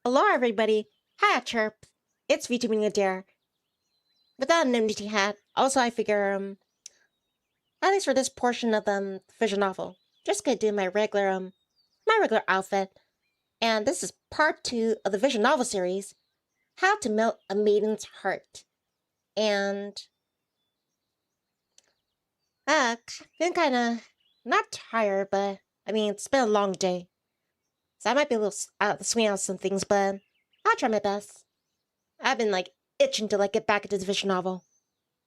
Hello, everybody. Hi, Chirp. It's Vtuber Adair. Without an immunity hat, also I figure, at least for this portion of the visual novel, just gonna do my regular outfit. And this is part 2 of the visual novel series, How to Melt a Maiden's Heart. And, been kinda, not tired, but, it's been a long day. So I might be a little out of the swing on some things, but I'll try my best. I've been, itching to, get back into the visual novel.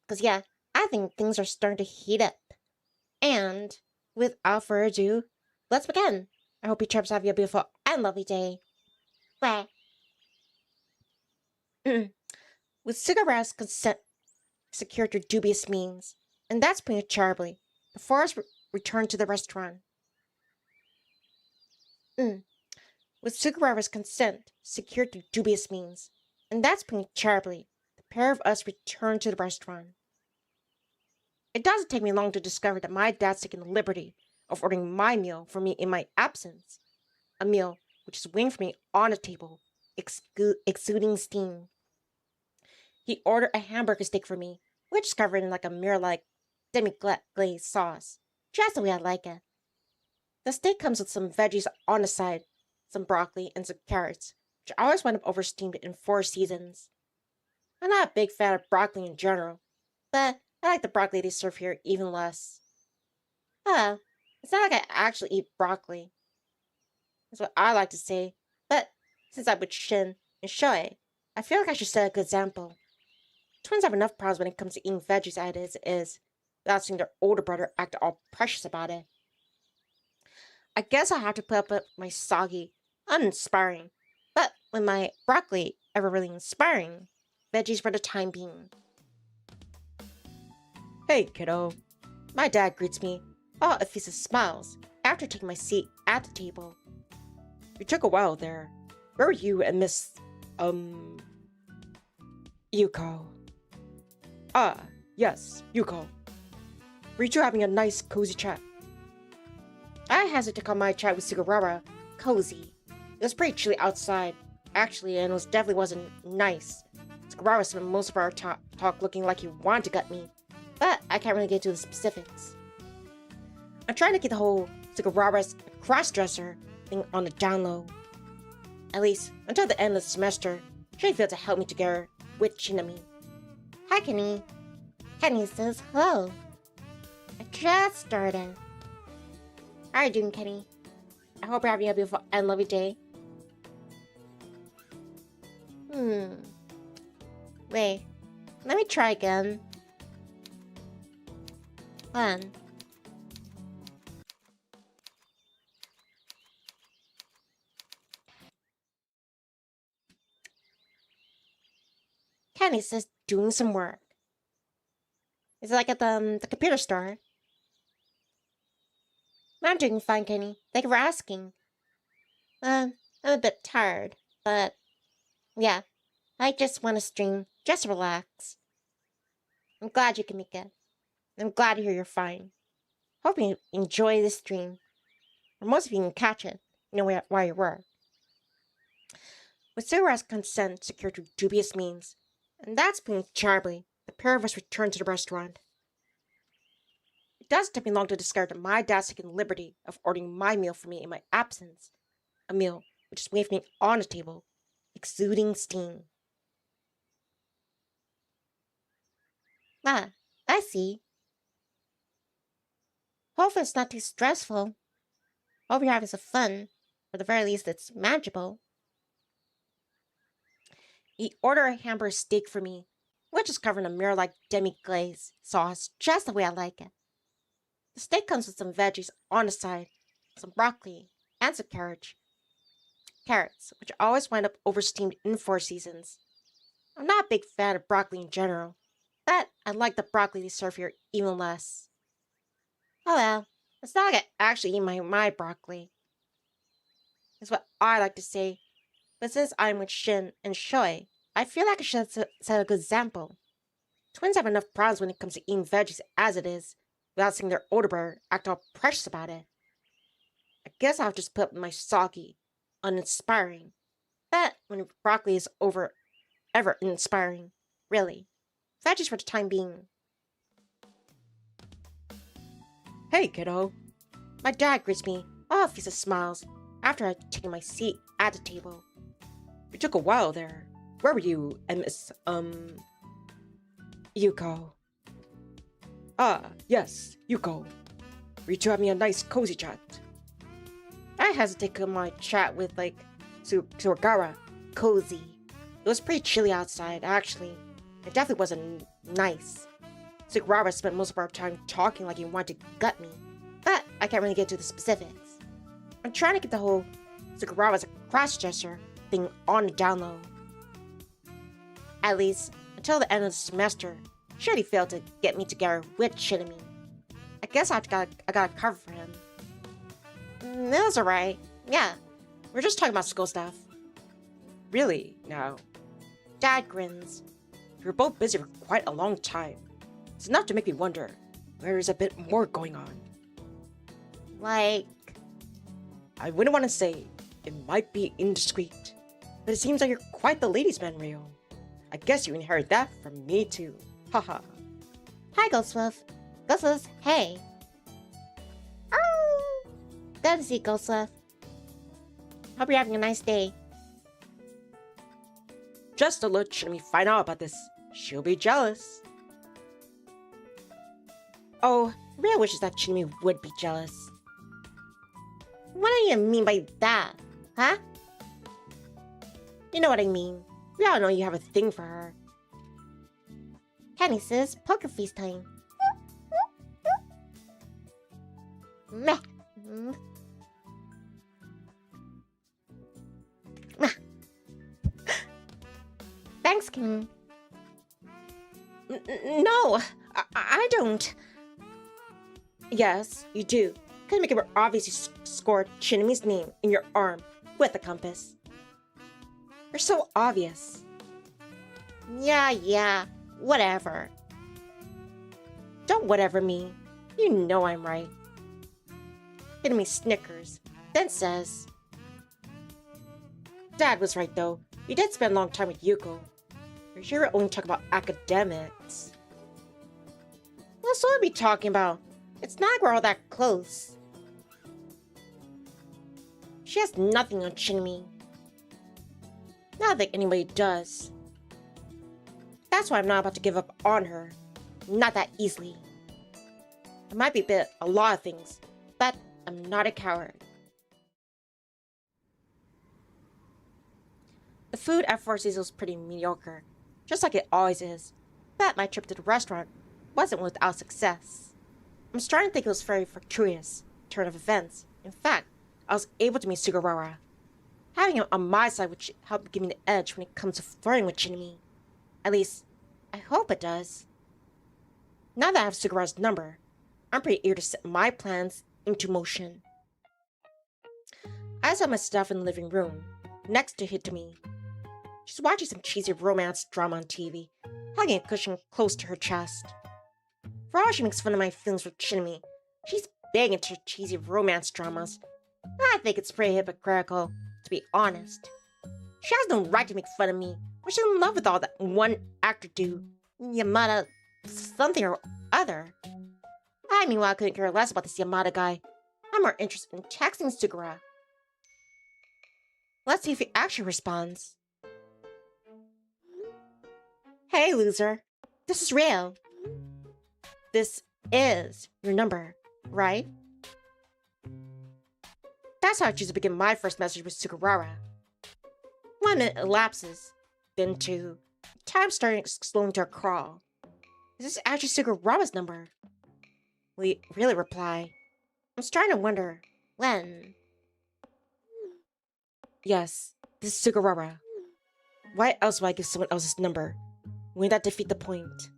Because, yeah, I think things are starting to heat up. And, without further ado, let's begin. I hope you chaps have a beautiful and lovely day. Bye. With Sugawara's consent, secured through dubious means, and that's putting it terribly. The forest returned to the restaurant. With Sugawara's consent, secured through dubious means, and that's putting it terribly. The pair of us returned to the restaurant. It doesn't take me long to discover that my dad's taken the liberty of ordering my meal for me in my absence. A meal which is waiting for me on a table, exuding steam. He ordered a hamburger steak for me, which is covered in a mirror-like demi-glazed sauce, just the way I like it. The steak comes with some veggies on the side, some broccoli and some carrots, which I always wind up oversteamed in 4 seasons. I'm not a big fan of broccoli in general, but I like the broccoli they serve here even less. It's not like I actually eat broccoli. That's what I like to say, but since I'm with Shin and Shoei, I feel like I should set a good example. Twins have enough problems when it comes to eating veggies as it is, without seeing their older brother act all precious about it. I guess I'll have to put up with my soggy, uninspiring, but with my broccoli ever really inspiring, veggies for the time being. Hey, kiddo. My dad greets me, all a feast of smiles, after taking my seat at the table. You took a while there. Where were you and Miss, Yuko? Ah, yes, Yuko. Were you two having a nice, cozy chat? I hesitate to call my chat with Sugawara cozy. It was pretty chilly outside, actually, and it definitely wasn't nice. Sugawara spent most of our talk looking like he wanted to gut me, but I can't really get into the specifics. I'm trying to get the whole Sugawara's cross-dresser thing on the down low. At least, until the end of the semester, she failed to help me together with Shinami. Hi, Kenny. Kenny says hello. I just started. How are you doing, Kenny? I hope you're having a beautiful and lovely day. Wait, let me try again. Fun. Kenny says doing some work. Is it like at the computer store? I'm doing fine, Kenny. Thank you for asking. I'm a bit tired, but yeah, I just want to stream, just relax. I'm glad you can make it. I'm glad to hear you're fine. Hope you enjoy this stream. Or most of you can catch it, while you were. With Sugawara's consent secured through dubious means, and that's being terribly, the pair of us returned to the restaurant. It doesn't take me long to discover that my dad's taken the liberty of ordering my meal for me in my absence. A meal which is waiting for me on the table, exuding steam. Ah, I see. Hopefully it's not too stressful. Hope you're having some fun. For the very least, it's manageable. He ordered a hamburger steak for me, which is covered in a mirror-like demi-glaze sauce, just the way I like it. The steak comes with some veggies on the side, some broccoli, and some carrots, which always wind up oversteamed in 4 seasons. I'm not a big fan of broccoli in general, but I like the broccoli they serve here even less. Oh well, it's not like I actually eat my broccoli. That's what I like to say, but since I'm with Shin and Shoei, I feel like I should set a good example. Twins have enough problems when it comes to eating veggies as it is, without seeing their older brother act all precious about it. I guess I'll just put up with my soggy, uninspiring, But when broccoli is ever inspiring, really. Veggies for the time being. Hey, kiddo. My dad greets me, all faces smiles, after I'd taken my seat at the table. You took a while there. Where were you and Miss, Yuko? Ah, yes, Yuko. We two having a nice cozy chat. I hesitated on my chat with, Sugawara. Cozy. It was pretty chilly outside, actually. It definitely wasn't nice. Sugawara spent most of our time talking like he wanted to gut me, but I can't really get to the specifics. I'm trying to get the whole Sugawara's a cross-dresser thing on the down low. At least, until the end of the semester, Shitty failed to get me together with Shinami. I guess I got a cover for him. It was alright. Yeah, we're just talking about school stuff. Really, now? Dad grins. We were both busy for quite a long time. It's enough to make me wonder, there's a bit more going on. Like? I wouldn't want to say. It might be indiscreet. But it seems like you're quite the ladies' man, Reo. I guess you inherit that from me too. Haha. Hi, Ghostwolf. Ghostwolf, hey. Oh! Good to see Ghostwolf. Hope you're having a nice day. Just to let Shinami find out about this. She'll be jealous. Oh, Reo wishes that Shinami would be jealous. What do you mean by that, huh? You know what I mean. We all know you have a thing for her. Kenny says, poker face time. Meh. Thanks, King. No, I don't. Yes, you do. Couldn't make it more obvious you scored Shinami's name in your arm with a compass. You're so obvious. Yeah, whatever. Don't whatever me. You know I'm right. Shinami snickers, then says, Dad was right though. You did spend a long time with Yuko. You're here only talking about academics. What's what we talking about? It's not like we're all that close. She has nothing on Shinami. Not that anybody does. That's why I'm not about to give up on her. Not that easily. I might be a lot of things, but I'm not a coward. The food at Four Seasons was pretty mediocre, just like it always is, but my trip to the restaurant wasn't without success. I'm starting to think it was a very fortuitous turn of events. In fact, I was able to meet Sugawara. Having him on my side would help give me the edge when it comes to flirting with Shinami. At least, I hope it does. Now that I have Sugawara's number, I'm pretty eager to set my plans into motion. I saw my stuff in the living room, next to Hitami. She's watching some cheesy romance drama on TV, hugging a cushion close to her chest. For all she makes fun of my feelings for Shinami, she's big into cheesy romance dramas. I think it's pretty hypocritical, to be honest. She has no right to make fun of me when she's in love with all that one actor dude, Yamada something or other. I meanwhile couldn't care less about this Yamada guy. I'm more interested in texting Sugawara. Let's see if he actually responds. Hey, loser. This is Reo. This is your number, right? That's how I choose to begin my first message with Sugawara. 1 minute elapses, then 2. Time starting slowing to a crawl. Is this actually Sugawara's number? We really reply. I'm starting to wonder, when? Yes, this is Sugawara. Why else would I give someone else's number? Wouldn't that defeat the point?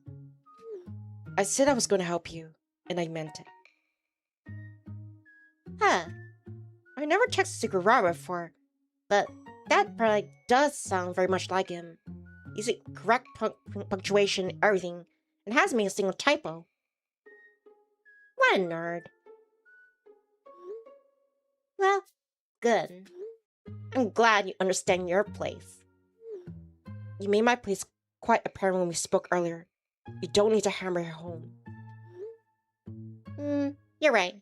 I said I was going to help you, and I meant it. Huh. I never texted Sugawara before, but that probably does sound very much like him. Using correct punctuation, everything, and hasn't made a single typo. What a nerd. Well, good. I'm glad you understand your place. You made my place quite apparent when we spoke earlier. You don't need to hammer it home. You're right.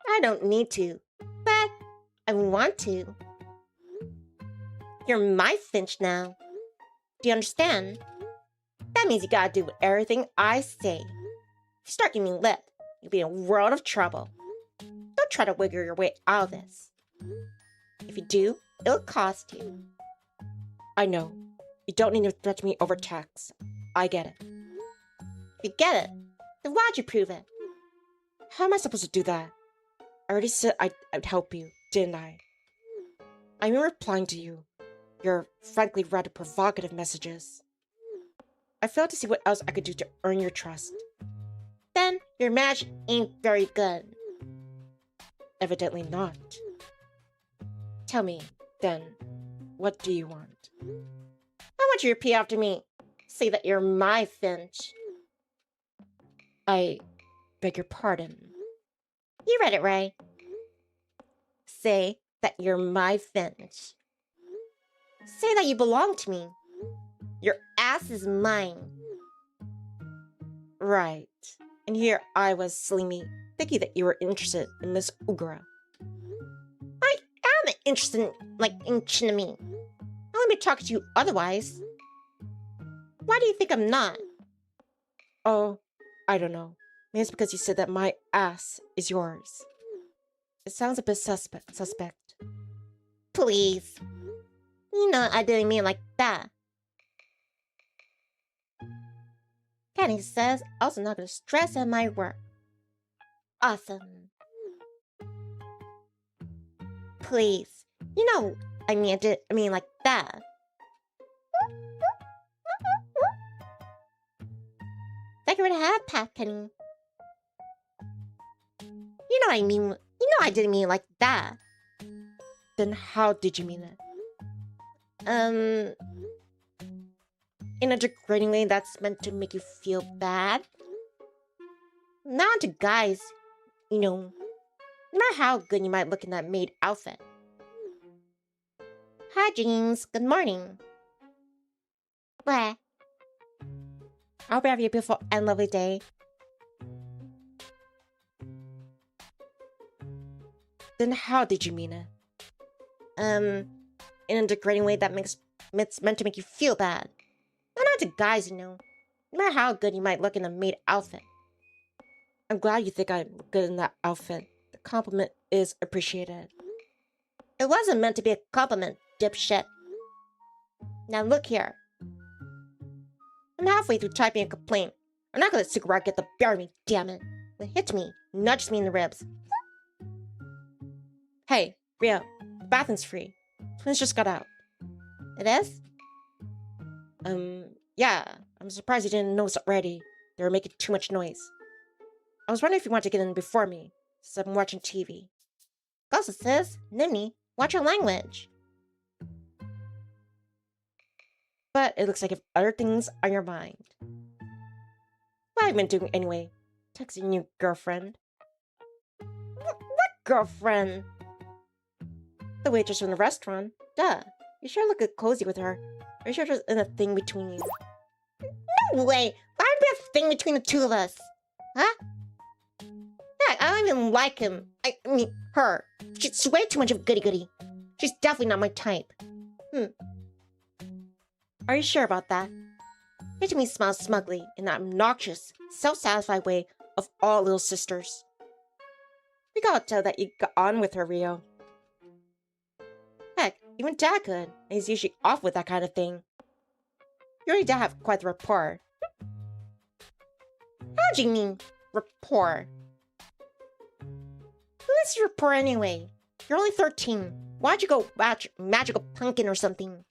I don't need to, but I want to. You're my Finch now. Do you understand? That means you gotta do everything I say. If you start giving me lip, you'll be in a world of trouble. Don't try to wiggle your way out of this. If you do, it'll cost you. I know. You don't need to threaten me over text. I get it. If you get it, then why'd you prove it? How am I supposed to do that? I already said I'd help you, didn't I? I'm replying to you. Your frankly rather provocative messages. I failed to see what else I could do to earn your trust. Then your match ain't very good. Evidently not. Tell me, then, what do you want? I want you to repeat after me. Say that you're my Finch. I beg your pardon. You read it right. Say that you're my Finch. Say that you belong to me. Your ass is mine. Right. And here I was, silly me, thinking that you were interested in Miss Ugra. I am interested in Chinami. I wouldn't be talking to you otherwise. Why do you think I'm not? Oh, I don't know. Maybe it's because you said that my ass is yours. It sounds a bit suspect. Please. You know I didn't mean like that. Kenny says also not gonna stress at my work. Awesome. Please. You know I mean like that. Thank you for the hat, Pat Kenny. You know I mean. You know I didn't mean like that. Then how did you mean it? In a degrading way that's meant to make you feel bad. Not to guys, you know. No matter how good you might look in that maid outfit. Hi, Jeans. Good morning. What? I hope you have a beautiful and lovely day. Then how did you mean it? In a degrading way that it's meant to make you feel bad. Not to guys, you know. No matter how good you might look in a maid outfit. I'm glad you think I look good in that outfit. The compliment is appreciated. It wasn't meant to be a compliment, dipshit. Now look here. I'm halfway through typing a complaint. I'm not gonna let Sugawara get the better of me, damn it. It hits me, nudges me in the ribs. Hey, Reo, the bathroom's free. Twins just got out. It is? Yeah. I'm surprised you didn't notice already. They were making too much noise. I was wondering if you wanted to get in before me, since I'm watching TV. Also says, Nivni, watch your language. But it looks like you have other things on your mind. What have you been doing anyway? Texting your girlfriend. What girlfriend? The waitress from the restaurant. Duh. You sure look cozy with her. Are you sure there's a thing between you? No way! Why would there be a thing between the two of us? Huh? Heck, I don't even like him. I mean, her. She's way too much of a goody-goody. She's definitely not my type. Are you sure about that? Ichigo smiles smugly in that obnoxious, self-satisfied way of all little sisters. We gotta tell that you got on with her, Reo. Heck, even Dad could, and he's usually off with that kind of thing. You already did have quite the rapport. How do you mean, rapport? Who is your rapport anyway? You're only 13. Why'd you go watch Magical Pumpkin or something?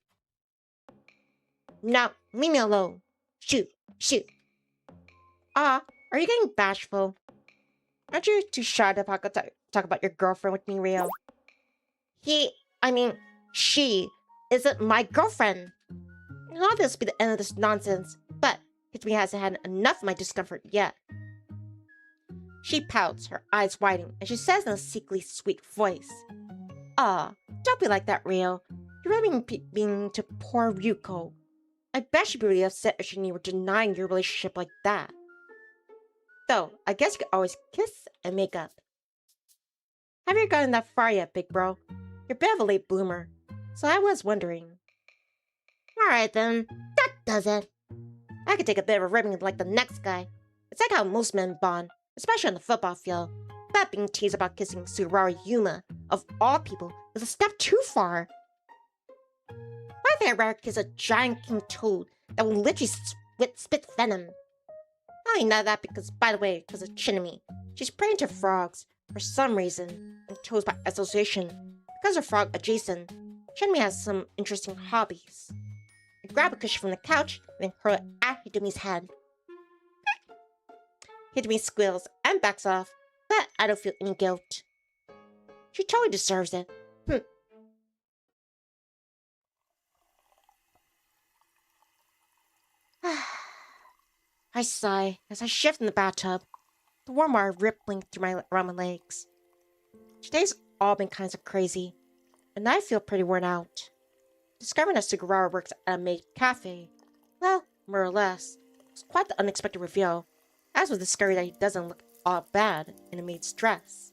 No, leave me alone. Shoot. Are you getting bashful? Aren't you too shy to talk about your girlfriend with me, Reo? She isn't my girlfriend. I want this to be the end of this nonsense, but Ichigo hasn't had enough of my discomfort yet. She pouts, her eyes widening, and she says in a sickly sweet voice, Aw, don't be like that, Reo. You're really being to poor Ryuko. I bet she'd be really upset if she were denying your relationship like that. Though, I guess you could always kiss and make up. Haven't you gotten that far yet, big bro? You're a bit of a late bloomer, so I was wondering. Alright then, that does it. I could take a bit of a ribbing like the next guy. It's like how most men bond, especially on the football field. But being teased about kissing Sugawara Yuuma, of all people, is a step too far. Why think I'd rather kiss a giant king toad that will literally spit venom? Not only that, because, by the way, because of Chinami. She's praying to frogs, for some reason, and toads by association. Because of frog adjacent, Chinami has some interesting hobbies. I grab a cushion from the couch, and then hurl it at Hidomi's head. Hidomi squeals and backs off, but I don't feel any guilt. She totally deserves it. I sigh as I shift in the bathtub, the warm water rippling around my legs. Today's all been kinds of crazy, and I feel pretty worn out. Discovering that Sugawara works at a maid cafe, well, more or less, was quite the unexpected reveal, as was the discovery that he doesn't look all bad in a maid's dress.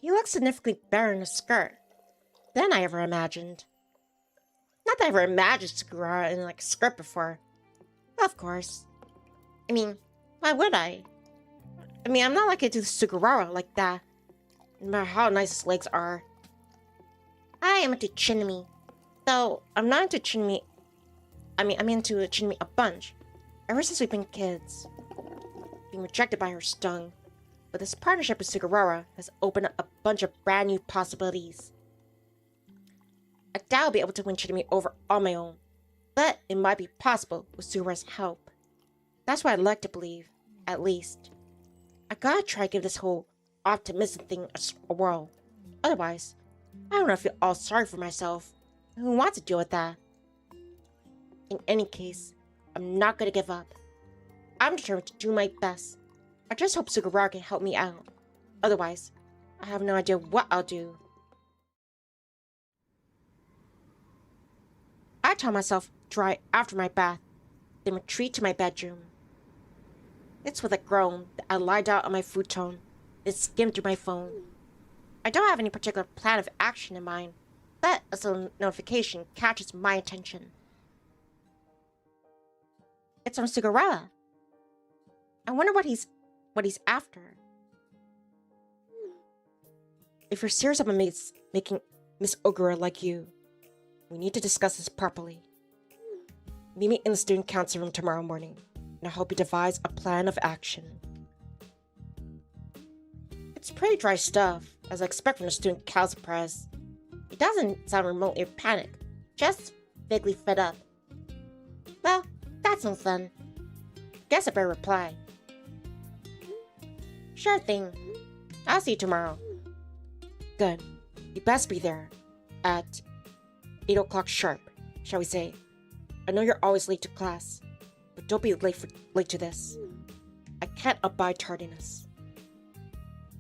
He looks significantly better in a skirt than I ever imagined. Not that I ever imagined Sugawara in like a skirt before. Of course. I mean, why would I? I mean, I'm not likely to do Sugawara like that, no matter how nice his legs are. I am into Chinami, though I'm not into Chinami. I'm into Chinami a bunch, ever since we've been kids. Being rejected by her stung, but this partnership with Sugawara has opened up a bunch of brand new possibilities. I doubt I'll be able to win Chinami over on my own, but it might be possible with Sugawara's help. That's what I'd like to believe, at least. I gotta try to give this whole optimism thing a whirl. Otherwise, I don't know if I feel all sorry for myself. Who wants to deal with that? In any case, I'm not gonna give up. I'm determined to do my best. I just hope Sugawara can help me out. Otherwise, I have no idea what I'll do. I tell myself dry after my bath, then retreat to my bedroom. It's with a groan that I lie down on my futon and skim through my phone. I don't have any particular plan of action in mind, but a sudden notification catches my attention. It's from Sugawara. I wonder what he's after. If you're serious about making Miss Ogura like you, we need to discuss this properly. Meet me in the student council room tomorrow morning, and I hope you devise a plan of action. It's pretty dry stuff, as I expect from the student council press. He doesn't sound remotely panicked, just vaguely fed up. Well, that's no fun. Guess I better reply. Sure thing. I'll see you tomorrow. Good. You best be there. At 8 o'clock sharp, shall we say. I know you're always late to class, but don't be late to this. I can't abide tardiness.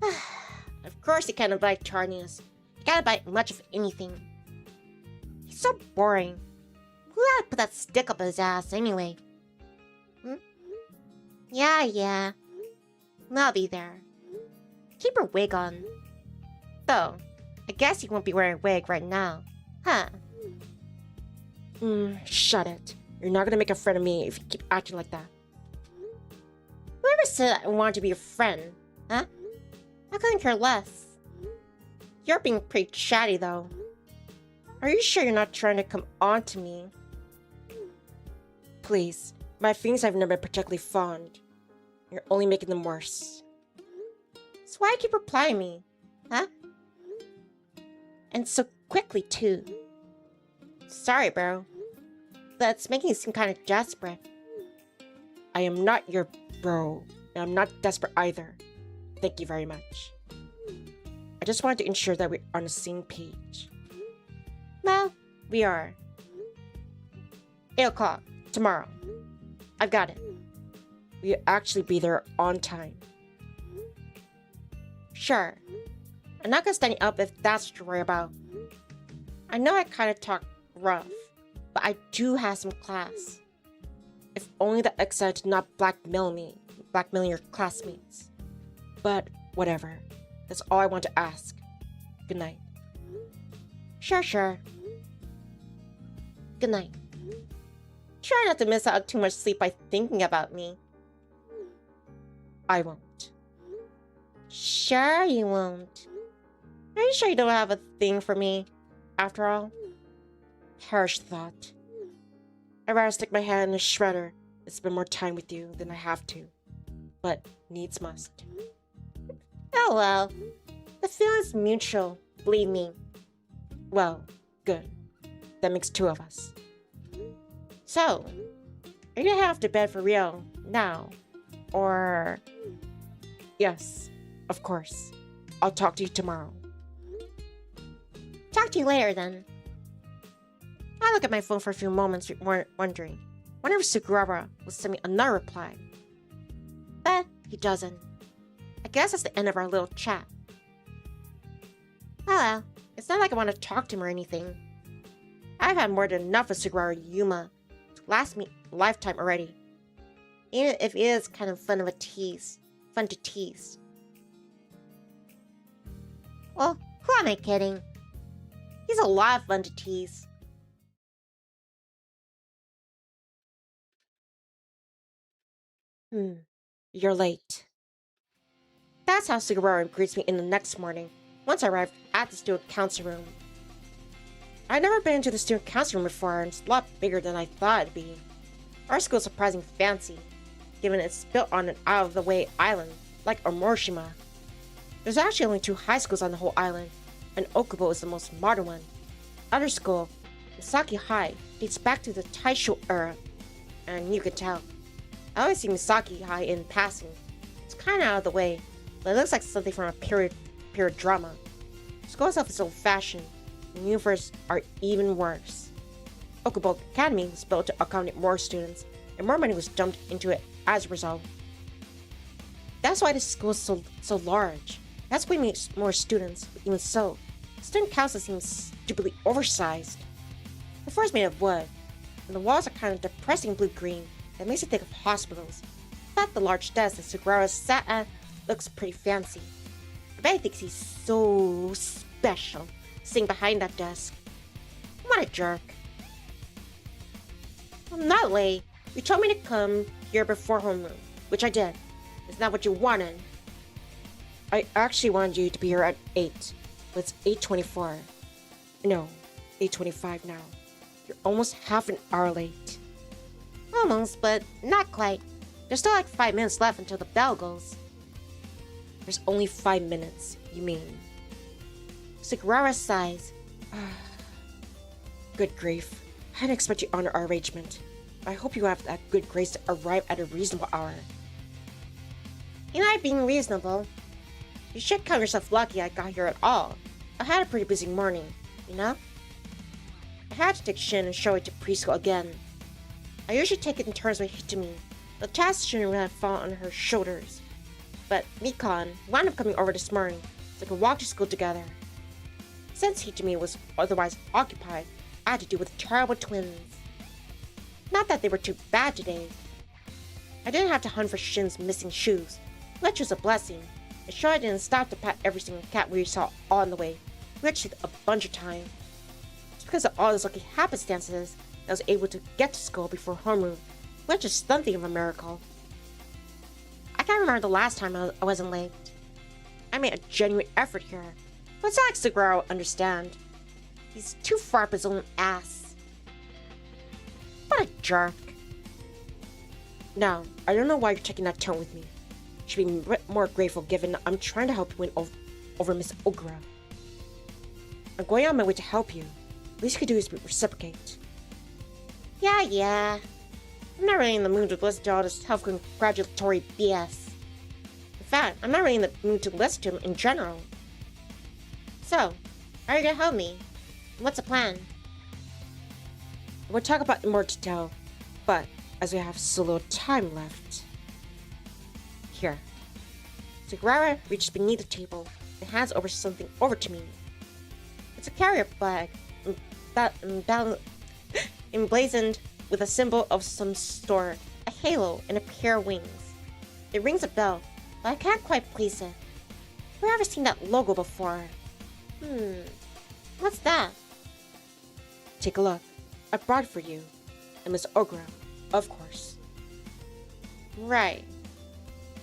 Of course you can't abide tardiness. You can't abide much of anything. He's so boring. Who had to put that stick up his ass anyway? Yeah. I'll be there. Keep her wig on. Though, I guess you won't be wearing a wig right now, huh? Shut it. You're not gonna make a friend of me if you keep acting like that. Whoever said I wanted to be your friend, huh? I couldn't care less. You're being pretty chatty, though. Are you sure you're not trying to come on to me? Please, my feelings have never been particularly fond. You're only making them worse. So why do you keep replying me, huh? And so quickly, too. Sorry, bro. That's making you seem kind of desperate. I am not your bro, and I'm not desperate either. Thank you very much. I just wanted to ensure that we're on the same page. Well, we are. 8 o'clock, tomorrow. I've got it. will you actually be there on time? Sure. I'm not gonna stand up if that's what you're worried about. I know I kinda talk rough, but I do have some class. If only the exile did not blackmail your classmates. But whatever. That's all I want to ask. Good night. Sure. Good night. Try not to miss out too much sleep by thinking about me. I won't. Sure you won't. Are you sure you don't have a thing for me, after all? Perish thought. I'd rather stick my hand in a shredder and spend more time with you than I have to. But needs must. Oh well. The feeling's mutual, believe me. Well, good. That makes two of us. So, are you gonna head off to bed for real now? Or... Yes, of course. I'll talk to you tomorrow. Talk to you later then. I look at my phone for a few moments, wondering if Sugawara will send me another reply. But he doesn't. I guess that's the end of our little chat. Oh well, it's not like I want to talk to him or anything. I've had more than enough of Sugawara Yuuma to last me a lifetime already. Even if it is kind of fun to tease. Well, who am I kidding? He's a lot of fun to tease. You're late. That's how Sugawara greets me in the next morning, once I arrived at the student council room. I'd never been into the student council room before, and it's a lot bigger than I thought it'd be. Our school is surprisingly fancy, given it's built on an out-of-the-way island, like Omorishima. There's actually only 2 high schools on the whole island, and Okubo is the most modern one. Other school, Misaki High, dates back to the Taisho era, and you can tell. I always see Misaki High in passing. It's kinda out of the way, but it looks like something from a period drama. The school itself is old-fashioned, and the universe are even worse. Okubo Academy was built to accommodate more students, and more money was dumped into it as a result. That's why this school is so large. That's why we need more students, but even so, the student council seems stupidly oversized. The floor is made of wood, and the walls are kind of depressing blue-green that makes you think of hospitals. But the large desk that Sugawara sat at looks pretty fancy. I bet he thinks he's so special, sitting behind that desk. What a jerk. I'm not late. You told me to come here before homeroom, which I did. Isn't that what you wanted? I actually wanted you to be here at 8, but it's 8:24. No, 8:25 now. You're almost half an hour late. Almost, but not quite. There's still like 5 minutes left until the bell goes. There's only 5 minutes, you mean? Sugawara sighs. Good grief. I didn't expect you to honor our arrangement. I hope you have that good grace to arrive at a reasonable hour. You're not being reasonable. You should count yourself lucky I got here at all. I had a pretty busy morning, you know? I had to take Shin and show it to preschool again. I usually take it in turns with Hitami. The task shouldn't have fallen on her shoulders. But Mikan wound up coming over this morning so we could walk to school together. Since Hitami was otherwise occupied, I had to deal with terrible twins. Not that they were too bad today. I didn't have to hunt for Shin's missing shoes, which was a blessing. And sure I didn't stop to pat every single cat we saw on the way, which did a bunch of time. It's because of all those lucky happenstances that I was able to get to school before homeroom, which is something of a miracle. I can't remember the last time I wasn't late. I made a genuine effort here, but it's not like Sugawara will understand. He's too far up his own ass. What a jerk. Now, I don't know why you're taking that tone with me. You should be more grateful given that I'm trying to help you win over Miss Ogura. I'm going on my way to help you. The least you could do is reciprocate. Yeah. I'm not really in the mood to listen to all this self-congratulatory BS. In fact, I'm not really in the mood to listen to him in general. So, how are you gonna help me? What's the plan? We'll talk about it in more detail, but as we have so little time left... Here. Sugawara reaches beneath the table and hands something over to me. It's a carrier bag, emblazoned with a symbol of some sort, a halo, and a pair of wings. It rings a bell, but I can't quite place it. I've never seen that logo before. What's that? Take a look. I brought it for you. And Miss Ogura, of course. Right.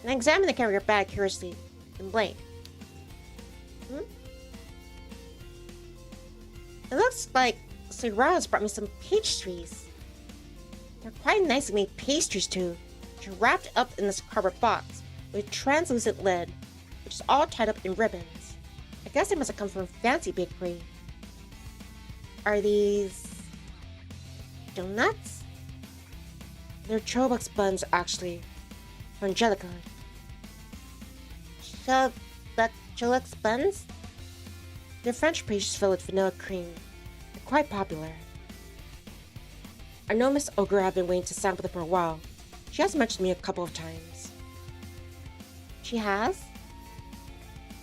And I examine the carrier bag curiously and blink. It looks like Sugawara's brought me some pastries. They're quite nicely made pastries too. They're wrapped up in this cardboard box with a translucent lid, which is all tied up in ribbons. I guess they must have come from a fancy bakery. Are these donuts? They're Chobux buns, actually. For Angelica. Chobux buns? They're French pastries filled with vanilla cream. They're quite popular. I know Miss Ogura have been waiting to sample them for a while. She has mentioned me a couple of times. She has?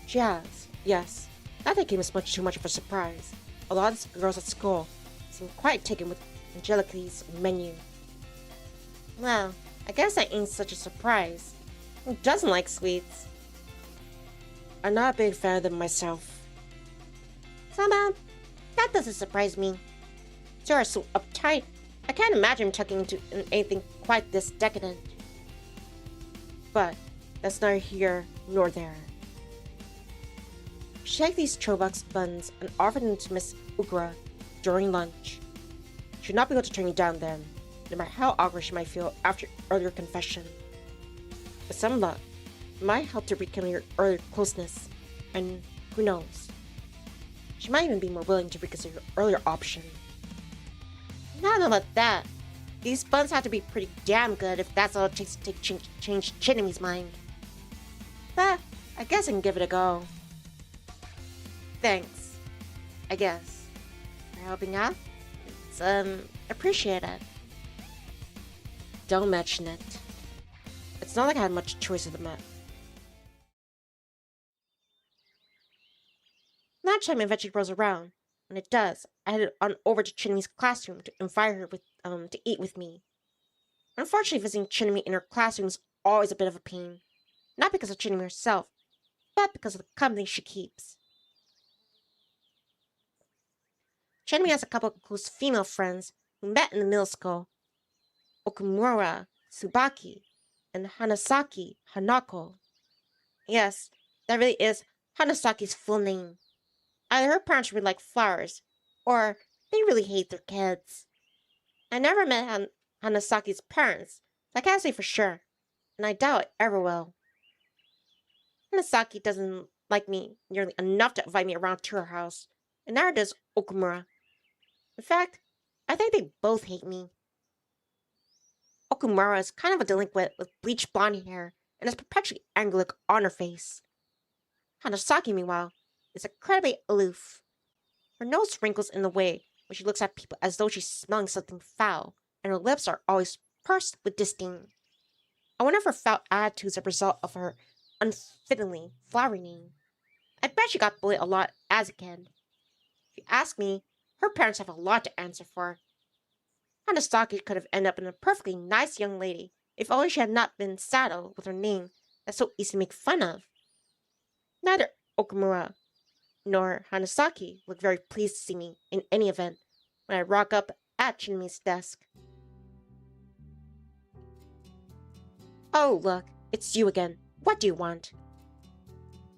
She has, yes. That day came as much too much of a surprise. A lot of the girls at school seemed quite taken with Angelica's menu. Well, I guess that ain't such a surprise. Who doesn't like sweets? I'm not a big fan of them myself. Somehow, that doesn't surprise me. You're so uptight. I can't imagine tucking into anything quite this decadent. But that's neither here nor there. She took these Chobux buns and offered them to Miss Ogura during lunch. She would not be able to turn you down then, no matter how awkward she might feel after your earlier confession. With some luck, it might help to rekindle your earlier closeness, and who knows, she might even be more willing to reconsider your earlier option. I don't know about that. These buns have to be pretty damn good if that's all it takes to change Chinami's mind. But I guess I can give it a go. Thanks, I guess, for helping out. It's, appreciated. Don't mention it. It's not like I had much choice of the met. Lunchtime eventually rolls around. When it does, I headed on over to Chinami's classroom to invite her to eat with me. Unfortunately, visiting Chinami in her classroom is always a bit of a pain. Not because of Chinami herself, but because of the company she keeps. Chinami has a couple of close female friends who met in the middle school. Okumura, Tsubaki, and Hanasaki Hanako. Yes, that really is Hanasaki's full name. Either her parents really like flowers, or they really hate their kids. I never met Hanasaki's parents, so I can't say for sure, and I doubt it ever will. Hanasaki doesn't like me nearly enough to invite me around to her house, and neither does Okumura. In fact, I think they both hate me. Okumura is kind of a delinquent with bleached blonde hair and is perpetually angry look on her face. Hanasaki, meanwhile, is incredibly aloof. Her nose wrinkles in the way when she looks at people as though she's smelling something foul, and her lips are always pursed with disdain. I wonder if her foul attitude is a result of her unfittingly flowery name. I bet she got bullied a lot as a kid. If you ask me, her parents have a lot to answer for. Hanasaki could have ended up in a perfectly nice young lady if only she had not been saddled with her name that's so easy to make fun of. Neither Okumura nor Hanasaki look very pleased to see me in any event when I rock up at Chinami's desk. Oh, look, it's you again. What do you want?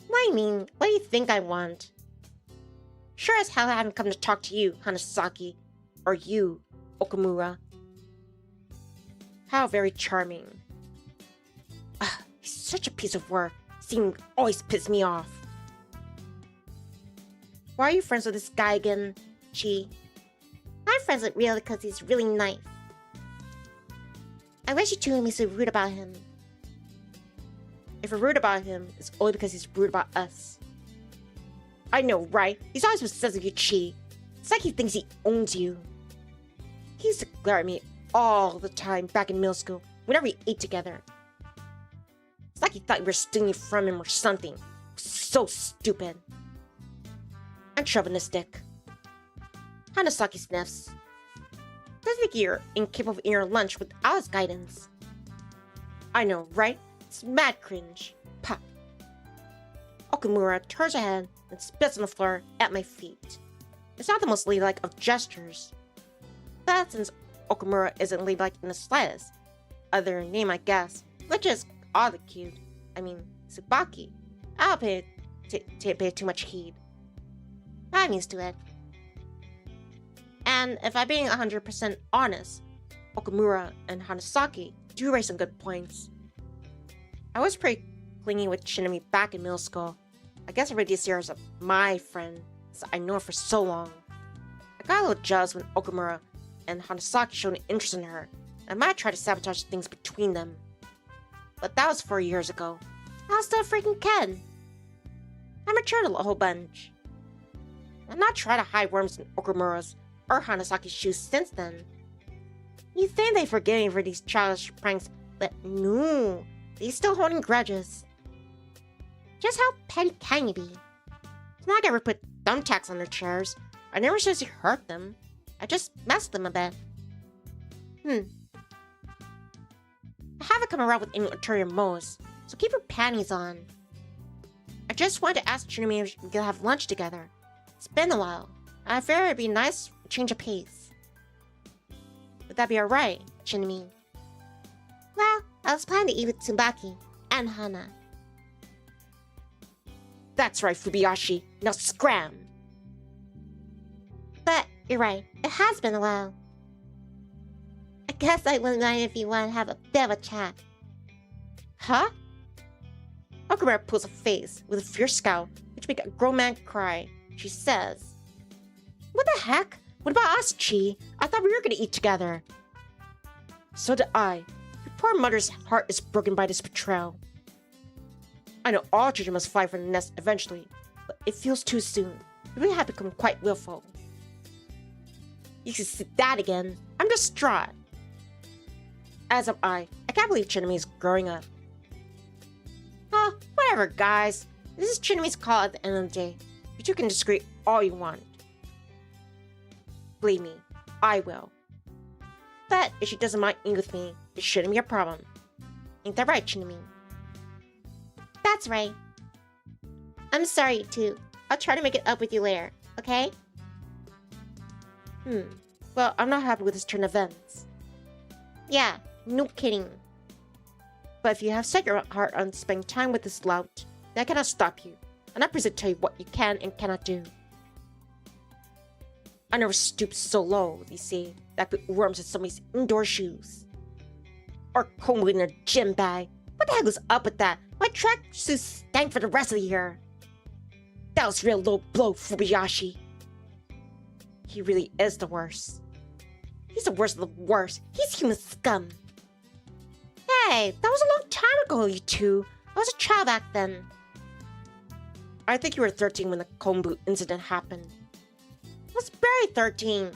What do you mean? What do you think I want? Sure as hell I haven't come to talk to you, Hanasaki. Or you, Okumura. How very charming. He's such a piece of work. Seeming always pisses me off. Why are you friends with this guy again, Chi? I'm friends with Reo because he's really nice. I wish you two wouldn't be so rude about him. If we're rude about him, it's only because he's rude about us. I know, right? He's always obsessed with you, Chi. It's like he thinks he owns you. He used to glare at me all the time back in middle school, whenever we ate together. It's like he thought you were stealing from him or something. So stupid. And chauvinistic. Hanasaki sniffs. Doesn't think you're incapable of eating your lunch without his guidance. I know, right? It's mad cringe. Pop. Okumura turns her head and spits on the floor at my feet. It's not the most ladylike of gestures. But since Okumura isn't ladylike in the slightest, other name I guess, which is oddly cute. I mean, Tsubaki. I'll pay too much heed. I'm used to it. And if I'm being 100% honest, Okumura and Hanasaki do raise some good points. I was pretty clingy with Shinami back in middle school. I guess I already see her as my friend, since I know her for so long. I got a little jealous when Okumura and Hanasaki showed an interest in her. I might try to sabotage things between them. But that was 4 years ago. I was still a freaking kid. I matured a whole bunch. I've not tried to hide worms in Okumura's or Hanasaki's shoes since then. You think they forgive me for these childish pranks, but no, they're still holding grudges. Just how petty can you be? It's not like I ever put thumbtacks on their chairs. I never seriously hurt them. I just messed them a bit. I haven't come around with any ulterior motives, so keep your panties on. I just wanted to ask Shinami if we could have lunch together. It's been a while. I figured it'd be a nice change of pace. Would that be alright, Shinami? Well, I was planning to eat with Tsubaki and Hana. That's right, Fujibayashi. Now scram! But you're right, it has been a while. I guess I wouldn't mind if you want to have a bit of a chat. Huh? Okumura pulls a face with a fierce scowl, which makes a grown man cry. She says, "What the heck? What about us, Chi? I thought we were gonna eat together." So did I. Your poor mother's heart is broken by this betrayal. I know all children must fly from the nest eventually, but it feels too soon. You really have become quite willful. You can see that again. I'm distraught. As am I. I can't believe Chinami is growing up. Oh, whatever, guys. This is Chinami's call at the end of the day. You two can disagree all you want. Believe me, I will. But if she doesn't mind eating with me, it shouldn't be a problem. Ain't that right, Chinami? That's right. I'm sorry, too. I'll try to make it up with you later, okay? Well, I'm not happy with this turn of events. Yeah, no kidding. But if you have set your heart on spending time with this lout, then I cannot stop you. And I present to tell you what you can and cannot do. I never stooped so low, you see, that I put worms in somebody's indoor shoes. Or comb in a gym bag. What the heck was up with that? My tracksuit stank for the rest of the year. That was real low blow, Fujibayashi. He really is the worst. He's the worst of the worst. He's human scum. Hey, that was a long time ago, you two. I was a child back then. I think you were 13 when the kombu incident happened. I was barely 13.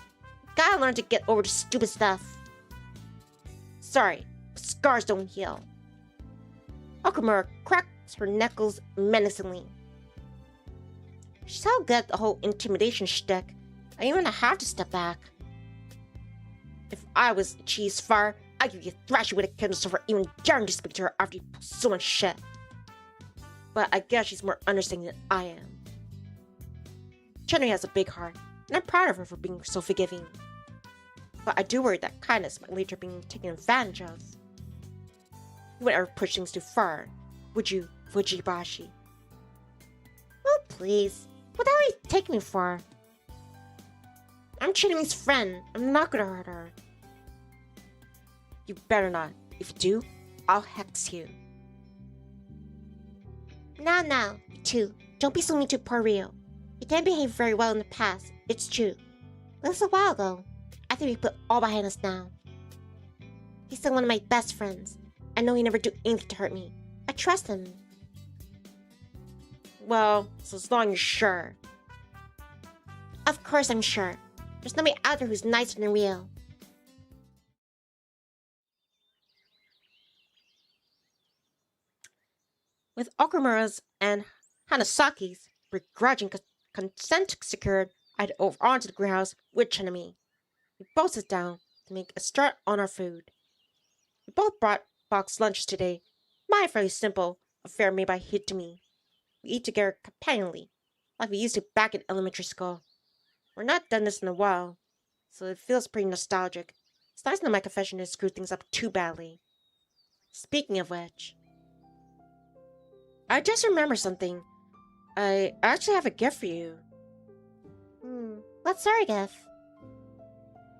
Gotta learn to get over the stupid stuff. Sorry, but scars don't heal. Okumura cracks her knuckles menacingly. She's so good at the whole intimidation shtick, I even have to step back. If I was Chi's fire, I'd give you a thrashing with a kendo for even daring to speak to her after you pull so much shit. But I guess she's more understanding than I am. Chenry has a big heart, and I'm proud of her for being so forgiving. But I do worry that kindness might lead to her being taken advantage of. You wouldn't ever push things too far, would you, Fujibayashi? Oh, please. What the hell are you taking me for? I'm Chinami's friend. I'm not gonna hurt her. You better not. If you do, I'll hex you. Now, you two. Don't be so mean to poor Reo. He didn't behave very well in the past. It's true. But this was a while ago. I think we put all behind us now. He's still one of my best friends. I know he never do anything to hurt me. I trust him. Well, so as long as you're sure. Of course I'm sure. There's nobody out there who's nicer than Reo. With Okumura's and Hanasaki's begrudging consent secured, I'd over onto the greenhouse with Chinami. We both sat down to make a start on our food. We both brought boxed lunches today. My fairly simple affair made by Hitami. We eat together companionably, like we used to back in elementary school. We're not done this in a while, so it feels pretty nostalgic. It's nice that my confession didn't screw things up too badly. Speaking of which, I just remembered something. I actually have a gift for you. What's our gift?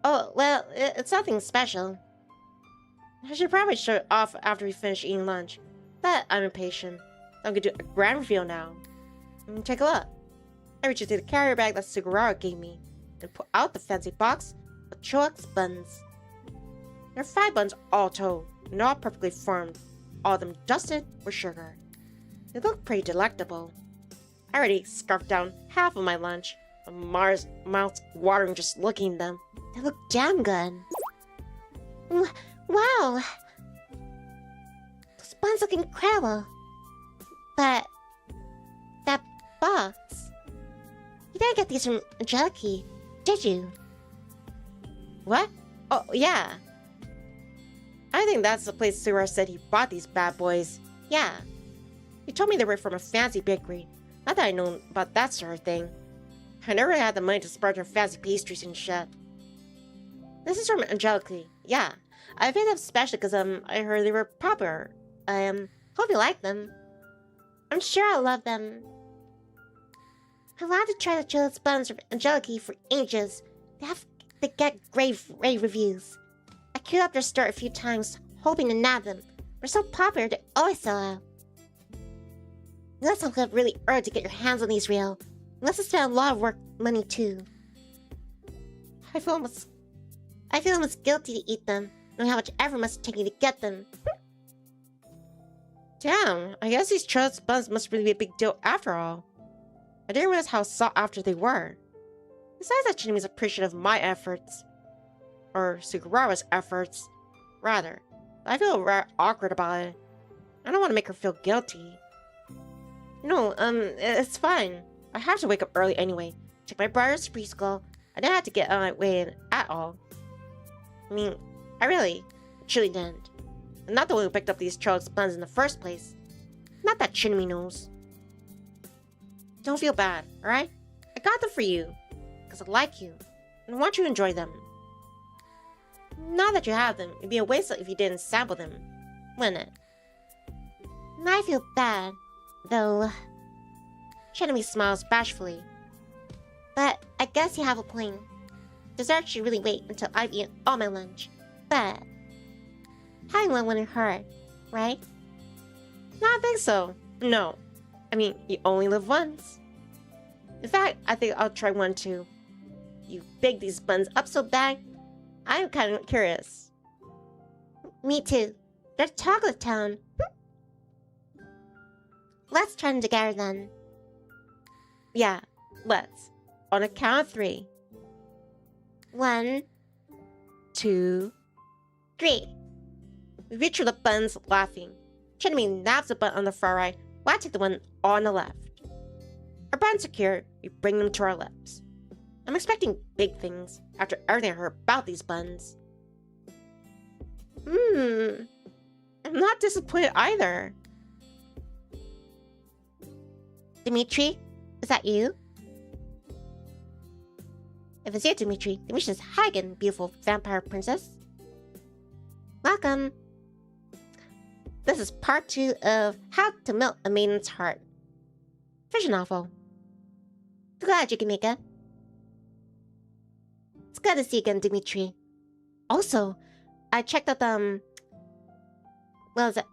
Oh, well, it's nothing special. I should probably show it off after we finish eating lunch, but I'm impatient. I'm gonna do a grand reveal now. Take a look. I reached into the carrier bag that Sugawara gave me and pulled out the fancy box of Choa's buns. There are 5 buns all told, and all perfectly formed, all of them dusted with sugar. They look pretty delectable. I already scarfed down half of my lunch, and Mars' mouth's watering just looking at them. They look damn good. Wow! Those buns look incredible. But that box... You didn't get these from Angelica, did you? What? Oh, yeah. I think that's the place Sugawara said he bought these bad boys. Yeah. He told me they were from a fancy bakery. Not that I know about that sort of thing. I never really had the money to splurge on fancy pastries and shit. This is from Angelica. Yeah. I picked up especially because I heard they were popular. Hope you like them. I'm sure I'll love them. I wanted to try the Choa's buns from Angelica for ages. They get great rave reviews. I queued up their store a few times, hoping to nab them. They're so popular, they always sell out. You must have really earned to get your hands on these, Reo. You must have spent a lot of money too. I feel almost guilty to eat them, knowing how much effort must have taken to get them. Damn, I guess these Choa's buns must really be a big deal after all. I didn't realize how sought after they were. Besides that Chinami's appreciative of my efforts. Or Sugawara's efforts, rather. I feel rather awkward about it. I don't want to make her feel guilty. No, it's fine. I have to wake up early anyway. Take my brothers to preschool. I didn't have to get on my way in at all. I mean, I truly didn't. I'm not the one who picked up these Choa's buns in the first place. Not that Chinami knows. Don't feel bad, alright? I got them for you. Because I like you. And I want you to enjoy them. Now that you have them, it'd be a waste if you didn't sample them. Wouldn't it? I feel bad, though. Chinami smiles bashfully. But I guess you have a point. Dessert should really wait until I've eaten all my lunch. But having one wouldn't hurt, right? No, I think so. No. I mean, you only live once. In fact, I think I'll try one too. You bake these buns up so bad, I'm kind of curious. Me too. They're chocolate town. Let's try them together then. Yeah, let's. On a count of 3. 1, 2, 3. We reach for the buns, laughing. Chinami nabs the bun on the far right, while I take the one on the left. Our buns secured, we bring them to our lips. I'm expecting big things after everything I heard about these buns. I'm not disappointed either. Dimitri, is that you? If it's you, Dimitri says, hi again, beautiful vampire princess. Welcome. This is part 2 of How to Melt a Maiden's Heart. Fiction novel. Glad you can make it. It's good to see you again, Dimitri. Also, I checked out what was it?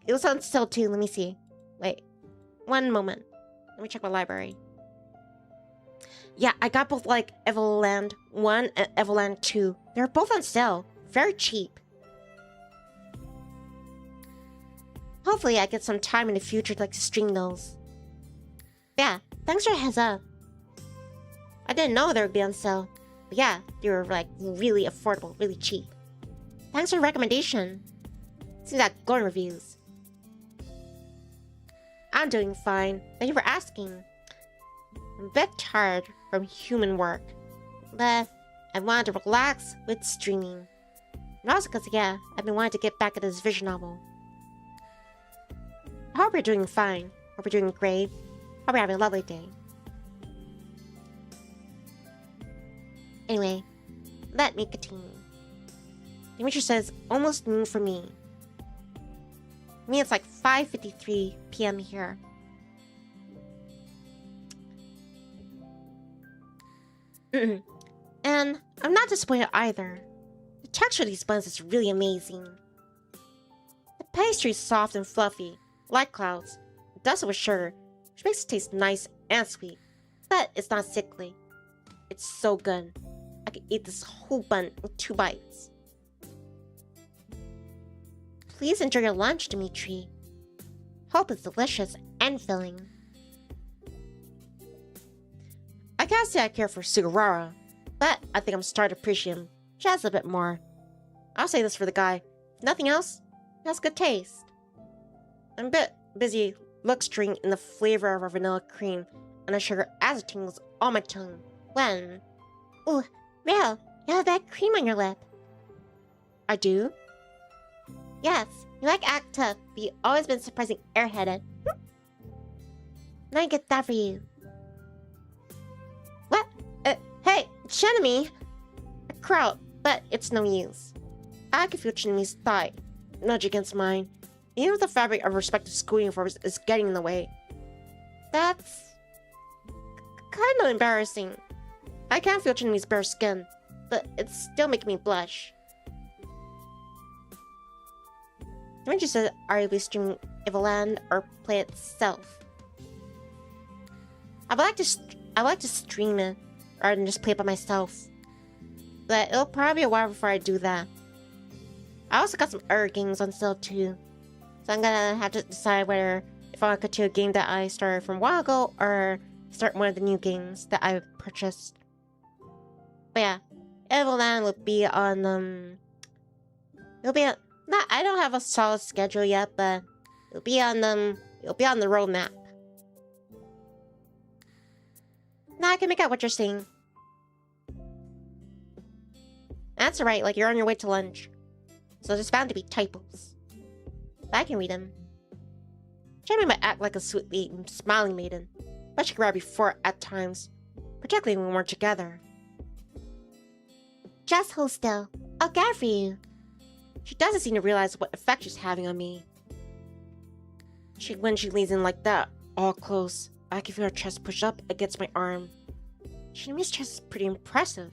It was on sale too. Let me see. Wait, one moment. Let me check my library. Yeah, I got both like Everland 1 and Everland 2. They're both on sale. Very cheap. Hopefully I get some time in the future to stream those. Yeah, thanks for a heads up. I didn't know they would be on sale. But yeah, they were really affordable, really cheap. Thanks for the recommendation. See that Gordon reviews. I'm doing fine. Thank you for asking. I'm a bit tired from human work, but I wanted to relax with streaming. And also because, yeah, I've been wanting to get back at this vision novel. I hope you're doing fine. Hope you're doing great. Hope you're having a lovely day. Anyway, let me continue. Dimitri says, almost noon for me. For me, it's like 5:53 p.m. here. And I'm not disappointed either. The texture of these buns is really amazing. The pastry is soft and fluffy, like clouds, dusted with sugar, which makes it taste nice and sweet, but it's not sickly. It's so good. I could eat this whole bun in 2 bites. Please enjoy your lunch, Dimitri. Hope it's delicious and filling. I can't say I care for Sugawara, but I think I'm starting to appreciate him just a bit more. I'll say this for the guy. If nothing else, he has good taste. I'm a bit busy luxuring in the flavor of our vanilla cream and the sugar as it tingles on my tongue when... Ooh, Reo, you have that cream on your lip. I do? Yes, you like act tough, but you've always been surprising airheaded. Now I get that for you. What? Hey, Chinami! I cry, but it's no use. I can feel Chinami's thigh nudge against mine, even if the fabric of respective school uniforms is getting in the way. That's... kind of embarrassing. I can feel Chinami's bare skin, but it's still making me blush. Dimitri said Aria will be streaming Evoland or play itself. I would like to stream it rather than just play it by myself. But it'll probably be a while before I do that. I also got some other games on sale too. So I'm gonna have to decide whether if I want to continue a game that I started from a while ago or start one of the new games that I purchased. But yeah, Evoland will be on it'll be on, not I don't have a solid schedule yet, but it'll be on the roadmap. Now I can make out what you're saying. That's right, like you're on your way to lunch. So there's bound to be typos. But I can read them. Chibi might act like a sweetly smiling maiden, but she can grab before at times, particularly when we're together. Just hold still. I'll get for you. She doesn't seem to realize what effect she's having on me. When she leans in like that, all close, I can feel her chest push up against my arm. Shinami's chest is pretty impressive.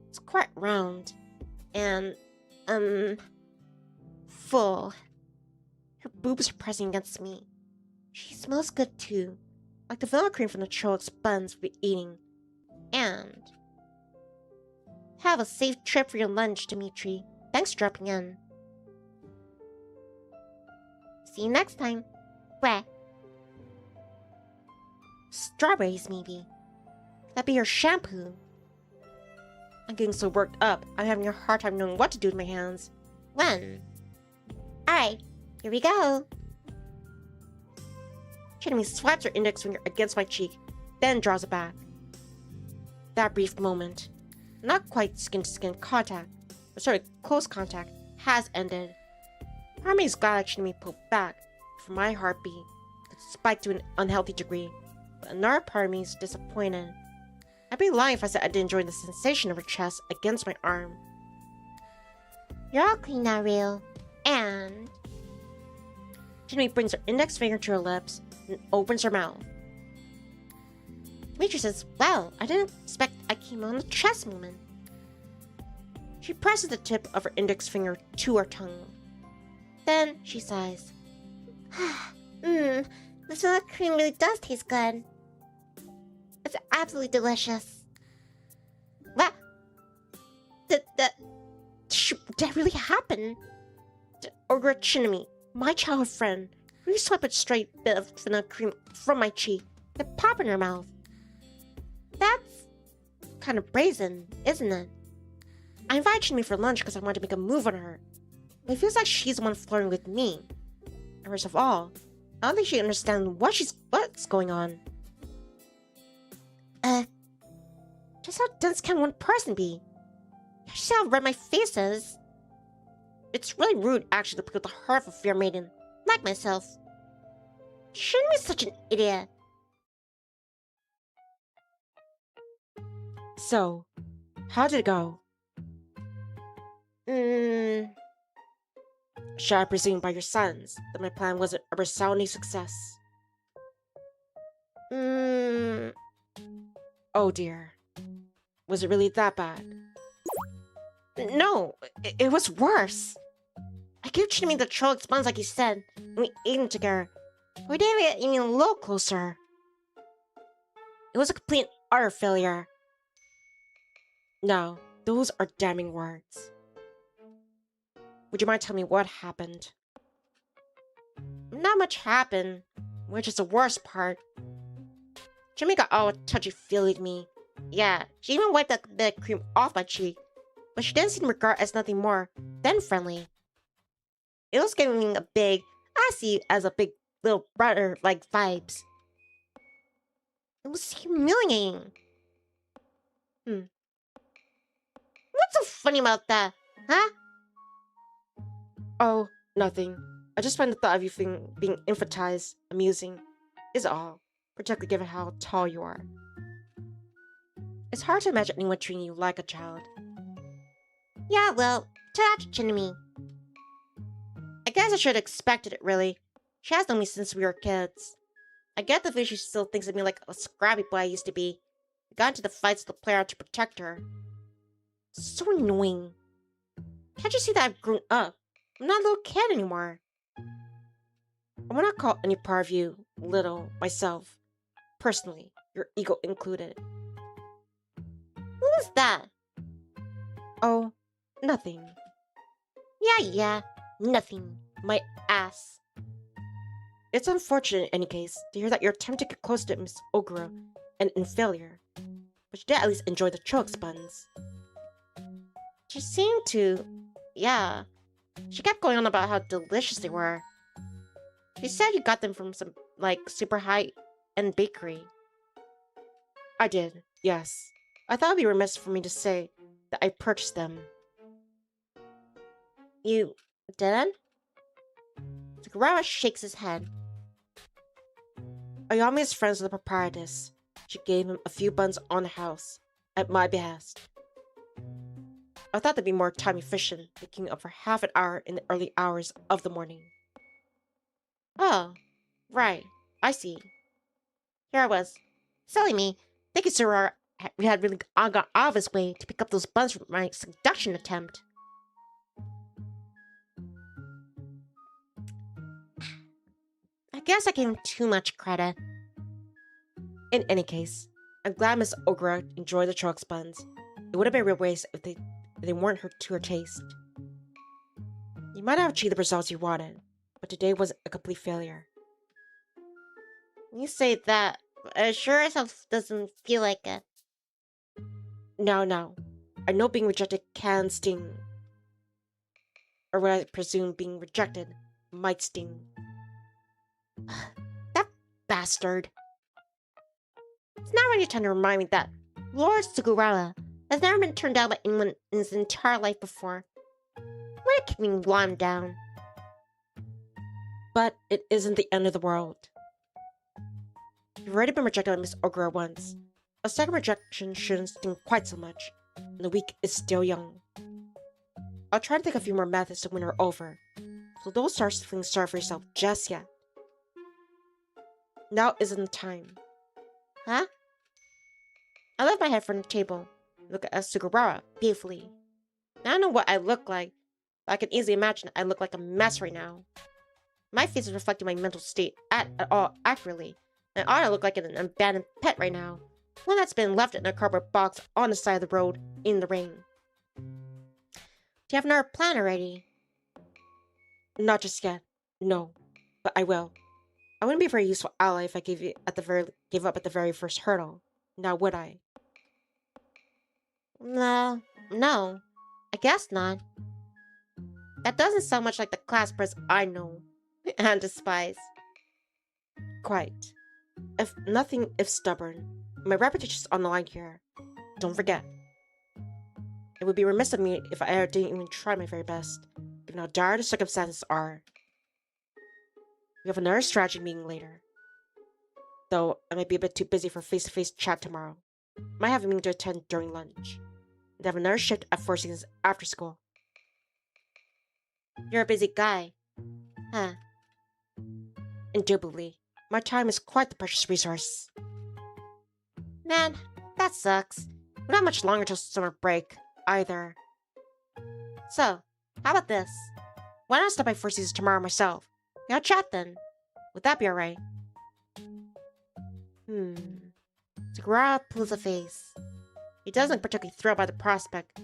It's quite round. And, full. Her boobs are pressing against me. She smells good too. Like the vanilla cream from the Trollocs buns we're eating. And... have a safe trip for your lunch, Dimitri. Thanks for dropping in. See you next time. Bleh. Strawberries, maybe. That'd be your shampoo. I'm getting so worked up, I'm having a hard time knowing what to do with my hands. When? Alright, here we go. Chinami swipes her index finger against my cheek, then draws it back. That brief moment, not quite skin-to-skin contact, but sort of close contact, has ended. Part of me is glad Chinami pulled back, for my heartbeat could spike to an unhealthy degree, but another part of me is disappointed. I'd be lying if I said I didn't enjoy the sensation of her chest against my arm. You're all clean now, Reo. And... Chinami brings her index finger to her lips and opens her mouth. Michi says, wow, I didn't expect I came on the chest moment. She presses the tip of her index finger to her tongue. Then she sighs. This vanilla cream really does taste good. It's absolutely delicious. What? Did that really happen? Or Chinami, my childhood friend, really swept a straight bit of vanilla cream from my cheek and pop in her mouth. That's kind of brazen, isn't it? I invited Chinami for lunch because I wanted to make a move on her. But it feels like she's the one flirting with me. And worst of all, I don't think she understands what's going on. Just how dense can one person be? You see how red my face is? It's really rude, actually, to pick up the heart of a fair maiden, Like myself. Shouldn't be such an idiot. So, how did it go? Should I presume by your silence that my plan wasn't a resounding success? Oh dear. Was it really that bad? No, it was worse. I kept treating the troll expands like you said, and we ate them together. We didn't get even a little closer. It was a complete utter failure. No, those are damning words. Would you mind telling me what happened? Not much happened, which is the worst part. Jimmy got all touchy-feely to me. Yeah, she even wiped the cream off my cheek, but she didn't seem to regard as nothing more than friendly. It was giving me a big, I see you as a big little brother-like vibes. It was humiliating. Hmm. What's so funny about that, huh? Oh, nothing. I just find the thought of you being infantilized amusing, is all, particularly given how tall you are. It's hard to imagine anyone treating you like a child. Yeah, well, attention to me. I guess I should have expected it, really. She has known me since we were kids. I get the feeling she still thinks of me like a scrappy boy I used to be. I got into the fights to play out to protect her. So annoying. Can't you see that I've grown up? I'm not a little kid anymore. I will not call any part of you little myself. Personally, your ego included. What was that? Oh, nothing. Yeah, nothing. My ass. It's unfortunate in any case to hear that your attempt to get close to Miss Ogura and in failure. But you did at least enjoy the choke buns. She seemed to, yeah. She kept going on about how delicious they were. She said you got them from some, super high-end bakery. I did, yes. I thought it'd be remiss for me to say that I purchased them. You didn't? Sugawara shakes his head. Ayami is friends with the proprietress. She gave him a few buns on the house, at my behest. I thought that'd be more time efficient, waking up for half an hour in the early hours of the morning. Oh, right. I see. Here I was. Silly me. Thinking Sugawara had really gone out of his way to pick up those buns for my seduction attempt. I guess I gave him too much credit. In any case, I'm glad Miss Ogura enjoyed the truck's buns. It would have been a real waste if they weren't to her taste. You might have achieved the results you wanted, but today was a complete failure. You say that, but it sure as hell doesn't feel like it. No. I know being rejected can sting. Or what I presume being rejected might sting. That bastard. It's not really trying to remind me that Lord Sugawara has never been turned down by anyone in his entire life before. Why keep me glom down? But it isn't the end of the world. You've already been rejected by Miss Ogura once. A second rejection shouldn't sting quite so much, and the week is still young. I'll try to think of a few more methods to win her over, so don't start feeling sorry for yourself just yet. Now isn't the time. Huh? I lift my head from the table and look at Sugawara beautifully. I don't know what I look like, but I can easily imagine I look like a mess right now. My face is reflecting my mental state at all accurately, and I ought to look like an abandoned pet right now, one that's been left in a cardboard box on the side of the road in the rain. Do you have another plan already? Not just yet, no, but I will. I wouldn't be a very useful ally if I gave up at the very first hurdle. Now would I? No, I guess not. That doesn't sound much like the class press I know and despise. quiet. If stubborn. My reputation's on the line here. Don't forget. It would be remiss of me if I didn't even try my very best, given how dire the circumstances are. We have another strategy meeting later. Though I might be a bit too busy for face-to-face chat tomorrow. Might have a meeting to attend during lunch. And have another shift at Four Seasons after school. You're a busy guy. Huh. Indubitably, my time is quite the precious resource. Man, that sucks. We're not much longer till summer break, either. So, how about this? Why not stop by Four Seasons tomorrow myself? I'll chat then. Would that be alright? Sugawara pulls a face. He doesn't look particularly thrilled by the prospect.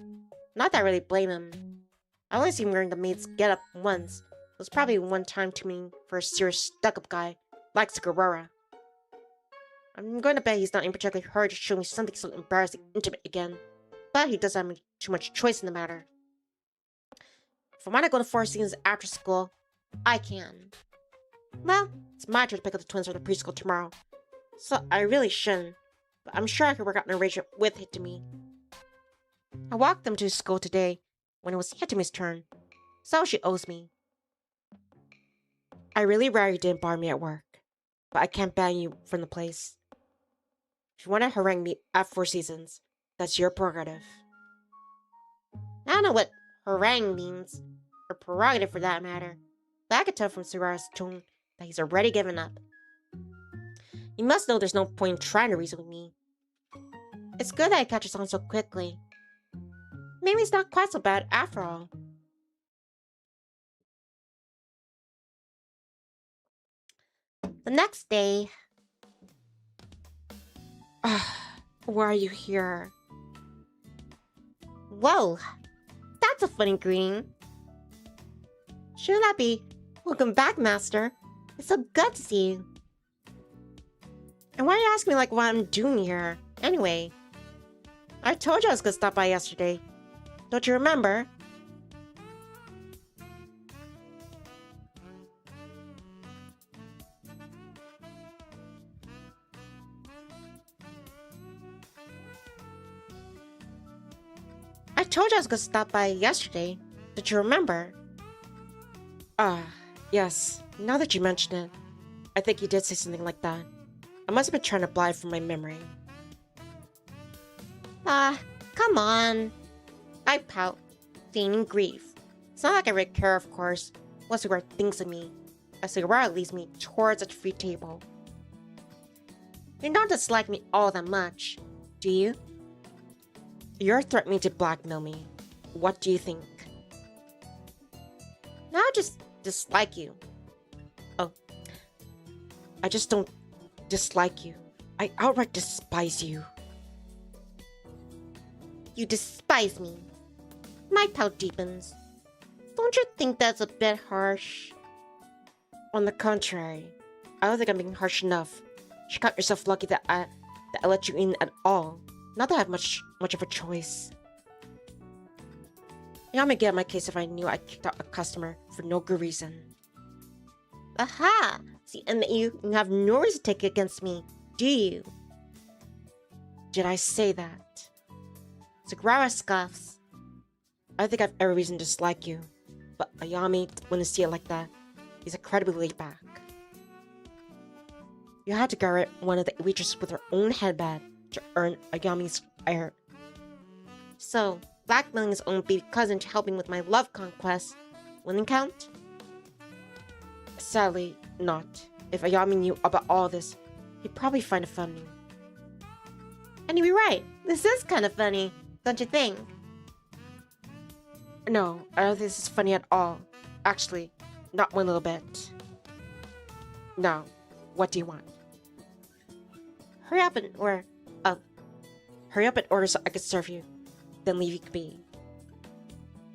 Not that I really blame him. I only seen him wearing the maid's get-up once. It was probably one time too many for a serious stuck-up guy like Sugawara. I'm going to bet he's not in particularly hurry to show me something so embarrassing intimate again. But he doesn't have too much choice in the matter. If I want to go to Four Seasons after school, I can. Well, it's my turn to pick up the twins from the preschool tomorrow. So I really shouldn't. But I'm sure I could work out an arrangement with Hitami. I walked them to school today when it was Hitami's turn. So she owes me. I really rather you didn't bar me at work. But I can't ban you from the place. If you want to harangue me at Four Seasons, that's your prerogative. I don't know what harangue means, or prerogative for that matter, but I could tell from Sugawara's tone that he's already given up. You must know there's no point in trying to reason with me. It's good that he catches on so quickly. Maybe it's not quite so bad after all. The next day... Why are you here? Whoa! That's a funny greeting. Shouldn't that be, welcome back, Master. It's so good to see you. And why are you asking me like what I'm doing here? Anyway, I told you I was gonna stop by yesterday. Don't you remember? I told you I was gonna stop by yesterday. Did you remember? Yes. Now that you mention it, I think you did say something like that. I must have been trying to blind from my memory. Come on. I pout, feigning grief. It's not like I really care, of course, what Sugawara thinks of me, as Sugawara leads me towards a free table. You don't dislike me all that much, do you? You're threatening to blackmail me. What do you think? No, I just dislike you. Oh. I just don't dislike you. I outright despise you. You despise me. My pout deepens. Don't you think that's a bit harsh? On the contrary, I don't think I'm being harsh enough. You count yourself lucky that I let you in at all. Not that I have much of a choice. I may get on my case if I knew I kicked out a customer for no good reason. Aha! See, and you have no reason to take it against me, do you? Did I say that? Sugawara scoffs. I think I've every reason to dislike you, but Ayami wouldn't see it like that. He's incredibly laid back. You had to garret one of the waitresses with her own headband to earn Ayami's ire. So, blackmailing his own baby cousin to help him with my love conquest wouldn't count? Sadly, not. If Ayami knew about all this, he'd probably find it funny. And you'd be right. This is kind of funny, don't you think? No, I don't think this is funny at all. Actually, not one little bit. Now, what do you want? Hurry up and order. Hurry up and order so I can serve you. Then leave you be.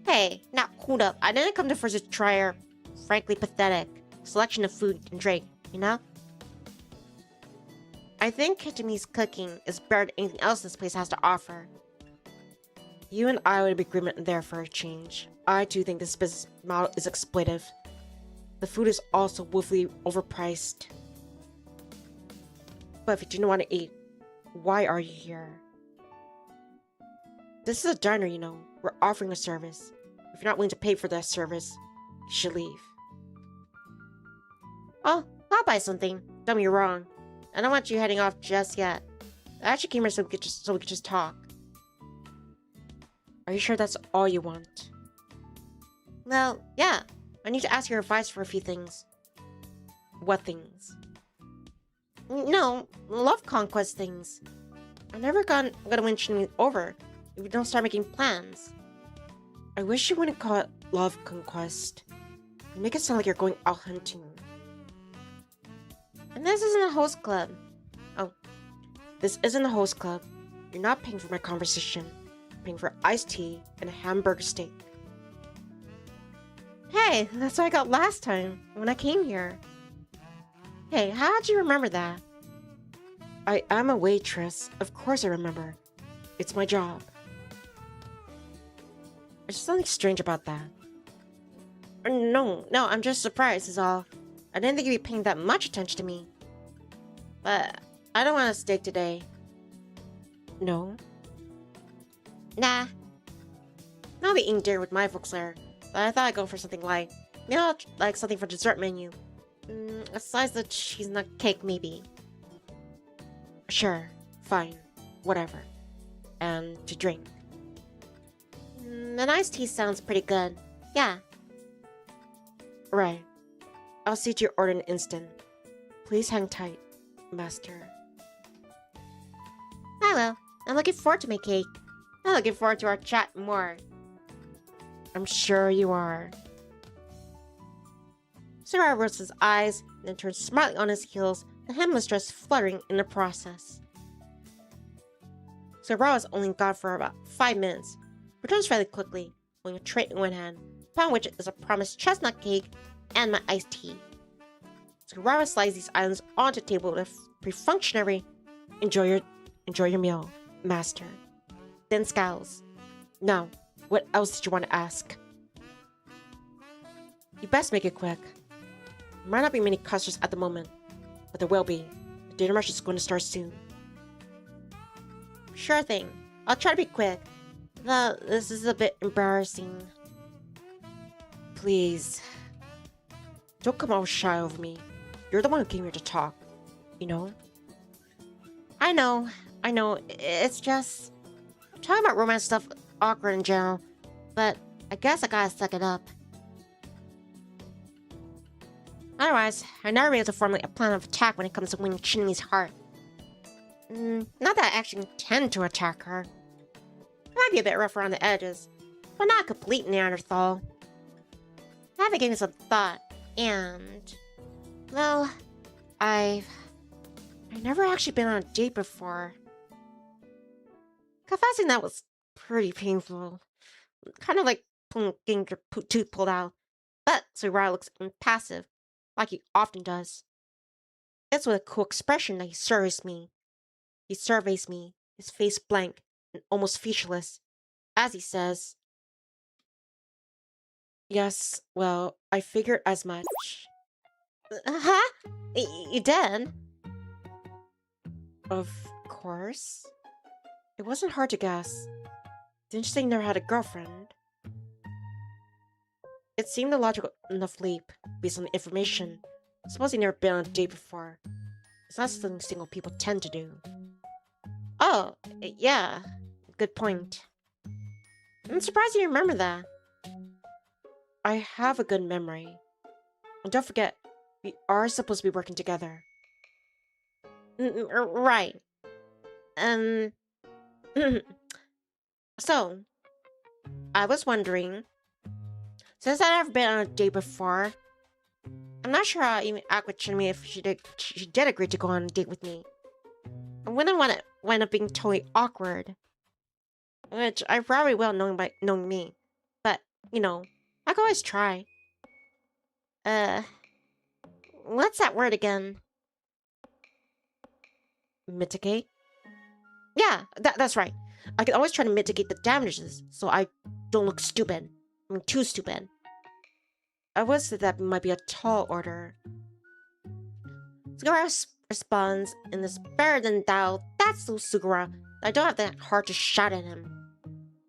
Hey, now hold up. I didn't come to first to try your frankly pathetic selection of food and drink, you know? I think Hitami's cooking is better than anything else this place has to offer. You and I would have agreement there for a change. I too think this business model is exploitive. The food is also woefully overpriced. But if you didn't want to eat, why are you here? This is a diner, you know. We're offering a service. If you're not willing to pay for that service, you should leave. Oh, I'll buy something. Don't get me wrong. I don't want you heading off just yet. I actually came here so we could just talk. Are you sure that's all you want? Well, yeah. I need to ask your advice for a few things. What things? No, love conquest things. I'm never gonna win Chibi over if we don't start making plans. I wish you wouldn't call it love conquest. You make it sound like you're going out hunting. And this isn't a host club. Oh, this isn't a host club. You're not paying for my conversation. You're paying for iced tea and a hamburger steak. Hey, that's what I got last time when I came here. Hey, how'd you remember that? I am a waitress. Of course I remember. It's my job. There's something strange about that. No, I'm just surprised is all. I didn't think you'd be paying that much attention to me. But I don't want a steak today. No? Nah. I'll be eating dinner with my folks there. But I thought I'd go for something light. Maybe I'll like something for dessert menu. A slice of cheese nut cake, maybe. Sure. Fine. Whatever. And to drink. An iced tea sounds pretty good. Yeah. Right. I'll see to your order in an instant. Please hang tight, Master. I will. I'm looking forward to my cake. I'm looking forward to our chat more. I'm sure you are. Sugawara rolls his eyes, and then turns smartly on his heels, the hemless dress fluttering in the process. Sugawara was only gone for about 5 minutes. Returns fairly quickly, holding a tray in one hand, upon which is a promised chestnut cake and my iced tea. Sugawara slides these items onto the table with a perfunctory, enjoy your meal, Master. Then scowls. Now, what else did you want to ask? You best make it quick. There might not be many customers at the moment, but there will be. The dinner rush is going to start soon. Sure thing. I'll try to be quick. Though this is a bit embarrassing. Please. Don't come all shy over me. You're the one who came here to talk. You know? I know. It's just... talking about romance stuff awkward in general. But I guess I gotta suck it up. Otherwise, I never be able to formulate a plan of attack when it comes to winning Chibi's heart. Not that I actually intend to attack her. I might be a bit rough around the edges, but not a complete Neanderthal. I haven't given it some thought, and... well, I've never actually been on a date before. confessing that was pretty painful. Kind of like getting your tooth pulled out. But Sugawara looks impassive, like he often does. It's with a cool expression that he surveys me. His face blank and almost featureless, as he says, "Yes, well, I figured as much." Huh? You did? Of course. It wasn't hard to guess. Didn't you say you never had a girlfriend? It seemed a logical enough leap, based on the information. Suppose you've never been on a date before. It's not something single people tend to do. Oh, yeah. Good point. I'm surprised you remember that. I have a good memory. And don't forget, we are supposed to be working together. Right. So, I was wondering, since I've never been on a date before, I'm not sure how I even act with Chibi if she did agree to go on a date with me. I wouldn't want to wind up being totally awkward. Which I probably will, knowing me. But, you know, I can always try. What's that word again? Mitigate? Yeah, that's right. I can always try to mitigate the damages, so I don't look stupid. I mean, too stupid. I would say that might be a tall order. Sugawara responds in this better than thou. That's so Sugawara. I don't have that heart to shout at him.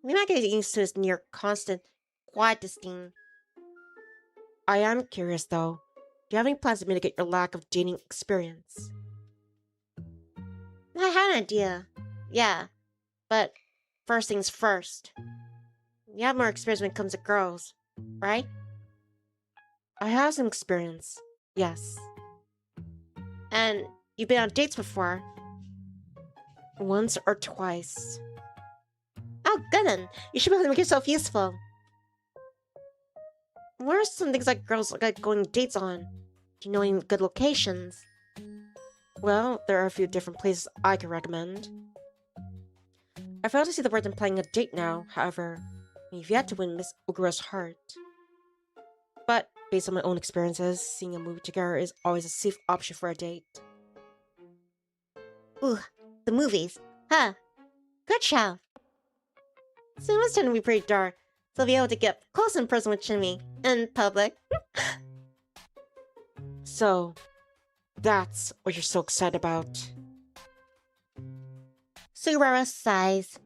We might get used to his near constant quiet disdain. I am curious though. Do you have any plans to mitigate your lack of dating experience? I had an idea. Yeah, But first things first. You have more experience when it comes to girls, right? I have some experience, yes. And you've been on dates before? Once or twice. oh, good then. You should be able to make yourself useful. What are some things like girls like going dates on? Do you know any good locations? Well, there are a few different places I could recommend. I fail to see the worth in planning a date now, however. You've yet to win Miss Ogura's heart. But, based on my own experiences, seeing a movie together is always a safe option for a date. Ooh, the movies. Huh. Good show. Cinema's tend to be pretty dark, so I'll be able to get close in person with Chibi in public. So, that's what you're so excited about. Sugawara sighs.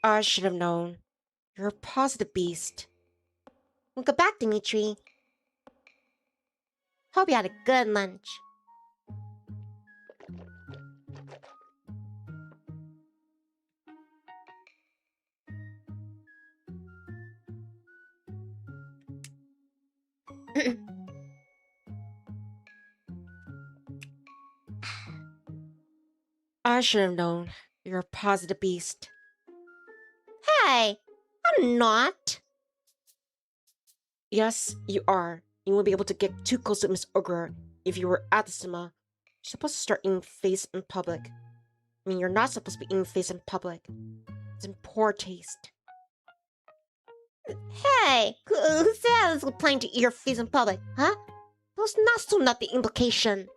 I should have known. You're a positive beast. We'll go back, Dimitri. Hope you had a good lunch. I should have known. You're a positive beast. Hey, I'm not. Yes, you are. You won't be able to get too close to Miss Ogura if you were at the cinema. You're supposed to start eating face in public. I mean, you're not supposed to be eating face in public. It's in poor taste. Hey, who said I was planning to eat your face in public, huh? That was not so not the implication.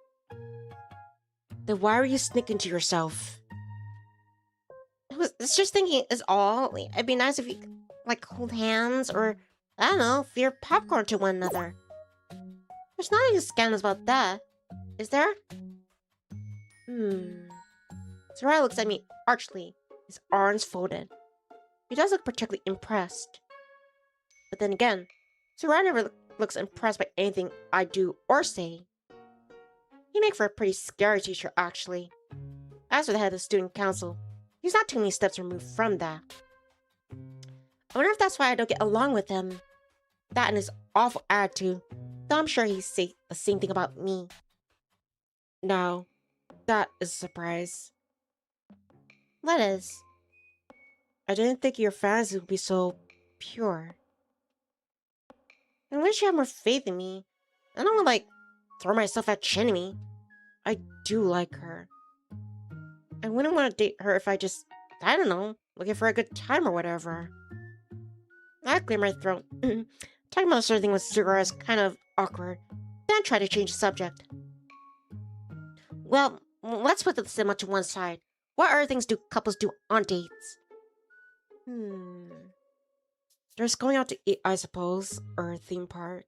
Then why are you sneaking to yourself? It's just thinking is all. It'd be nice if you, like, hold hands or, I don't know, fear popcorn to one another. There's nothing scandalous about that, is there? Sarai looks at me archly, his arms folded. He does look particularly impressed. But then again, Sarai never looks impressed by anything I do or say. He make for a pretty scary teacher, actually. As for the head of the student council, he's not too many steps removed from that. I wonder if that's why I don't get along with him. That and his awful attitude, though I'm sure he'd say the same thing about me. No, that is a surprise. What is? I didn't think your fantasy would be so pure. I wish you had more faith in me. I don't want to, like, throw myself at Chinmi. I do like her. I wouldn't want to date her if I just, I don't know, looking for a good time or whatever. I clear my throat. Talking about certain thing with Sugawara is kind of awkward. Then try to change the subject. Well, let's put the cinema to one side. What other things do couples do on dates? There's going out to eat, I suppose, or a theme park.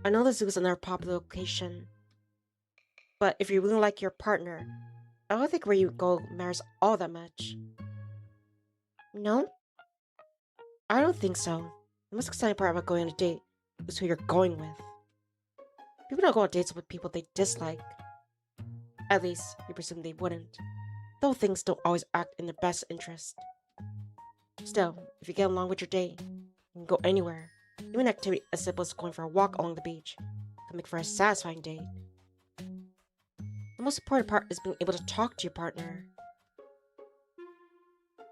I know the zoo is another popular location. But if you really like your partner, I don't think where you go matters all that much. No? I don't think so. The most exciting part about going on a date is who you're going with. People don't go on dates with people they dislike. At least, you presume they wouldn't. Though things don't always act in their best interest. Still, if you get along with your date, you can go anywhere. Even an activity as simple as going for a walk along the beach can make for a satisfying date. The most important part is being able to talk to your partner.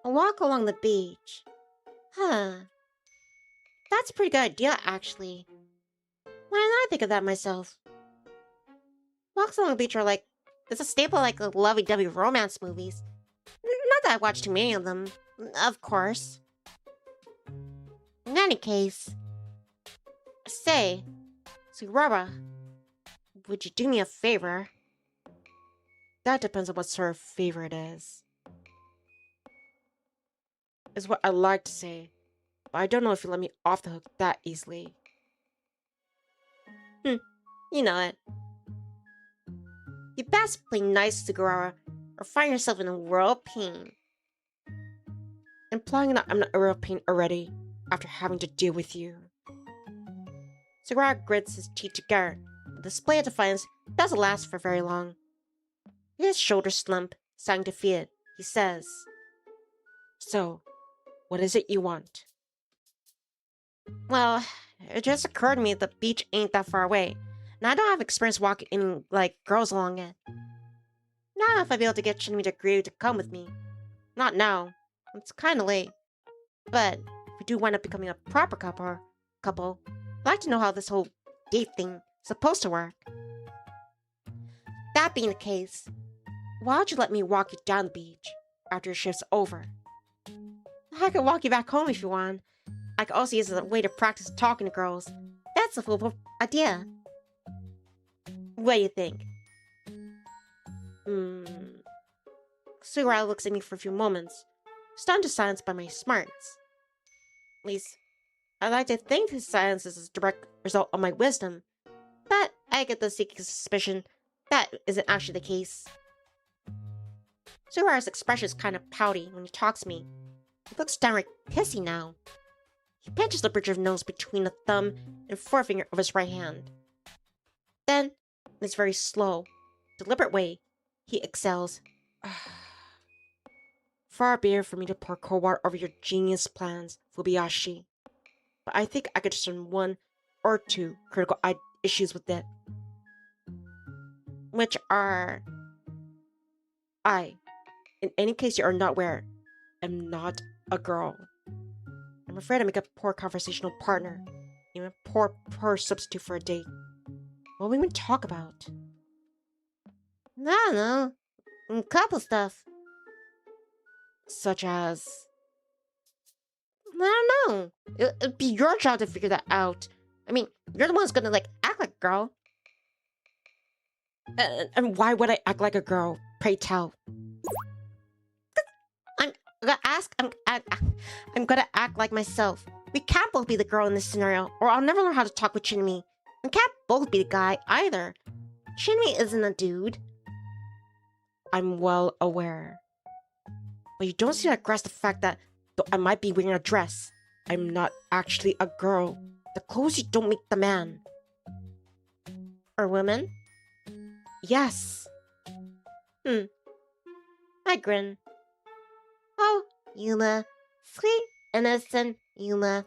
A walk along the beach. Huh. That's a pretty good idea, actually. Why didn't I think of that myself? Walks along the beach are like, it's a staple like the lovey-dovey romance movies. Not that I've watched too many of them, of course. In any case, say, Sugawara, would you do me a favor? That depends on what sort of favor it is. Is what I like to say, but I don't know if you let me off the hook that easily. You know it. You best play nice, Sugawara, or find yourself in a world of pain. Implying that I'm not a real pain already, after having to deal with you. Sugawara grits his teeth together. The display of defiance doesn't last for very long. His shoulders slump, starting to feel it. He says, "So, what is it you want?" Well, it just occurred to me the beach ain't that far away, and I don't have experience walking any, girls along it. Not know if I'd be able to get Chibi to agree to come with me. Not now. It's kinda late. But if we do wind up becoming a proper couple, I'd like to know how this whole date thing is supposed to work. That being the case, why don't you let me walk you down the beach after your shift's over? I could walk you back home if you want. I could also use it as a way to practice talking to girls. That's a full idea. What do you think? Sugawara looks at me for a few moments, stunned to silence by my smarts. At least, I like to think his silence is a direct result of my wisdom, but I get the sneaky suspicion that isn't actually the case. Sugawara's expression is kind of pouty when he talks to me. He looks downright pissy now. He pinches the bridge of his nose between the thumb and forefinger of his right hand. Then, in his very slow, deliberate way, he exhales. Far be it for me to pour cold water over your genius plans, Fujibayashi. But I think I could discern one or two critical issues with it. Which are... in any case you are not aware, am not a girl. I'm afraid I make a poor conversational partner, even a poor substitute for a date. What will we even talk about? I don't know. Couple stuff. Such as... I don't know. It'd be your job to figure that out. I mean, you're the one who's gonna, act like a girl. And why would I act like a girl? Pray tell. I'm gonna act like myself. We can't both be the girl in this scenario, or I'll never learn how to talk with Chinmi. We can't both be the guy, either. Chinmi isn't a dude. I'm well aware. But you don't seem to grasp the fact that, though I might be wearing a dress, I'm not actually a girl. The clothes you don't make the man. Or woman? Yes. I grin. Oh, Yuuma. Sweet, innocent Yuuma.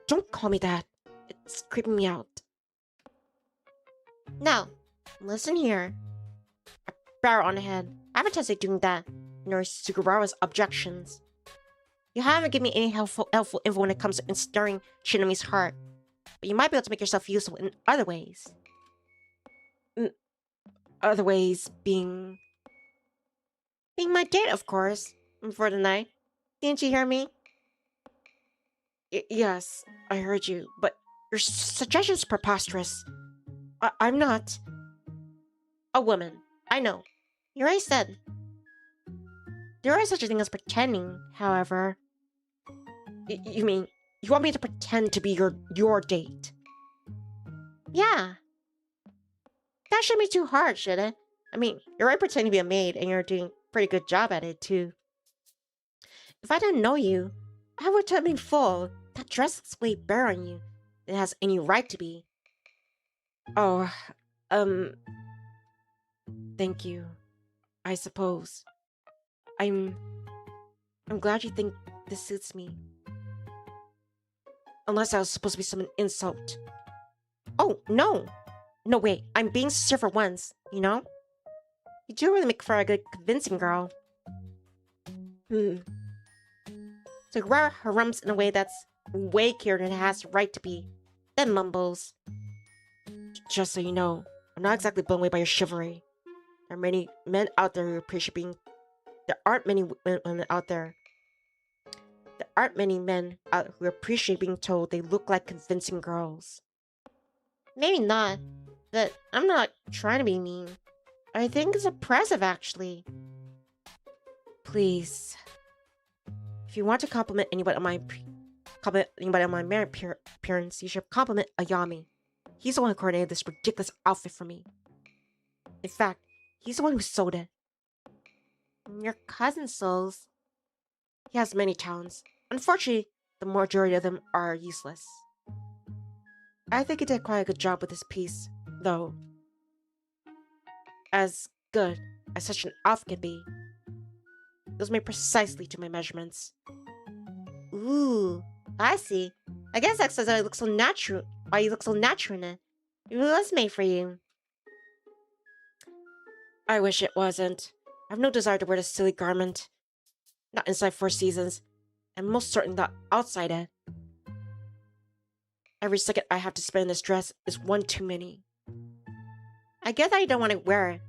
Don't call me that. It's creeping me out. Now, listen here. I barrel on ahead. I haven't tested doing that, nor Sugawara's objections. You haven't given me any helpful info when it comes to instilling Shinami's heart, but you might be able to make yourself useful in other ways. Other ways being... Being my date, of course, for the night. Didn't you hear me? Yes, I heard you, but your suggestion's preposterous. I'm not... A woman. I know. You already said. There is such a thing as pretending, however. You mean, you want me to pretend to be your date? Yeah. That shouldn't be too hard, should it? I mean, you're already pretending to be a maid, and you're doing a pretty good job at it, too. If I didn't know you, I would have been full. That dress looks way bare on you. It has any right to be. Oh, thank you. I suppose. I'm glad you think this suits me. Unless I was supposed to be some insult. Oh, no! No, wait, I'm being sincere for once, you know? You do really make for a good convincing girl. So Sugawara harums in a way that's way clearer than it has the right to be, then mumbles. Just so you know, I'm not exactly blown away by your chivalry. There are many men out there who appreciate being... There aren't many women out there. There aren't many men out who appreciate being told they look like convincing girls. Maybe not, but I'm not trying to be mean. I think it's impressive, actually. Please. If you want to compliment anyone on my compliment anybody on my married appearance, you should compliment Ayami. He's the one who coordinated this ridiculous outfit for me. In fact, he's the one who sewed it. Your cousin sews. He has many talents. Unfortunately, the majority of them are useless. I think he did quite a good job with this piece, though. As good as such an outfit could be. It was made precisely to my measurements. Ooh, I see. I guess that's why it looks so natural. Why you look so natural in it. It was made for you. I wish it wasn't. I have no desire to wear this silly garment. Not inside 4 seasons, and most certainly not outside it. Every second I have to spend in this dress is one too many. I get that you don't want to wear it,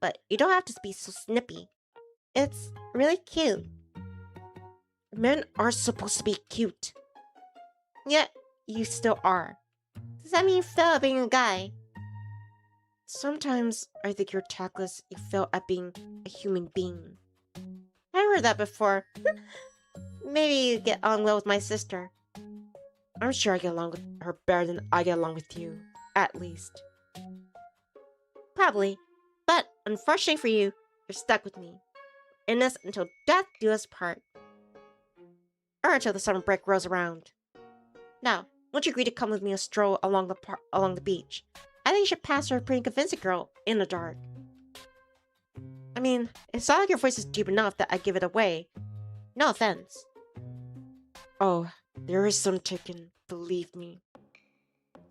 but you don't have to be so snippy. It's really cute. Men are supposed to be cute. Yet, you still are. Does that mean you fail at being a guy? Sometimes I think you're tactless. You fail at being a human being. I heard that before. Maybe you get on well with my sister. I'm sure I get along with her better than I get along with you. At least. Probably. But, unfortunately for you, you're stuck with me. In this until death do us part. Or until the summer break rolls around. Now, won't you agree to come with me a stroll along the beach? I think you should pass for a pretty convincing girl in the dark. I mean, it's not like your voice is deep enough that I give it away. No offense. Oh, there is some taken, believe me.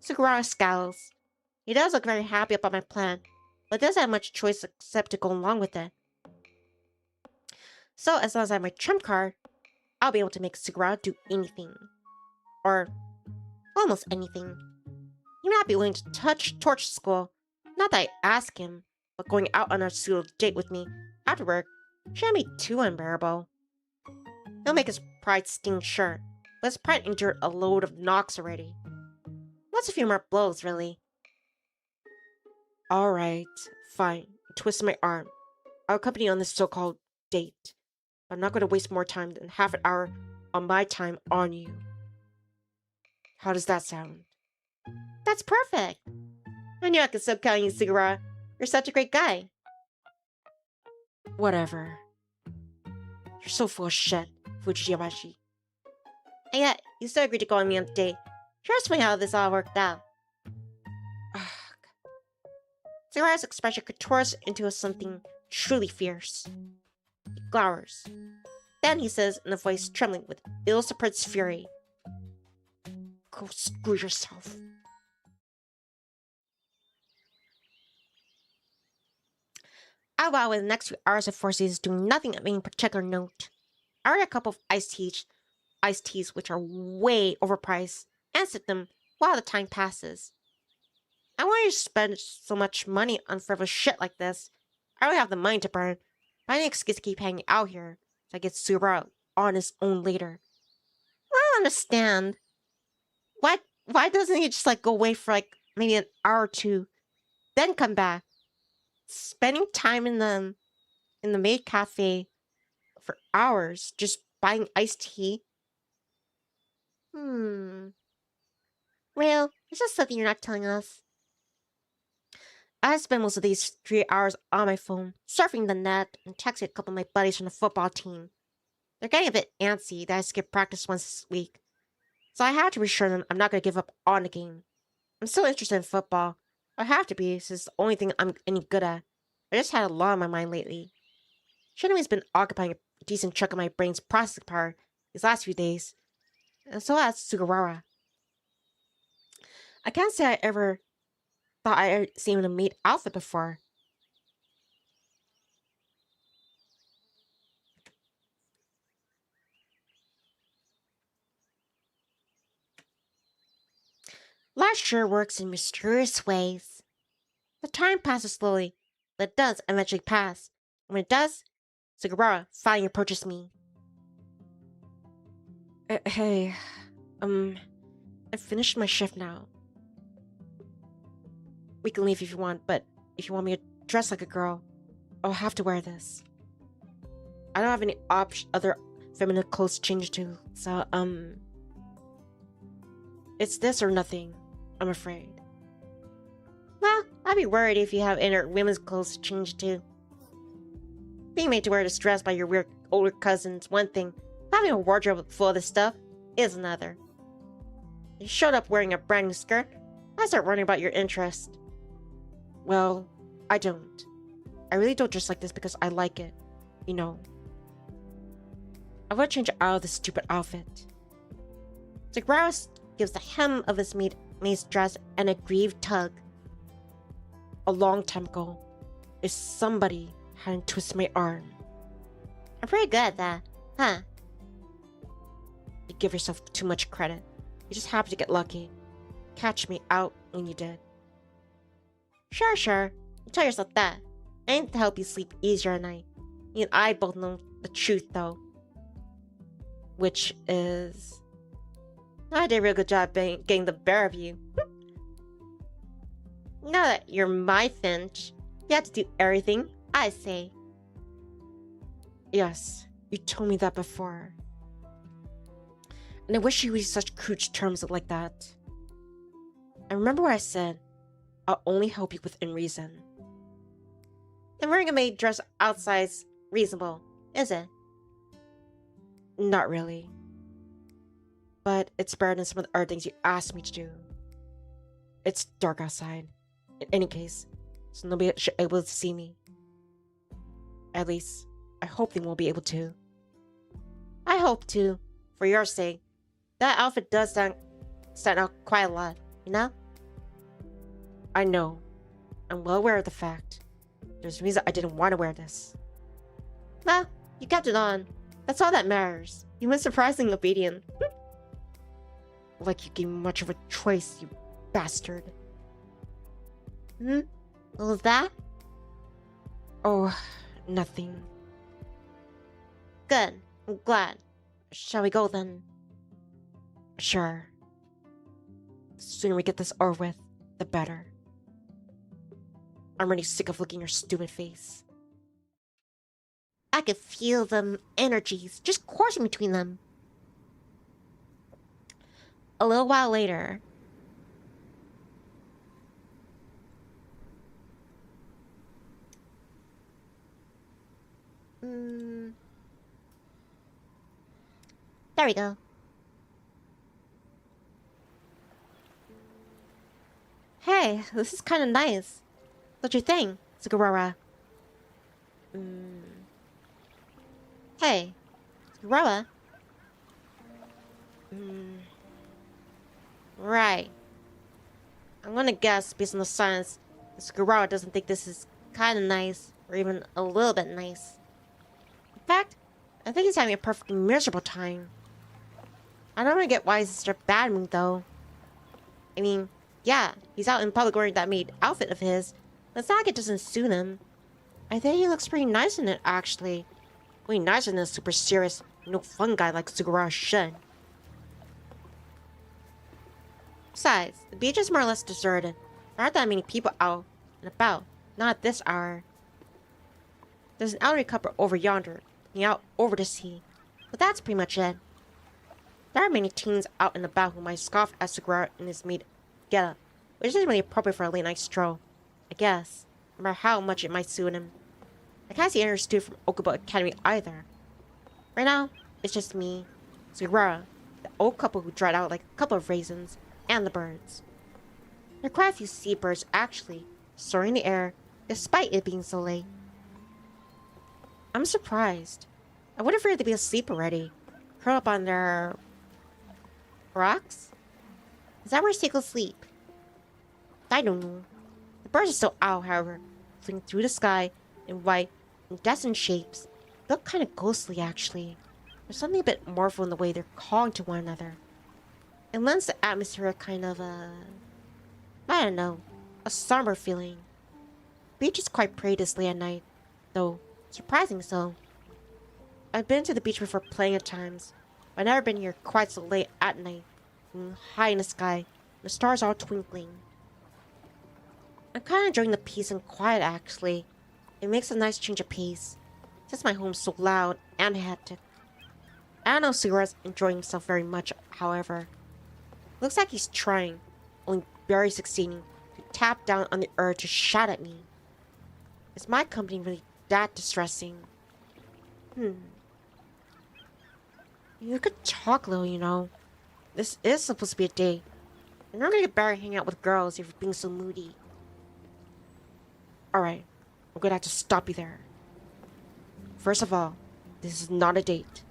Sugawara scowls. He does look very happy about my plan, but doesn't have much choice except to go along with it. So, as long as I have my trump card, I'll be able to make Sugawara do anything. Or almost anything. He may not be willing to torch school. Not that I ask him, but going out on a pseudo date with me after work shouldn't be too unbearable. He'll make his pride sting, sure, but his pride endured a load of knocks already. What's a few more blows, really? Alright, fine. He twisted my arm. I'll accompany you on this so-called date. I'm not going to waste more time than half an hour on my time on you. How does that sound? That's perfect. I knew I could still count you, Sugawara. You're such a great guy. Whatever. You're so full of shit, Fujibayashi. And yet, you still agreed to go on me on the date. Trust me how this all worked out. Sugawara's expression contours into something truly fierce. He glowers. Then he says in a voice trembling with ill-suppressed fury, "Go screw yourself." I wound with the next few hours of 4 seasons doing nothing of any particular note. I ordered a couple of iced teas which are way overpriced, and sip them while the time passes. I want to spend so much money on frivolous shit like this. I don't have the money to burn. Find an excuse to keep hanging out here, so I get Sugawara on his own later. I don't understand. Why doesn't he just go away for maybe an hour or two, then come back? Spending time in the maid cafe for hours just buying iced tea. Reo, it's just something you're not telling us. I spend most of these 3 hours on my phone, surfing the net, and texting a couple of my buddies from the football team. They're getting a bit antsy that I skip practice once this week, so I have to reassure them I'm not going to give up on the game. I'm still interested in football. I have to be, since it's the only thing I'm any good at. I just had a lot on my mind lately. Shinami's been occupying a decent chunk of my brain's processing power these last few days, and so has Sugawara. I can't say I ever thought I had seen a maid outfit before. Life sure works in mysterious ways. The time passes slowly, but it does eventually pass. And when it does, Sugawara finally approaches me. Hey, I finished my shift now. We can leave if you want, but if you want me to dress like a girl, I'll have to wear this. I don't have any other feminine clothes to change to, so, It's this or nothing, I'm afraid. Well, I'd be worried if you have inner women's clothes to change to. Being made to wear this dress by your weird older cousin's one thing. Having a wardrobe full of this stuff is another. You showed up wearing a brand new skirt. I start worrying about your interest. Well, I don't. I really don't dress like this because I like it. You know. I want to change out of this stupid outfit. Sugawara gives the hem of his maid's dress an aggrieved tug. A long time ago, if somebody hadn't twisted my arm. I'm pretty good at that, huh? You give yourself too much credit. You just happened to get lucky. Catch me out when you did. Sure. You tell yourself that. I ain't to help you sleep easier at night. You and I both know the truth, though. Which is... I did a real good job getting the better of you. Now that you're my Finch, you have to do everything I say. Yes, you told me that before. And I wish you used such crude terms like that. I remember what I said. I'll only help you within reason. And wearing a maid dress outside's reasonable, is it? Not really. But it's better than some of the other things you asked me to do. It's dark outside. In any case, so nobody should be able to see me. At least, I hope they won't be able to. I hope to, for your sake. That outfit does stand out quite a lot, you know? I know. I'm well aware of the fact. There's a reason I didn't want to wear this. Well, you kept it on. That's all that matters. You were surprisingly obedient. Like you gave me much of a choice, you bastard. What was that? Oh, nothing. Good. I'm glad. Shall we go then? Sure. The sooner we get this over with, the better. I'm already sick of looking at your stupid face. I could feel the energies just coursing between them. A little while later. There we go. Hey, this is kind of nice. What you think, Sugawara? Hey, Sugawara? Right. I'm gonna guess, based on the silence, Sugawara doesn't think this is kind of nice, or even a little bit nice. In fact, I think he's having a perfectly miserable time. I don't really get why he's in such a bad mood, though. I mean, yeah, he's out in public wearing that maid outfit of his, but it's not like it doesn't suit him. I think he looks pretty nice in it, actually. Way nicer than a super serious, no fun guy like Sugawara should. Besides, the beach is more or less deserted. There aren't that many people out and about, not at this hour. There's an elderly couple over yonder, looking out over the sea, but that's pretty much it. There are many teens out and about who might scoff at Sugawara and his maid getup, which isn't really appropriate for a late night stroll, I guess, no matter how much it might suit him. I can't see any student from Okubo Academy either. Right now, it's just me, Sugawara, the old couple who dried out like a couple of raisins, and the birds. There are quite a few seabirds, actually, soaring in the air, despite it being so late. I'm surprised. I would have feared they'd be asleep already, curled up on their... rocks? Is that where seagulls sleep? I don't know. The birds are still out, however, flying through the sky in white, incandescent shapes. They look kind of ghostly, actually. There's something a bit mournful in the way they're calling to one another. It lends the atmosphere a kind of I don't know, a somber feeling. The beach is quite pretty this late at night, though surprising so. I've been to the beach before playing at times, but I've never been here quite so late at night, high in the sky, and the stars all twinkling. I'm kind of enjoying the peace and quiet, actually. It makes a nice change of pace, since my home's so loud and hectic. I don't know if Sugawara's enjoying himself very much, however. Looks like he's trying, only barely succeeding, to tap down on the urge to shout at me. Is my company really that distressing? You could talk, Lil, you know. This is supposed to be a date. You're not gonna get better hanging out with girls if you're being so moody. Alright, I'm gonna have to stop you there. First of all, this is not a date.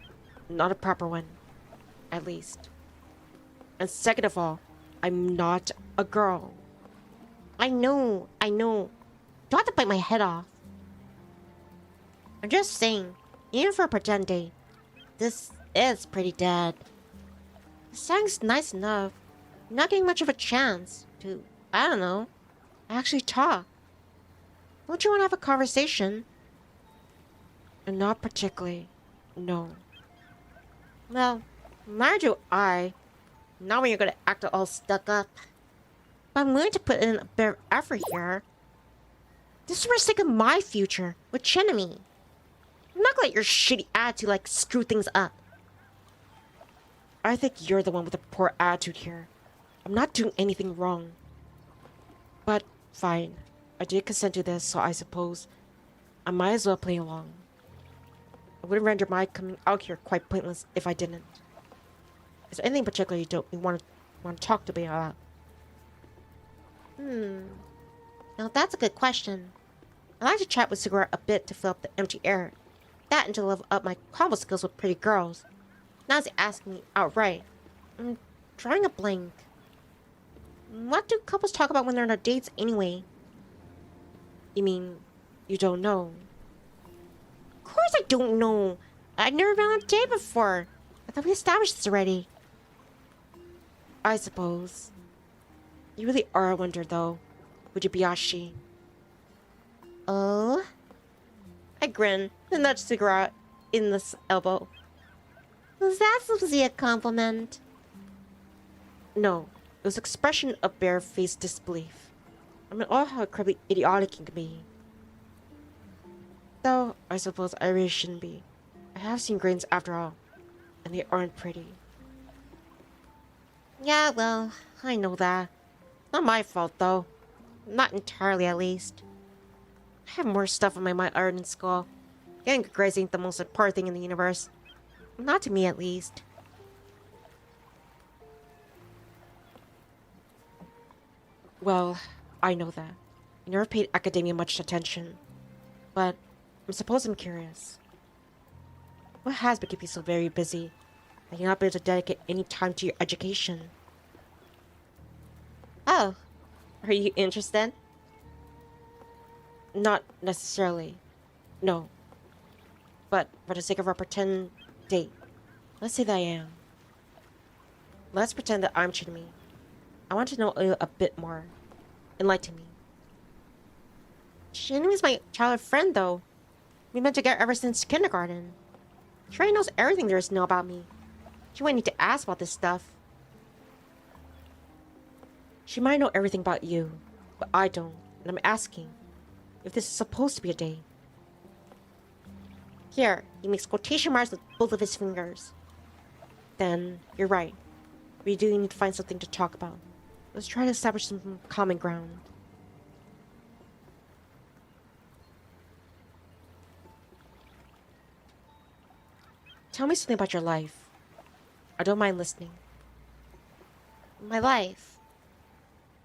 Not a proper one. At least. And second of all, I'm not a girl. I know. Don't have to bite my head off. I'm just saying, even for a pretend date, this is pretty dead. The setting's nice enough. You're not getting much of a chance to, I don't know, actually talk. Don't you want to have a conversation? And not particularly. No. Well, neither do I. Not when you're gonna act all stuck up. But I'm willing to put in a bit of effort here. This is for the sake of my future with Chinami. I'm not gonna let your shitty attitude like screw things up. I think you're the one with a poor attitude here. I'm not doing anything wrong. But, fine. I did consent to this, so I suppose I might as well play along. I would render my coming out here quite pointless if I didn't. Is there anything particular you want to talk to me about? Now that's a good question. I like to chat with Sugawara a bit to fill up the empty air. That and to level up my combo skills with pretty girls. Now he's asking me outright. I'm drawing a blank. What do couples talk about when they're on their dates anyway? You mean, you don't know? Of course I don't know. I've never been on a date before. I thought we established this already. I suppose. You really are a wonder, though, Fujibayashi. Oh? I grin and nudge Sugawara in the elbow. Was that supposed to be a compliment? No, it was expression of bare-faced disbelief. I mean, all how incredibly idiotic it can be. Though, I suppose I really shouldn't be. I have seen grains after all, and they aren't pretty. Yeah, well, I know that. Not my fault, though. Not entirely, at least. I have more stuff on my mind other than school. Getting good grades ain't the most important thing in the universe. Not to me, at least. Well, I know that. I never paid academia much attention. But I suppose I'm curious. What has been keeping you so very busy that you're not able to dedicate any time to your education? Oh, are you interested? Not necessarily. No. But for the sake of our pretend date, let's say that I am. Let's pretend that I'm Chibi. I want to know a bit more. Enlighten me. Shinami's my childhood friend, though. We've been together ever since kindergarten. She already knows everything there is to know about me. She wouldn't need to ask about this stuff. She might know everything about you, but I don't, and I'm asking if this is supposed to be a date. Here, he makes quotation marks with both of his fingers. Then, you're right. We do need to find something to talk about. Let's try to establish some common ground. Tell me something about your life. I don't mind listening. My life.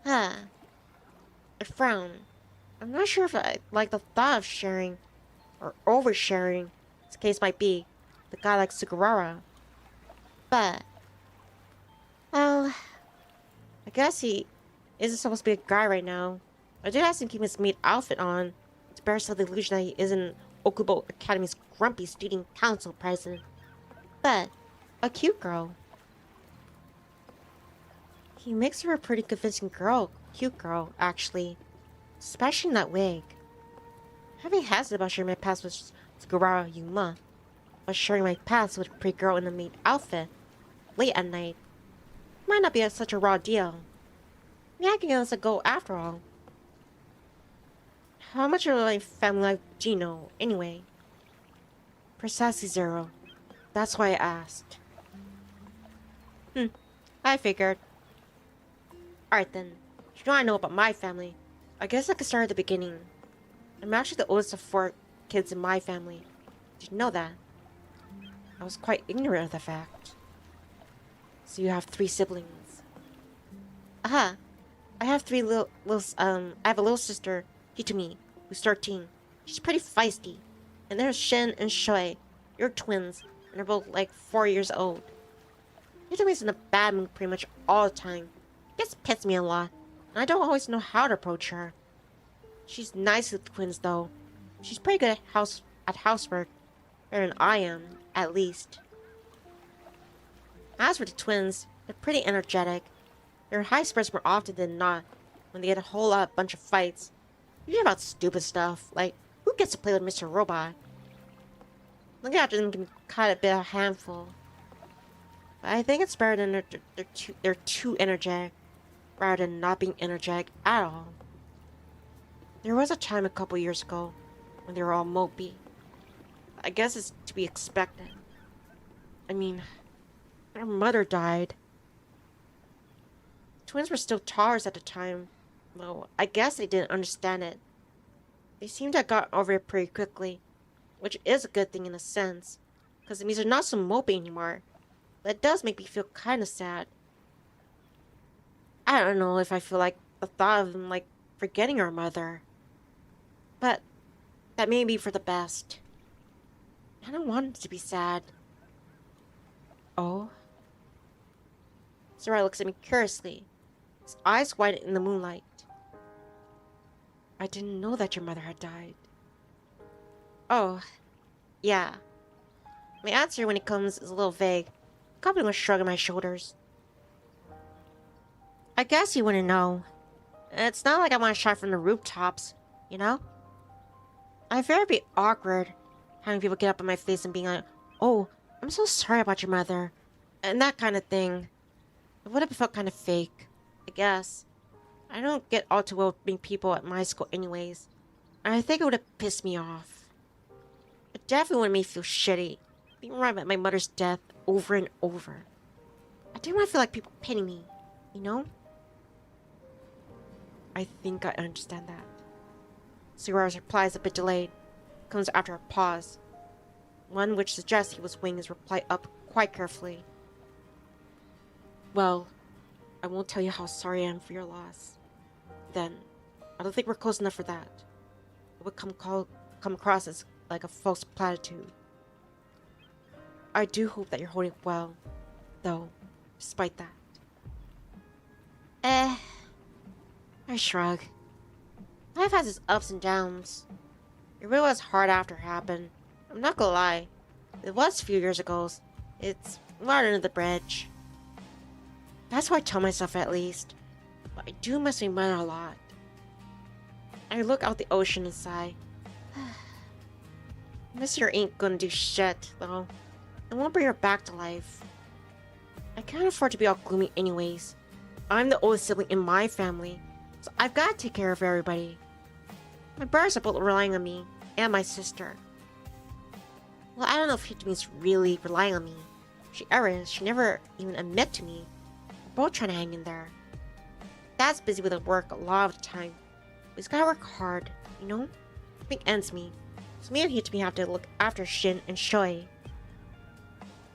I frown. I'm not sure if I like the thought of sharing, or oversharing, as the case might be, with a guy like Sugawara. But, well, I guess he isn't supposed to be a guy right now. I did ask him to keep his maid outfit on, to bear some illusion that he isn't Okubo Academy's grumpy student council president. But, a cute girl. He makes her a pretty convincing girl. Cute girl, actually. Especially in that wig. Having hesitant about sharing my past with Sugawara Yuuma, but sharing my past with a pretty girl in a maid outfit, late at night, might not be such a raw deal. Maybe I can give this a go after all. How much of my family life do you know, anyway? Precisely 0. That's why I asked. I figured. Alright then, you know I know about my family. I guess I could start at the beginning. I'm actually the oldest of 4 kids in my family. Did you know that? I was quite ignorant of the fact. So you have 3 siblings. Aha! I have 3 I have a little sister, Hitumi, who's 13. She's pretty feisty. And there's Shin and Shoei. You're twins, and they're both like 4 years old. Hitumi's in a bad mood pretty much all the time. Gets pissed me a lot, and I don't always know how to approach her. She's nice with the twins though. She's pretty good at housework, better than I am, at least. As for the twins, they're pretty energetic. They're high spirits more often than not when they get a whole bunch of fights. Usually about stupid stuff, like who gets to play with Mr. Robot? Looking after them can be kind of a bit of a handful. But I think it's better than they're too energetic, rather than not being energetic at all. There was a time a couple years ago when they were all mopey. I guess it's to be expected. I mean, their mother died. Twins were still toddlers at the time, though I guess they didn't understand it. They seemed to have got over it pretty quickly, which is a good thing in a sense, because it means they're not so mopey anymore. But it does make me feel kind of sad. I don't know if I feel like the thought of them, like, forgetting our mother. But that may be for the best. I don't want it to be sad. Oh? Sarai looks at me curiously, his eyes widen in the moonlight. I didn't know that your mother had died. Oh, yeah. My answer when it comes is a little vague, accompanied with a shrug of my shoulders. I guess you wouldn't know. It's not like I want to shout from the rooftops, you know? I fear it'd be awkward having people get up in my face and being like, oh, I'm so sorry about your mother, and that kind of thing. It would have felt kind of fake, I guess. I don't get all too well with being people at my school anyways, and I think it would have pissed me off. It definitely would have made me feel shitty, being right about my mother's death over and over. I didn't want to feel like people pitying me, you know? I think I understand that. Sugawara's reply is a bit delayed. Comes after a pause. One which suggests he was weighing his reply up quite carefully. Well, I won't tell you how sorry I am for your loss. Then, I don't think we're close enough for that. It would come across as like a false platitude. I do hope that you're holding up well, though, despite that. I shrug. Life has its ups and downs. It really was hard after it happened. I'm not gonna lie. It was a few years ago. It's water under the bridge. That's what I tell myself at least. But I do miss my mother a lot. I look out the ocean and sigh. Miss her ain't gonna do shit, though. It won't bring her back to life. I can't afford to be all gloomy anyways. I'm the oldest sibling in my family, so I've got to take care of everybody. My brothers are both relying on me, and my sister. Well, I don't know if Hitumi's really relying on me. If she ever is, she never even admit to me. We're both trying to hang in there. Dad's busy with work a lot of the time, but he's gotta work hard, you know? Make ends meet. So me and Hitumi have to look after Shin and Shoei.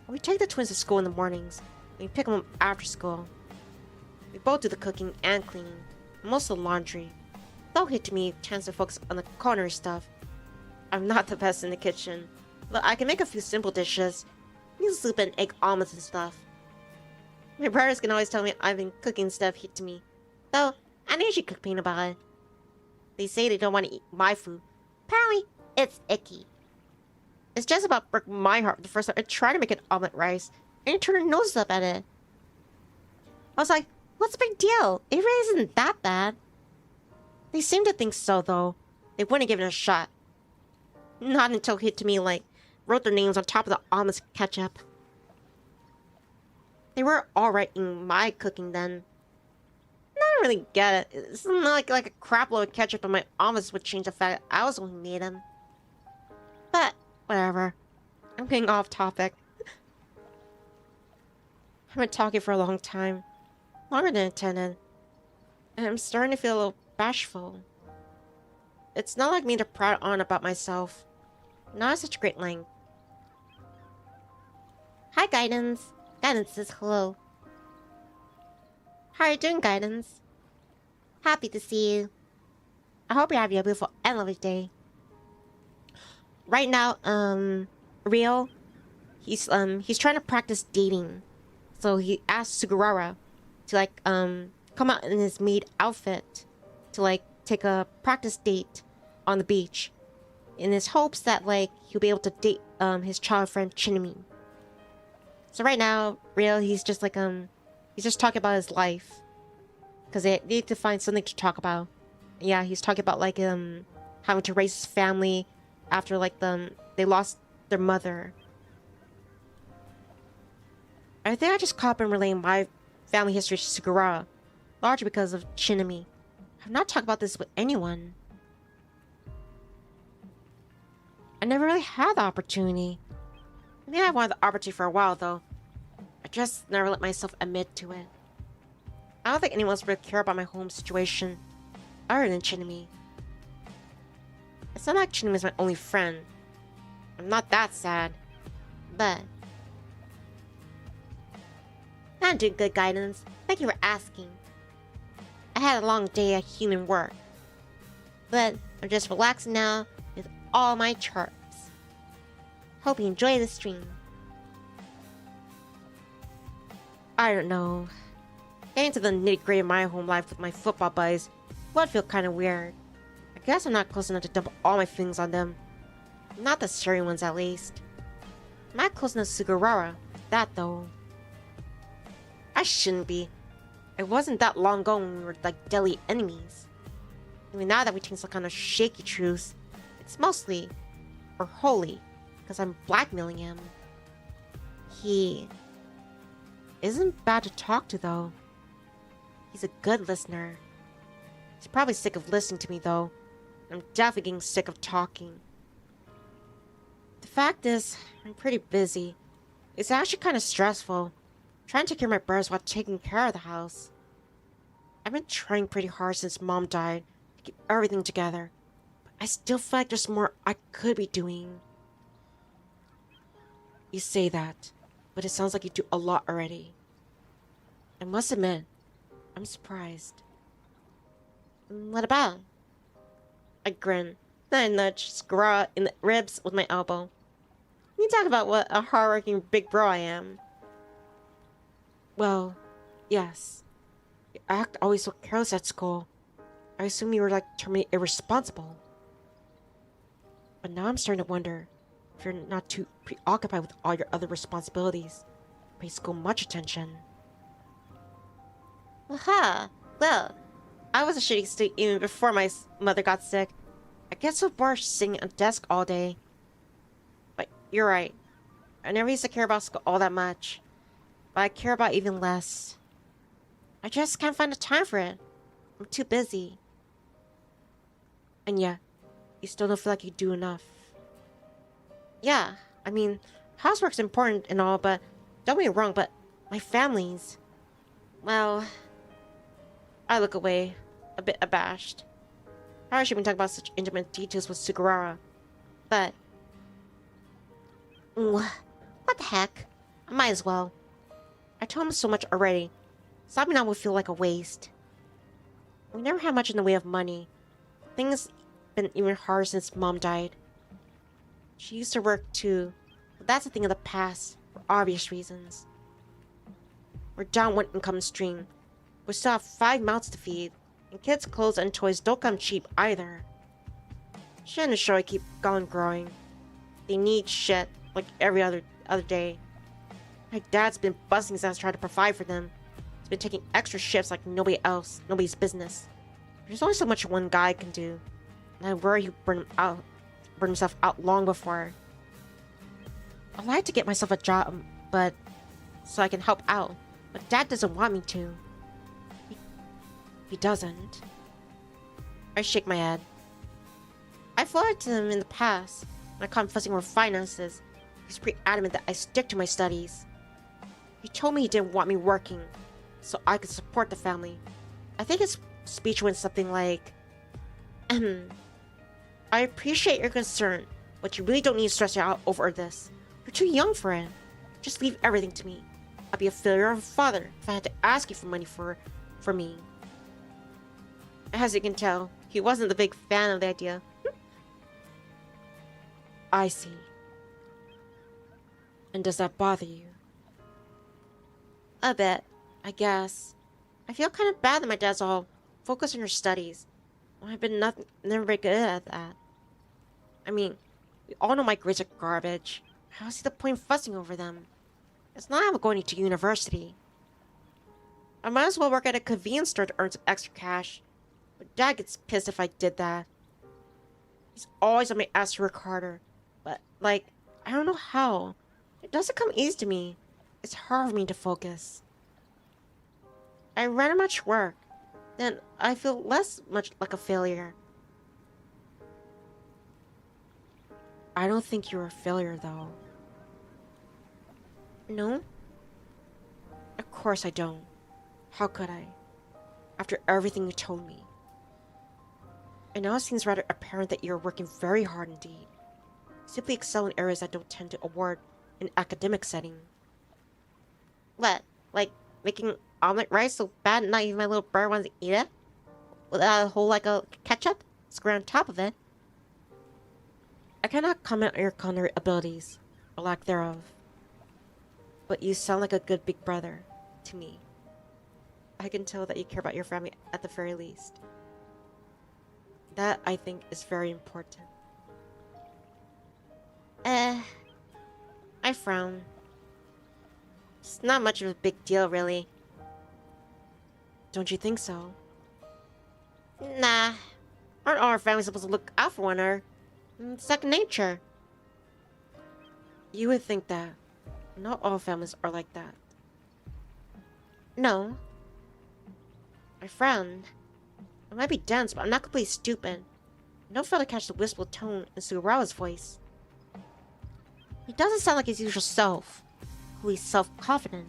We take the twins to school in the mornings, and we pick them up after school. We both do the cooking and cleaning, and most of the laundry. Though Hitumi tends to focus on the culinary stuff. I'm not the best in the kitchen, but I can make a few simple dishes, meal soup and egg omelets and stuff. My brothers can always tell me I've been cooking stuff Hitumi, though I usually cook peanut butter. They say they don't want to eat my food. Apparently, it's icky. It's just about broke my heart the first time I tried to make an omelet rice, and he turned her nose up at it. I was like, what's the big deal? It really isn't that bad. They seem to think so, though. They wouldn't give it a shot. Not until Hitumi, like, wrote their names on top of the omelet's ketchup. They were alright in my cooking then. I don't really get it. It's not like a crap load of ketchup on my omelets would change the fact that I was the one who made them. But, whatever. I'm getting off topic. I've been talking for a long time. Longer than intended. I'm starting to feel a little bashful. It's not like me to prat on about myself. Not at such great length. Hi, Guidance. Guidance says hello. How are you doing, Guidance? Happy to see you. I hope you're having a beautiful and lovely day. Right now, Reo, he's trying to practice dating. So he asked Sugawara to, like, come out in his maid outfit to, like, take a practice date on the beach. In his hopes that, like, he'll be able to date, his child friend Chibi. So right now, Reo, he's just, like, he's just talking about his life. Because they need to find something to talk about. Yeah, he's talking about, like, having to raise his family after, like, they lost their mother. I think I just caught up in relaying my family history to Sugawara, largely because of Chibi. I've not talked about this with anyone. I never really had the opportunity. I think I wanted the opportunity for a while, though. I just never let myself admit to it. I don't think anyone else really care about my home situation, other than Chibi. It's not like Chibi is my only friend. I'm not that sad, but I'm doing good, Guidance. Thank you for asking. I had a long day at human work, but I'm just relaxing now with all my chirps. Hope you enjoy the stream. I don't know. Getting to the nitty-gritty of my home life with my football buddies would feel kind of weird. I guess I'm not close enough to dump all my feelings on them. Not the scary ones, at least. I'm not close enough to Sugawara with that, though. I shouldn't be. It wasn't that long ago when we were like deadly enemies. I mean, now that we take some kind of shaky truce, it's mostly, or wholly, because I'm blackmailing him. He isn't bad to talk to, though. He's a good listener. He's probably sick of listening to me, though. I'm definitely getting sick of talking. The fact is, I'm pretty busy. It's actually kind of stressful, trying to take care of my brothers while taking care of the house. I've been trying pretty hard since Mom died to keep everything together, but I still feel like there's more I could be doing. You say that, but it sounds like you do a lot already. I must admit, I'm surprised. What about? I grin, then I nudge Sugawara in the ribs with my elbow. You talk about what a hardworking big bro I am. Well, yes. You act always so careless at school. I assume you were like terminally irresponsible. But now I'm starting to wonder if you're not too preoccupied with all your other responsibilities. Pay school much attention. Aha! Well, I was a shitty student even before my mother got sick. I get so bored sitting at a desk all day. But you're right. I never used to care about school all that much. But I care about even less. I just can't find the time for it. I'm too busy. And yeah, you still don't feel like you do enough. Yeah, I mean, housework's important and all, but don't get me wrong, but my family's... Well, I look away, a bit abashed. I shouldn't be talking about such intimate details with Sugawara, but... What the heck? I might as well. I told him so much already. Stopping now would feel like a waste. We never had much in the way of money. Things been even harder since Mom died. She used to work too, but that's a thing of the past, for obvious reasons. We're down one income stream. We still have 5 mouths to feed, and kids' clothes and toys don't come cheap either. She and the show keep on growing. They need shit like every other day. My dad's been busting his ass trying to provide for them. He's been taking extra shifts like nobody's business. There's only so much one guy can do, and I worry he'll burn himself out long before. I'd like to get myself a job, but so I can help out, but Dad doesn't want me to. He doesn't. I shake my head. I flirted to him in the past, when I caught him fussing over finances. He's pretty adamant that I stick to my studies. He told me he didn't want me working, so I could support the family. I think it's speech went something like, I appreciate your concern, but you really don't need to stress out over this. You're too young for it. Just leave everything to me. I'd be a failure of a father if I had to ask you for money for me. As you can tell, he wasn't the big fan of the idea. I see. And does that bother you? A bit, I guess. I feel kind of bad that my dad's all focused on your studies. I've been never very good at that. I mean, we all know my grades are garbage. I don't see the point of fussing over them. It's not like I'm going to university. I might as well work at a convenience store to earn some extra cash. But Dad gets pissed if I did that. He's always on my ass to work harder. But, like, I don't know how. It doesn't come easy to me. It's hard for me to focus. I run much work. Then I feel less much like a failure. I don't think you're a failure, though. No? Of course I don't. How could I? After everything you told me. And now it seems rather apparent that you're working very hard indeed. You simply excel in areas that don't tend to award in academic setting. What? Like making omelet rice so bad not even my little bird wants to eat it? With a whole like a ketchup square on top of it? I cannot comment on your culinary abilities, or lack thereof. But you sound like a good big brother to me. I can tell that you care about your family at the very least. That, I think, is very important. I frown. It's not much of a big deal, really. Don't you think so? Nah. Aren't all our families supposed to look out for one another? It's second nature. You would think that. Not all families are like that. No. I frowned. I might be dense, but I'm not completely stupid. I don't fail to catch the wistful tone in Sugawara's voice. He doesn't sound like his usual self, who he's self-confident.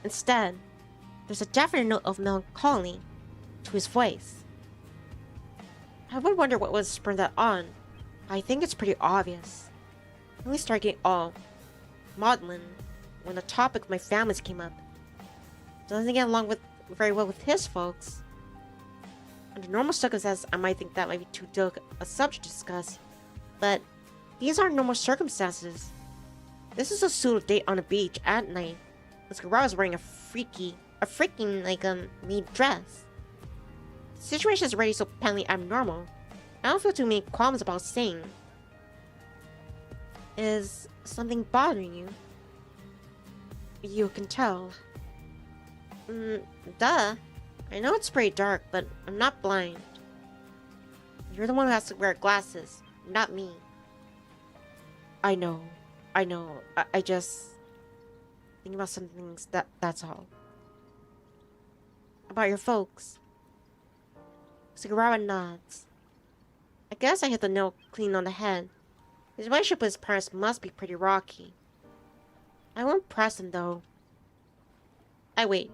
Instead, there's a definite note of melancholy to his voice. I would wonder what was spurring that on. I think it's pretty obvious. When we started getting all maudlin when the topic of my families came up. Doesn't get along very well with his folks. Under normal circumstances, I might think that might be too delicate a subject to discuss, but these aren't normal circumstances. This is a pseudo date on a beach at night. Sugawara was wearing a freaking maid dress. The situation is already so patently abnormal. I don't feel too many qualms about saying. Is something bothering you? You can tell. Duh. I know it's pretty dark, but I'm not blind. You're the one who has to wear glasses, not me. I know. I just think about some things, that's all. About your folks. Sugawara nods. I guess I hit the nail clean on the head. His relationship with his parents must be pretty rocky. I won't press him, though. I wait,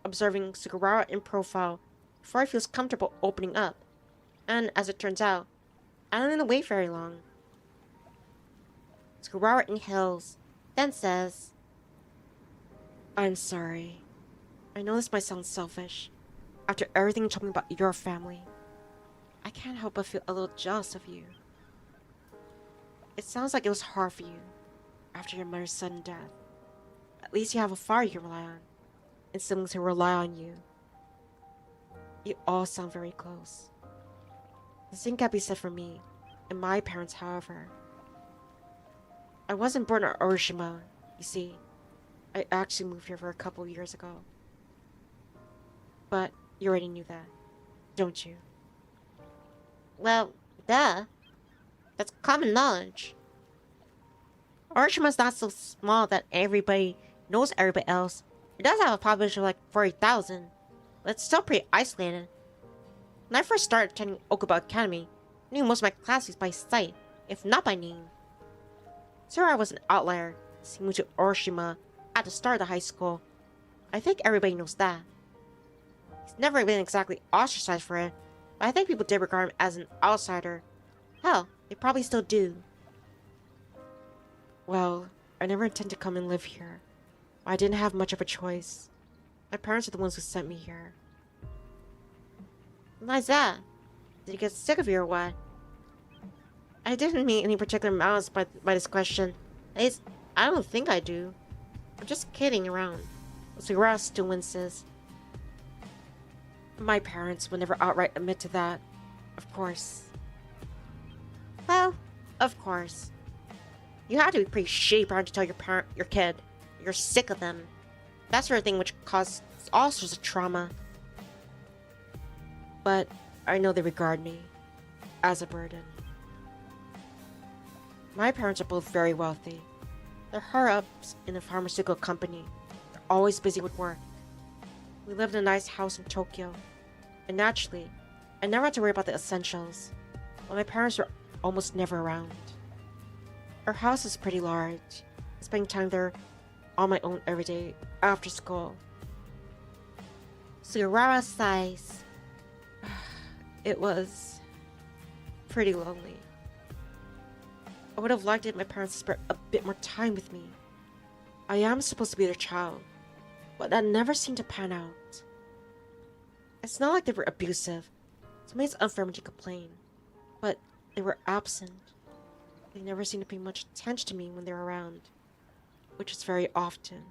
observing Sugawara in profile before he feels comfortable opening up. And, as it turns out, I don't need to wait very long. Sugawara inhales, then says, I'm sorry. I know this might sound selfish. After everything you told me about your family, I can't help but feel a little jealous of you. It sounds like it was hard for you after your mother's sudden death. At least you have a father you can rely on, and siblings who rely on you. You all sound very close. The same can't be said for me and my parents, however. I wasn't born in Oroshima, you see. I actually moved here for a couple of years ago. But you already knew that, don't you? Well, duh. That's common knowledge. Oroshima's not so small that everybody knows everybody else. It does have a population of like 40,000, but it's still pretty isolated. When I first started attending Okuba Academy, I knew most of my classmates by sight, if not by name. Sure, I was an outlier, since we moved to Oroshima at the start of the high school. I think everybody knows that. He's never been exactly ostracized for it, but I think people did regard him as an outsider. Hell, they probably still do. Well, I never intended to come and live here. I didn't have much of a choice. My parents are the ones who sent me here. Why's that? Did you get sick of you or what? I didn't mean any particular malice by this question. At least, I don't think I do. I'm just kidding around. Sugawara still winces. My parents would never outright admit to that. Of course. Well, of course. You have to be pretty shitty parent to tell your kid you're sick of them. That sort of thing which causes all sorts of trauma. But I know they regard me as a burden. My parents are both very wealthy. They're higher-ups in a pharmaceutical company. They're always busy with work. We lived in a nice house in Tokyo. And naturally, I never had to worry about the essentials. But my parents were almost never around. Our house is pretty large. I spend time there on my own every day after school. Sugawara sighs. It was pretty lonely. I would have liked it if my parents spent a bit more time with me. I am supposed to be their child, but that never seemed to pan out. It's not like they were abusive. Somebody's unfair when you complain, but they were absent. They never seemed to pay much attention to me when they were around, which is very often.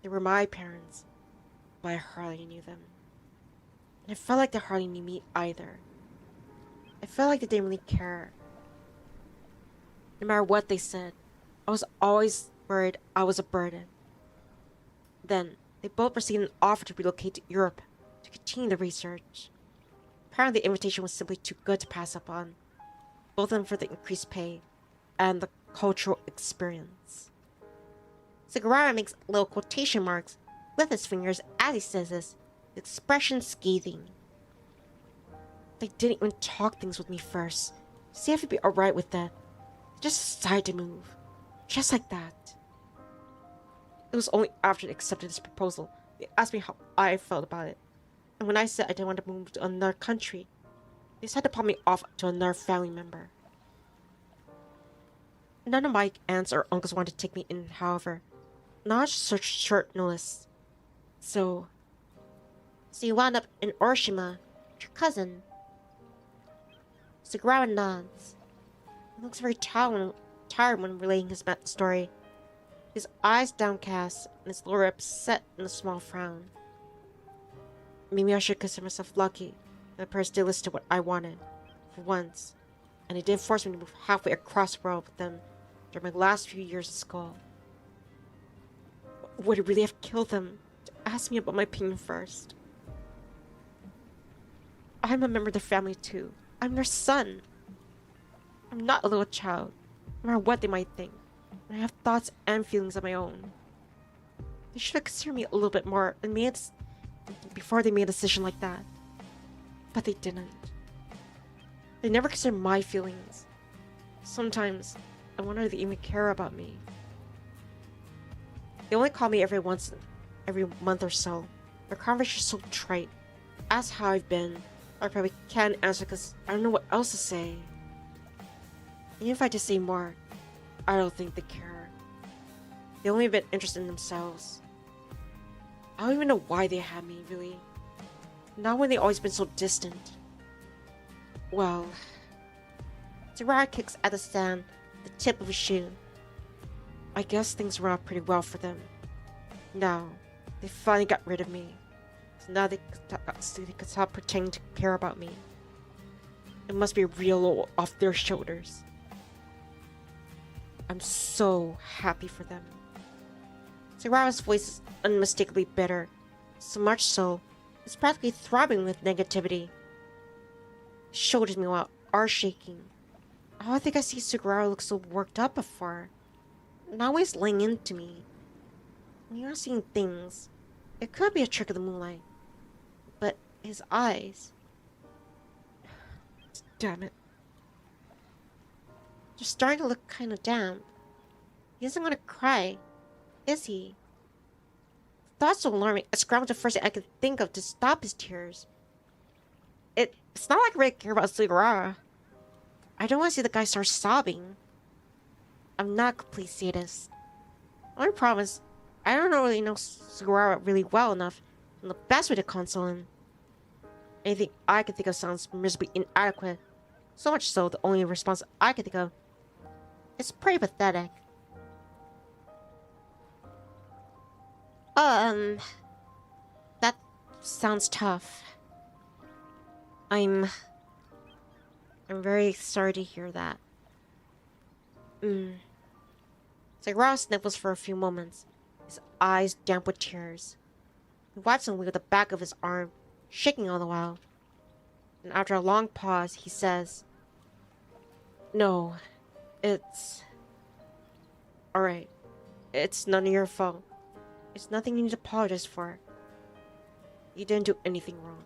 They were my parents, but I hardly knew them. And I felt like they hardly knew me either. I felt like they didn't really care. No matter what they said, I was always worried I was a burden. Then, they both received an offer to relocate to Europe to continue the research. Apparently the invitation was simply too good to pass up on, both of them for the increased pay and the cultural experience. Sugawara makes little quotation marks with his fingers as he says this, the expression scathing. They didn't even talk things with me first. See if I'd be alright with that. They just decided to move. Just like that. It was only after they accepted this proposal they asked me how I felt about it. And when I said I didn't want to move to another country, they decided to pop me off to another family member. None of my aunts or uncles wanted to take me in, however. Not such short notice. So you wound up in Oroshima with your cousin. Sugawara nods. He looks very tired when relaying his story. His eyes downcast and his lower lip set in a small frown. Maybe I should consider myself lucky that my parents did listen to what I wanted, for once, and they didn't force me to move halfway across the world with them during my last few years of school. Would it really have killed them to ask me about my opinion first? I'm a member of their family too. I'm their son. I'm not a little child, no matter what they might think. And I have thoughts and feelings of my own. They should have considered me a little bit more and before they made a decision like that. But they didn't. They never considered my feelings. Sometimes, I wonder if they even care about me. They only call me every month or so. Their conversation is so trite. Ask how I've been. I probably can't answer because I don't know what else to say. Even if I just say more, I don't think they care. They only have been interested in themselves. I don't even know why they had me, really. Not when they've always been so distant. Well, Sugawara kicks at the sand with the tip of his shoe. I guess things went out pretty well for them. Now, they finally got rid of me. So now they could stop pretending to care about me. It must be a real load off their shoulders. I'm so happy for them. Sugawara's voice is unmistakably bitter. So much so, it's practically throbbing with negativity. His shoulders, meanwhile, are shaking. Oh, I think I see Sugawara look so worked up before. Not always laying into me. When you're seeing things, it could be a trick of the moonlight. But his eyes... Damn it. They're starting to look kind of damp. He isn't gonna cry, is he? thought so alarming, I scrambled the first thing I could think of to stop his tears. It's not like I really care about Sugawara. I don't want to see the guy start sobbing. I'm not a complete sadist. Only problem is, I don't really know Sugawara really well enough, and the best way to console him. Anything I can think of sounds miserably inadequate. So much so, the only response I can think of is pretty pathetic. That sounds tough. I'm very sorry to hear that. Sugawara sniffles for a few moments, his eyes damp with tears. He wipes them with the back of his arm, shaking all the while. And after a long pause, he says, "No, it's... alright. It's none of your fault. It's nothing you need to apologize for. You didn't do anything wrong."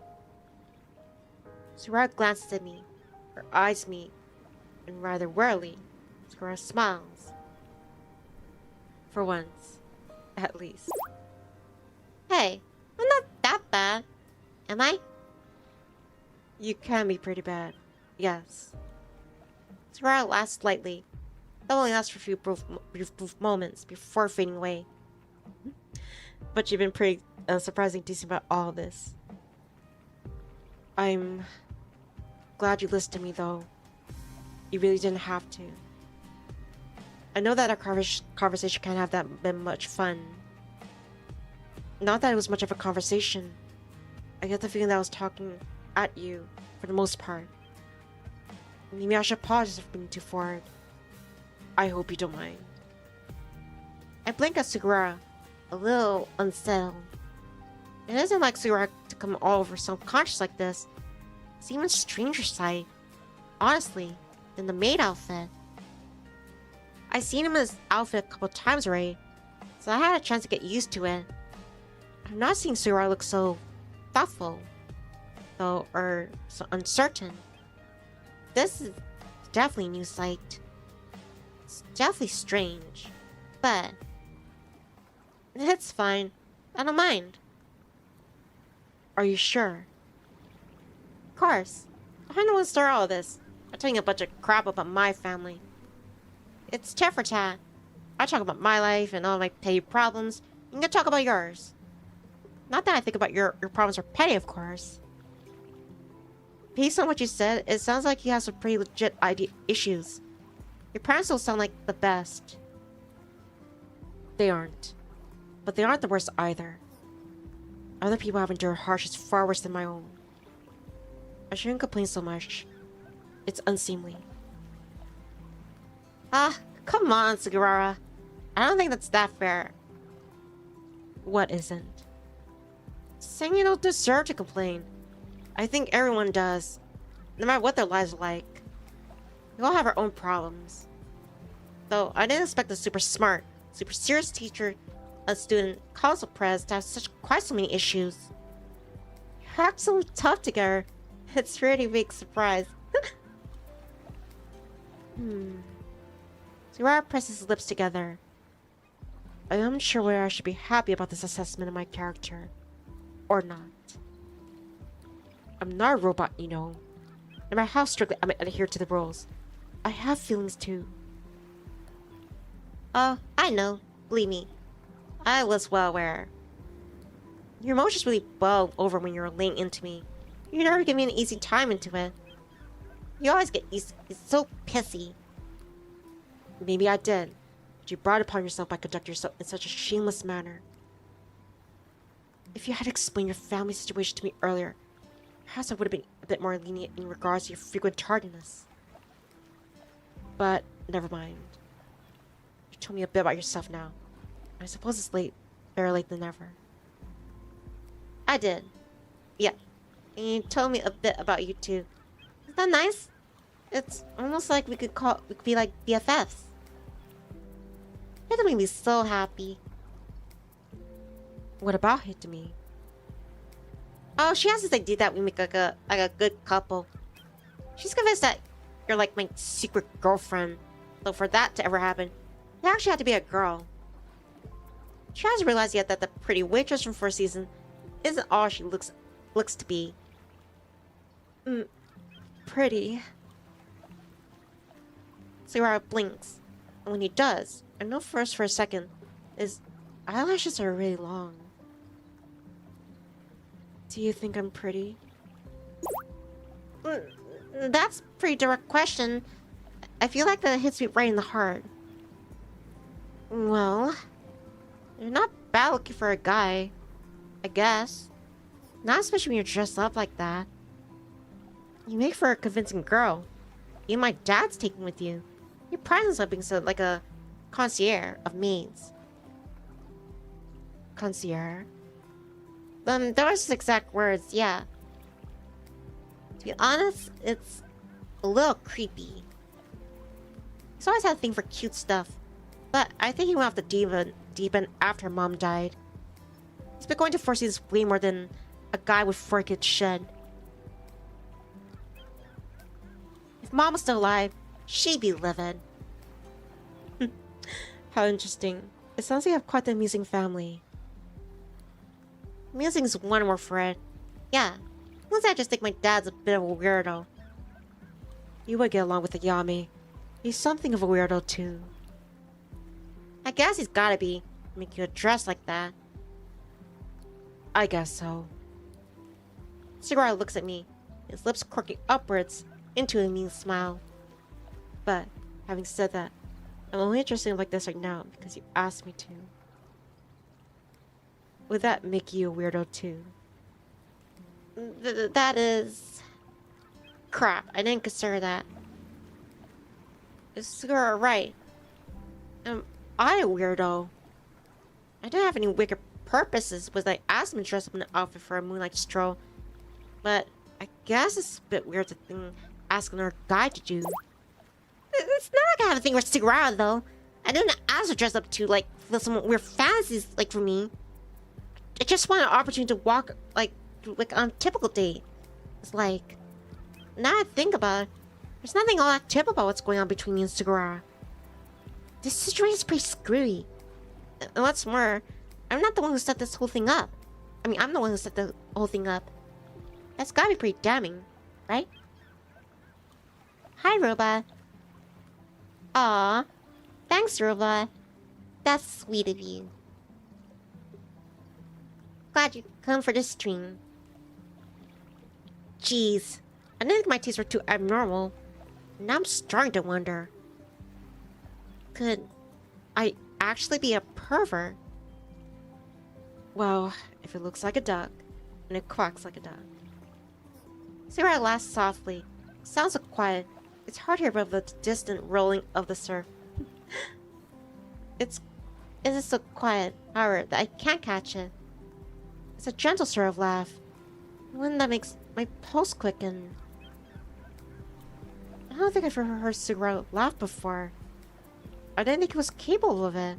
Sugawara glances at me, her eyes meet, and rather wearily, Sugawara smiles. For once, at least. Hey, I'm not that bad, am I? You can be pretty bad, yes. Sugawara laughs slightly. That only lasts for a few brief moments before fading away. But you've been pretty surprisingly decent about all this. I'm glad you listened to me, though. You really didn't have to. I know that our conversation can't have that been much fun. Not that it was much of a conversation. I get the feeling that I was talking at you, for the most part. Maybe I should apologize for being too forward. I hope you don't mind. I blink at Sugawara, a little unsettled. It isn't like Sugawara to come all over self-conscious like this. It's even stranger sight, honestly, than the maid outfit. I've seen him in his outfit a couple times already, so I had a chance to get used to it. I've not seen Sugawara look so thoughtful, though, or so uncertain. This is definitely a new sight. It's definitely strange, but it's fine. I don't mind. Are you sure? Of course. I don't want to start all this. I'm telling a bunch of crap about my family. It's tit for tat. I talk about my life and all my petty problems. You can talk about yours. Not that I think about your problems are petty, of course. Based on what you said, it sounds like you have some pretty legit issues. Your parents don't sound like the best. They aren't. But they aren't the worst either. Other people have endured hardships far worse than my own. I shouldn't complain so much. It's unseemly. Come on, Sugawara. I don't think that's that fair. What isn't? Saying you don't deserve to complain. I think everyone does. No matter what their lives are like. We all have our own problems. Though I didn't expect a super smart, super serious teacher, a student, college pres to have quite so many issues. You're absolutely tough together. It's really a big surprise. Sugawara presses his lips together. I am unsure whether I should be happy about this assessment of my character, or not. I'm not a robot, you know. No matter how strictly I adhere to the rules, I have feelings too. Oh, I know. Believe me. I was well aware. Your emotions really boil over when you're laying into me. You never give me an easy time into it. You always get so pissy. Maybe I did, but you brought it upon yourself by conducting yourself in such a shameless manner. If you had explained your family situation to me earlier, perhaps I would have been a bit more lenient in regards to your frequent tardiness. But never mind. You told me a bit about yourself now. I suppose it's better late than never. I did. Yeah. And you told me a bit about you too. Isn't that nice? It's almost like we could be like BFFs. It made me so happy. What about Hitami? Oh, she has this idea that we make like a good couple. She's convinced that you're like my secret girlfriend. So for that to ever happen, you actually have to be a girl. She hasn't realized yet that the pretty waitress from first season isn't all she looks to be. Pretty. Sugawara blinks, and when he does, I know first for a second, his eyelashes are really long. Do you think I'm pretty? That's a pretty direct question. I feel like that hits me right in the heart. Well, you're not bad looking for a guy, I guess. Not especially when you're dressed up like that. You make for a convincing girl. Even my dad's taken with you. Your prides on being so like a concierge of maids. Concierge? Those are his exact words, yeah. To be honest, it's a little creepy. He's always had a thing for cute stuff, but I think he went off the deep end after Mom died. He's been going to four seasons way more than a guy with 4 kids should. If Mom was still alive, she'd be livid. How interesting. It sounds like you have quite the amusing family. Amusing's one word for it. Yeah, unless I just think my dad's a bit of a weirdo. You would get along with the Yami. He's something of a weirdo too. I guess he's gotta be, make you dress like that. I guess so. Sugawara looks at me, his lips quirking upwards into a mean smile. But, having said that, I'm only dressing like this right now because you asked me to. Would that make you a weirdo too? That is... Crap, I didn't consider that. Is Sugawara right? Am I a weirdo? I didn't have any wicked purposes was I asked him to dress up in an outfit for a moonlight stroll. But I guess it's a bit weird to think asking our guy to do. It's not like I have a thing with Sugawara, though. I didn't ask her to dress up to, like, fulfill some weird fantasies, like, for me. I just want an opportunity to walk, like on a typical date. It's like, now I think about it, there's nothing all that typical about what's going on between me and Sugawara. This situation is pretty screwy. And what's more, I'm not the one who set this whole thing up. I mean, I'm the one who set the whole thing up. That's gotta be pretty damning, right? Hi, Robot. Aw, thanks, Robot. That's sweet of you. Glad you come for this stream. Jeez, I didn't think my tastes were too abnormal. Now I'm starting to wonder. Could I actually be a pervert? Well, if it looks like a duck, and it quacks like a duck. Sugawara laughs softly. Sounds so quiet. It's hard to hear above the distant rolling of the surf. It's so quiet, however, that I can't catch it. It's a gentle sort of laugh. One that makes my pulse quicken. I don't think I've ever heard Sugawara laugh before. I didn't think he was capable of it.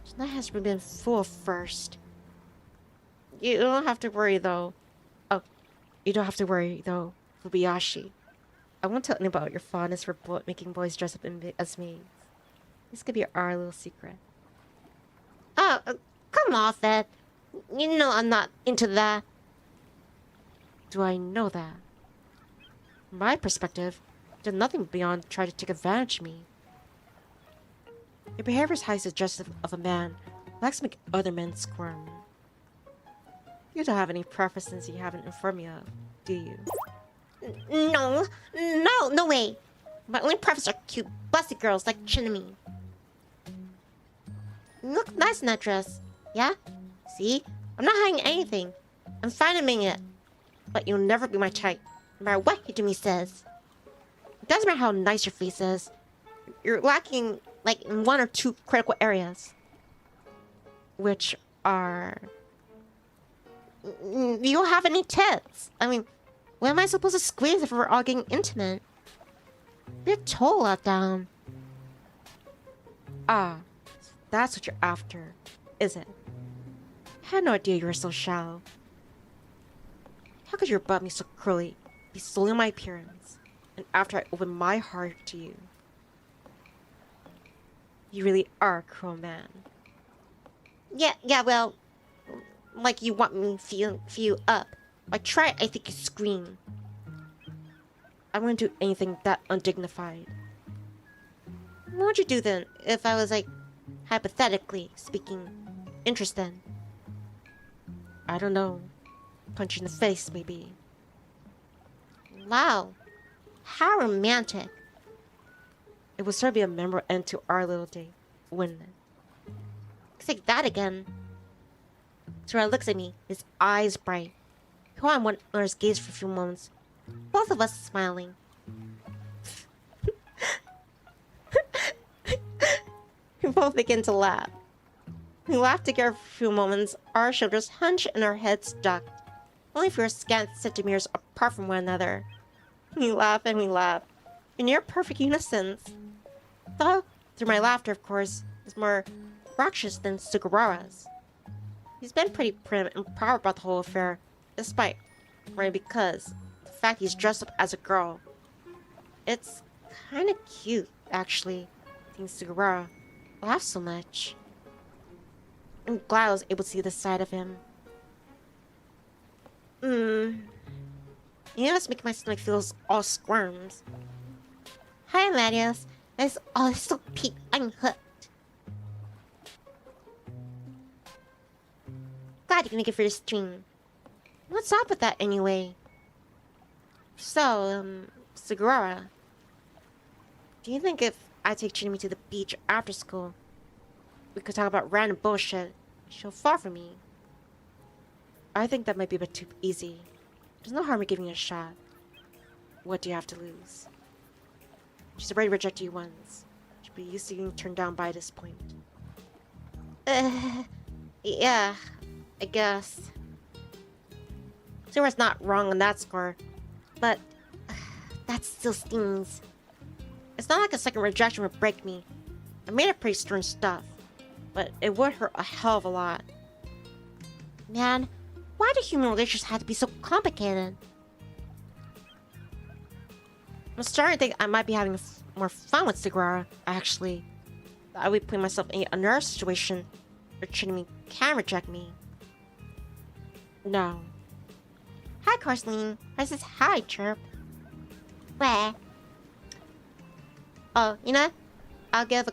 Tonight has been full of first. You don't have to worry though. Oh, you don't have to worry though, Fujibayashi. I won't tell anyone about your fondness for making boys dress up as maids. This could be our little secret. Oh, come off it. You know I'm not into that. Do I know that? From my perspective, you did nothing beyond try to take advantage of me. Your behavior is highly suggestive of a man who likes to make other men squirm. You don't have any preferences you haven't informed me of, do you? No way. My only preferences are cute, busty girls like Chinami. You look nice in that dress. Yeah? See? I'm not hiding anything. I'm fine admitting it. But you'll never be my type, no matter what Hijimi says. It doesn't matter how nice your face is. You're lacking, like, in 1 or 2 critical areas. Which are... You don't have any tits. I mean, when am I supposed to squeeze if we're all getting intimate? You're tall out down. Ah, so that's what you're after, is it? I had no idea you were so shallow. How could you rebut me so cruelly, be solely on my appearance, and after I opened my heart to you? You really are a cruel man. Yeah, well, like you want me to feel up. I try, I think you scream. I wouldn't do anything that undignified. What would you do then, if I was, like, hypothetically speaking, interested? I don't know. Punch you in the face, maybe. Wow. How romantic. It would certainly be a memorable end to our little date, wouldn't it? It's like that again. Sora looks at me, his eyes bright. He caught one another's gaze for a few moments. Both of us smiling. We both begin to laugh. We laugh together for a few moments, our shoulders hunched and our heads ducked, only for a scant centimeters apart from one another. We laugh and we laugh, in near perfect unison. Though, through my laughter, of course, is more raucous than Sugawara's. He's been pretty prim and proud about the whole affair, despite, right, because the fact he's dressed up as a girl. It's kind of cute, actually, seeing Sugawara laugh so much. I'm glad I was able to see this side of him. You know, it's making my stomach feel all squirms. Hi, Maidens. It's so peak. I'm hooked. Glad you can make it for the stream. What's up with that anyway? So, Sugawara, do you think if I take Chibi to the beach after school, we could talk about random bullshit, she'll fall for me? I think that might be a bit too easy. There's no harm in giving it a shot. What do you have to lose? She's already rejected you once. She'll be used to being turned down by this point. Yeah, I guess. Sugawara's not wrong on that score, but that still stings. it's not like a second rejection would break me. I made it pretty stern stuff, but it would hurt a hell of a lot. Man, why do human relationships have to be so complicated? I'm starting to think I might be having more fun with Sugawara, actually. I would put myself in another situation where Chibi can reject me. No. Hi, Carsleen. I says hi, Chirp. Where? Oh, you know, I'll give a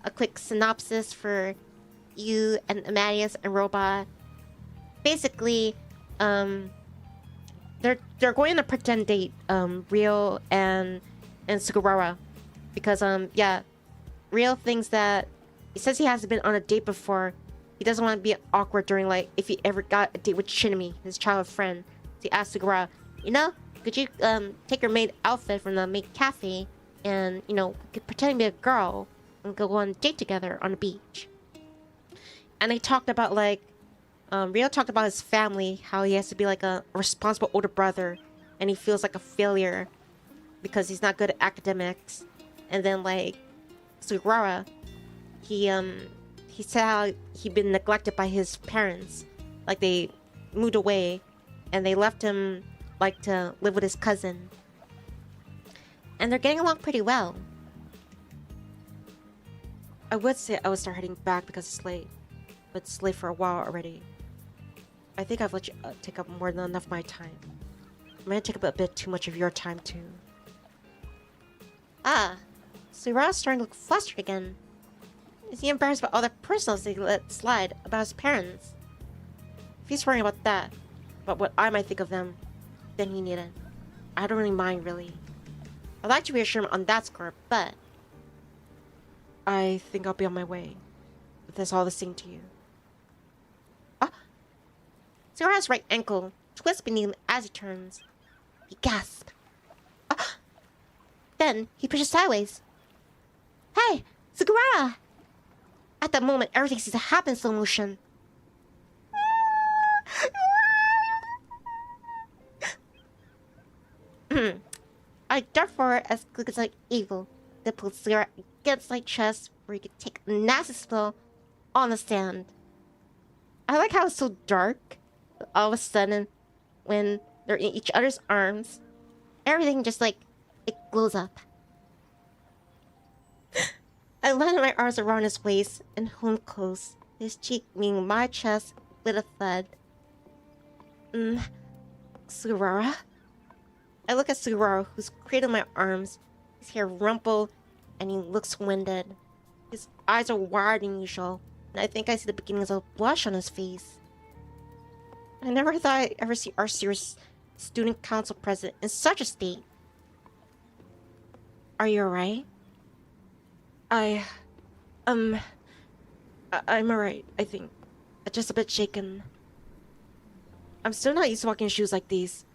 quick synopsis for you and Amadeus and Robot. Basically, They're going on a pretend date, Reo and Sugawara, because yeah, Reo thinks that he says he hasn't been on a date before. He doesn't want to be awkward during, like, if he ever got a date with Chibi, his childhood friend. So he asked Sugawara, you know, could you take your maid outfit from the maid cafe and, you know, we could pretend to be a girl and go on a date together on the beach. And they talked about, like, Reo talked about his family, how he has to be like a responsible older brother, and he feels like a failure because he's not good at academics. And then, like, Sugawara, he said how he'd been neglected by his parents, like they moved away, and they left him like to live with his cousin. And they're getting along pretty well. I would say I would start heading back because it's late, but it's late for a while already. I think I've let you take up more than enough of my time. I'm gonna take up a bit too much of your time too. Sugawara's starting to look flustered again. Is he embarrassed about all the personals he let slide about his parents? If he's worrying about that, about what I might think of them, then he needn't. I don't really mind, really. I'd like to reassure him on that score, but I think I'll be on my way, if that's all the same to you. Sugawara's right ankle twists beneath him as he turns. He gasps. Then he pushes sideways. Hey, Sugawara! At that moment, everything seems to happen in slow motion. I dart forward as quick as like evil, then pulled Sugawara against my chest where he could take a nasty spill on the stand. I like how it's so dark. All of a sudden, when they're in each other's arms, everything just like, it glows up. I landed my arms around his waist and hold him close, his cheek meeting my chest with a thud. Sugawara? I look at Sugawara, who's cradled my arms, his hair rumpled, and he looks winded. His eyes are wider than usual, and I think I see the beginnings of a blush on his face. I never thought I'd ever see our serious student council president in such a state. Are you alright? I'm alright, I think. Just a bit shaken. I'm still not used to walking in shoes like these,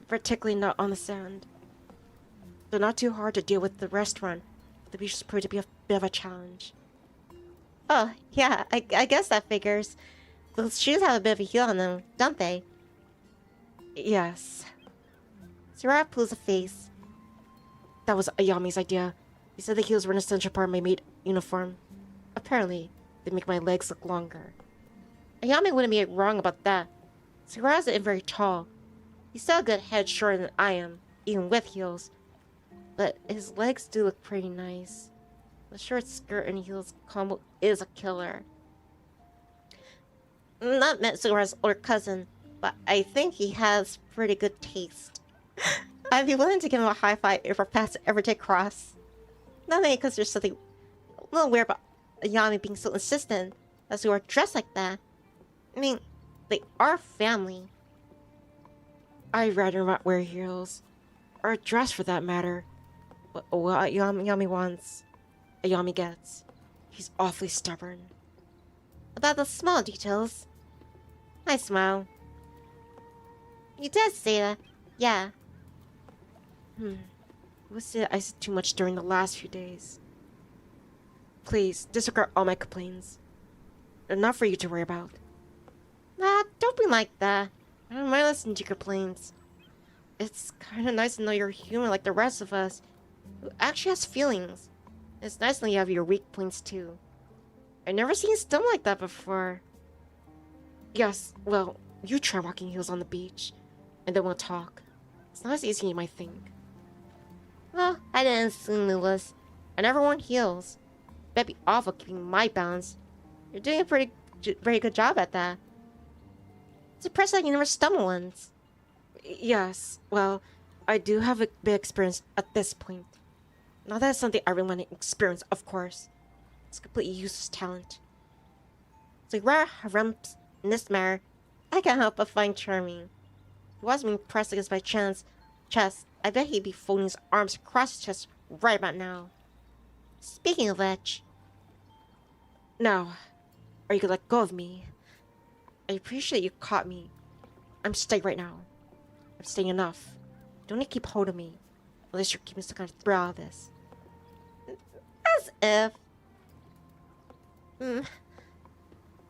particularly not on the sand. They're not too hard to deal with the restaurant. The beach has proved to be a bit of a challenge. Oh, yeah, I guess that figures. Those shoes have a bit of a heel on them, don't they? Yes. Sugawara pulls a face. That was Ayami's idea. He said the heels were an essential part of my maid uniform. Apparently, they make my legs look longer. Ayami wouldn't be wrong about that. Sugawara isn't very tall. He's still a good head shorter than I am, even with heels. But his legs do look pretty nice. The short skirt and heels combo is a killer. Not met Sugawara's older cousin, but I think he has pretty good taste. I'd be willing to give him a high five if our paths ever take cross. Not only because there's something a little weird about Ayami being so insistent that Sugawara dressed like that. I mean, they are family. I'd rather not wear heels. Or a dress for that matter. But what Ayami wants, Ayami gets. He's awfully stubborn. About the small details. I smile. You did say that, yeah. Was it I said too much during the last few days? Please, disregard all my complaints. They're not for you to worry about. Nah, don't be like that. I don't mind listening to your complaints. It's kinda nice to know you're human like the rest of us, who actually has feelings. It's nice to know you have your weak points too. I've never seen you stum like that before. Yes, well, you try walking heels on the beach, and then we'll talk. It's not as easy as you might think. Well, I didn't assume it was. I never worn heels. That'd be awful keeping my balance. You're doing a very good job at that. It's impressive that you never stumble once. Yes, well, I do have a bit of experience at this point. Not that it's something I really want to experience, of course. It's completely useless talent. So rare harumps in this matter, I can't help but find charming. He wasn't being pressed against my chest. I bet he'd be folding his arms across his chest right about now. Speaking of which... Now, are you gonna let go of me? I appreciate you caught me. I'm staying right now. I'm staying enough. Don't need to keep hold of me. Unless you're keeping some kind of thrill out of this. As if...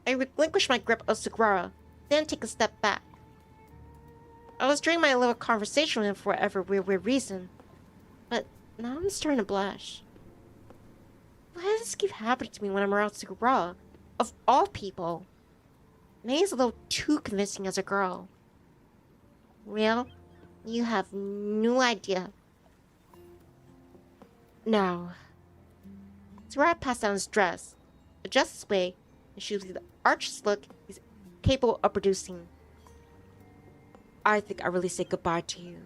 I relinquished my grip of Sugawara, then take a step back. I was during my little conversation with him for whatever weird reason, but now I'm starting to blush. Why does this keep happening to me when I'm around Sugawara? Of all people. Maybe he's a little too convincing as a girl. Real? You have no idea. Now. Sugawara passed down his dress, adjusts his wig, and shoots the arched look he's capable of producing. I think I really say goodbye to you.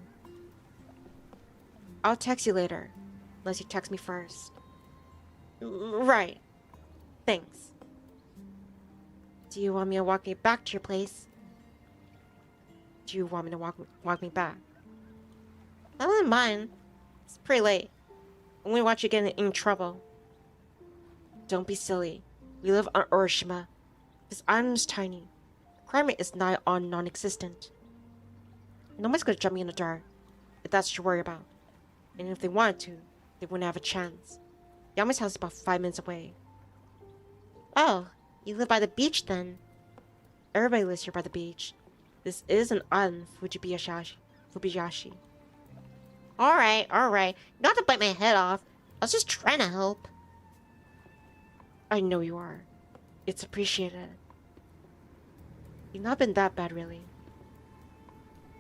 I'll text you later, unless you text me first. Right. Thanks. Do you want me to walk me back to your place? Do you want me to walk me back? I wouldn't mind. It's pretty late. I'm gonna watch you get in trouble. Don't be silly. We live on Oroshima. This island is tiny. Crime is nigh on non-existent. Nobody's gonna jump me in the dark, if that's what you worry about. And if they wanted to, they wouldn't have a chance. Yami's house is about 5 minutes away. Oh, you live by the beach then? Everybody lives here by the beach. This is an island, Fujibayashi. Alright. Not to bite my head off. I was just trying to help. I know you are. It's appreciated. You've not been that bad, really.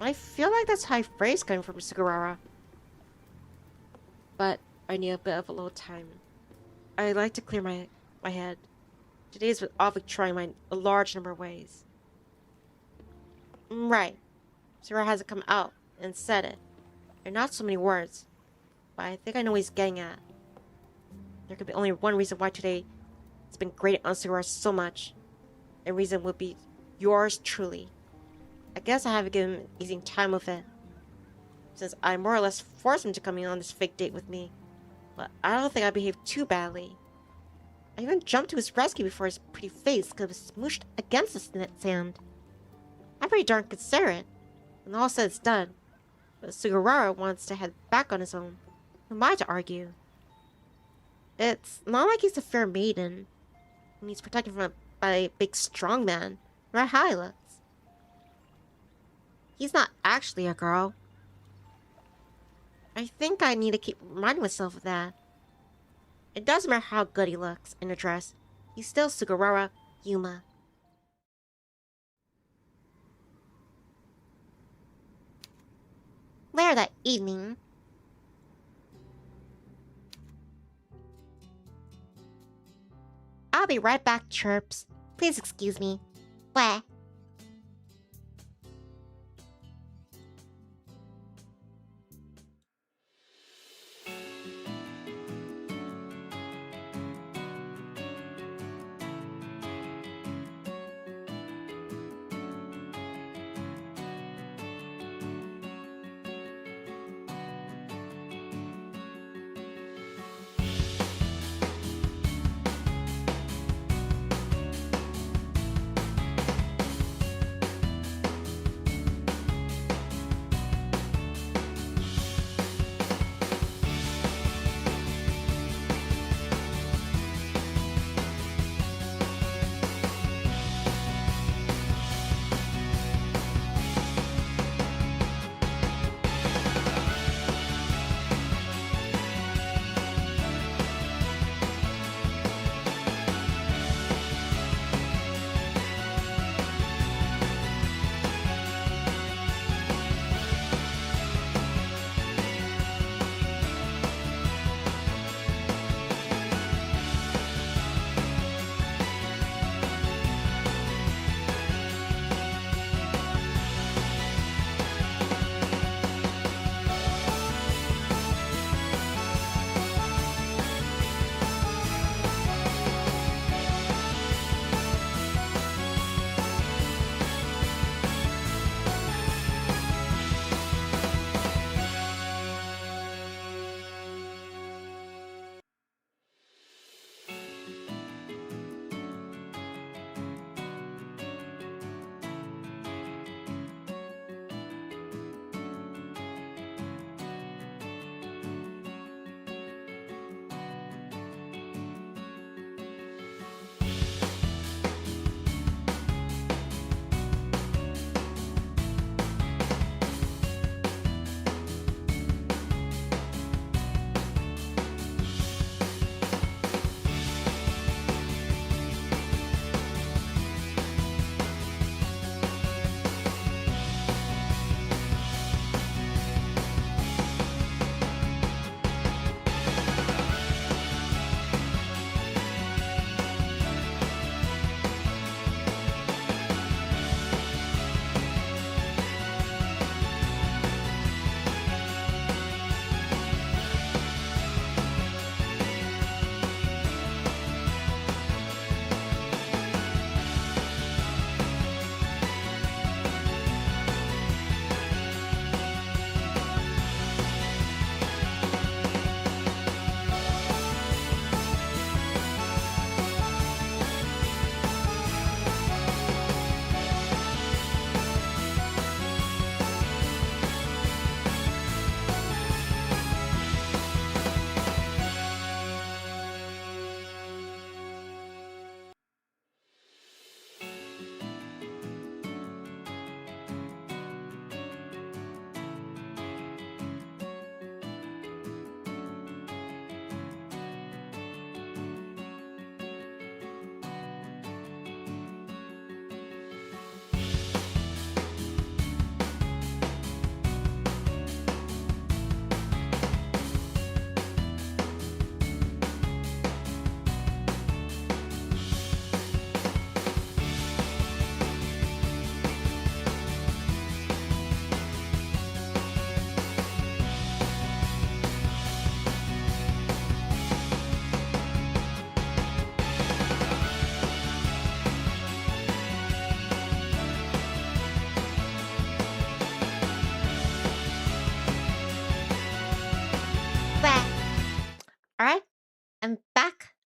I feel like that's high praise coming from Sugawara. But I need a bit of a little time. I like to clear my head. Today's with off Victoria in a large number of ways. Right. Sugawara hasn't come out and said it. There are not so many words, but I think I know what he's getting at. There could be only one reason why today has been grated on Sugawara so much. The reason would be yours truly. I guess I haven't given him an easy time with it, since I more or less forced him to come in on this fake date with me. But I don't think I behaved too badly. I even jumped to his rescue before his pretty face could have smooshed against the sand. I'm pretty darn considerate, when all said is done. But Sugawara wants to head back on his own. Who am I to argue? It's not like he's a fair maiden, and he's protected by a big strong man, no matter how he looks. He's not actually a girl. I think I need to keep reminding myself of that. It doesn't matter how good he looks in a dress, he's still Sugawara Yuuma. Later that evening, I'll be right back, chirps. Please excuse me. Wah.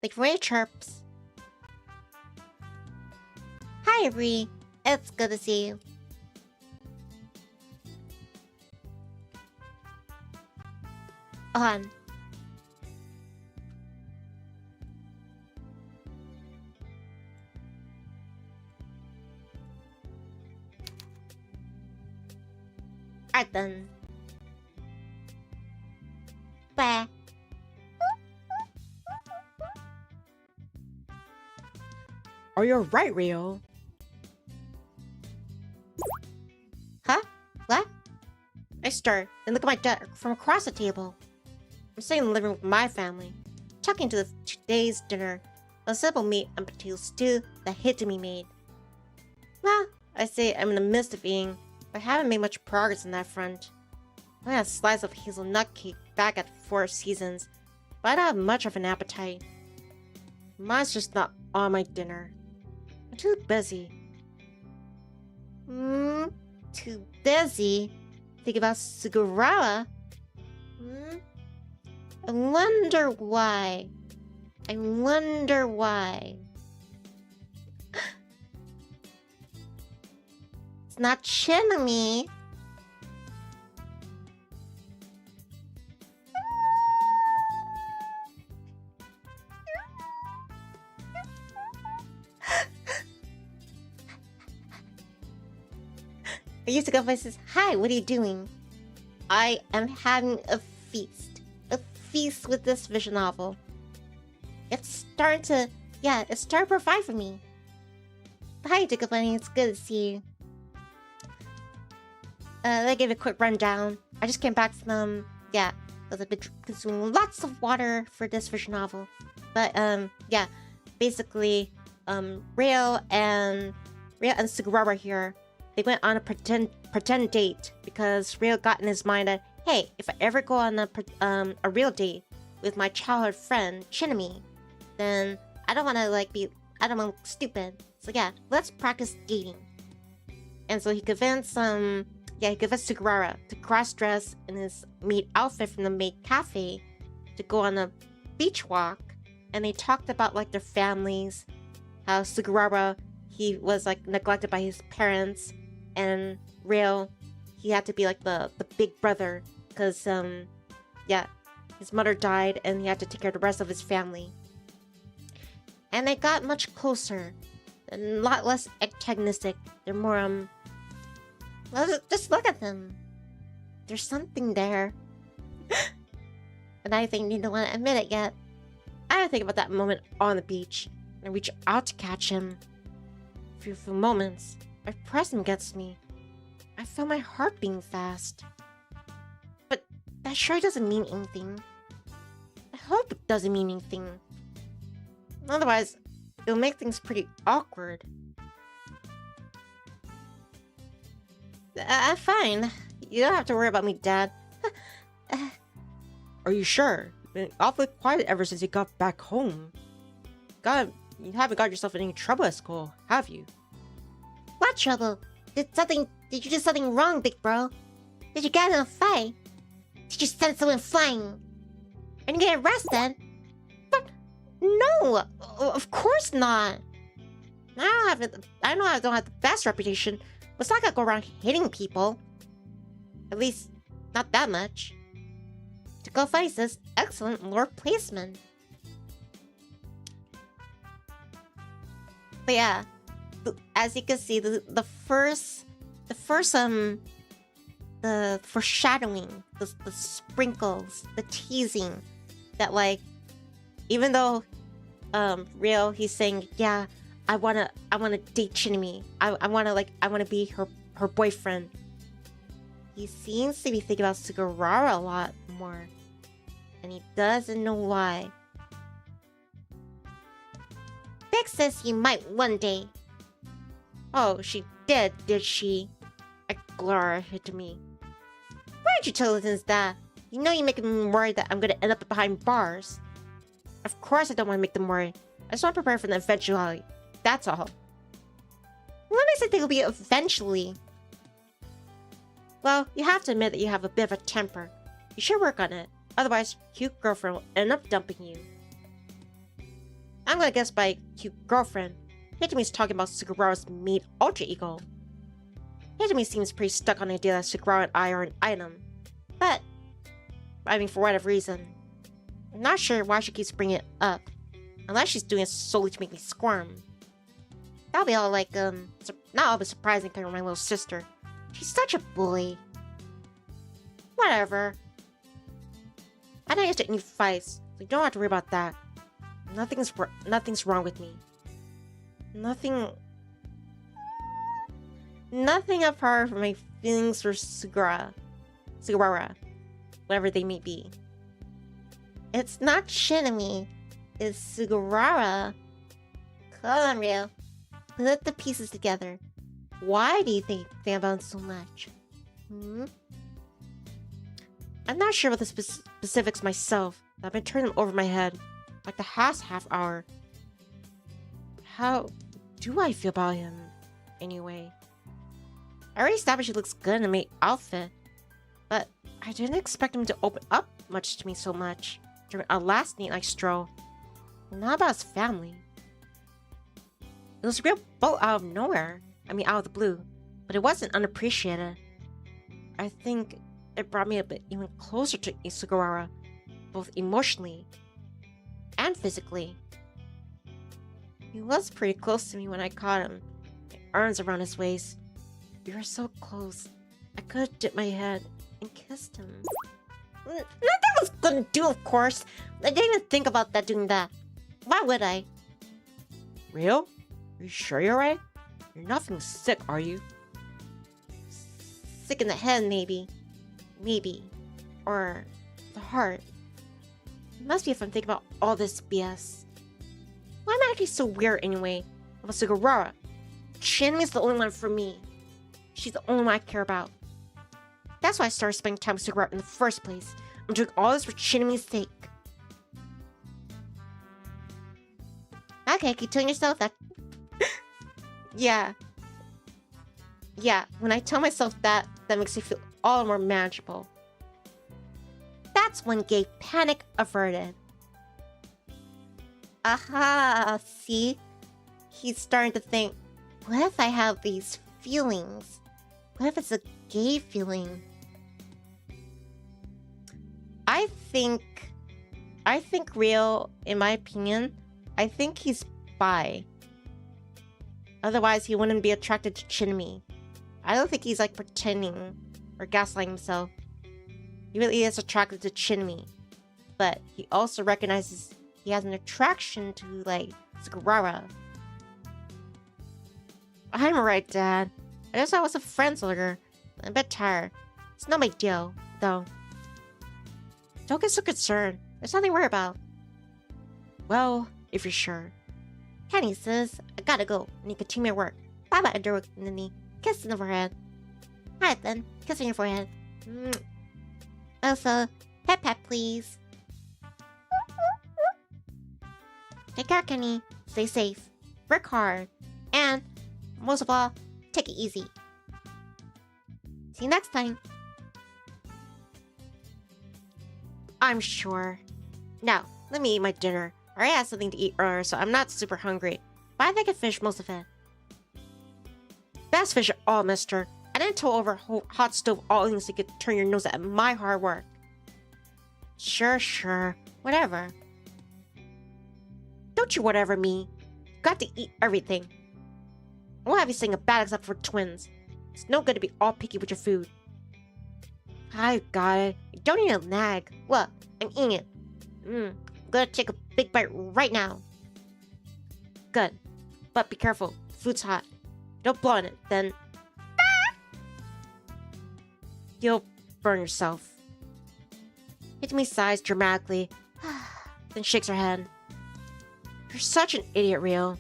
Like Ray chirps. Hi, Ree. It's good to see you. On. Alright then. Bye. Are you alright, Reo? Huh? What? I start and look at my dad from across the table. I'm sitting in the living room with my family, talking to today's dinner, a simple meat and potato stew that Hitomi made. Well, I say I'm in the midst of eating, but I haven't made much progress on that front. I had a slice of hazelnut cake back at Four Seasons, but I don't have much of an appetite. Mine's just not on my dinner. I'm too busy. Too busy? Think about Sugawara? I wonder why. I wonder why. It's not Chinami. Yusuke voices, "Hi, what are you doing?" I am having a feast. A feast with this vision novel. It's starting to provide for me. Hi, Yusuke Bunny, it's good to see you. Let me give a quick rundown. I just came back from, because I've been consuming lots of water for this vision novel. But, basically, Reo and Sugawara here, they went on a pretend date because Reo got in his mind that, hey, if I ever go on a real date with my childhood friend Chinami, then I don't want to I don't want to look stupid. So yeah, let's practice dating. And so he convinced Sugawara to cross-dress in his maid outfit from the maid cafe to go on a beach walk, and they talked about their families, how Sugawara, he was neglected by his parents, and Reo, he had to be the big brother because his mother died and he had to take care of the rest of his family. And they got much closer, a lot less antagonistic. They're more just look at them. There's something there. And I think you don't want to admit it yet. I think about that moment on the beach and I reach out to catch him. For a few moments, my presence gets me. I feel my heart beating fast. But that sure doesn't mean anything. I hope it doesn't mean anything. Otherwise, it'll make things pretty awkward. I'm fine. You don't have to worry about me, Dad. Are you sure? You've been awfully quiet ever since you got back home. God, you haven't got yourself in any trouble at school, have you? What trouble? Did you do something wrong, big bro? Did you get in a fight? Did you send someone flying? And you get arrested? But no, of course not. I know I don't have the best reputation, but it's not gonna go around hitting people. At least, not that much. To go fight says excellent lore placement. But yeah, as you can see, the foreshadowing, the sprinkles, the teasing, that even though Reo, he's saying, yeah, I wanna date Chinami. I wanna be her boyfriend. He seems to be thinking about Sugawara a lot more, and he doesn't know why. Beck says he might one day. Oh, she did she? I glare at Hitomi. Why didn't you tell us that? You know you're making me worried that I'm gonna end up behind bars. Of course I don't want to make them worry. I just want to prepare for the eventuality. That's all. What makes it think it'll be eventually? Well, you have to admit that you have a bit of a temper. You should work on it. Otherwise, cute girlfriend will end up dumping you. I'm gonna guess by cute girlfriend. Hitami's talking about Sugawara's maid alter ego. Hitami seems pretty stuck on the idea that Sugawara and I are an item. But, I mean, for whatever reason. I'm not sure why she keeps bringing it up. Unless she's doing it solely to make me squirm. That'll be all like, not all but surprising kind of my little sister. She's such a bully. Whatever. I don't used to any fights, so you don't have to worry about that. Nothing's wrong with me. Nothing apart from my feelings for Sugawara, whatever they may be. It's not Shinami. It's Sugawara. Come on, Reo. Put the pieces together. Why do you think they about so much? I'm not sure about the specifics myself. I've been turning them over my head, like the past half hour. How do I feel about him, anyway? I already established he looks good in a maid outfit, but I didn't expect him to open up much to me so much during our last night stroll. Not about his family. It was a real bolt out of nowhere. I mean, out of the blue, but it wasn't unappreciated. I think it brought me a bit even closer to Sugawara, both emotionally and physically. He was pretty close to me when I caught him, my arms around his waist. We were so close, I could have dipped my head and kissed him. That was gonna do, of course. I didn't even think about that doing that. Why would I? Real? Are you sure you're right? You're nothing sick, are you? Sick in the head, maybe. Maybe. Or the heart. It must be if I'm thinking about all this BS. Why am I actually so weird anyway about Sugawara? Shinami's the only one for me. She's the only one I care about. That's why I started spending time with Sugawara in the first place. I'm doing all this for Shinami's sake. Okay, keep telling yourself that. Yeah. Yeah, when I tell myself that, that makes me feel all more manageable. That's when gay panic averted. Aha, see? He's starting to think, what if I have these feelings? What if it's a gay feeling? I think Reo, in my opinion, I think he's bi. Otherwise, he wouldn't be attracted to Shinami. I don't think he's like pretending or gaslighting himself. He really is attracted to Shinami. But he also recognizes he has an attraction to, like, Sugawara. I'm right, Dad. I just thought I was a friend earlier. I'm a bit tired. It's no big deal, though. Don't get so concerned. There's nothing to worry about. Well, if you're sure. Kenny says, I gotta go. I need to continue my work. Bye-bye, Adair Nivni. Kiss in the forehead. Alright then, kiss on your forehead. Also, pet pet please. Take care, Kenny. Stay safe. Work hard. And, most of all, take it easy. See you next time. I'm sure. Now, let me eat my dinner. I already had something to eat earlier, so I'm not super hungry. But I think I finished most of it. Best fish at all, mister. I didn't tow over a hot stove all in so you could turn your nose at my hard work. Sure. Whatever. Don't you whatever me. You got to eat everything. I won't have you saying a bad except for twins. It's no good to be all picky with your food. I got it. You don't need a nag. What? I'm eating it. I'm gonna take a big bite right now. Good. But be careful. The food's hot. Don't blow on it, then... You'll burn yourself. Hitami sighs dramatically, then shakes her head. You're such an idiot, Reo.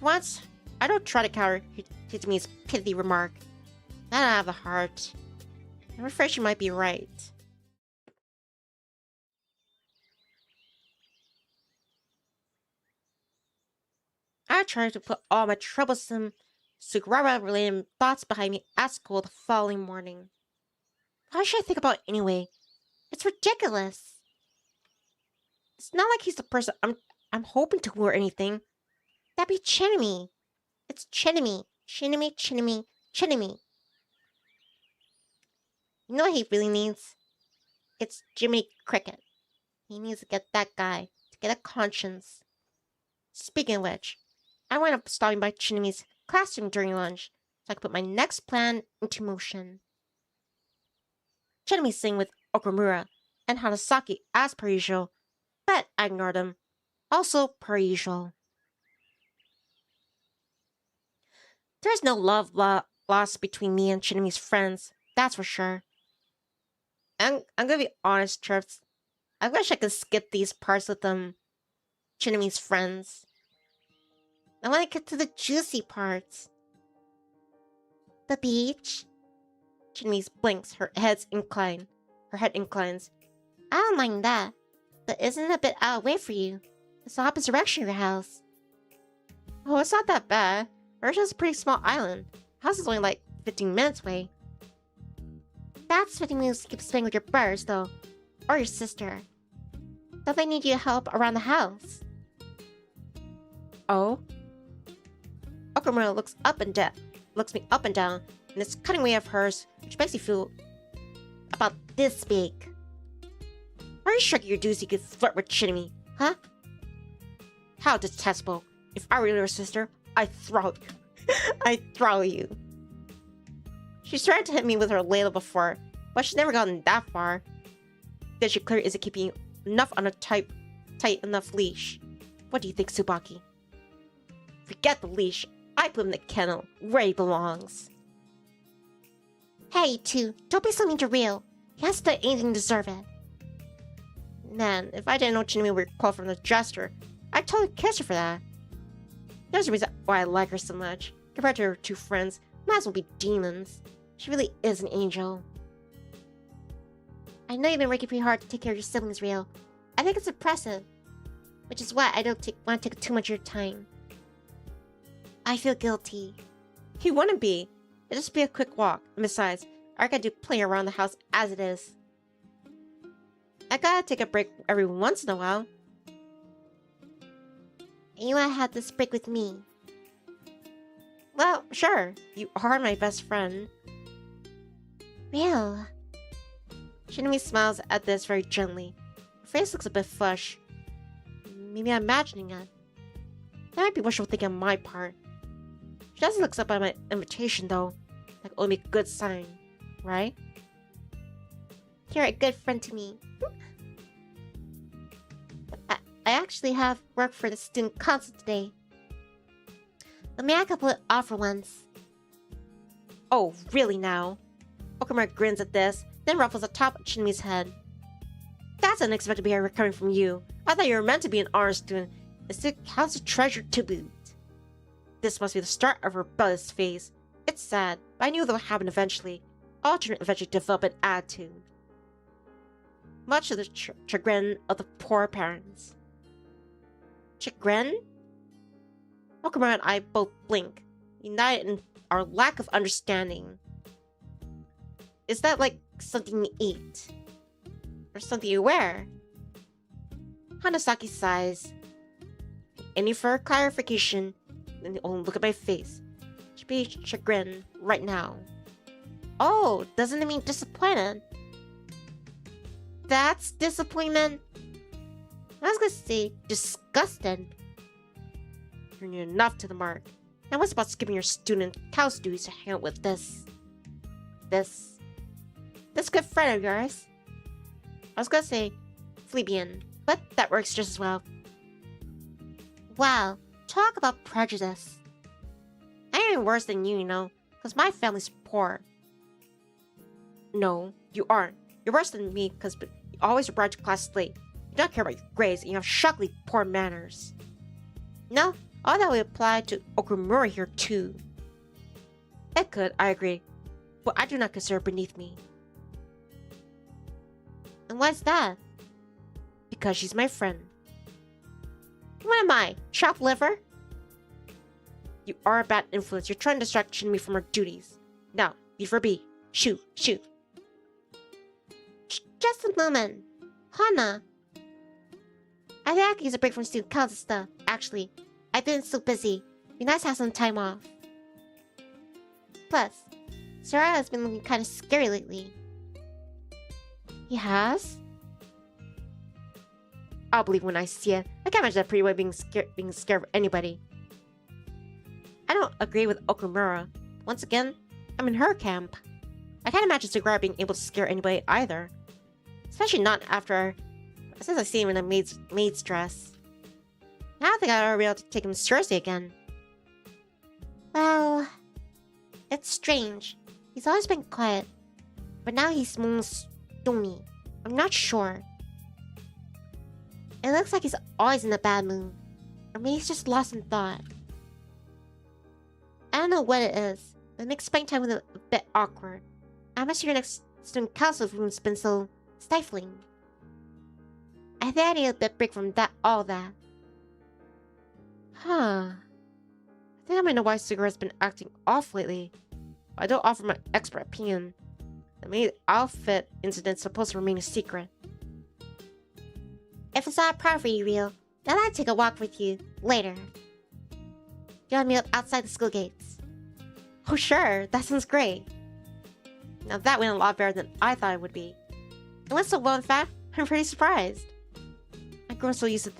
Once, I don't try to counter Hitami's pithy remark. I don't have the heart. I'm afraid she might be right. I tried to put all my troublesome Sugawara-related thoughts behind me at school the following morning. Why should I think about it anyway? It's ridiculous. It's not like he's the person I'm I'm hoping to lure anything. That'd be Chinemy. It's Chinemy. Chinemy. You know what he really needs? It's Jimmy Cricket. He needs to get that guy to get a conscience. Speaking of which, I wound up stopping by Chinemy's classroom during lunch so I could put my next plan into motion. Chinemy sang with Okamura and Hanasaki as per usual, but I ignored him. Also per usual. There's no love lost between me and Chinemy's friends, that's for sure. I'm gonna be honest, Trips. I wish I could skip these parts with Chinemy's friends. I want to get to the juicy parts. The beach? Chinemy blinks, her head inclines. I don't mind that, but isn't it a bit out of the way for you? It's the opposite direction of your house. Oh, it's not that bad. Ours is a pretty small island. House is only like 15 minutes away. That's 15 minutes to keep spending with your brothers, though. Or your sister. Don't they need you to help around the house? Oh? Okamura looks me up and down, in this cutting way of hers, which makes me feel about this big. Are you sure your doozy could flirt with Chinemy, huh? How detestable. If I were your sister, I'd throttle you. I'd throttle you. She's tried to hit me with her ladle before, but she's never gotten that far. Then she clearly isn't keeping enough on a tight enough leash. What do you think, Tsubaki? Forget the leash. I put him in the kennel, where he belongs. Hey, you two, don't be so mean to Reo. He hasn't done anything to deserve it. Man, if I didn't know Chinemy were called from the jester, I'd totally kiss her for that. There's a reason why I like her so much. Compared to her two friends, might as well be demons. She really is an angel. I know you've been working pretty hard to take care of your siblings, Reo. I think it's impressive. Which is why I don't want to take too much of your time. I feel guilty. You wouldn't be. It'd just be a quick walk. And besides, I gotta do plenty around the house as it is. I gotta take a break every once in a while. And you wanna have this break with me? Well, sure. You are my best friend. Reo. Chinemy smiles at this very gently. Her face looks a bit flushed. Maybe I'm imagining it. That might be wishful thinking on my part. She doesn't look up at my invitation, though. Like, only a good sign, right? You're a good friend to me. I actually have work for the student council today. Let me ask a put off for once. Oh, really now? Okamura grins at this, then ruffles the top of Chinemy's head. That's unexpected behavior coming from you. I thought you were meant to be an honor student. It's the council treasure to boot. This must be the start of her rebellious phase. It's sad, but I knew that would happen eventually. All children eventually develop an attitude. Much to the chagrin of the poor parents. Chagrin? Okamura and I both blink, united in our lack of understanding. Is that like something you eat? Or something you wear? Hanasaki sighs. Any further clarification, then you only look at my face. Should be chagrin right now. Oh, doesn't it mean disappointed? That's disappointment? I was gonna say disgusted. You're near enough to the mark. Now what's about skipping your student house duties to hang out with this good friend of yours? I was gonna say Flebian, but that works just as well. Wow, talk about prejudice. I'm even worse than you know, because my family's poor. No, you aren't. You're worse than me because you always arrive to class late. You don't care about your grades and you have shockingly poor manners. No, all that would apply to Okamura here too. It could, I agree, but I do not consider her beneath me. And why's that? Because she's my friend. What am I, chopped liver? You are a bad influence. You're trying to distract me from her duties. Now, leave her be. Shoot. Just a moment. Hana. I think I could use a break from student council stuff. Actually, I've been so busy. Be nice to have some time off. Plus, Sarah has been looking kind of scary lately. He has? I'll believe when I see it. I can't imagine that pretty boy being scared of anybody. I don't agree with Okumura. Once again, I'm in her camp. I can't imagine Sugawara being able to scare anybody either. Especially not since I see him in a maid's dress. Now I think I'll be able to take him seriously again. Well, it's strange. He's always been quiet, but now he's more stony. I'm not sure. It looks like he's always in a bad mood. Or maybe he's just lost in thought. I don't know what it is, but it makes spending time with him a bit awkward. I must hear next student council room's been so stifling. I think I need a bit break from all that. Huh. I think I might know why Sugawara's been acting off lately. But I don't offer my expert opinion. The maid outfit incident's supposed to remain a secret. If it's not a problem for you, Reo, then I'll take a walk with you later. You want me up outside the school gates? Oh sure, that sounds great. Now that went a lot better than I thought it would be. It went so well, in fact, I'm pretty surprised. I've grown so used to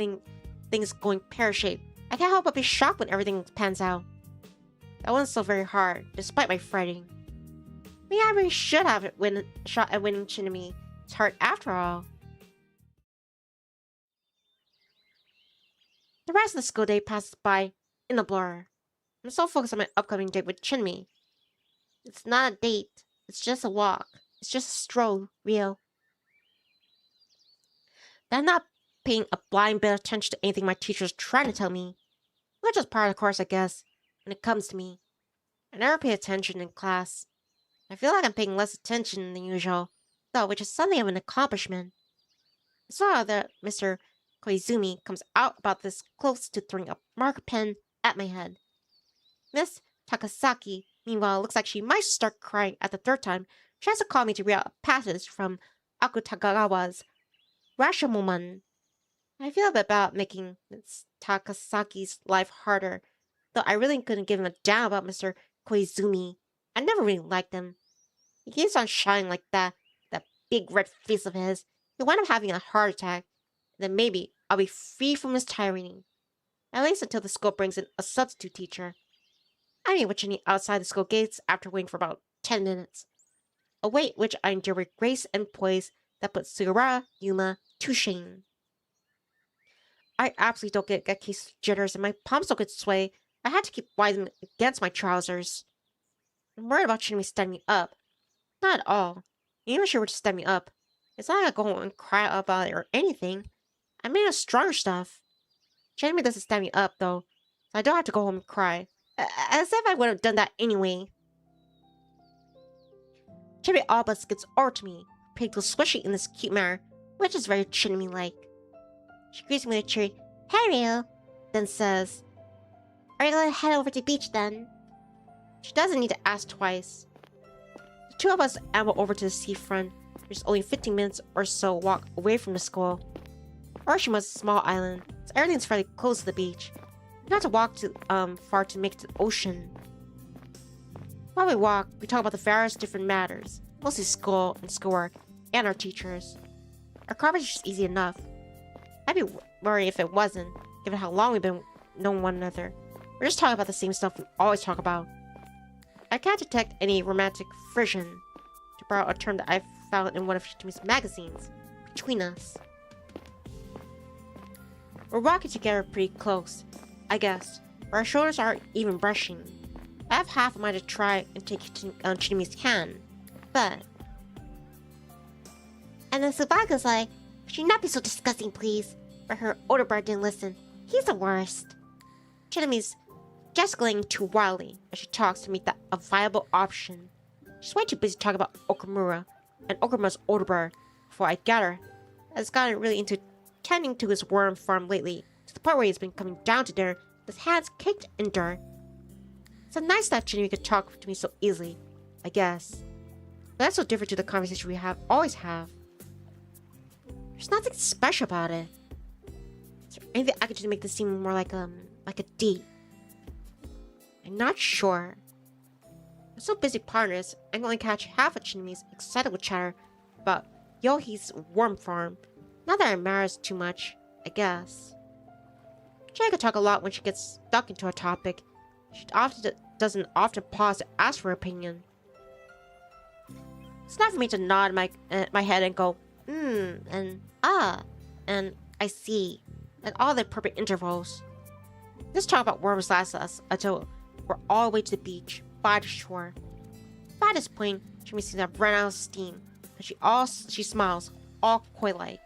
things going pear-shaped. I can't help but be shocked when everything pans out. That wasn't so very hard, despite my fretting. Maybe I really should have shot at winning Chinami's heart after all. The rest of the school day passes by in a blur. I'm so focused on my upcoming date with Chinami. It's not a date. It's just a walk. It's just a stroll, Reo. I'm not paying a blind bit of attention to anything my teacher's trying to tell me. Which is part of the course, I guess, when it comes to me. I never pay attention in class. I feel like I'm paying less attention than usual, though, which is something of an accomplishment. I saw that Mr. Koizumi comes out about this close to throwing a marker pen at my head. Miss Takasaki, meanwhile, looks like she might start crying at the third time. She has to call me to read out a passage from Akutagawa's Rashomon. I feel a bit bad making Miss Takasaki's life harder, though I really couldn't give him a damn about Mr. Koizumi. I never really liked him. He keeps on shining like that big red face of his. He'll wind up having a heart attack, and then maybe I'll be free from his tyranny. At least until the school brings in a substitute teacher. I meet Wichini outside the school gates after waiting for about 10 minutes. A wait which I endure with grace and poise that puts Sugawara Yuuma to shame. I absolutely don't get case jitters and my palms don't get sway. I had to keep widen against my trousers. I'm worried about Chinami standing me up. Not at all. Even if she were to stand me up, it's not like I go home and cry about it or anything. I made of stronger stuff. Chinami doesn't stand me up though, so I don't have to go home and cry. As if I would have done that anyway. Chibi all but gets over to me, pretty squishy in this cute manner, which is very Chinami-like. She greets me with a cheery, "Hey, Reo," then says, "Are you going to head over to the beach then?" She doesn't need to ask twice. The two of us amble over to the seafront, which is only 15 minutes or so walk away from the school. Oroshima's a small island, so everything's fairly close to the beach. You don't have to walk too far to make it to the ocean. While we walk, we talk about the various different matters, mostly school and schoolwork, and our teachers. Our conversation is easy enough. I'd be worried if it wasn't, given how long we've been knowing one another. We're just talking about the same stuff we always talk about. I can't detect any romantic frisson, to borrow a term that I found in one of Hitomi's magazines, between us. We're walking together pretty close, I guess, but our shoulders aren't even brushing. I have half a mind to try and take Chinami's hand, but... And then Tsubaka's like, "Could you not be so disgusting, please?" But her older brother didn't listen. He's the worst. Chinami's gesticulating too wildly as she talks to make that a viable option. She's way too busy talking about Okumura and Okumura's older brother before I get her. Has gotten really into tending to his worm farm lately, to the part where he's been coming down to dinner with his hands caked in dirt. It's a nice that Chinami could talk to me so easily, I guess. But that's so different to the conversation we always have. There's nothing special about it. Is there anything I could do to make this seem more like a date? I'm not sure. I'm so busy partners, I can only catch half of Chinmi's excitable chatter about Yohi's worm farm. Not that it matters too much, I guess. She could talk a lot when she gets stuck into a topic. She doesn't often pause to ask for her opinion. It's not for me to nod my head and go, and ah, and I see, at all the appropriate intervals. This talk about worms lasts us until we're all the way to the beach, by the shore. By this point, Chibi seems to have run out of steam, and she smiles, all coy-like.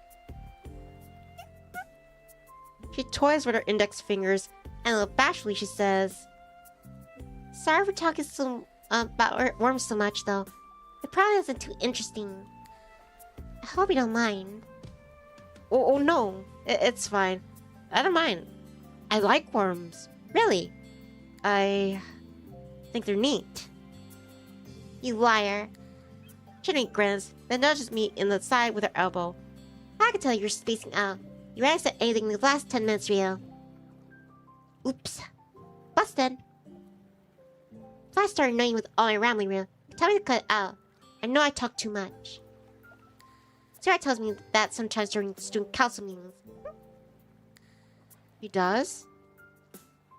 She toys with her index fingers, and a little bashfully she says, "Sorry for talking about worms so much, though. It probably isn't too interesting. I hope you don't mind." Oh no, it's fine. I don't mind. I like worms. Really. I think they're neat. You liar. Chibi grins, then nudges me in the side with her elbow. I can tell you're spacing out. You haven't said anything in the last 10 minutes, Reo. Oops. Busted. If I start annoying with all my rambling, Reo, tell me to cut it out. I know I talk too much. Sarah tells me that sometimes during student council meetings. He does?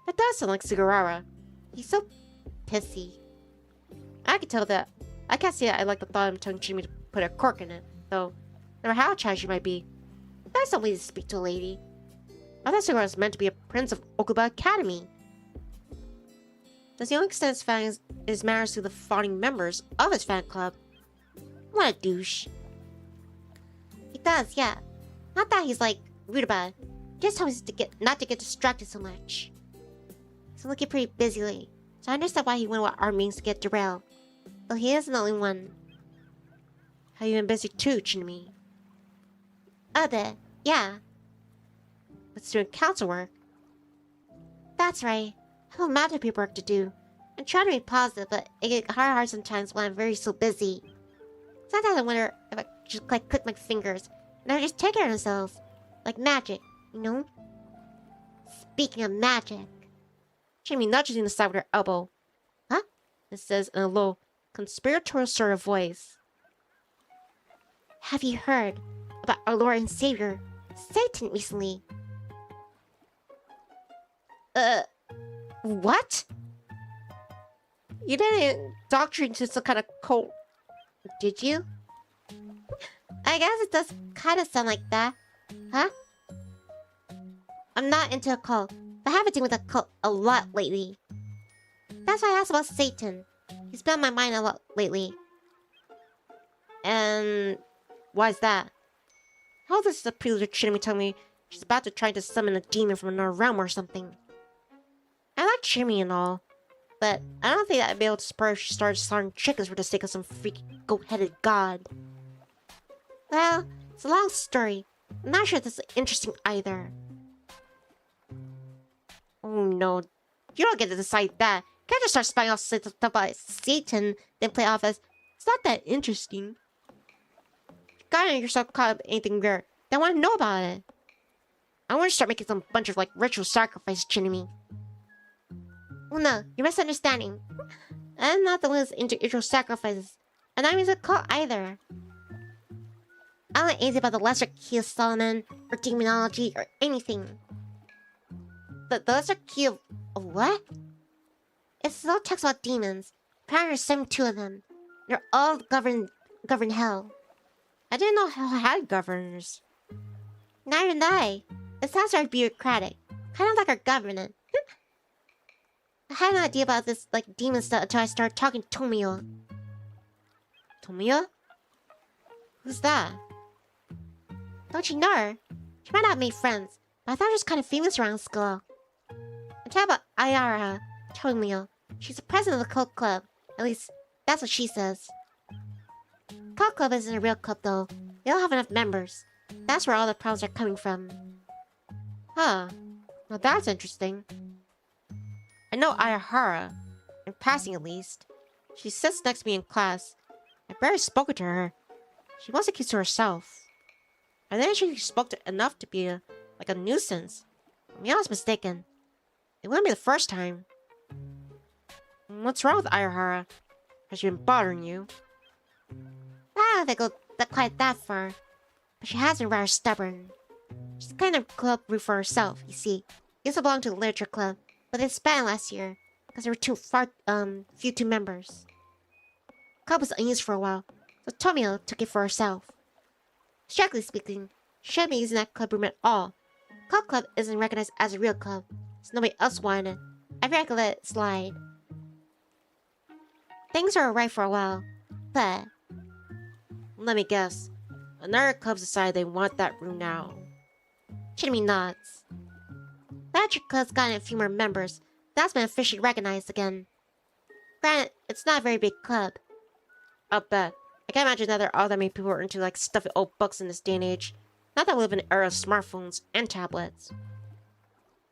That does sound like Sugawara. He's so pissy. I can tell that. I can't say that I like the thought of him telling Chibi to put a cork in it, though. No matter how shy she might be. That's not way to speak to a lady. I thought Sugawara was meant to be a prince of Okuba Academy. Does he only extend his manners to the founding members of his fan club? What a douche. He does, yeah. Not that he's like rude about it. Just always not to get distracted so much. He's looking pretty busy lately, so I understand why he went with our means to get derailed. Though he isn't the only one. Have you been busy too, Chinmi? Adair, yeah. With student council work? That's right. I have a mountain of paperwork to do. I'm trying to be positive, but it gets hard sometimes when I'm very so busy. Sometimes I wonder if I just click my fingers and I just take care of themselves. Like magic, you know? Speaking of magic. Chibi nudges in the side with her elbow. Huh? It says in a low, conspiratorial sort of voice. Have you heard about our Lord and Savior, Satan, recently? What? You didn't doctrine into some kind of cult, did you? I guess it does kind of sound like that. Huh? I'm not into a cult, but I have been dealing with a cult a lot lately. That's why I asked about Satan. He's been on my mind a lot lately. And why's that? How does the prelude Chibi tell me she's about to try to summon a demon from another realm or something? I like Chibi and all, but I don't think that I'd be able to spur her to start slaughtering chickens for the sake of some freaky goat-headed god. Well, it's a long story. I'm not sure if this is interesting either. Oh no, you don't get to decide that. You can't just start spying off stuff about Satan, then play off as, it's not that interesting. You gotta get yourself caught up in anything weird, then I want to know about it. I want to start making some bunch of like ritual sacrifices, Chinmi. Oh no, you're misunderstanding. I'm not the one who's into ritual sacrifices, and I'm into a cult either. I don't know anything about the lesser key of Solomon, or demonology, or anything. The lesser key of what? It's no text about demons. Apparently there's 72 of them. They're all govern hell. I didn't know hell had governors. Neither did I. It sounds very bureaucratic. Kind of like our government. I had an idea about this like demon stuff until I started talking to Tomio. Tomio? Who's that? Don't you know her? She might not have made friends, but I thought she was kind of famous around school. I'm talking about Aria, Tomio. She's the president of the cult club. At least, that's what she says. Cult club isn't a real club though. They don't have enough members. That's where all the problems are coming from. Huh. Well, that's interesting. I know Ayahara, in passing at least. She sits next to me in class. I barely spoken to her. She wants to keep to herself. I think she spoke to enough to be a like a nuisance. Maybe I was mistaken. It wouldn't be the first time. What's wrong with Ayahara? Has she been bothering you? I don't think it'll quite that far. But she has been rather stubborn. She's kind of club root for herself, you see. Used to belong to the literature club, but they disbanded last year because there were few members. The club was unused for a while, so Tomio took it for herself. Strictly speaking, she shouldn't be using that club room at all. Club isn't recognized as a real club, so nobody else wanted it. I figured I could let it slide. Things are alright for a while, but... Let me guess. Another club decided they want that room now. Chibi nods. Literature club's gotten a few more members. That's been officially recognized again. Granted, it's not a very big club. I'll bet. I can't imagine that there are that many people who are into like stuffy old books in this day and age. Not that we live in an era of smartphones and tablets.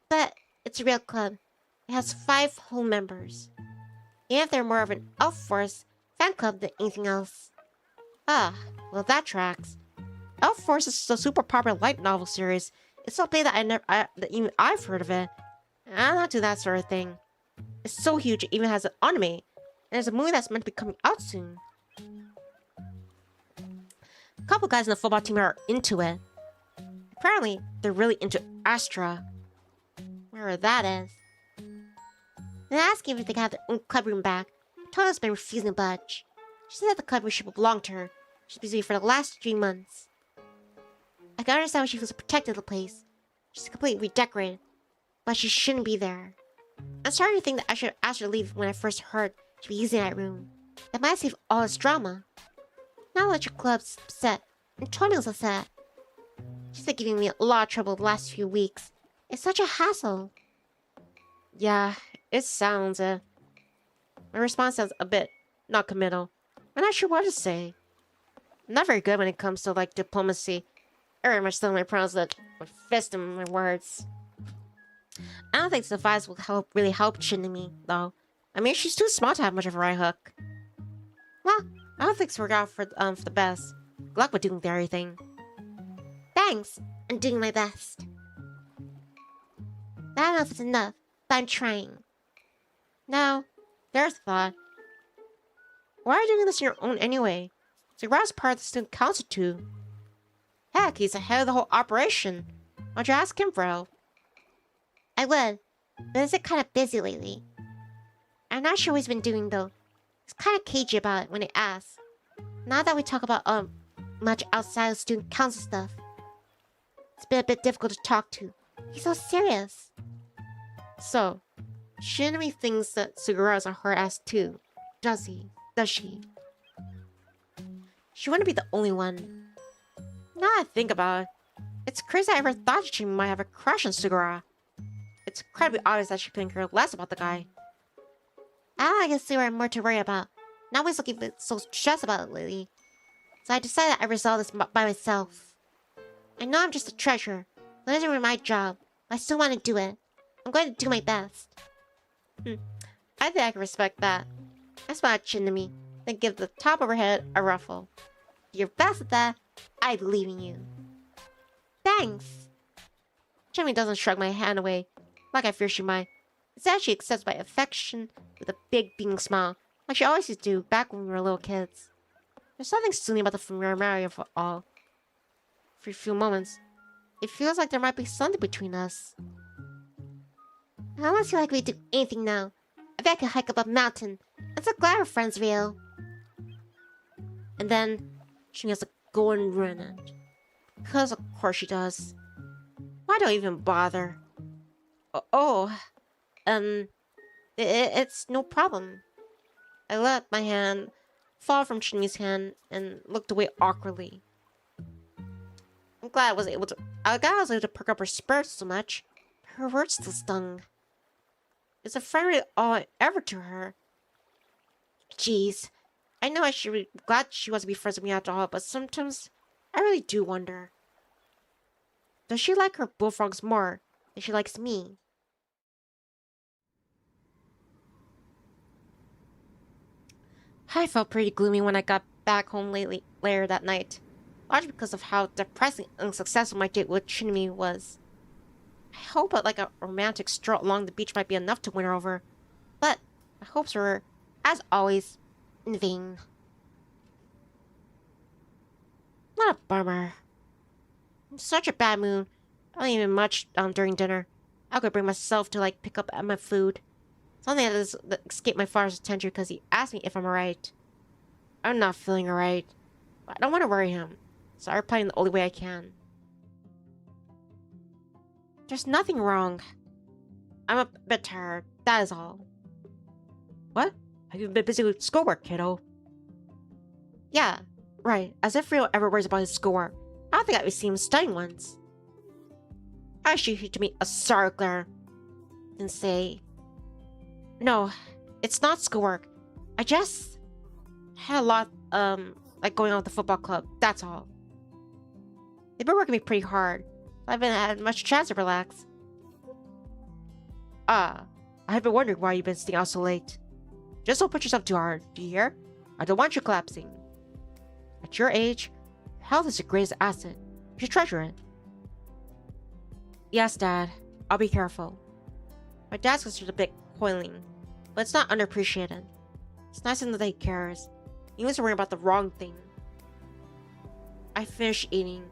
But it's a real club. It has 5 whole members. Even if they're more of an elf force fan club than anything else. Ah, well that tracks. Elf Force is a super popular light novel series. It's so big that even I've heard of it. I'm not to that sort of thing. It's so huge it even has an anime. And there's a movie that's meant to be coming out soon. A couple guys in the football team are into it. Apparently, they're really into Astra. Wherever that is. Then asking if they can have their own club room back. Toto's been refusing to budge. She said that the club room should belong to her. She's busy for the last 3 months. I can understand why she feels protected of the place. She's completely redecorated. But she shouldn't be there. I'm starting to think that I should have asked her to leave when I first heard she'd be using that room. That might save all this drama. Now that your club's upset, and Tony's upset. She's been giving me a lot of trouble the last few weeks. It's such a hassle. Yeah, it sounds My response sounds a bit not committal. I'm not sure what to say. I'm not very good when it comes to like diplomacy. I very much still my pronouns that with fist in my words. I don't think this advice will really help Shinami, though. I mean, she's too small to have much of a right hook. Well, I don't think it's worked out for the best. Good luck with doing everything. Thanks, I'm doing my best. I don't know if it's enough, but I'm trying. Now, there's a thought. Why are you doing this on your own anyway? Sugawara's part of the student council too. Heck, he's the head of the whole operation. Why don't you ask him for help? I would, but he's kind of busy lately. I'm not sure what he's been doing though. He's kind of cagey about it when I ask. Not that we talk about much outside of student council stuff. It's been a bit difficult to talk to. He's so serious. So, Shinami thinks that Sugawara's a hard ass too. Does he? Does she? She wouldn't be the only one. Now that I think about it, it's crazy I ever thought she might have a crush on Sugawara. It's incredibly obvious that she couldn't care less about the guy. I can see where more to worry about. Not always looking so stressed about it lately. So I decided I resolve this by myself. I know I'm just a treasurer, but it isn't really my job. But I still want to do it. I'm going to do my best. I think I can respect that. I smile at Shinami, then give the top of her head a ruffle. If you're best at that, I believe in you. Thanks. Shinami doesn't shrug my hand away, like I fear she might. Instead, she accepts my affection with a big beaming smile, like she always used to do back when we were little kids. There's something soothing about the familiarity of it all. For a few moments, it feels like there might be something between us. I almost feel like we do anything now. I bet I could hike up a mountain. I'm so glad we're friends, Reo. And then, she has to go and ruin it. Because of course she does. Why do I even bother? It's no problem. I let my hand fall from Shinami's hand and looked away awkwardly. I'm glad I was able to perk up her spirits so much. Her words still stung. Is a friend really all I ever to her? Jeez. I know I should be glad she wants to be friends with me after all, but sometimes I really do wonder. Does she like her bullfrogs more than she likes me? I felt pretty gloomy when I got back home later that night. Largely because of how depressing and unsuccessful my date with Shinami was. I hope that like a romantic stroll along the beach might be enough to win her over. But my hopes were, as always, in vain. What a bummer. I'm such a bad mood. I don't even much during dinner. I could bring myself to like pick up my food. Something that escaped my father's attention because he asked me if I'm alright. I'm not feeling alright. But I don't want to worry him, so I reply in the only way I can. There's nothing wrong. I'm a bit tired, that is all. What? Have you been busy with schoolwork, kiddo? Yeah, right. As if Reo ever worries about his schoolwork. I don't think I've seen him studying once. I shoot you to me a sorry glare. And say, no, it's not schoolwork. I just had a lot, like going on with the football club. That's all. They've been working me pretty hard. I haven't had much chance to relax. I have been wondering why you've been staying out so late. Just don't put yourself too hard, do you hear? I don't want you collapsing. At your age, your health is your greatest asset. You should treasure it. Yes, Dad. I'll be careful. My dad's considered a bit coiling, but it's not underappreciated. It's nice to know that he cares. He was worrying about the wrong thing. I finished eating,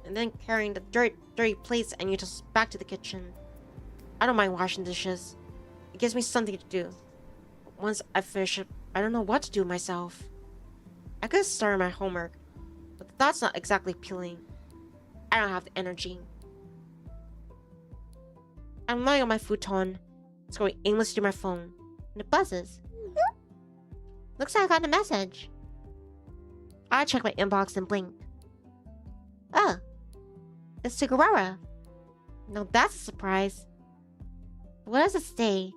and then carrying the dirty plates and utensils back to the kitchen. I don't mind washing dishes. It gives me something to do. But once I finish it, I don't know what to do with myself. I could start my homework, but the thought's not exactly appealing. I don't have the energy. I'm lying on my futon, scrolling aimlessly through my phone, and it buzzes. Looks like I got a message. I check my inbox and blink. Oh, it's Sugawara. Now that's a surprise. What does it say?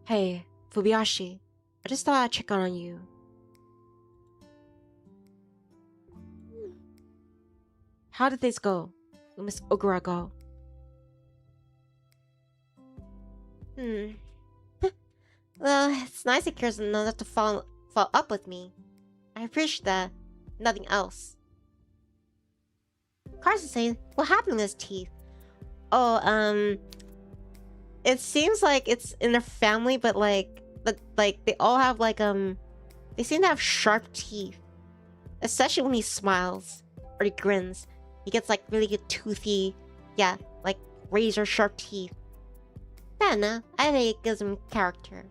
Hey, Fujibayashi. I just thought I'd check on you. How did this go? Will Miss Ogura go? Well, it's nice he cares enough to follow up with me. I appreciate that. Nothing else. Carson saying, what happened to his teeth? Oh, it seems like it's in their family, but like they all have like they seem to have sharp teeth, especially when he smiles or he grins. He gets like really good toothy, yeah, like razor sharp teeth. I don't know. I think it gives him character.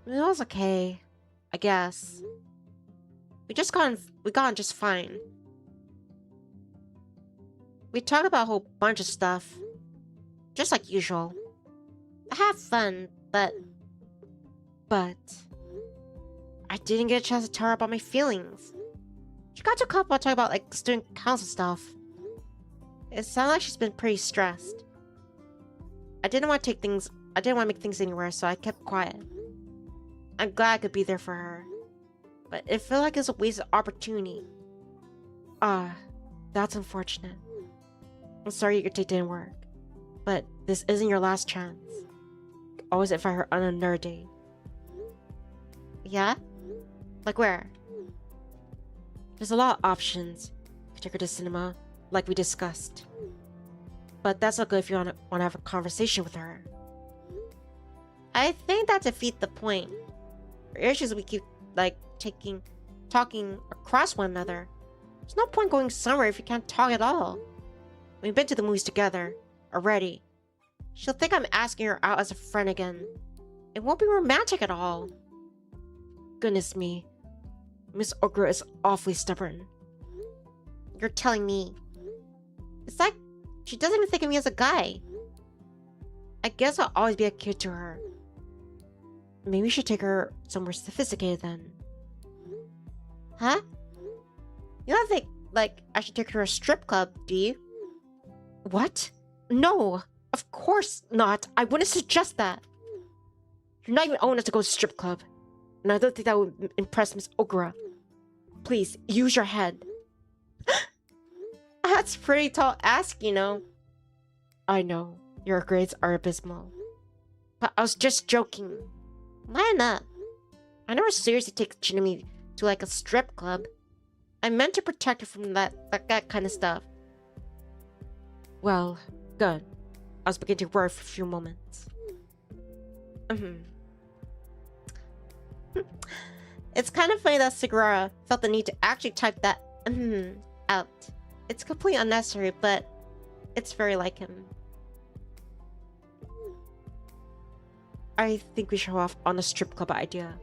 It was okay, I guess. We got on just fine. We talked about a whole bunch of stuff, just like usual. I had fun, but I didn't get a chance to tell her about my feelings. She got to talk about like student council stuff. It sounded like she's been pretty stressed. I didn't want to make things any worse, so I kept quiet. I'm glad I could be there for her, but it felt like it was a wasted opportunity. That's unfortunate. I'm sorry your date didn't work, but this isn't your last chance. You can always invite her on another date. yeah? Like where? There's a lot of options. You can take her to cinema, like we discussed. But that's not good if you want to have a conversation with her. I think that defeats the point. For issues we keep like talking across one another. There's no point going somewhere if you can't talk at all. We've been to the movies together already. She'll think I'm asking her out as a friend again. It won't be romantic at all. Goodness me. Miss Ogura is awfully stubborn. You're telling me. It's like she doesn't even think of me as a guy. I guess I'll always be a kid to her. Maybe we should take her somewhere sophisticated then. Huh? You don't think, like, I should take her to a strip club, do you? What? No, of course not. I wouldn't suggest that. You're not even old enough to go to a strip club. And I don't think that would impress Miss Ogura. Please, use your head. That's pretty tall ask, you know. I know, your grades are abysmal. But I was just joking. Why not? I never seriously take Chibi to to like a strip club. I meant to protect her from that kind of stuff. Well, good. I was beginning to worry for a few moments. It's kind of funny that Sugawara felt the need to actually type that out. It's completely unnecessary, but it's very like him. I think we should go off on a strip club idea.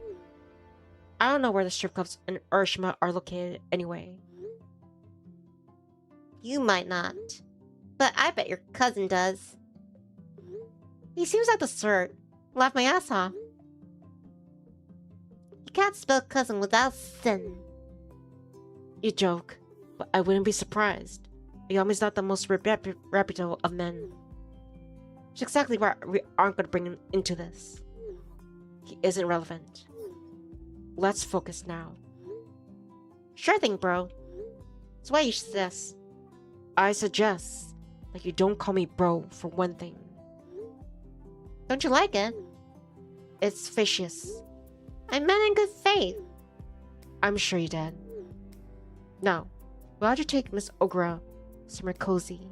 I don't know where the strip clubs in Urashima are located anyway. You might not, but I bet your cousin does. He seems like the sort. Laugh my ass off. You can't spell cousin without sin. You joke, but I wouldn't be surprised. Ayami's not the most reputable of men. Which is exactly why we aren't going to bring him into this. He isn't relevant. Let's focus now. Sure thing, bro. That's why you suggest. I suggest that you don't call me bro for one thing. Don't you like it? It's vicious. I meant in good faith. I'm sure you did. Now, why don't you take Miss Ogura somewhere cozy?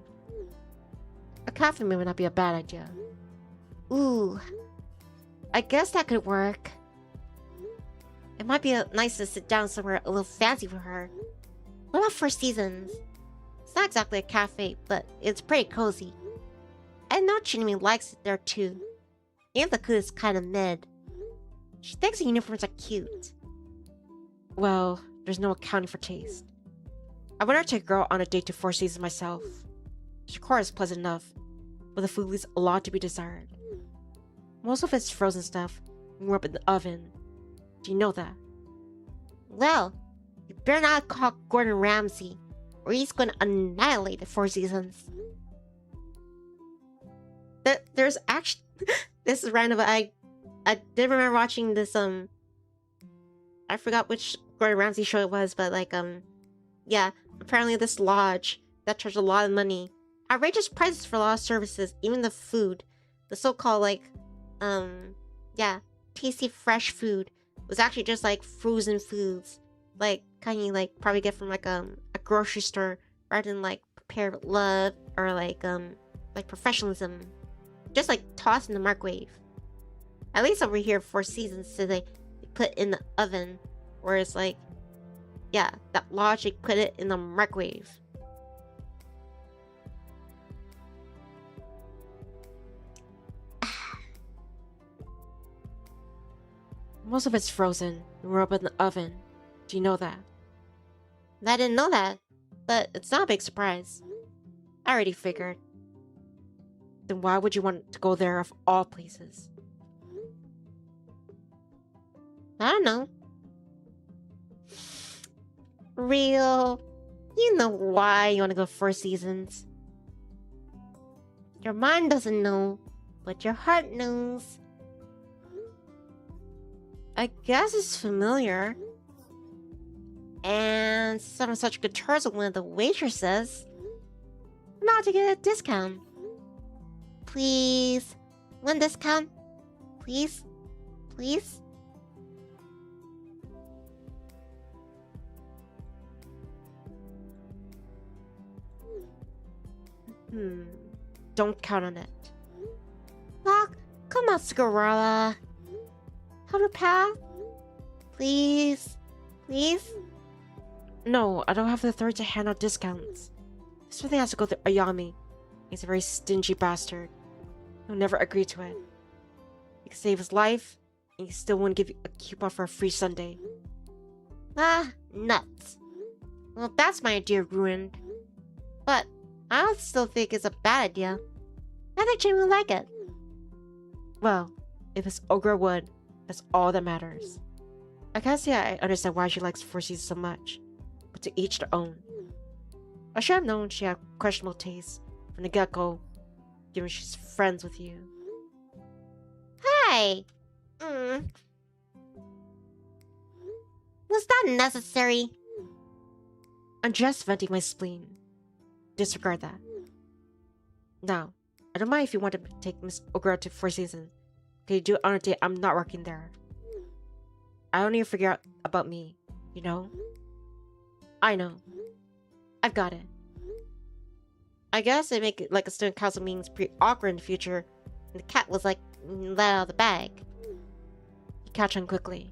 A cafe may not be a bad idea. Ooh, I guess that could work. It might be nice to sit down somewhere a little fancy for her. What about Four Seasons? It's not exactly a cafe, but it's pretty cozy. I know Chinimi likes it there too. And the food is kind of mid. She thinks the uniforms are cute. Well, there's no accounting for taste. I want to take a girl on a date to Four Seasons myself. Shikara is pleasant enough, but the food leaves a lot to be desired. Most of it's frozen stuff, warm up in the oven. Do you know that? Well, you better not call Gordon Ramsay, or he's going to annihilate the Four Seasons. There's actually... This is random, but I did remember watching this, I forgot which Gordon Ramsay show it was, but like, yeah, apparently this lodge that charged a lot of money. Outrageous prices for a lot of services, even the food. The so-called, like, yeah, tasty fresh food was actually just like frozen foods. Like, kind of like probably get from like a grocery store rather than like prepared with love or like professionalism. Just like tossed in the microwave. At least over here, Four Seasons, so they put in the oven. Whereas like, yeah, that logic put it in the microwave. Most of it's frozen and we're up in the oven. Do you know that? I didn't know that, but it's not a big surprise. I already figured. Then why would you want to go there of all places? I don't know. Real, you know why you want to go Four Seasons. Your mind doesn't know, but your heart knows. I guess it's familiar. And some of such good terms with one of the waitresses. Not to get a discount. Please. One discount. Please. Please. Don't count on it. Ah, come on, Sugawara. Help her path. Please. Please. No, I don't have the authority to hand out discounts. This thing has to go through Ayami. He's a very stingy bastard. He'll never agree to it. He can save his life, and he still won't give you a coupon for a free sundae. Ah, nuts. Well, that's my idea ruined. But I don't still think it's a bad idea. I think Chibi would like it. Well, if it's Ogre Wood, that's all that matters. I can't say I understand why she likes Four Seasons so much, but to each their own. I should have known she had questionable taste from the get-go, given she's friends with you. Hi! Was that necessary? I'm just venting my spleen. Disregard that. Now, I don't mind if you want to take Miss Ogura to Four Seasons. Can you do it on a date I'm not working there? I don't need to figure out about me. You know? I know. I've got it. I guess they make it like a student council meetings pretty awkward in the future, and the cat was like let out of the bag. You catch on quickly.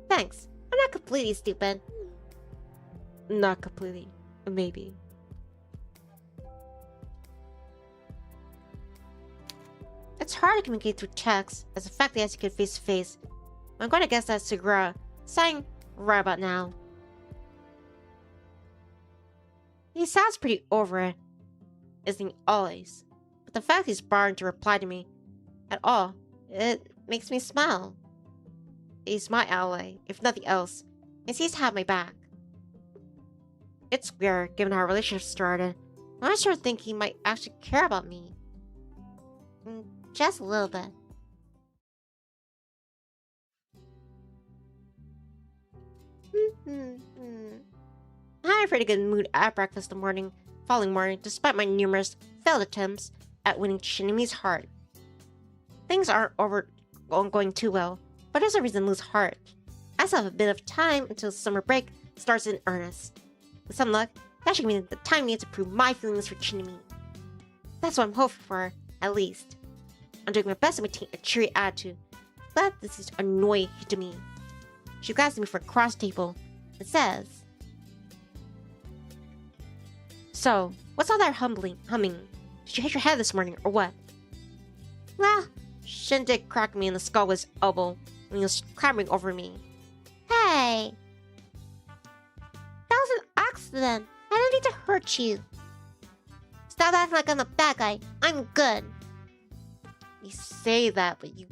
Thanks. I'm not completely stupid. Not completely. Maybe. It's hard to communicate through text as effectively as you could face to face. I'm going to guess that's Sugawara saying right about now. He sounds pretty over it, isn't he always? But the fact he's bothering to reply to me at all, it makes me smile. He's my ally, if nothing else, and he's to have my back. It's weird, given how our relationship started. I sort of think he might actually care about me. Just a little bit. I had a pretty good mood at breakfast the following morning, despite my numerous failed attempts at winning Shinimi's heart. Things aren't going too well, but there's a reason to lose heart. I still have a bit of time until summer break starts in earnest. With some luck, that should mean the time needed to prove my feelings for Shinimi. That's what I'm hoping for, at least. I'm doing my best to maintain a cheery attitude, but this is annoying to me. She glances at me from across the table and says, "So, what's all that humming? Did you hit your head this morning, or what?" Well, Shin did crack me in the skull with his elbow when he was clambering over me. hey! That was an accident. I didn't mean to hurt you. Stop acting like I'm a bad guy. I'm good. You say that, but you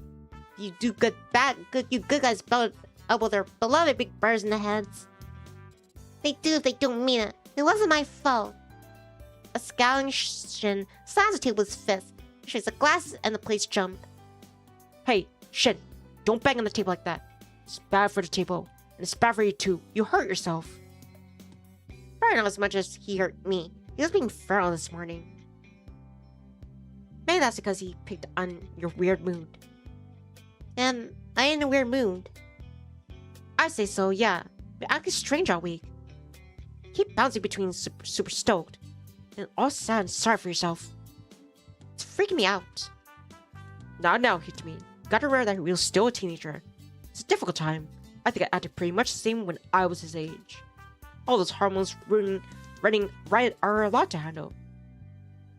do you good guys elbow their beloved big birds in the heads. They do if they don't mean it. It wasn't my fault. A scowling Shin slams the table with his fist, shakes the glasses, and the plates jump. Hey, Shin, don't bang on the table like that. It's bad for the table, and it's bad for you too. You hurt yourself. Probably not as much as he hurt me. He was being feral this morning. Maybe that's because he picked on your weird mood. And I ain't in a weird mood. I say so, yeah. You're acting strange all week. Keep bouncing between super stoked and all sad and sorry for yourself. It's freaking me out. Now, Hitami. Gotta remember that he was still a teenager. It's a difficult time. I think I acted pretty much the same when I was his age. All those hormones running right are a lot to handle.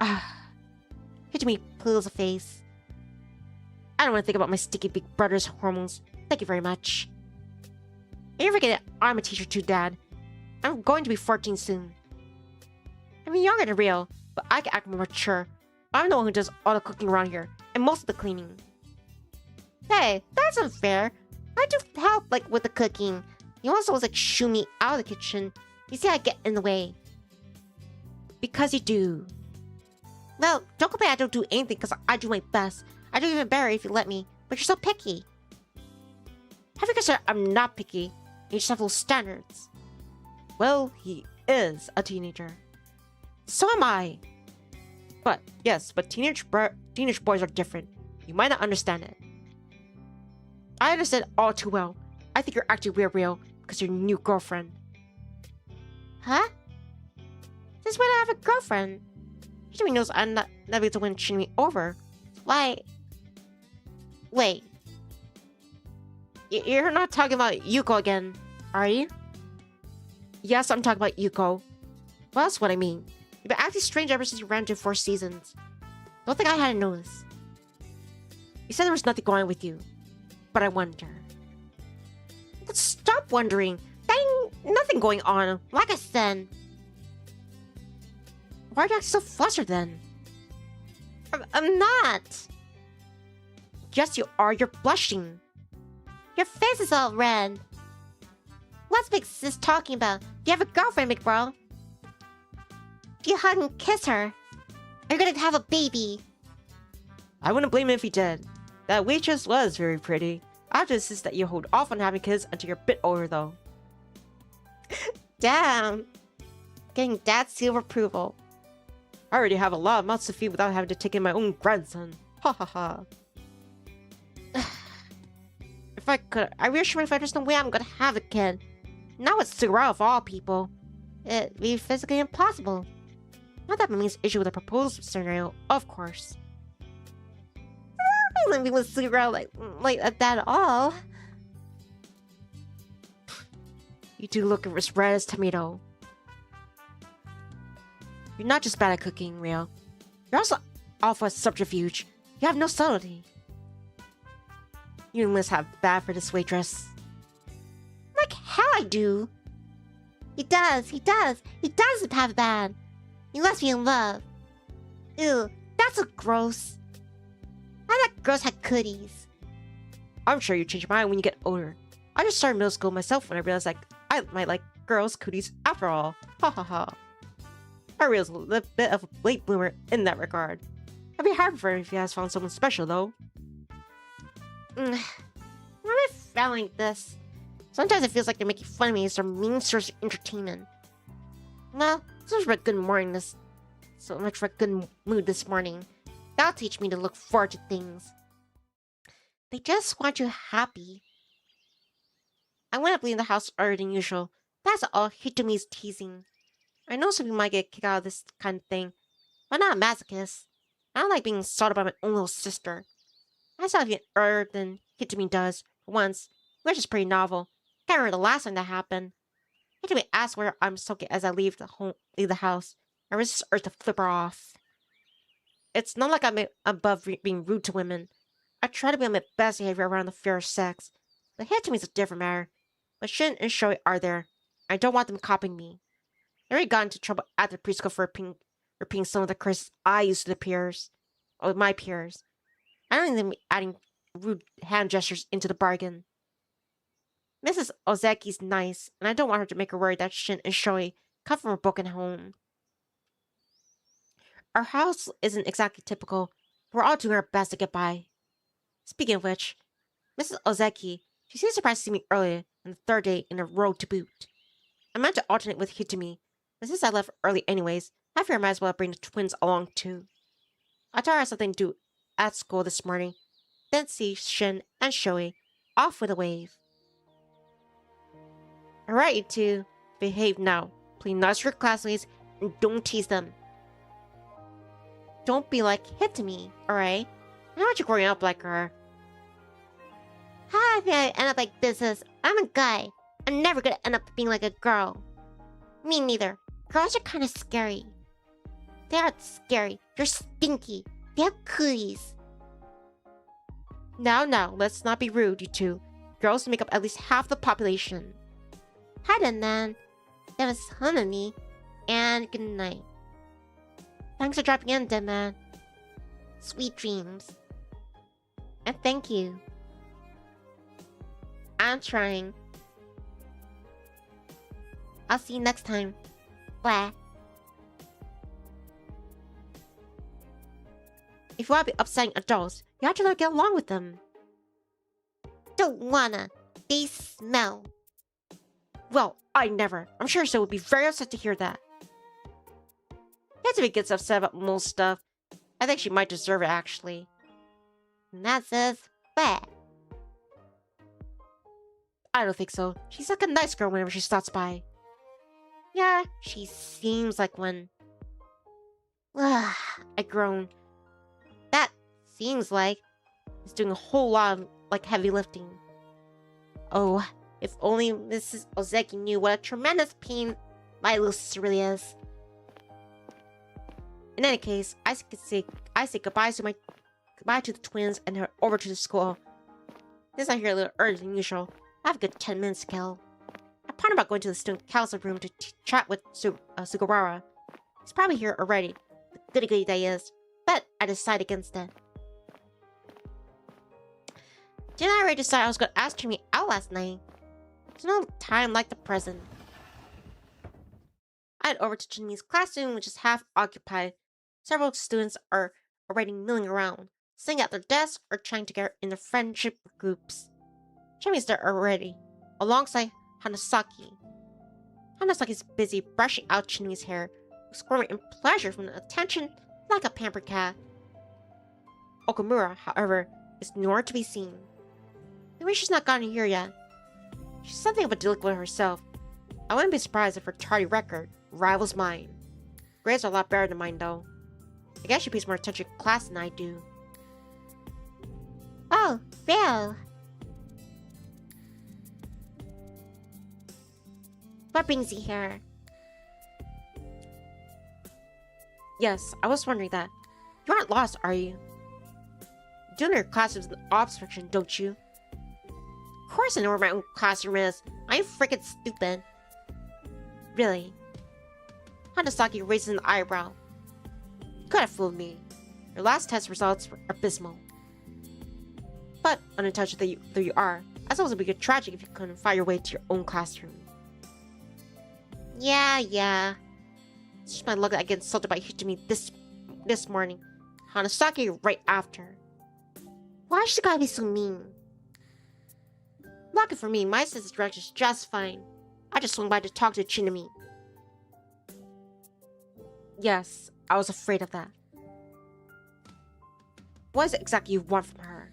Hitami pulls a face. I don't want to think about my sticky big brother's hormones. Thank you very much. And you forget that I'm a teacher too, Dad. I'm going to be 14 soon. I'm younger than Reo, but I can act more mature. I'm the one who does all the cooking around here, and most of the cleaning. Hey, that's unfair. I do help, like, with the cooking. You also always, like, shoo me out of the kitchen. You see I get in the way. Because you do. Well, don't complain I don't do anything because I do my best. I do even better if you let me, but you're so picky. Have you considered I'm not picky? You just have low standards. Well, he is a teenager. So am I. But teenage boys are different. You might not understand it. I understand all too well. I think you're acting weird, Reo, because your new girlfriend. Huh? Since when I have a girlfriend? He knows I'm not able to win Shinmi over. Why? Wait. You're not talking about Yuko again, are you? Yes, I'm talking about Yuko. Well, that's what I mean. You've been acting strange ever since you ran into 4 seasons. Don't think I hadn't noticed. You said there was nothing going on with you, but I wonder. But stop wondering. There ain't nothing going on. Like I said. Why are you acting so flustered then? I'm not. Yes, you are. You're blushing. Your face is all red. What's Big Sis talking about? You have a girlfriend, big bro. If you hug and kiss her, you're gonna have a baby. I wouldn't blame him if he did. That waitress was very pretty. I have to insist that you hold off on having kids until you're a bit older, though. Damn. Getting Dad's seal of approval. I already have a lot of mouths to feed without having to take in my own grandson. Ha ha ha. If I could, I reassure my if there's no way I'm gonna have a kid. Not with Sugawara of all people. It'd be physically impossible. Not that means issue with a proposal scenario, of course. I wouldn't be with Sugawara like that at all. You do look as red as tomato. You're not just bad at cooking, Reo. You're also awful at subterfuge. You have no subtlety. You must have bad for this waitress. Like hell I do. He does have bad. He must be in love. Ew, that's so gross. I thought girls had cooties. I'm sure you change your mind when you get older. I just started middle school myself when I realized I might like girls' cooties after all. Ha ha ha. I realized a bit of a late bloomer in that regard. I'd be happy for him if he has found someone special though. Why am I feeling like this? Sometimes it feels like they're making fun of me as their mean source of entertainment. Well, so much for a good morning so much for a good mood this morning. That'll teach me to look forward to things. They just want you happy. I went up leaving the house earlier than usual. That's all Hitomi's teasing. I know some people might get kicked out of this kind of thing, but I'm not a masochist. I don't like being assaulted by my own little sister. I saw it earlier than Hitomi does, for once, which is pretty novel. Can't remember the last time that happened. Hitomi asks where I'm soaking as I leave the house. I resist the urge to flip her off. It's not like I'm above being rude to women. I try to be on my best behavior around the fair sex. But Hitomi's a different matter. But Shin and Shoei are there. I don't want them copying me. I already got into trouble at the preschool for repeating some of the curses I used to the peers. Or my peers. I don't need them adding rude hand gestures into the bargain. Mrs. Ozaki's nice, and I don't want her to make her worry that Shin and Shoei come from a broken home. Our house isn't exactly typical, but we're all doing our best to get by. Speaking of which, Mrs. Ozaki, she seemed surprised to see me early on the third day in a row to boot. I meant to alternate with Hitomi, but since I left early anyways, I figured I might as well bring the twins along too. I thought I had something to do at school this morning, then see Shin and Shoei off with a wave. Alright, you two, behave now. Play nice to your classmates and don't tease them. Don't be like Hitomi, alright? I know what you're growing up like her. How do I think I end up like this is? I'm a guy. I'm never gonna end up being like a girl. Me neither. Girls are kind of scary. They aren't scary. They're stinky. They have cooties. Now, let's not be rude, you two. Girls make up at least half the population. Hi then, Nan. That was Hanami. And good night. Thanks for dropping in, dead man. Sweet dreams. And thank you. I'm trying. I'll see you next time. Bye. If you want to be upsetting adults, you have to learn to get along with them. Don't wanna. They smell. Well, I never. I'm sure so would be very upset to hear that. Hitomi gets upset about most stuff. I think she might deserve it, actually. And that says, bad. I don't think so. She's like a nice girl whenever she stops by. Yeah, she seems like one. I groan. That seems like It's doing a whole lot of, heavy lifting. Oh, if only Mrs. Ozeki knew what a tremendous pain my little sister really is. In any case, I say goodbye to the twins and head over to the school. Since I'm here a little earlier than usual, I have a good 10 minutes to kill. I planned about going to the student council room to chat with Sugawara. He's probably here already, the goody that he is, but I decided against it. Didn't I already decide I was going to ask Chibi out last night? There's no time like the present. I head over to Chibi's classroom, which is half occupied. Several students are already milling around, sitting at their desks or trying to get in their friendship groups. Chibi's there already, alongside Hanasaki. Hanasaki's busy brushing out Chibi's hair, squirming in pleasure from the attention like a pampered cat. Okamura, however, is nowhere to be seen. Maybe she's not gotten here yet. She's something of a delinquent herself, I wouldn't be surprised if her tardy record rivals mine. Grades are a lot better than mine, though. I guess she pays more attention to class than I do. Oh, Reo. What brings you here? Yes, I was wondering that. You aren't lost, are you? You do know your classroom's in the ops section, don't you? Of course I know where my own classroom is. I'm freaking stupid. Really? Hanasaki raises an eyebrow. You could have fooled me. Your last test results were abysmal. But, unintelligent though you are, I suppose it would be tragic if you couldn't find your way to your own classroom. Yeah. It's just my luck that I get insulted by Hitomi this morning. Hanasaki right after. Why should God be so mean? Lucky for me, my sense of direction is just fine. I just swung by to talk to Chinami. Yes, I was afraid of that. What is it exactly you want from her?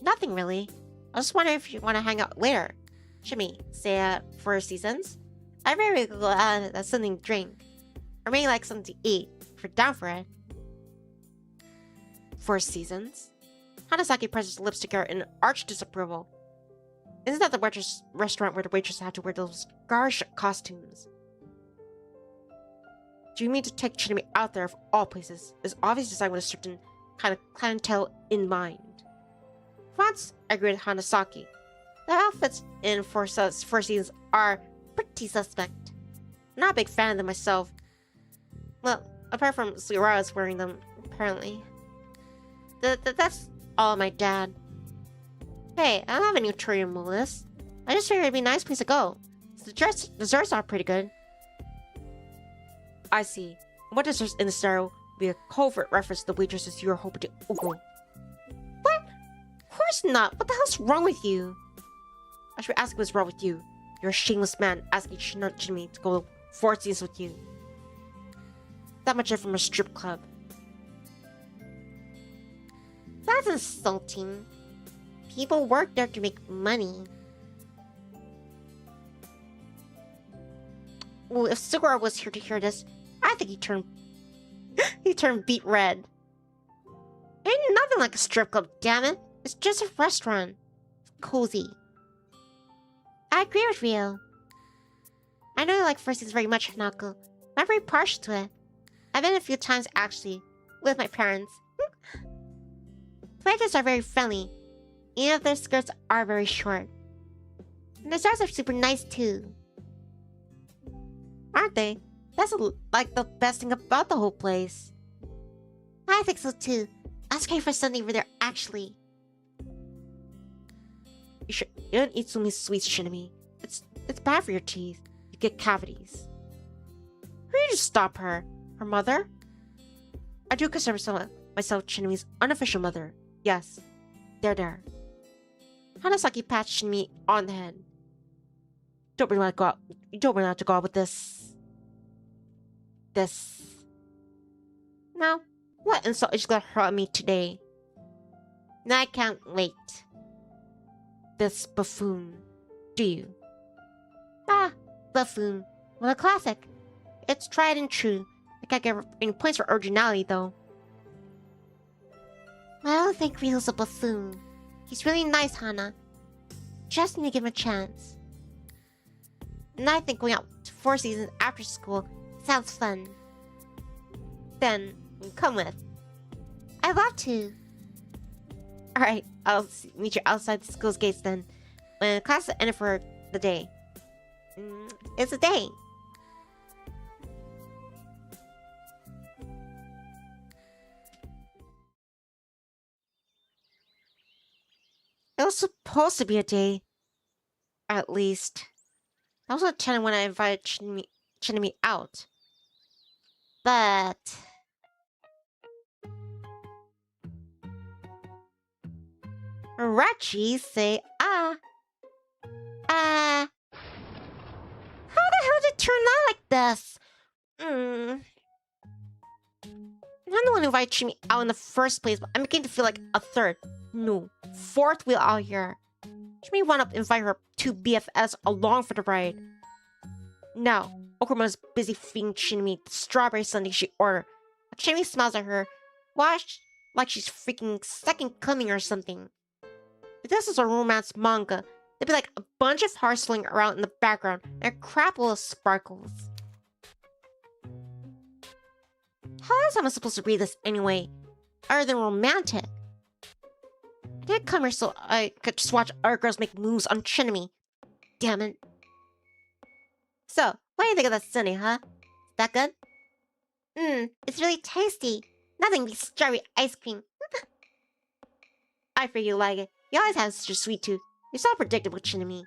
Nothing really. I was wondering if you want to hang out later. Chibi, say 4 seasons? I'd rather go out and something to drink. Or maybe like something to eat, if you're down for it. 4 seasons? Hanasaki presses lips together in arch disapproval. Isn't that the restaurant where the waitresses have to wear those garish costumes? Do you mean to take Chinami out there of all places? It's obvious designed with a certain kind of clientele in mind. Once, I agree with Hanasaki. The outfits in 4 seasons are pretty suspect. Not a big fan of them myself. Well, apart from Sugawara's wearing them, apparently. That's all my dad. Hey, I don't have any ulterior motives. I just figured it'd be a nice place to go. The desserts are pretty good. I see. What desserts in the scenario would be a covert reference to the waitresses you are hoping to ogle. What? Of course not. What the hell's wrong with you? I should be asking what's wrong with you. You're a shameless man asking Chinami to go 4 seasons with you. That much from a strip club. That's insulting. People work there to make money. Well, if Sugawara was here to hear this, I think he turned beet red. Ain't nothing like a strip club, damn it. It's just a restaurant. It's cozy. I agree with Reo. I know you like 4 seasons very much, Hanako. I'm very partial to it. I've been a few times actually, with my parents. Waitresses are very friendly, even if their skirts are very short. And the stars are super nice too. Aren't they? That's like the best thing about the whole place. I think so too. I was going for something over there actually. You don't eat so many sweets, Shinami. It's bad for your teeth. You get cavities. Who you to stop her? Her mother? I do consider myself Chinami's unofficial mother. Yes. There. Hanasaki pats Shinami on the head. You don't really want to go out with this. Now, what insult is gonna hurt me today? Now I can't wait. This buffoon. Do you? Ah, buffoon. Well, a classic. It's tried and true. I can't get any points for originality, though. I don't think Rio's a buffoon. He's really nice, Hana. Just need to give him a chance. And I think going out to 4 seasons after school sounds fun. Then, come with. I'd love to. Alright, I'll meet you outside the school's gates then. When class is ended for the day. It's a day. It was supposed to be a day. At least. I was at 10 when I invited Chinami out. But... Rachi say ah. How the hell did it turn out like this? I'm the one who invited Chinami out in the first place, but I'm beginning to feel like a third, no, fourth wheel out here. Chinami wound up inviting her 2 BFFs along for the ride. No, Okuma's busy feeding Shinmi the strawberry sundae she ordered. Shinmi smiles at her, like she's freaking second coming or something. If this was a romance manga, there'd be like a bunch of hearts swirling around in the background and a crap load of sparkles. How else am I supposed to read this anyway, other than romantic? I didn't come here so I could just watch other girls make moves on Shinmi. Damn it. So, what do you think of that sundae, huh? Is that good? It's really tasty. Nothing beats strawberry ice cream. I figure you like it. You always have such a sweet tooth. You're so predictable, Shinmi.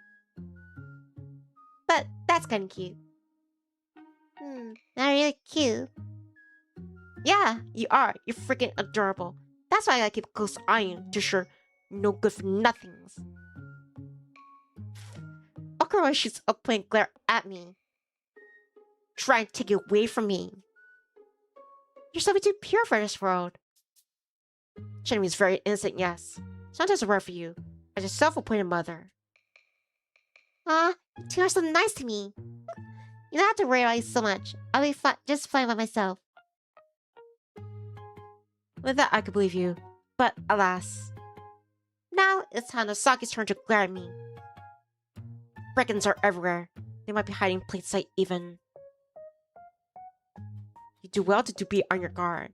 But that's kind of cute. Not really cute. Yeah, you are. You're freaking adorable. That's why I gotta keep a close eye on you to sure no good for nothings. Okura shoots a blank glare at me. Try and take it away from me. You're so too pure for this world. Shinmi is very innocent, yes. Sometimes a word for you, as a self-appointed mother. Aw, you two are so nice to me. You don't have to worry about you so much. I'll be just fine by myself. With that, I could believe you. But alas. Now it's Hanasaki's turn to glare at me. Brigands are everywhere. They might be hiding in plain sight even. You do well to be on your guard.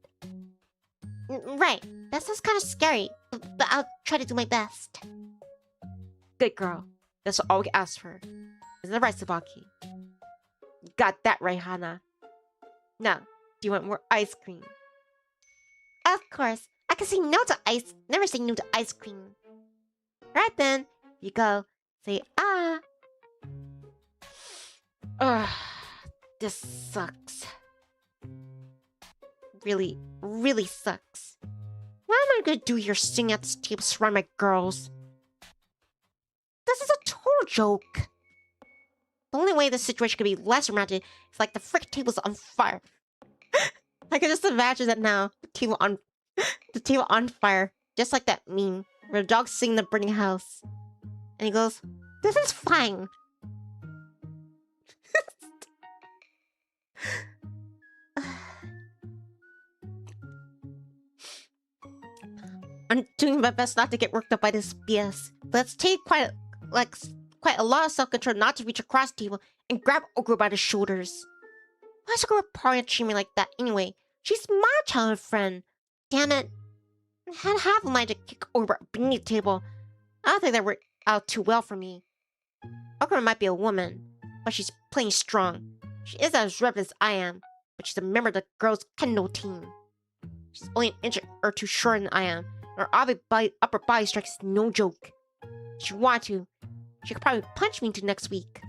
Right. That sounds kind of scary, but I'll try to do my best. Good girl. That's all we ask for. Isn't it right, Tsubaki? You got that right, Hana. Now, do you want more ice cream? Of course. I can say no to ice. Never say no to ice cream. Right then. You go. Say ah. Ugh. This sucks. Really, really sucks. What am I gonna do here sitting at this table surrounded by girls? This is a total joke. The only way this situation could be less romantic is like the frick table's on fire. I can just imagine that now. The table on fire. Just like that meme where the dog's singing the burning house. And he goes, "This is fine." I'm doing my best not to get worked up by this BS. But it's taking quite a lot of self-control not to reach across the table and grab Ogre by the shoulders. Why is Ogre partying and treating me like that anyway? She's my childhood friend. Damn it. I had half a mind to kick Ogre beneath the table. I don't think that worked out too well for me. Ogre might be a woman, but she's playing strong. She isn't as ripped as I am, but she's a member of the girls' kendo team. She's only an inch or two shorter than I am. Her upper body strength is no joke. If she wanted to, she could probably punch me into next week.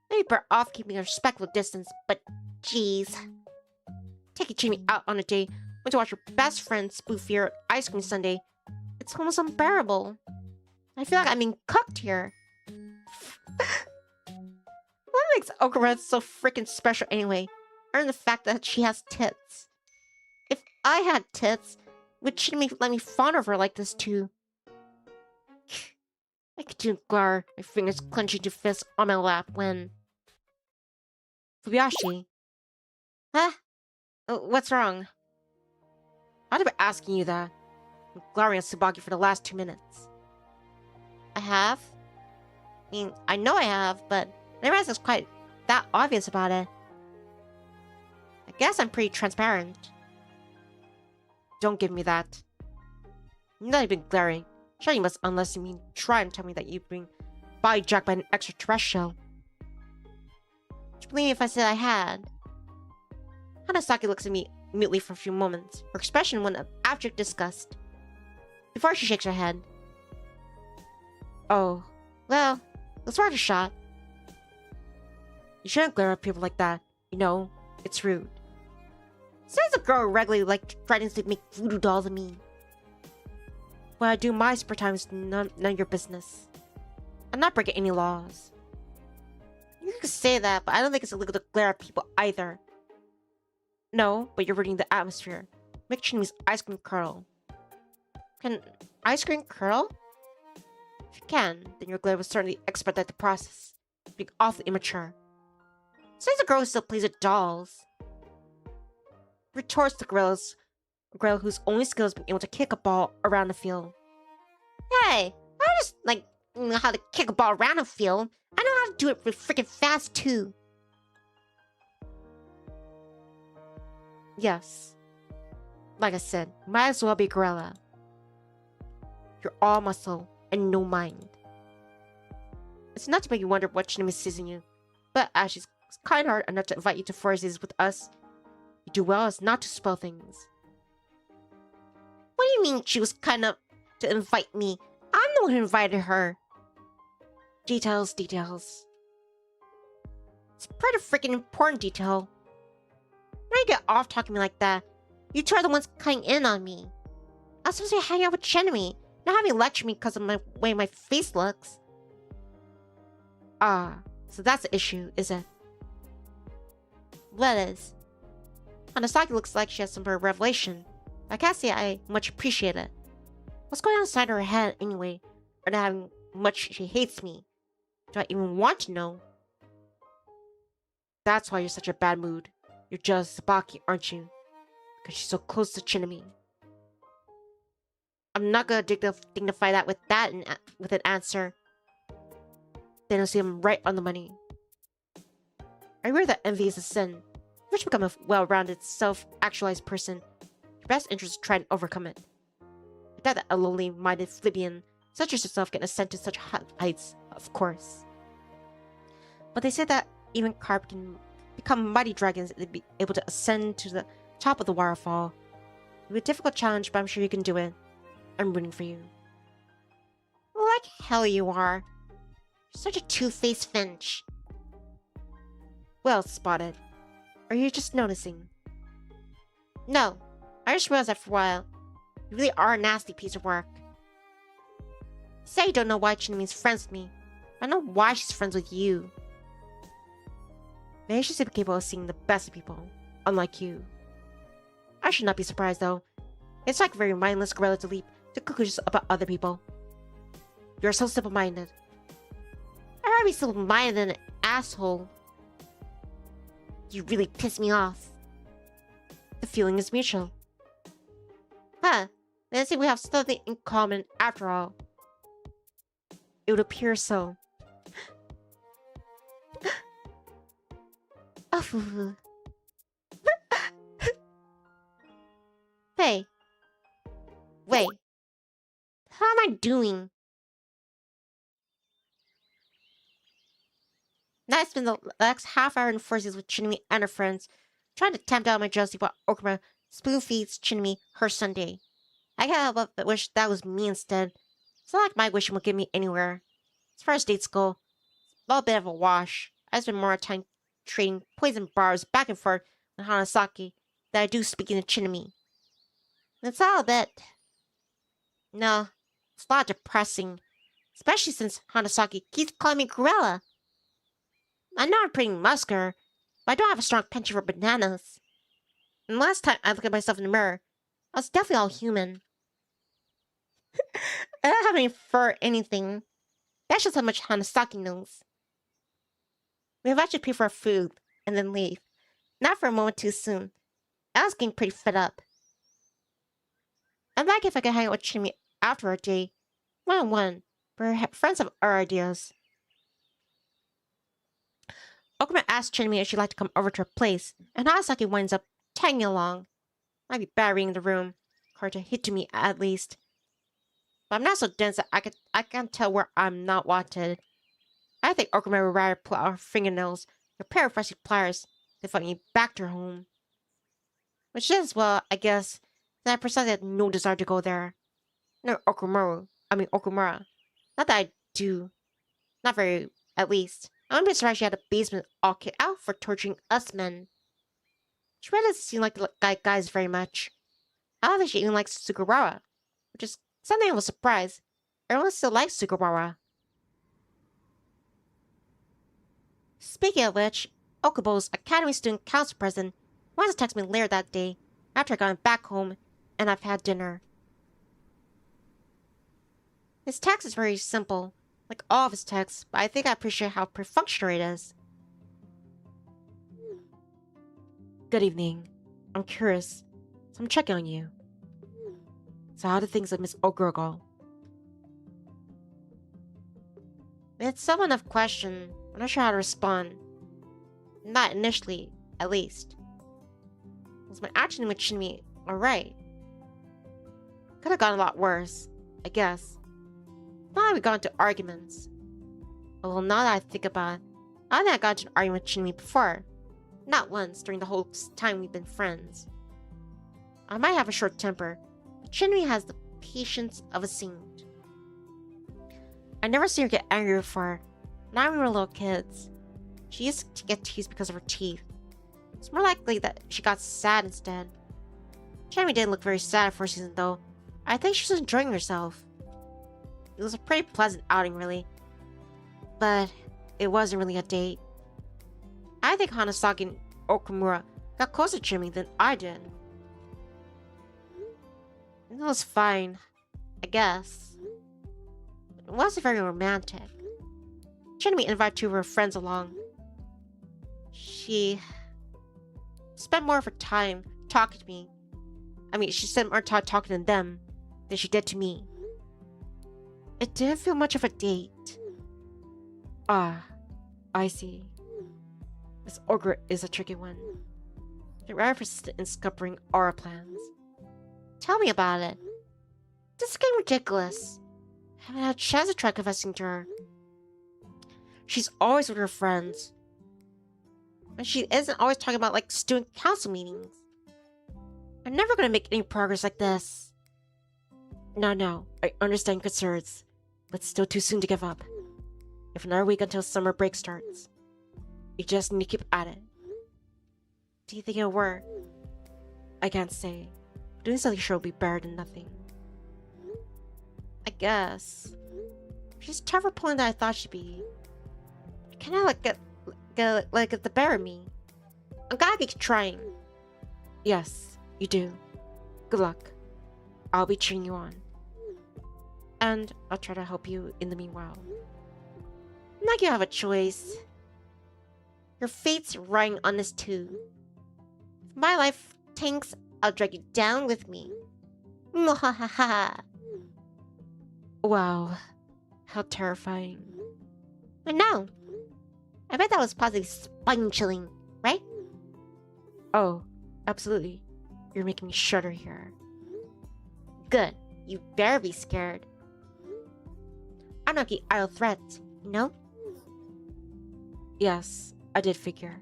Maybe better off keeping a respectful distance, but jeez. Taking Chibi out on a date, went to watch her best friend spoof your ice cream sundae. It's almost unbearable. I feel like I'm being cooked here. What makes Okura so freaking special anyway? Other than the fact that she has tits. If I had tits, would Chibi let me fawn over her like this too? I continue to glare, my fingers clenching to fists on my lap when... Fujibayashi? Huh? What's wrong? I've been asking you that. I'm glaring at Tsubaki for the last 2 minutes. I have? I mean, I know I have, but I never realized it's quite that obvious about it. I guess I'm pretty transparent. Don't give me that. You know you've been glaring. Sure you must, unless you mean try and tell me that you've been bodyjacked by an extraterrestrial. Would you believe me if I said I had? Hanasaki looks at me mutely for a few moments, her expression one of abject disgust. Before she shakes her head. Oh, well, it's worth a shot. You shouldn't glare at people like that. You know, it's rude. Says a girl regularly like threatens to make voodoo dolls of me. What I do my spare time is none of your business. I'm not breaking any laws. You can say that, but I don't think it's illegal to glare at people either. No, but you're ruining the atmosphere. Make Chini's ice cream curl. Can ice cream curl? If you can, then your glare will certainly expedite the process. Being awfully immature. Says the girl who still plays with dolls. Retorts the girl whose only skill is being able to kick a ball around the field. Hey, I just know how to kick a ball around the field. I know how to do it really freaking fast too. Yes. Like I said, might as well be a gorilla. You're all muscle and no mind. It's not to make you wonder what Chibi sees in you, but as she's kind-hearted enough to invite you to forces with us, you do well as not to spoil things. What do you mean she was kind enough to invite me? I'm the one who invited her. Details. It's a pretty freaking important detail. Why you get off talking to me like that? You two are the ones cutting in on me. I was supposed to be hanging out with Chibi, not having lecture me because of the way my face looks. Ah, so that's the issue, is it? What is? Hanasaki looks like she has some sort of revelation. I can't say I much appreciate it. What's going on inside her head anyway? Or not having much she hates me? Do I even want to know? That's why you're such a bad mood. You're jealous of Sabaki, aren't you? Because she's so close to Chinami. I'm not gonna dignify that with an answer. Then I'll see him right on the money. I read that envy is a sin. You wish to become a well-rounded, self-actualized person. Your best interest is to try and overcome it. I doubt that a lonely-minded Flibian such as yourself can ascend to such heights, of course. But they say that even carp can become mighty dragons and be able to ascend to the top of the waterfall. It'll be a difficult challenge, but I'm sure you can do it. I'm rooting for you. Like hell you are. You're such a two-faced finch. Well spotted. Are you just noticing? No, I just realized after a while. You really are a nasty piece of work. Say you don't know why Chinami's friends with me. I know why she's friends with you. Maybe she's capable of seeing the best of people, unlike you. I should not be surprised though. It's like a very mindless gorilla to leap to conclusions about other people. You're so simple-minded. I'd rather be simple-minded than an asshole. You really piss me off. The feeling is mutual. Huh. Then I see we have something in common after all. It would appear so. Oh. Hey. Wait. How am I doing? Now I spend the next half hour in forces with Chinami and her friends, trying to tamp down my jealousy while Okuma spoon feeds Chinami her sundae. I can't help but wish that was me instead. It's not like my wishing will get me anywhere. As far as dates go, it's a little bit of a wash. I spend more time trading poison bars back and forth with Hanasaki than I do speaking to Chinami. It's all a bit... No, it's a lot depressing. Especially since Hanasaki keeps calling me gorilla. I know I'm pretty muscular, but I don't have a strong penchant for bananas. And last time I looked at myself in the mirror, I was definitely all human. I don't have any fur or anything. That's just how much Hanasaki knows. We have actually pay for our food and then leave. Not for a moment too soon. I was getting pretty fed up. I'd like if I could hang out with Chibi after our day, one-on-one, but her friends have other ideas. Okuma asks Chibi if she'd like to come over to her place, and Hanasaki winds up tagging along. Might be bad reading the room, hard to hit to me at least. But I'm not so dense that I can't tell where I'm not wanted. I think Okuma would rather pull out her fingernails, a pair of rusty pliers, than find me back to her home. Which is, well, I guess, that I precisely had no desire to go there. No, Okumura. Not that I do. Not very, at least. I wouldn't be surprised she had a basement all kitted out for torturing us men. She really doesn't seem like the guys very much. I don't think she even likes Sugawara, which is something of a surprise. Everyone still likes Sugawara. Speaking of which, Okubo's Academy Student Council President wanted to text me later that day, after I got back home, and I've had dinner. His text is very simple, like all of his texts, but I think I appreciate how perfunctory it is. Good evening. I'm curious, so I'm checking on you. So how do things with Miss Ogurgle? It's someone of question. I'm not sure how to respond. Not initially, at least. Was my action with Shinmi alright? Could have gone a lot worse, I guess. Not we got into arguments. Although now that I think about it, I don't think I got into an argument with Shinmi before. Not once during the whole time we've been friends. I might have a short temper, but Shinmi has the patience of a saint. I never seen her get angry before. Not when we were little kids. She used to get teased because of her teeth. It's more likely that she got sad instead. Shinmi didn't look very sad for a season though. I think she was enjoying herself. It was a pretty pleasant outing, really. But it wasn't really a date. I think Hanasaki and Okamura got closer to me than I did. It was fine, I guess. It wasn't very romantic. Shinmi invited two of her friends along. She spent more of her time talking to me. She spent more time talking to them than she did to me. It didn't feel much of a date. Ah, I see. This ogre is a tricky one. They're rather persistent in scuppering our plans. Tell me about it. This is getting ridiculous. I haven't had a chance to try confessing to her. She's always with her friends. And she isn't always talking about, student council meetings. I'm never gonna make any progress like this. No, I understand concerns, but still too soon to give up. If another week until summer break starts. You just need to keep at it. Do you think it'll work? I can't say. Doing something sure will be better than nothing. I guess. She's tougher pulling than I thought she'd be. Kinda get the better of me. I'm gonna keep trying. Yes, you do. Good luck. I'll be cheering you on. And I'll try to help you in the meanwhile. Not you have a choice. Your fate's riding on this too. If my life tanks, I'll drag you down with me. Mwahaha. Wow, how terrifying. I know. I bet that was positively spine-chilling, right? Oh, absolutely. You're making me shudder here. Good. You better be scared. I'm not getting idle threats, you know? Yes, I did figure.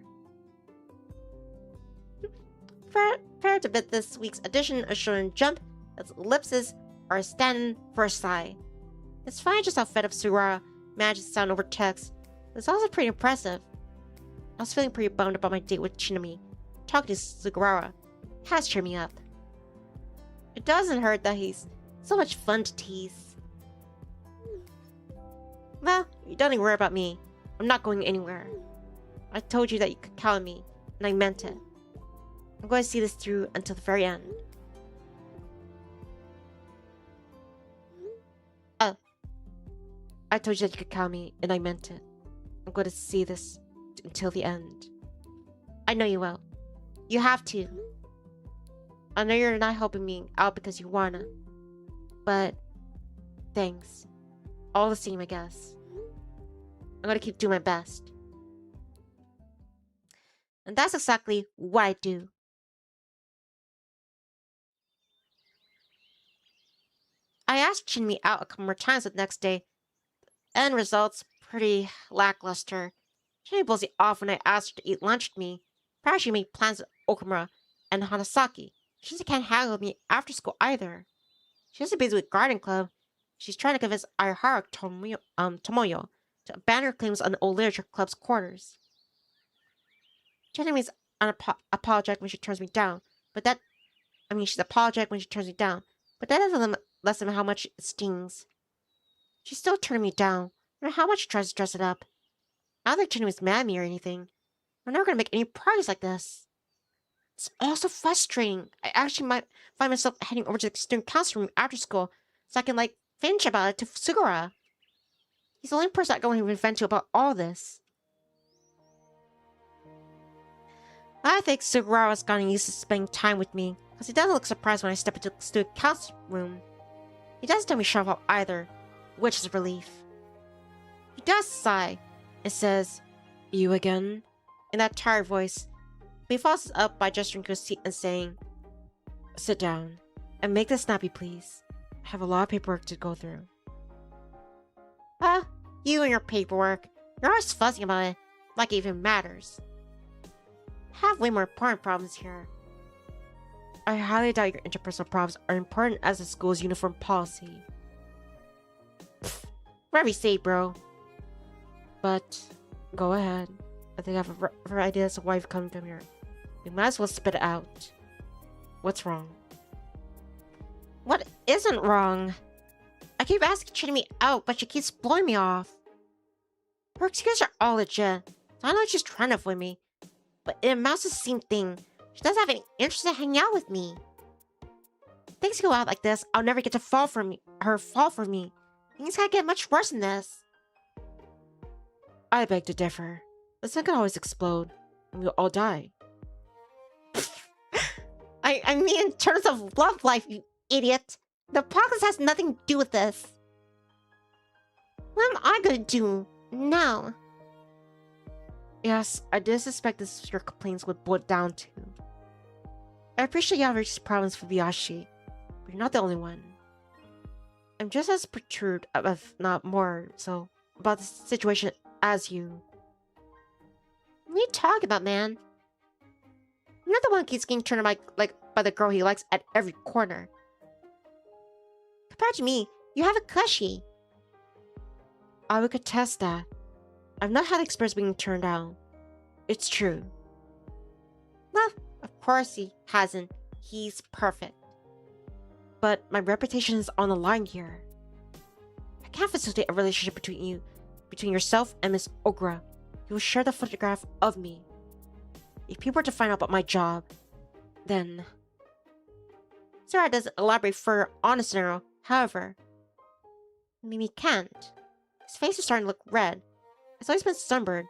Fair to bit this week's edition of Shonen Jump, its ellipses are standing for a sigh. It's funny just how fed up Sugawara managed to sound over text. It's also pretty impressive. I was feeling pretty bummed about my date with Shinami. Talking to Sugawara has cheered me up. It doesn't hurt that he's so much fun to tease. Well, you don't need to worry about me. I'm not going anywhere. I told you that you could count on me, and I meant it. I'm going to see this through until the very end. Oh. I told you that you could count on me, and I meant it. I'm going to see this until the end. I know you will. You have to. I know you're not helping me out because you wanna. But thanks. All the same, I guess. I'm gonna keep doing my best. And that's exactly what I do. I asked Shinmi out a couple more times the next day. End results pretty lackluster. Shinmi blows it off when I asked her to eat lunch with me. Perhaps she made plans with Okamura and Hanasaki. She just can't hang with me after school either. She's busy with garden club. She's trying to convince Haruka Tomoyo to abandon her claims on the old literature club's quarters. Shinmi's apologetic when she turns me down, but that... she's apologetic when she turns me down, but that doesn't lessen how much it stings. She's still turning me down, no matter how much she tries to dress it up. I don't think Shinmi's mad at me or anything. We're never gonna make any progress like this. It's also frustrating. I actually might find myself heading over to the student council room after school so I can, finish about it to Sugawara. He's the only person I can vent to about all this. I think Sugawara's gotten used to spending time with me, because he doesn't look surprised when I step into the student council room. He doesn't tell me to shove up either, which is a relief. He does sigh, and says, "You again?" in that tired voice, but he follows up by gesturing to his seat and saying, "Sit down, and make this snappy, please. I have a lot of paperwork to go through." You and your paperwork. You're always fussing about it, like it even matters. I have way more important problems here. I highly doubt your interpersonal problems are important as the school's uniform policy. Pfft, whatever you say, bro. But, go ahead. I think I have a rough idea as to why you've come from here. We might as well spit it out. What's wrong? What isn't wrong? I keep asking her to me out, but she keeps blowing me off. Her excuses are all legit, so I know she's trying to avoid me. But it amounts to the same thing. She doesn't have any interest in hanging out with me. If things go out like this, I'll never get to fall for me. Things can't get much worse than this. I beg to differ. This thing could always explode, and we'll all die. I mean, in terms of love life, you idiot. The apocalypse has nothing to do with this. What am I gonna do now? Yes, I did suspect this is your complaints would boil down to. I appreciate you have these problems for Fujibayashi, but you're not the only one. I'm just as perturbed, if not more so, about the situation as you. What are you talking about, man? I'm not the one who keeps getting turned on by the girl he likes at every corner. Compared to me, you have a cushy. I would contest that. I've not had experience being turned down. It's true. Well, of course he hasn't. He's perfect. But my reputation is on the line here. I can't facilitate a relationship between yourself and Miss Ogra. You will share the photograph of me. If people were to find out about my job, then... Sarah doesn't elaborate further on the scenario, however. Mimi can't. His face is starting to look red. It's always been sunburned.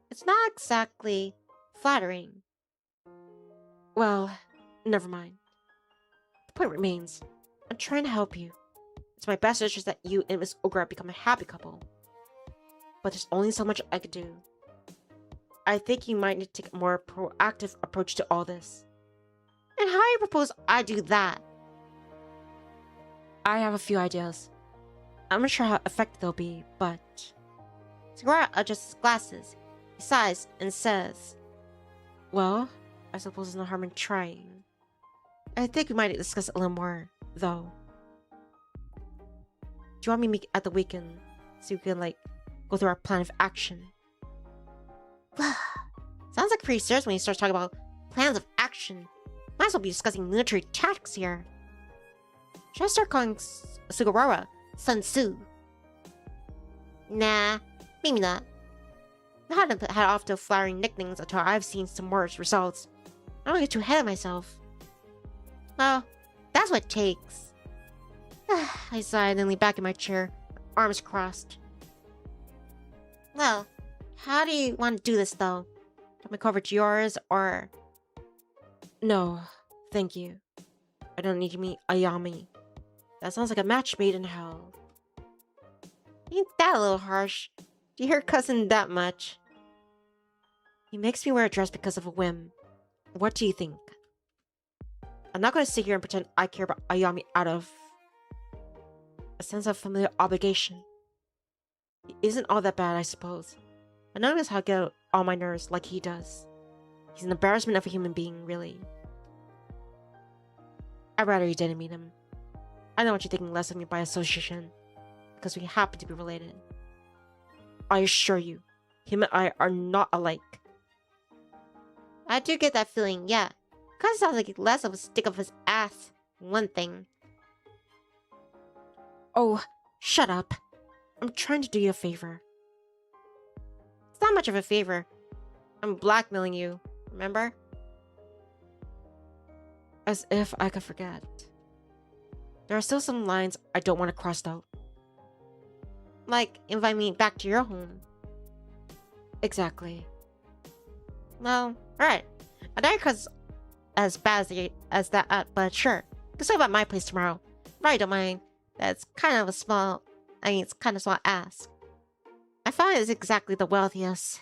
It's not exactly flattering. Well, never mind. The point remains. I'm trying to help you. It's my best interest that you and Miss Ogra become a happy couple. But there's only so much I could do. I think you might need to take a more proactive approach to all this. And how do you propose I do that? I have a few ideas. I'm not sure how effective they'll be, but... Sugawara adjusts his glasses. He sighs and says, "Well, I suppose there's no harm in trying. I think we might discuss it a little more, though. Do you want me to meet at the weekend so we can, go through our plan of action?" Sounds like pretty serious when he starts talking about plans of action. Might as well be discussing military tactics here. Should I start calling Sugawara Sun Tzu? Nah, maybe not. I haven't had off to flattering nicknames until I've seen some worse results. I don't get too ahead of myself. Well, that's what it takes. I sighed and leaned back in my chair, arms crossed. Well, how do you want to do this, though? Can we cover yours, or... No, thank you. I don't need to meet Ayami. That sounds like a match made in hell. Ain't that a little harsh? Do you hear cousin that much? He makes me wear a dress because of a whim. What do you think? I'm not going to sit here and pretend I care about Ayami out of a sense of familiar obligation. He isn't all that bad, I suppose. I notice how I get on my nerves like he does. He's an embarrassment of a human being, really. I'd rather you didn't meet him. I don't want you thinking less of me by association, because we happen to be related. I assure you, him and I are not alike. I do get that feeling, yeah. Cause sounds like less of a stick of his ass, one thing. Oh, shut up. I'm trying to do you a favor. It's not much of a favor. I'm blackmailing you, remember? As if I could forget. There are still some lines I don't want to cross out. Like, invite me back to your home. Exactly. Well, alright. Adair's as bad as that, but sure. Let's talk about my place tomorrow. Right, don't mind. That's kind of a small... it's kind of small ask. I found it's exactly the wealthiest.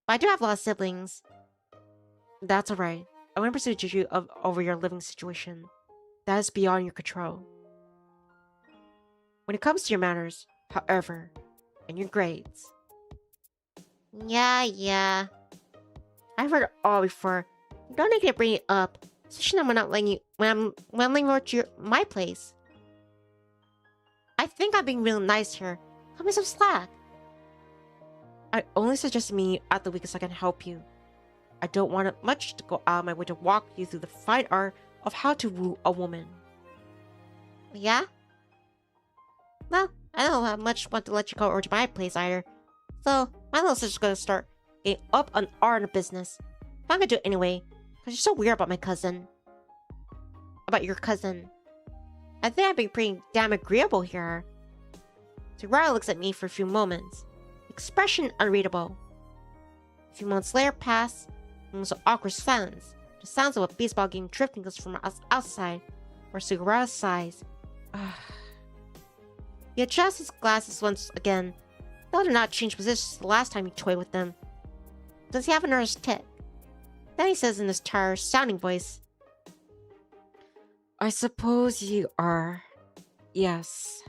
But I do have a lot of siblings. That's alright. I won't pursue you over your living situation. That is beyond your control. When it comes to your manners, however, and your grades... Yeah. I've heard it all before. Don't need to bring it up, especially when I'm letting you to my place. I think I'm being real nice here. Cut me some slack. I only suggest meeting you at the weakest I can help you. I don't want it much to go out of my way to walk you through the fine art of how to woo a woman. Yeah? Well, I don't have much want to let you go over to my place either. So, my little sister's gonna start getting up on our business. But I'm gonna do it anyway, because you're so weird about my cousin. About your cousin. I think I'm being pretty damn agreeable here. Sugawara looks at me for a few moments. Expression unreadable. A few moments later pass, and there's an awkward silence. The sounds of a baseball game drifting us from us outside, where Sugawara sighs. He adjusts his glasses once again. Though did not change positions the last time he toyed with them. Does he have a nervous tick? Then he says in his tired sounding voice, I suppose you are. Yes.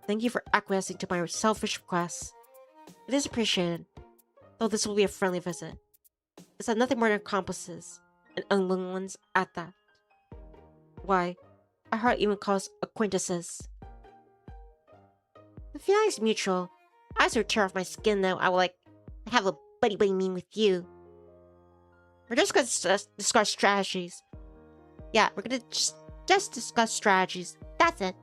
Thank you for acquiescing to my selfish request. It is appreciated, though this will be a friendly visit. It's had nothing more than accomplices, and unwilling ones at that. Why, I hardly even call us acquaintances. The feeling is mutual. I sort of tear off my skin though. I will have a buddy meeting with you. We're just gonna discuss strategies. Yeah, we're gonna just discuss strategies. That's it.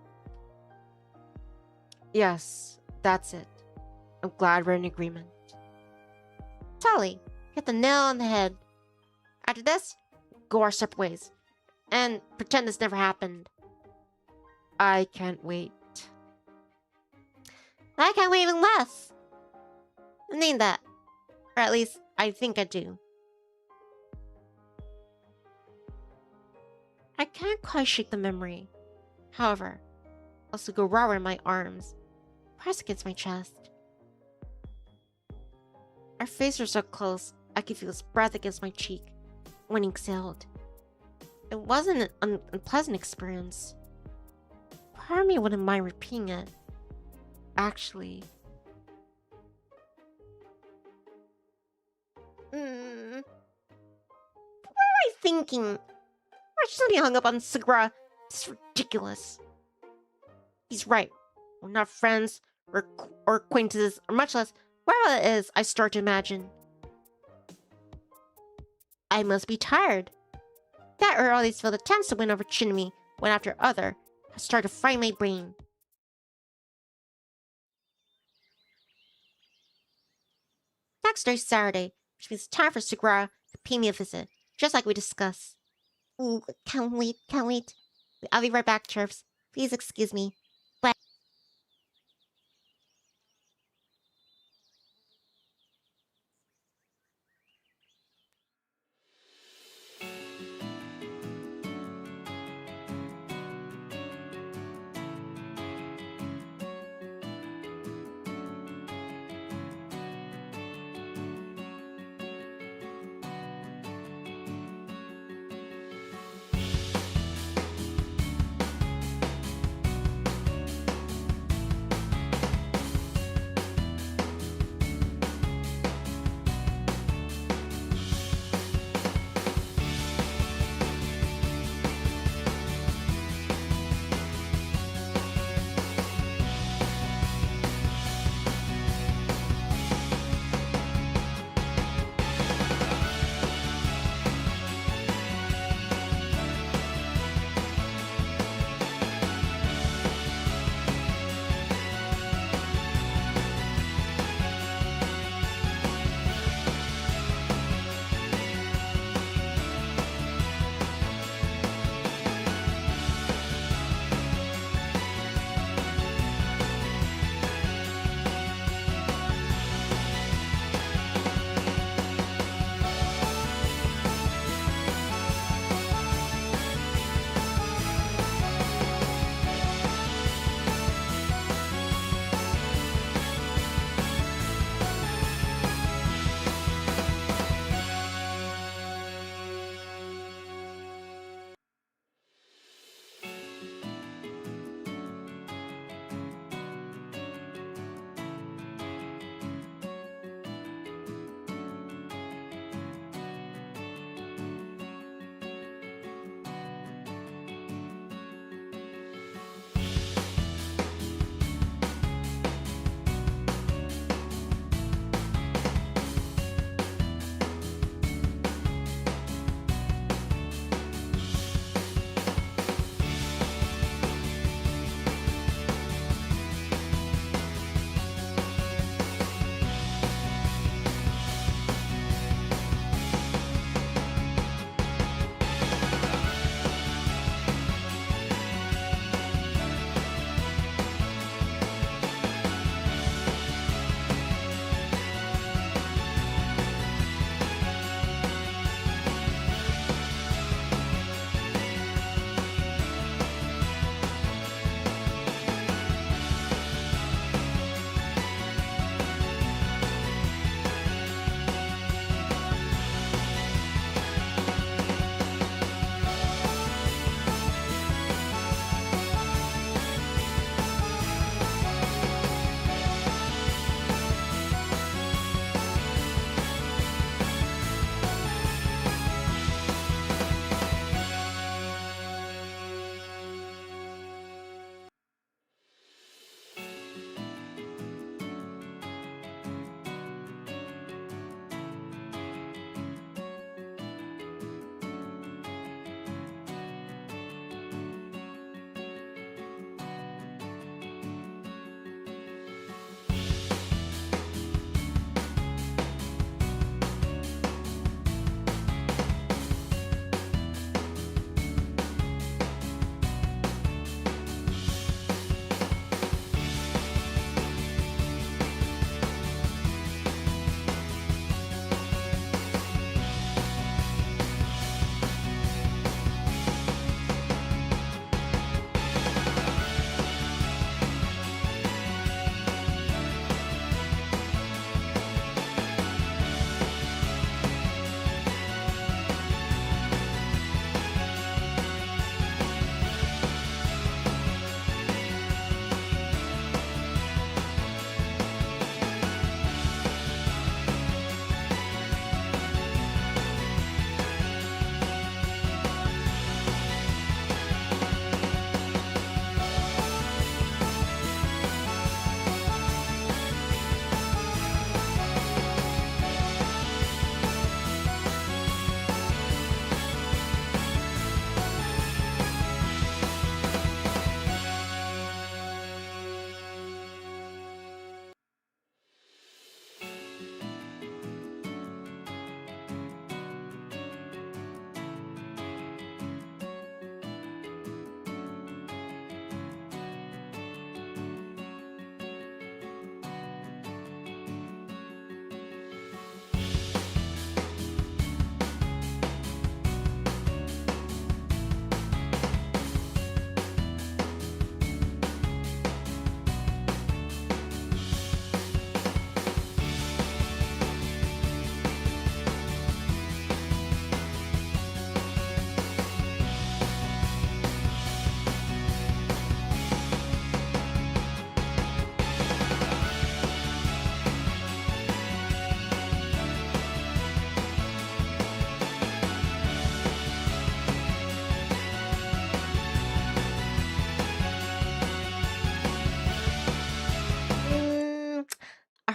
Yes, that's it. I'm glad we're in agreement. Totally. Hit the nail on the head. After this, go our separate ways. And pretend this never happened. I can't wait. I can't wait even less. I mean that. Or at least, I think I do. I can't quite shake the memory. However, I'll still go raw in my arms, pressed against my chest. Our faces were so close, I could feel his breath against my cheek when he exhaled. It wasn't an unpleasant experience. Part of me wouldn't mind repeating it. Actually... What am I thinking? I should be hung up on Sugawara. This is ridiculous. He's right. We're not friends, or acquaintances, or much less where it is I start to imagine. I must be tired. That or all these failed attempts to win over Chibi, one after other, have started to fry my brain. Next day, Saturday, which means time for Sugawara to pay me a visit, just like we discussed. Ooh, can't wait. I'll be right back, Chirps. Please excuse me.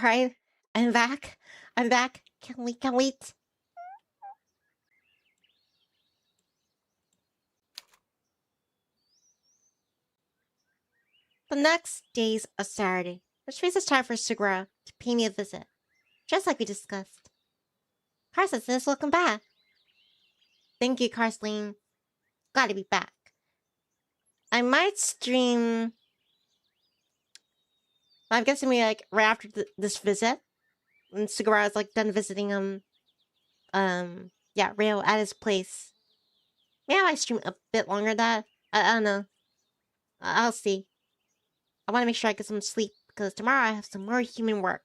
Alright, I'm back. I'm back. Can't wait. The next day's a Saturday, which means it's time for Sugawara to pay me a visit, just like we discussed. Carson, welcome back. Thank you, Carsling. Glad to be back. I might stream. I'm guessing we like right after this visit, when Sugawara's like done visiting Reo at his place. Maybe I might stream a bit longer than that. I don't know. I'll see. I want to make sure I get some sleep because tomorrow I have some more human work.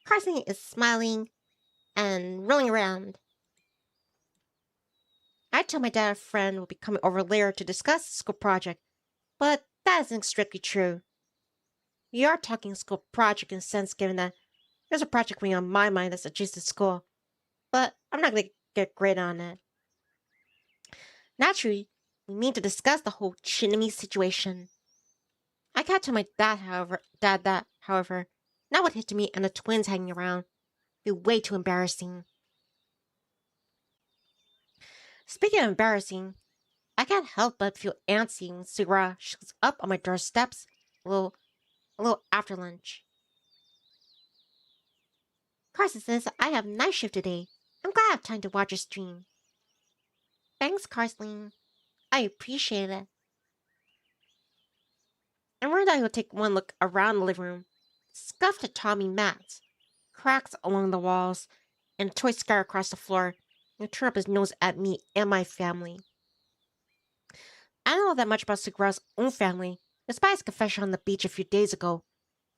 Carson is smiling and rolling around. I told my dad a friend will be coming over later to discuss the school project, but that isn't strictly true. We are talking school project in a sense, given that there's a project going on my mind that's adjacent to school, but I'm not going to get graded on it. Naturally, we need to discuss the whole Shinami situation. I can't tell my dad, however, not with Hitami and the twins hanging around. It'd be way too embarrassing. Speaking of embarrassing, I can't help but feel antsy when Sugawara shows up on my doorsteps a little after lunch. Carson says I have night shift today. I'm glad I have time to watch your stream. Thanks, Carson. I appreciate it. I'm worried that he'll take one look around the living room. Scuffed tatami mats, cracks along the walls, and toys scattered across the floor, and turn up his nose at me and my family. I don't know that much about Sugawara's own family, despite his confession on the beach a few days ago,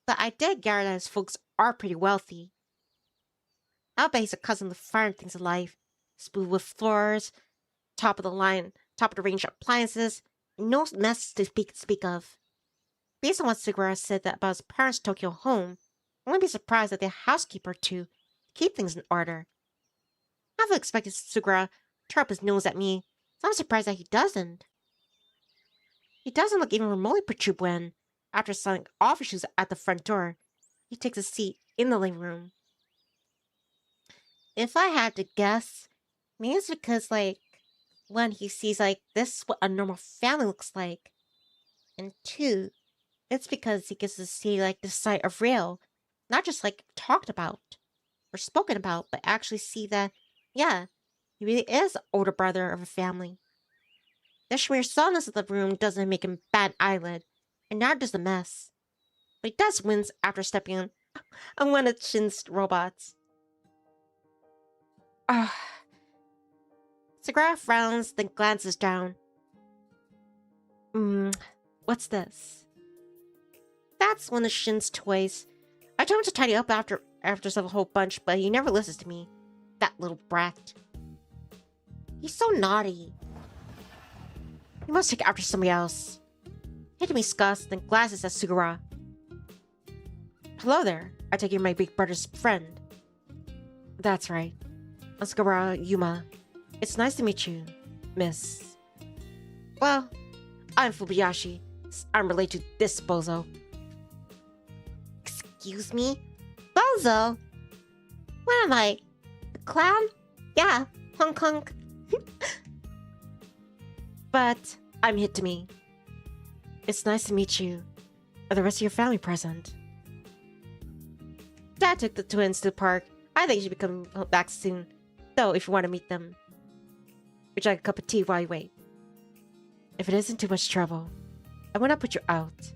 but I did gather that his folks are pretty wealthy. I'll bet he's a cousin of finer things in life. Smooth with floors, top of the range appliances, and no mess to speak of. Based on what Sugawara said about his parents' Tokyo home, I wouldn't be surprised that they have a housekeeper to keep things in order. I would expected Sugawara to turn up his nose at me, so I'm surprised that he doesn't. He doesn't look even remotely perturbed when, after selling off his shoes at the front door, he takes a seat in the living room. If I had to guess, maybe it's because, one, he sees, this is what a normal family looks like. And two, it's because he gets to see, the side of Reo, not just, talked about or spoken about, but actually see that, yeah, he really is the older brother of a family. The sheer softness of the room doesn't make him bad eyelid, and neither does the mess. But he does wince after stepping on one of Shin's robots. Sugawara frowns, then glances down. What's this? That's one of Shin's toys. I told him to tidy up after a whole bunch, but he never listens to me. That little brat. He's so naughty. He must take after somebody else. Hitami scoffs, then glances at Sugawara. Hello there. I take you my big brother's friend. That's right. I'm Sugawara Yuuma. It's nice to meet you, miss. Well, I'm Fujibayashi. I'm related to this bozo. Excuse me? Bozo? What am I? A clown? Yeah, honk honk. But I'm Hitami. It's nice to meet you. Are the rest of your family present? Dad took the twins to the park. I think you should come back soon. Though, if you want to meet them. Would you like a cup of tea while you wait? If it isn't too much trouble, I will not put you out.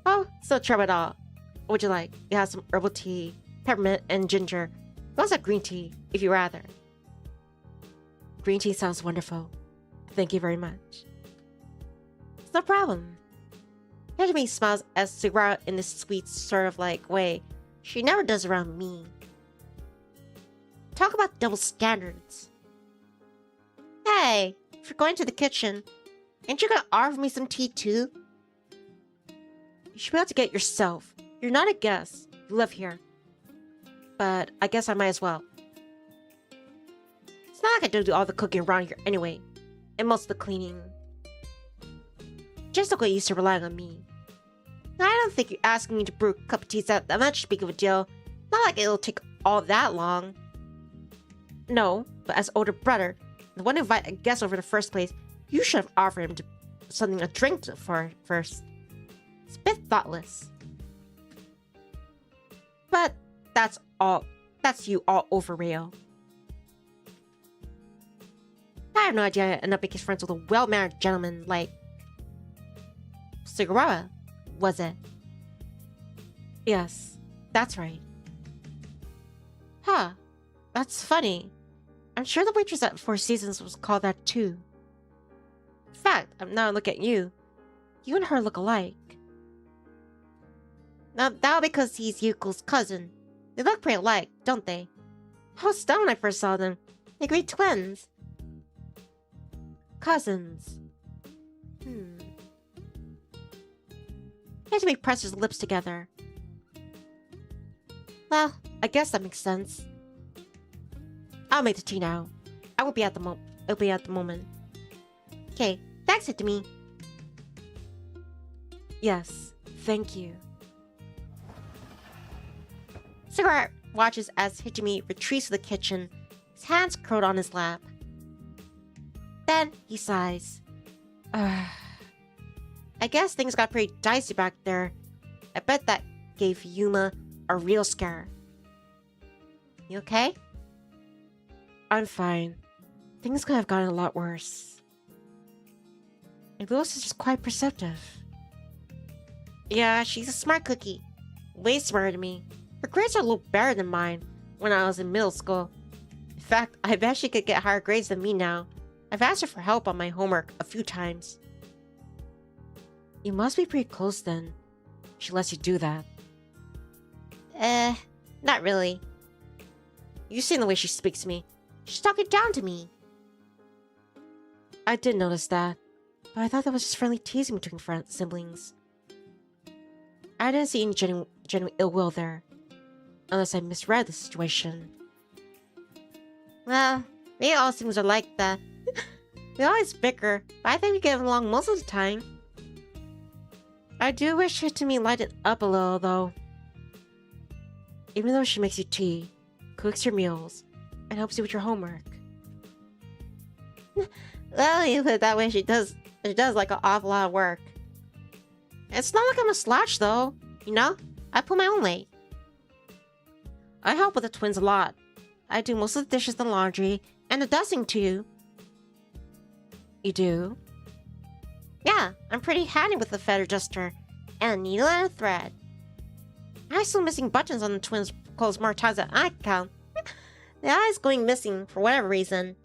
Oh, it's no trouble at all. What would you like? You have some herbal tea, peppermint, and ginger. We also have green tea, if you rather. Green tea sounds wonderful. Thank you very much. It's no problem. Hitami smiles as Sugawara in this sweet sort of way she never does around me. Talk about double standards. Hey, if you're going to the kitchen, ain't you gonna offer me some tea too? You should be able to get it yourself. You're not a guest. You live here. But I guess I might as well. It's not like I don't do all the cooking around here anyway. And most of the cleaning. Just don't get used to relying on me. I don't think you asking me to brew a cup of tea is that much big of a deal. Not like it'll take all that long. No, but as older brother, the one who invited a guest over in the first place, you should have offered him something to drink for first. It's a bit thoughtless. But that's you all over, Reo. I have no idea I end up making friends with a well-mannered gentleman like Sugawara, was it? Yes, that's right. Huh, that's funny. I'm sure the waitress at Four Seasons was called that too. In fact, I'm now looking at you. You and her look alike. Now, that because he's Yuko's cousin. They look pretty alike, don't they? I was stunned when I first saw them. They could be twins. Cousins. Hajime pressed his lips together. Well, I guess that makes sense. I'll make the tea now. I won't be at the moment. Okay, thanks, Hitami. Yes, thank you. Sugawara watches as Hitami retreats to the kitchen, his hands curled on his lap. Then he sighs. I guess things got pretty dicey back there. I bet that gave Yuuma a real scare. You okay? I'm fine. Things could have gotten a lot worse. And Rose is just quite perceptive. Yeah, she's a smart cookie. Way smarter than me. Her grades are a little better than mine when I was in middle school. In fact, I bet she could get higher grades than me now. I've asked her for help on my homework a few times. You must be pretty close then. She lets you do that. Not really. You've seen the way she speaks to me. She's talking down to me. I did notice that, but I thought that was just friendly teasing between siblings. I didn't see any genuine ill will there, unless I misread the situation. Well, we all seems are like that. We always bicker, but I think we get along most of the time. I do wish Hitami lightened up a little, though. Even though she makes you tea, cooks your meals, and helps you with your homework. Well, you put it that way, she does like an awful lot of work. It's not like I'm a slouch, though. You know, I pull my own weight. I help with the twins a lot. I do most of the dishes, the laundry, and the dusting too. You do? Yeah, I'm pretty handy with the feather duster and a needle and a thread. I'm still missing buttons on the twins' clothes more times than I can count. The eye's going missing for whatever reason.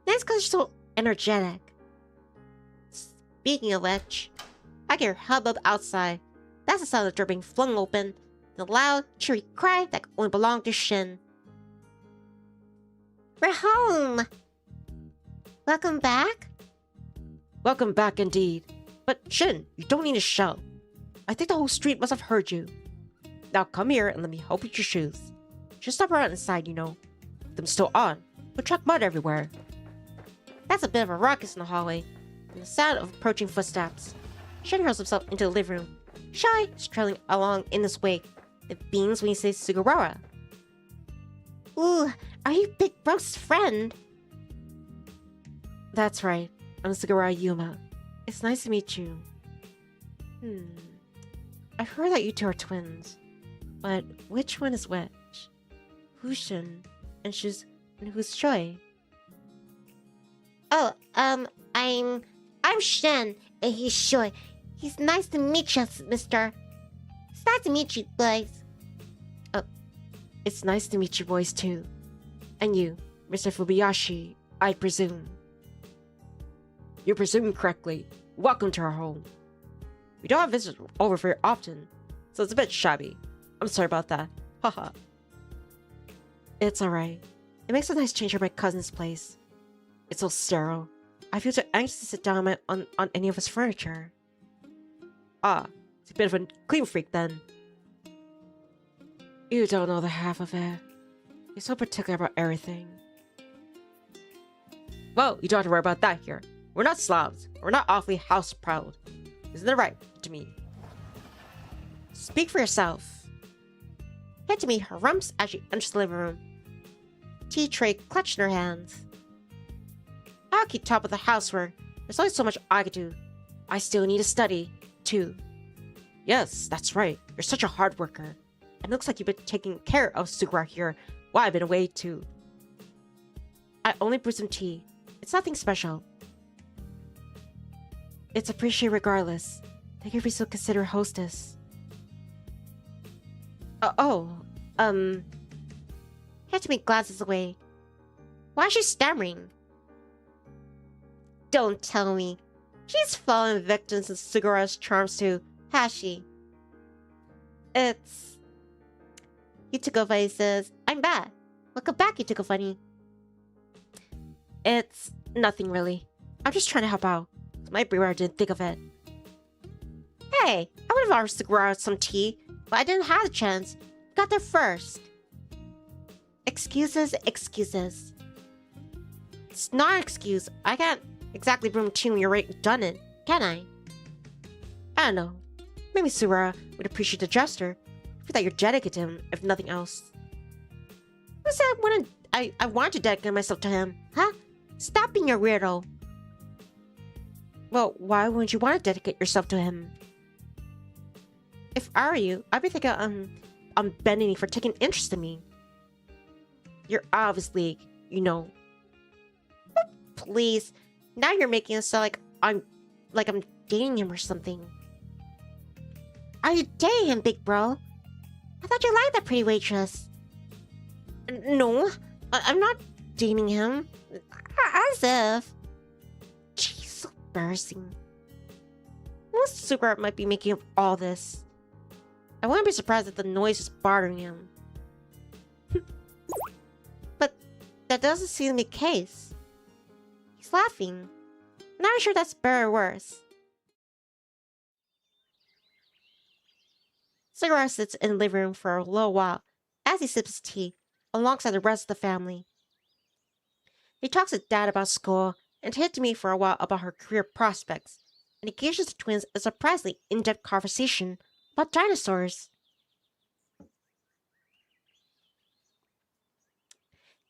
That's because you're so energetic. Speaking of which, I can hear hubbub outside. That's the sound of the door being flung open. The loud, cheery cry that only belonged to Shin. We're home! Welcome back? Welcome back indeed. But Shin, you don't need to shout. I think the whole street must have heard you. Now come here and let me help you with your shoes. Just stop around inside, you know. With them still on, but track mud everywhere. That's a bit of a ruckus in the hallway, and the sound of approaching footsteps. Shin hurls himself into the living room. Shy is trailing along in his wake. It beams when he says Sugawara. Ooh, are you Big Bro's friend? That's right. I'm Sugawara Yuuma. It's nice to meet you. I've heard that you two are twins. But which one is which? Who's Shin? And who's Choi? Oh, I'm Shen, and he's Shoy. He's nice to meet you, mister. It's nice to meet you, boys. Oh, it's nice to meet you boys too. And you, Mr. Fujibayashi, I presume. You presume correctly. Welcome to our home. We don't have visitors over very often, so it's a bit shabby. I'm sorry about that. Haha. It's alright. It makes a nice change from my cousin's place. It's so sterile. I feel too anxious to sit down on any of his furniture. Ah, it's a bit of a clean freak then. You don't know the half of it. You're so particular about everything. Well, you don't have to worry about that here. We're not slobs. We're not awfully house proud. Isn't that right to me? Speak for yourself. Hitami harumps as she enters the living room. Tea tray clutched in her hands. I'll keep top of the housework. There's only so much I could do. I still need to study, too. Yes, that's right. You're such a hard worker. And it looks like you've been taking care of Sugawara here while I've been away, too. I only brewed some tea. It's nothing special. It's appreciated regardless. Thank you for so considerate hostess. Hitami glances away. Why is she stammering? Don't tell me. She's fallen victim to Sugawara's charms too, has she? It's... Yutuko Funny says, I'm bad. Welcome back, Yutuko Funny. It's nothing really. I'm just trying to help out. It might be where I didn't think of it. Hey, I would have offered Sugawara some tea, but I didn't have the chance. Got there first. Excuses. It's not an excuse. I can't exactly brew tea when you're right done it, can I? I don't know. Maybe Sugawara would appreciate the gesture. For that you're dedicated to him, if nothing else. Who said I want to dedicate myself to him? Huh? Stop being a weirdo. Well, why wouldn't you want to dedicate yourself to him? If I were you, I'd be thinking, I'm bending for taking interest in me. You're obviously, you know. Please. Now you're making it sound like I'm dating him or something. Are you dating him, big bro? I thought you liked that pretty waitress. No, I'm not dating him. As if. Jeez, so embarrassing. Most Sugawara might be making up all this. I wouldn't be surprised if the noise is bothering him. But that doesn't seem to be the case. He's laughing. Not sure that's better or worse. Sugawara sits in the living room for a little while as he sips his tea alongside the rest of the family. He talks to Dad about school and to Hitami for a while about her career prospects, and engages the twins in a surprisingly in-depth conversation about dinosaurs.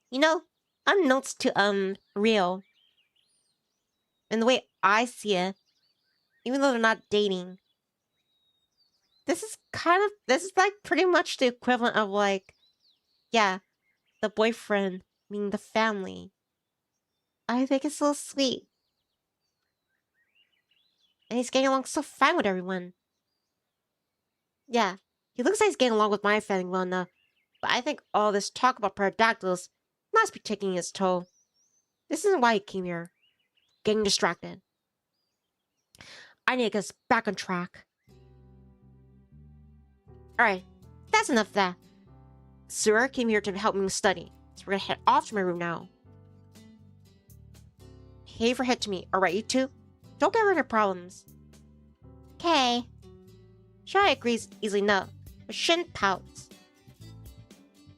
You know, unbeknownst to Reo, and the way I see it, even though they're not dating, this is like pretty much the equivalent of like, yeah, the boyfriend meaning the family. I think it's so sweet. And he's getting along so fine with everyone. Yeah, he looks like he's getting along with my family well enough, but I think all this talk about pterodactyls must be taking its toll. This isn't why he came here. Getting distracted. I need to get us back on track. Alright, that's enough of that. Sugawara came here to help me study, so we're gonna head off to my room now. Hey for head to me, alright you two? Don't get rid of problems. Okay. Shai agrees easily enough, but Shin pouts.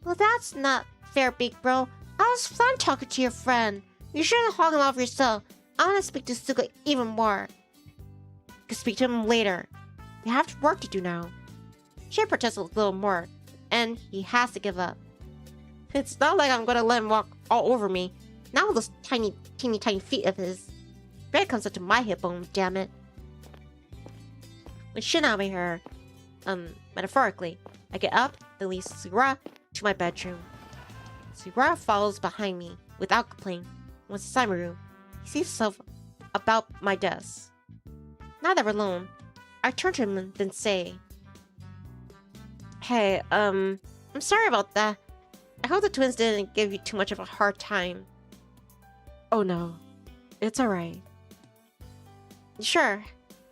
Well, that's not fair, big bro. I was fun talking to your friend. You shouldn't hog him off yourself. I want to speak to Suga even more. You can speak to him later. We have work to do now. Shin protests a little more, and he has to give up. It's not like I'm gonna let him walk all over me. Not with those tiny feet of his. Bread comes up to my hip bone, damn it. When Shin out of here, metaphorically, I get up, then leave Sugawara to my bedroom. Sugawara follows behind me without complaint. Once inside my room, he sees himself about my desk. Now that we're alone, I turn to him and then say, Hey, I'm sorry about that. I hope the twins didn't give you too much of a hard time. Oh no, it's alright. Sure,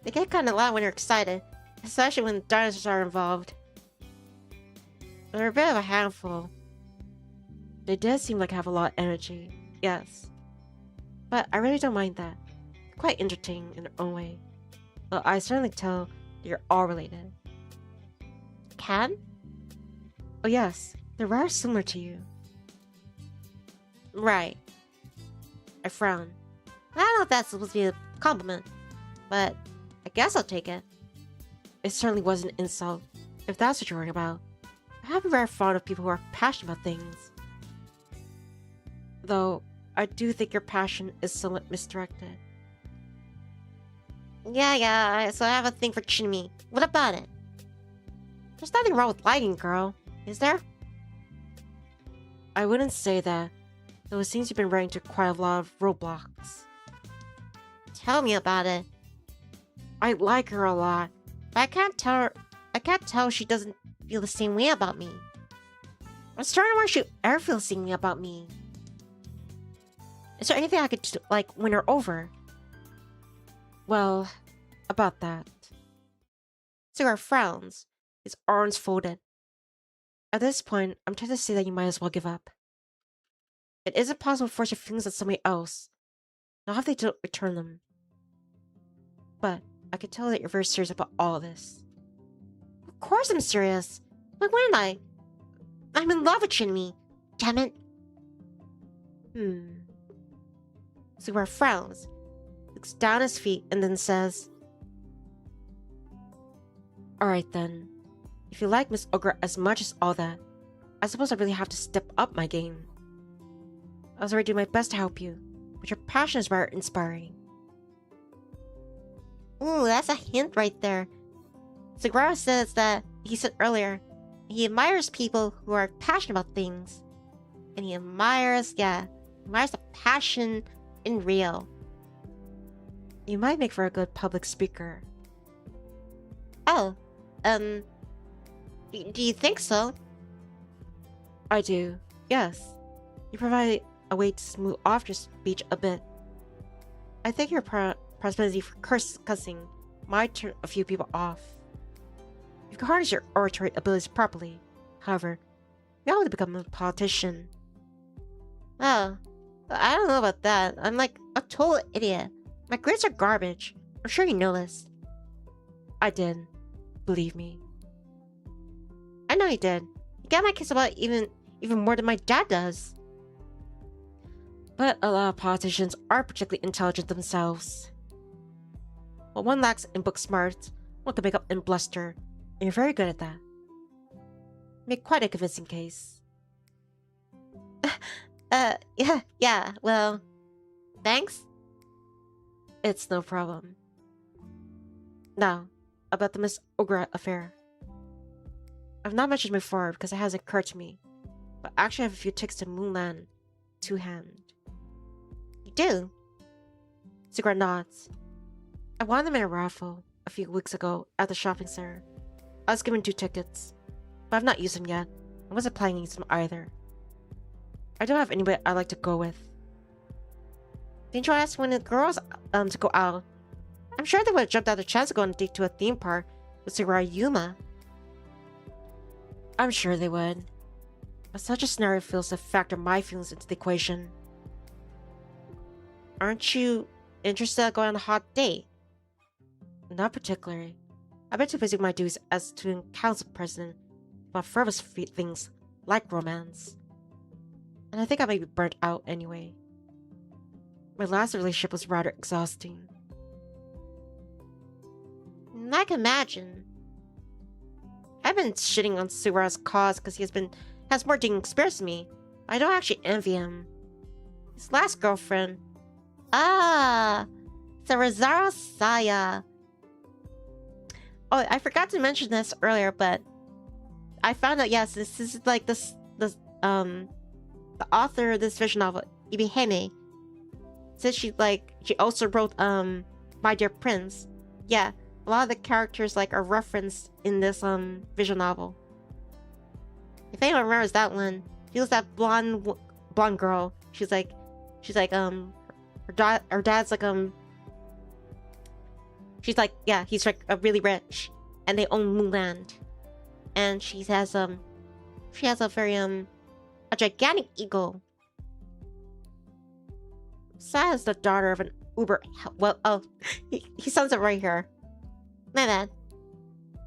they get kind of loud when you're excited, especially when dinosaurs are involved. They're a bit of a handful. They did seem like have a lot of energy, yes. But I really don't mind that. Quite entertaining in their own way. Well, I certainly tell that you're all related. Can? Oh yes, they're rather similar to you. Right. I frown. I don't know if that's supposed to be a compliment, but I guess I'll take it. It certainly was an insult. If that's what you're worrying about, I have been very fond of people who are passionate about things. Though, I do think your passion is somewhat misdirected. Yeah, so I have a thing for Chibi. What about it? There's nothing wrong with liking, girl. Is there? I wouldn't say that, though it seems you've been running into quite a lot of roadblocks. Tell me about it. I like her a lot, But I can't tell she doesn't feel the same way about me. I'm starting to wonder if she ever feels the same way about me. Is there anything I could do, like, win her over? Well, about that. Sugawara frowns, His arms folded. At this point, I'm tempted to say that you might as well give up. It isn't possible to force your feelings on somebody else, not if they don't return them. But I can tell that you're very serious about all of this. Of course I'm serious. Why wouldn't I? I'm in love with Chibi. Damn it. Sugawara frowns, looks down at his feet, and then says, Alright then. If you like Miss Ogre as much as all that, I suppose I really have to step up my game. I was already doing my best to help you, but your passion is very inspiring. Ooh, that's a hint right there. Sugawara says that he said earlier, he admires people who are passionate about things. And he admires the passion in Reo. You might make for a good public speaker. Oh, do you think so? I do, yes. You provide a way to smooth off your speech a bit. I think your prosperity for cussing might turn a few people off. You can harness your oratory abilities properly. However, you have to become a politician. Oh, I don't know about that. I'm like a total idiot. My grades are garbage. I'm sure you know this. I did. Believe me. I know you did. You got my kiss about even more than my dad does. But a lot of politicians aren't particularly intelligent themselves. What one lacks in book smarts, one can make up in bluster, and you're very good at that. Make quite a convincing case. Yeah, well, thanks. It's no problem. Now, about the Miss Ogre affair. I've not mentioned before because it hasn't occurred to me, but I actually have a few tickets to Moonland to hand. You do? Sugawara nods. I won them in a raffle a few weeks ago at the shopping center. I was given 2 tickets, but I've not used them yet. I wasn't planning to use them either. I don't have anybody I'd like to go with. Didn't you ask one of the girls to go out? I'm sure they would have jumped at the chance to go on a date to a theme park with Sugawara Yuuma. I'm sure they would. But such a scenario feels to factor my feelings into the equation. Aren't you interested in going on a hot date? Not particularly. I've been too busy with my duties as student council president about frivolous things like romance. And I think I may be burnt out anyway. My last relationship was rather exhausting. I can imagine. I've been shitting on Sugawara's cause because he has more dating experience than me. I don't actually envy him. His last girlfriend. Sarazara Saya. Oh, I forgot to mention this earlier, but I found out, yes, this is like the author of this visual novel, ebi-hime, says she also wrote My Dear Prince. Yeah, a lot of the characters are referenced in this visual novel. If anyone remembers that one, she was that blonde girl. She's like her dad's she's like, yeah, he's really rich, and they own Moonland, and she has a very a gigantic ego. Saya's the daughter of an he sums it right here. My bad.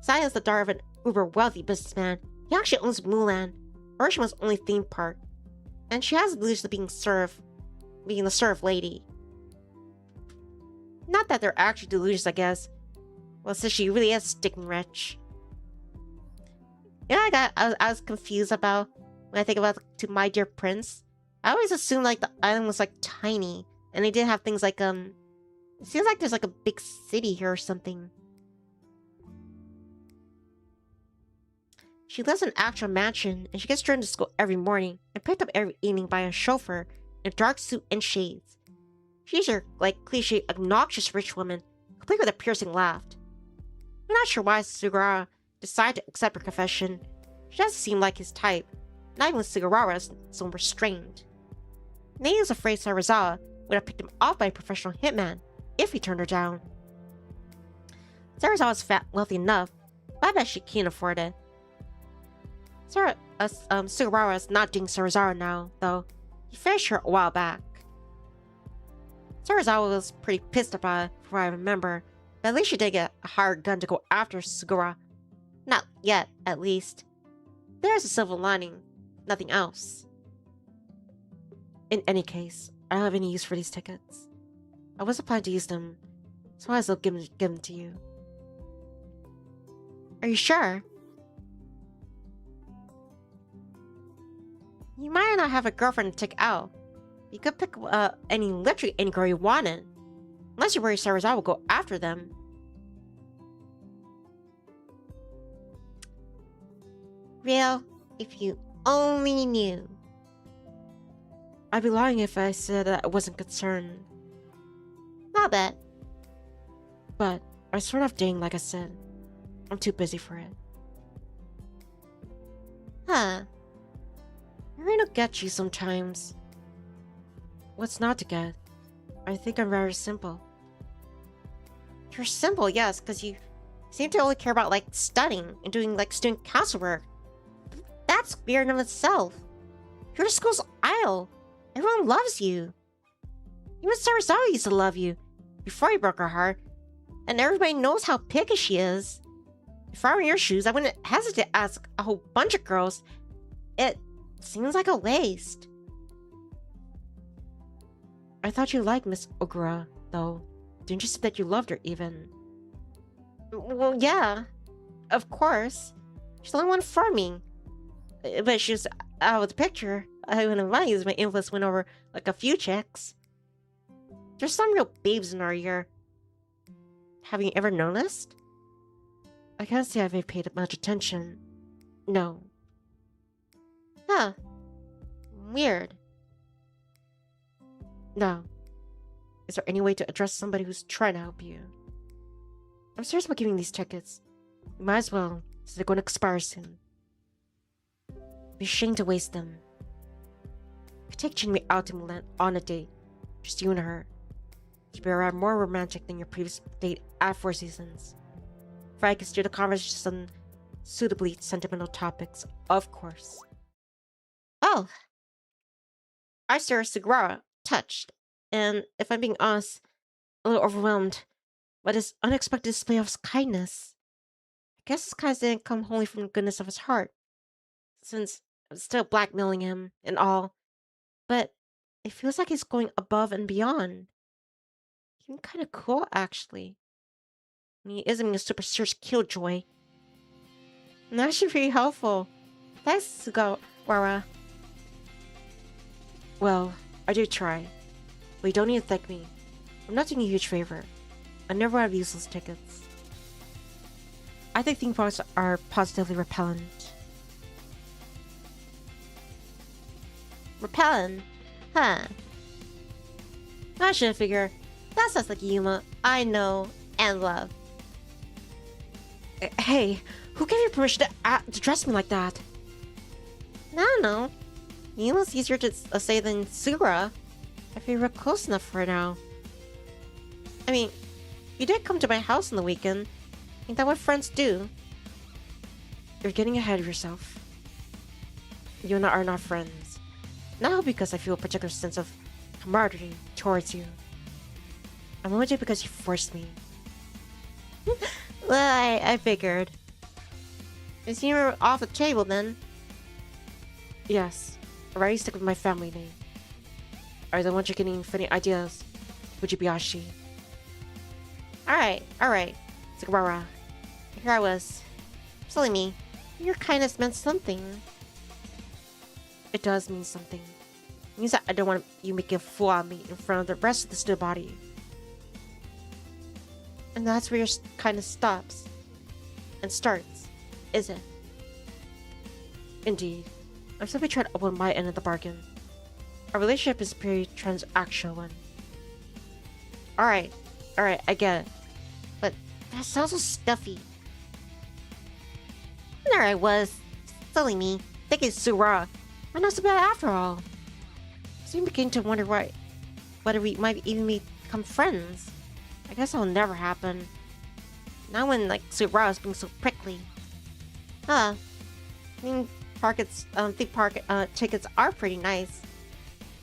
Saya's the daughter of an uber wealthy businessman. He actually owns Moonland, Urushima's only theme park, and she has the illusion of being the serf lady. Not that they're actually delusions, I guess. Well, since she really is sticking rich. You know, I was confused about when I think about to My Dear Prince. I always assumed like the island was like tiny, and they did have things like It seems like there's like a big city here or something. She lives in an actual mansion, and she gets driven to school every morning and picked up every evening by a chauffeur in a dark suit and shades. She's your like cliche obnoxious rich woman, complete with a piercing laugh. I'm not sure why Sugawara decided to accept her confession. She doesn't seem like his type, not even Sugawara is so restrained. Nate was afraid Sarazawa would have picked him off by a professional hitman if he turned her down. Sarazawa was fat, wealthy enough, but I bet she can't afford it. Sugawara is not dating Sarazawa now, though. He finished her a while back. Sarazawa was pretty pissed about it, from what I remember, but at least she did get a hired gun to go after Sugawara. Not yet, at least. There's a silver lining, nothing else. In any case, I don't have any use for these tickets. I wasn't planning to use them, so I might as well give them to you. Are you sure? You might not have a girlfriend to take out. You could pick literally any girl you wanted. Unless you're worried Sarazawa will go after them. Reo, if you only knew. I'd be lying if I said I wasn't concerned. Not bad. But I sort of dating, like I said. I'm too busy for it. Huh. I really don't get you sometimes. What's not to get? I think I'm very simple. You're simple, yes, because you seem to only care about, like, studying and doing, like, student council work. That's weird in itself. You're the school's idol. Everyone loves you. Even Sarazawa used to love you before you broke her heart, and everybody knows how picky she is. If I were in your shoes, I wouldn't hesitate to ask a whole bunch of girls. It seems like a waste. I thought you liked Miss Ogura, though. Didn't you say that you loved her, even? Well, yeah. Of course. She's the only one for me. But she was out of the picture. I wouldn't mind as my influence went over, like, a few chicks. There's some real babes in our year. Have you ever noticed? I can't say I've paid much attention. No. Huh. Weird. No. Is there any way to address somebody who's trying to help you? I'm serious about giving these tickets. You might as well, since they're going to expire soon. Be ashamed to waste them. You could take Chibi out to Milan on a date. Just you and her. You'd be around more romantic than your previous date at Four Seasons. If I could steer the conversation on suitably sentimental topics, of course. Oh! I stare at Sugawara, touched, and if I'm being honest, a little overwhelmed by this unexpected display of his kindness. I guess his kindness didn't come wholly from the goodness of his heart, since I'm still blackmailing him and all, but it feels like he's going above and beyond. He's kind of cool, actually. And he isn't being a super serious killjoy. And that should be helpful. Thanks, Sugawara. Well, I do try. But you don't need to thank me. I'm not doing you a huge favor. I never have useless tickets. I think theme parks are positively repellent. Repellent? Huh. I should figure. That sounds like Yuuma I know and love. Hey, who gave you permission to dress me like that? I don't know. Yuma's easier to say than Sugawara. I feel real close enough for now. I mean, you did come to my house on the weekend. Ain't that what friends do? You're getting ahead of yourself. You and I are not friends. Not because I feel a particular sense of camaraderie towards you. I'm only because you forced me. Well, I figured. Is you off the table then? Yes. I'd rather stick with my family name. I don't want you getting funny ideas. Fujibayashi. Alright. Sugawara. Here I was. Silly me. Your kindness meant something. It does mean something. It means that I don't want you making a fool out of me in front of the rest of the student body. And that's where your kindness stops. And starts, is it? Indeed. I'm simply trying to open my end of the bargain. Our relationship is a pretty transactional one. Alright, I get it. But that sounds so stuffy. And there I was, silly me, thinking Sugawara. I'm not so bad after all. So you begin to wonder whether we might even become friends. I guess that'll never happen. Not when, like, Sugawara's being so prickly. Huh. Theme park tickets are pretty nice.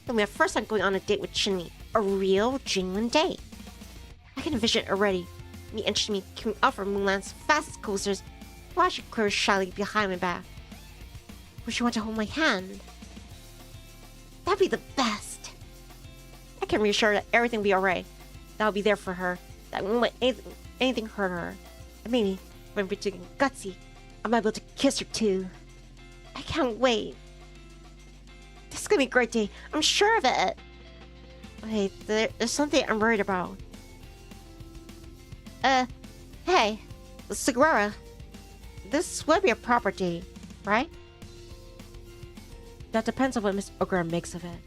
It'll be my first time going on a date with Chibi. A real, genuine date. I can envision it already. Me and Chibi queuing up for Mulan's fastest coasters, while she quivers shyly behind my back. Would she want to hold my hand? That'd be the best. I can reassure her that everything will be alright. That I'll be there for her. That we won't let anything hurt her. And maybe, when we're doing gutsy, I might be able to kiss her too. I can't wait. This is gonna be a great day. I'm sure of it. Hey, there's something I'm worried about. Hey, Sugawara. This would be a proper date, right? That depends on what Miss Ogura makes of it.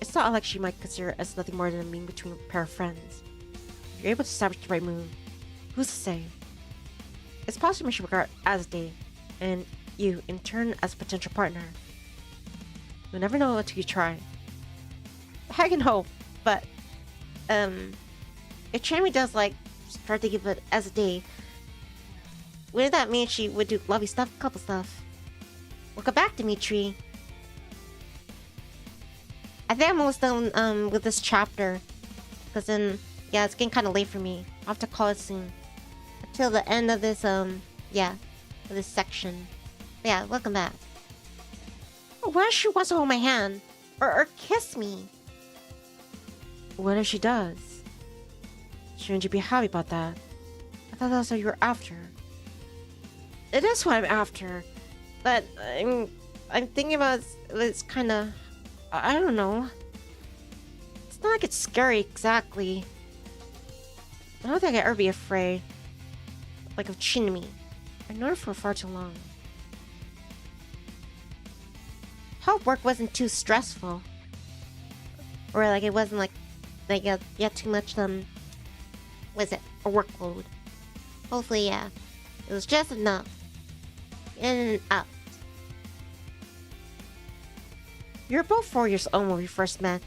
It's not like she might consider it as nothing more than a mean between a pair of friends. If you're able to establish the right mood, who's to say? It's possible she regard it as a date, and you, in turn, as a potential partner. You'll never know until you try. I can hope, but, if Chibi does, like, start thinking of it as a date, wouldn't that mean she would do lovey stuff, couple stuff? Welcome back, Dimitri. I think I'm almost done, with this chapter. Because then, yeah, it's getting kind of late for me. I'll have to call it soon. Until the end of this, of this section. But yeah, welcome back. What if she wants to hold my hand? Or kiss me? What if she does? Shouldn't you be happy about that? I thought that's what you were after. It is what I'm after. But I'm thinking about it's kind of... I don't know. It's not like it's scary exactly. I don't think I'd ever be afraid. Like of Chibi. I've known her for far too long. Hope work wasn't too stressful. Or like it wasn't like yet too much was it a workload? Hopefully, yeah. It was just enough. In and out. We were both 4 years old when we first met.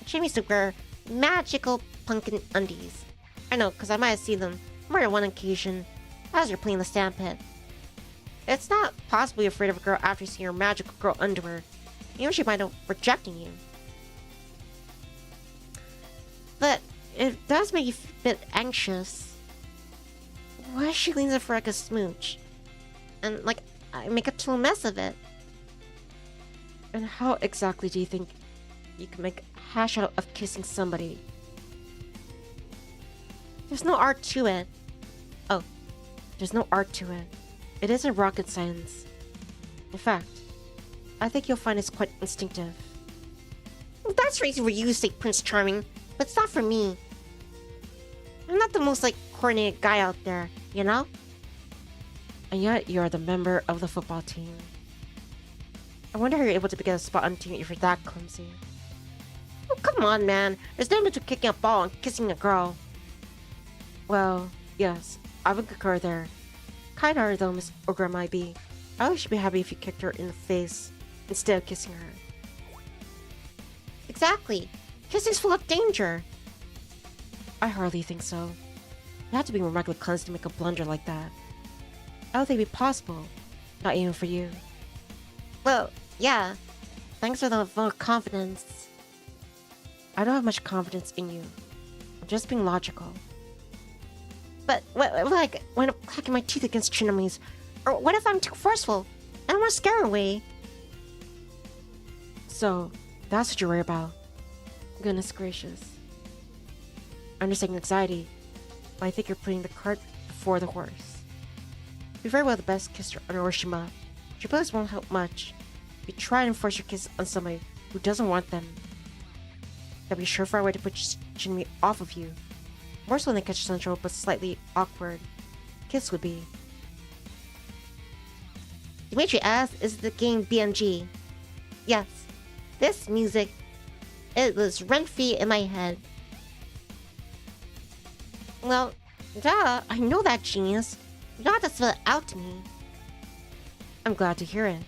Chibi used to wear magical pumpkin undies. I know, because I might have seen them more than one occasion as you're playing the sandpit. It's not possibly afraid of a girl after seeing her magical girl underwear. Even she might end up rejecting you. But it does make you a bit anxious. Why she leans in for like a smooch? And like, I make a total mess of it. And how exactly do you think you can make a hash out of kissing somebody? There's no art to it. Oh, there's no art to it. It isn't rocket science. In fact, I think you'll find it's quite instinctive. Well, that's reason for you to say Prince Charming, but it's not for me. I'm not the most, like, coordinated guy out there, you know? And yet, you're the member of the football team. I wonder how you're able to get a spot on the team if you're that clumsy. Oh, come on, man. There's no difference between kicking a ball and kissing a girl. Well, yes, I would concur there. Kind-hearted though Miss Ogura might be, I would be happy if you kicked her in the face instead of kissing her. Exactly. Kissing's full of danger. I hardly think so. You have to be remarkably clumsy to make a blunder like that. I don't think it'd be possible. Not even for you. Well, yeah. Thanks for the vote of confidence. I don't have much confidence in you. I'm just being logical. But, like, when I'm clacking my teeth against Chinomi's, or what if I'm too forceful? I don't want to scare her away. So, that's what you worry about. Goodness gracious. I understand anxiety, but I think you're putting the cart before the horse. You're very well the best kisser on Oroshima. Your bullets won't help much. If you try and force your kiss on somebody who doesn't want them, that'll be a surefire way to put Shinmi off of you. More so than catch central, but slightly awkward. Kiss would be. Dimitri asks, is the game BMG? Yes. This music, it was rent-free in my head. Well, duh, I know that, genius. You don't have to spell it out to me. I'm glad to hear it.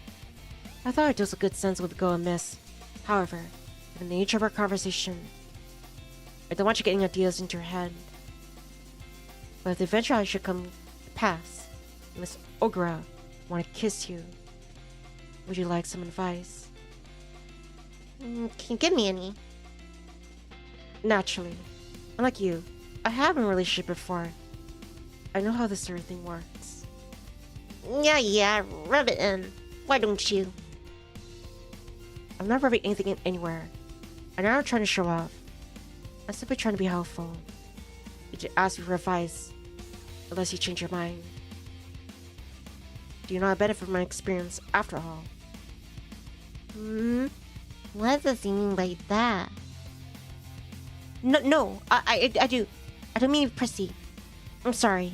I thought it was a good sense would go amiss. However, given the nature of our conversation, I don't want you getting ideas into your head. But if the eventuality should come to pass, Miss Ogura want to kiss you, would you like some advice? Can you give me any? Naturally. Unlike you, I have been in a relationship before. I know how this sort of thing works. Yeah, rub it in. Why don't you? I'm not rubbing anything in anywhere. I'm not trying to show off. I'm simply trying to be helpful. I just ask you for advice, unless you change your mind. Do you not benefit from my experience after all? What does he mean by that? No, I do. I don't mean to be prissy. I'm sorry.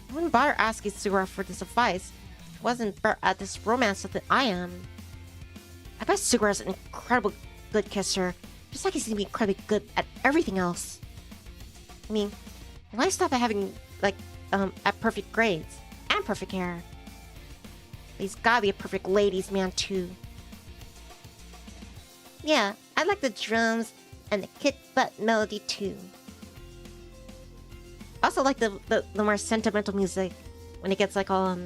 I wouldn't bother asking Sugawara for this advice. He wasn't better at this romance stuff than I am. I bet Sugawara's an incredible good kisser, just like he's gonna be incredibly good at everything else. I mean, why stop at having, at perfect grades and perfect hair? He's gotta be a perfect ladies' man too. Yeah, I like the drums and the kick butt melody too. I also like the more sentimental music when it gets all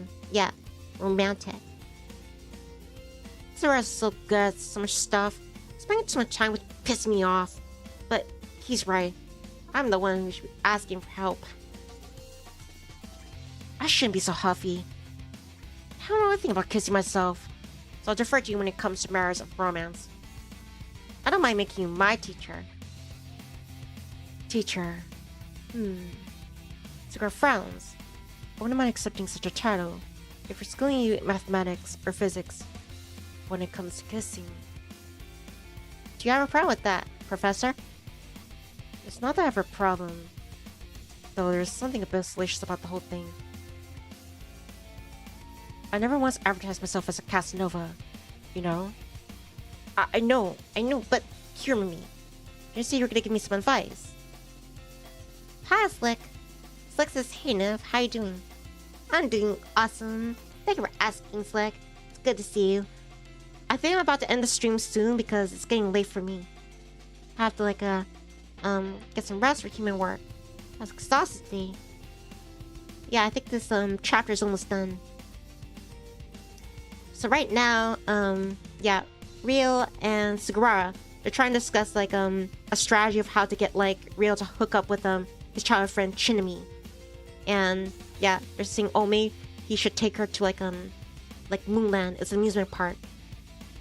romantic. Sugawara's so good at so much stuff. Spending too much time would piss me off. But he's right. I'm the one who should be asking for help. I shouldn't be so huffy. I don't know anything about kissing myself, so I'll defer to you when it comes to matters of romance. I don't mind making you my teacher. Teacher. Sugawara frowns. I wouldn't mind accepting such a title if we're schooling you in mathematics or physics when it comes to kissing. Do you have a problem with that, Professor? It's not that I have a problem, though there's something a bit salacious about the whole thing. I never once advertised myself as a Casanova, you know? I know, but humor me. You say you were gonna give me some advice. Hi, Slick. Slick says, hey, Nev, how you doing? I'm doing awesome. Thank you for asking, Slick. It's good to see you. I think I'm about to end the stream soon because it's getting late for me. I have to, get some rest for human work. I was exhausted today. Yeah, I think this, chapter is almost done. So right now, Reo and Sugawara, they're trying to discuss, a strategy of how to get, Reo to hook up with, his childhood friend, Shinmi. And, yeah, they're saying, maybe he should take her to, Moonland. It's an amusement park.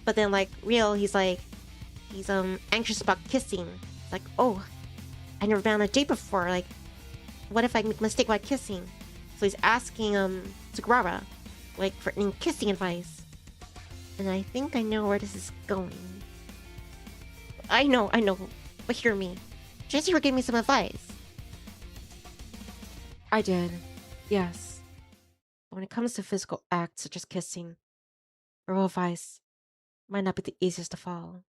But then, Reo, he's anxious about kissing. It's I never been on a date before. What if I make a mistake while kissing? So he's asking, Sugawara, for any kissing advice. And I think I know where this is going. I know, but hear me. Just you were giving me some advice. I did, yes. But when it comes to physical acts such as kissing, verbal advice might not be the easiest to follow.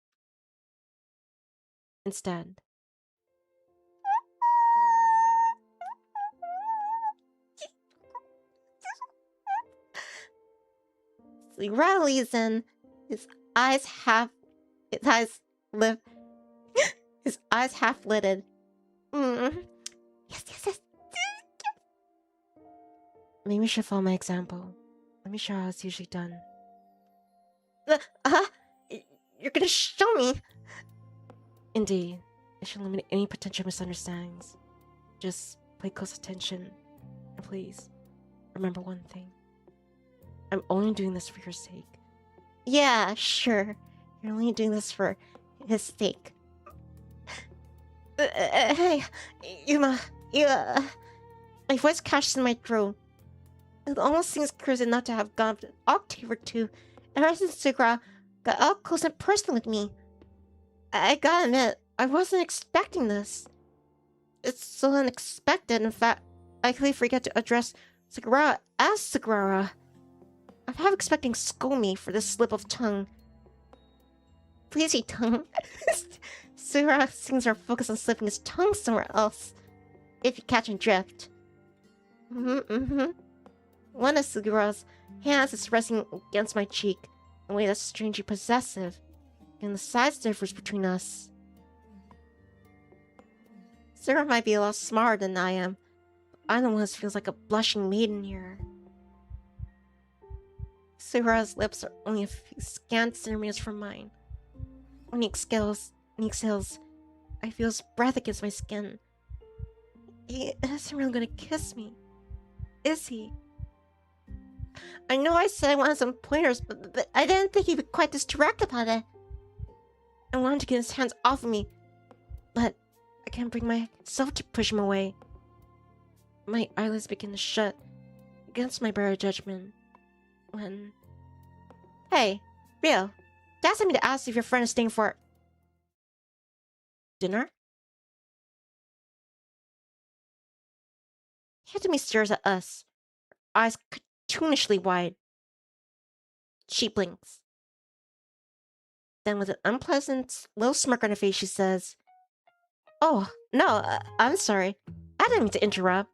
Instead, He rallies and his eyes half lidded. Yes. maybe you should follow my example. Let me show how it's usually done. You're gonna show me? Indeed, it should eliminate any potential misunderstandings. Just pay close attention, and please, remember one thing. I'm only doing this for your sake. Yeah, sure. You're only doing this for his sake. Hey, Yuuma, my voice catches in my throat. It almost seems crazy enough to have gone an octave or two ever since Sugawara got up close and personal with me. I gotta admit, I wasn't expecting this. It's so unexpected, in fact, I completely forget to address Sugawara as Sugawara. I'm half expecting scold me for this slip of tongue. Please, you tongue. Sugawara seems to focus on slipping his tongue somewhere else, if you catch and drift. One of Sugawara's hands is resting against my cheek in a way that's strangely possessive, and the size difference between us. Sugawara might be a lot smarter than I am, but I'm the one who feels like a blushing maiden here. Sugawara's lips are only a few scant centimeters from mine. When he exhales, I feel his breath against my skin. He isn't really gonna kiss me, is he? I know I said I wanted some pointers, but I didn't think he'd be quite this direct about it. I wanted to get his hands off of me, but I can't bring myself to push him away. My eyelids begin to shut against my better judgment when... Hey, Reo, Dad sent me to ask if your friend is staying for... dinner? Hitami stares at us, her eyes cartoonishly wide. She blinks. Then with an unpleasant little smirk on her face, she says, "Oh, no, I'm sorry. I didn't mean to interrupt."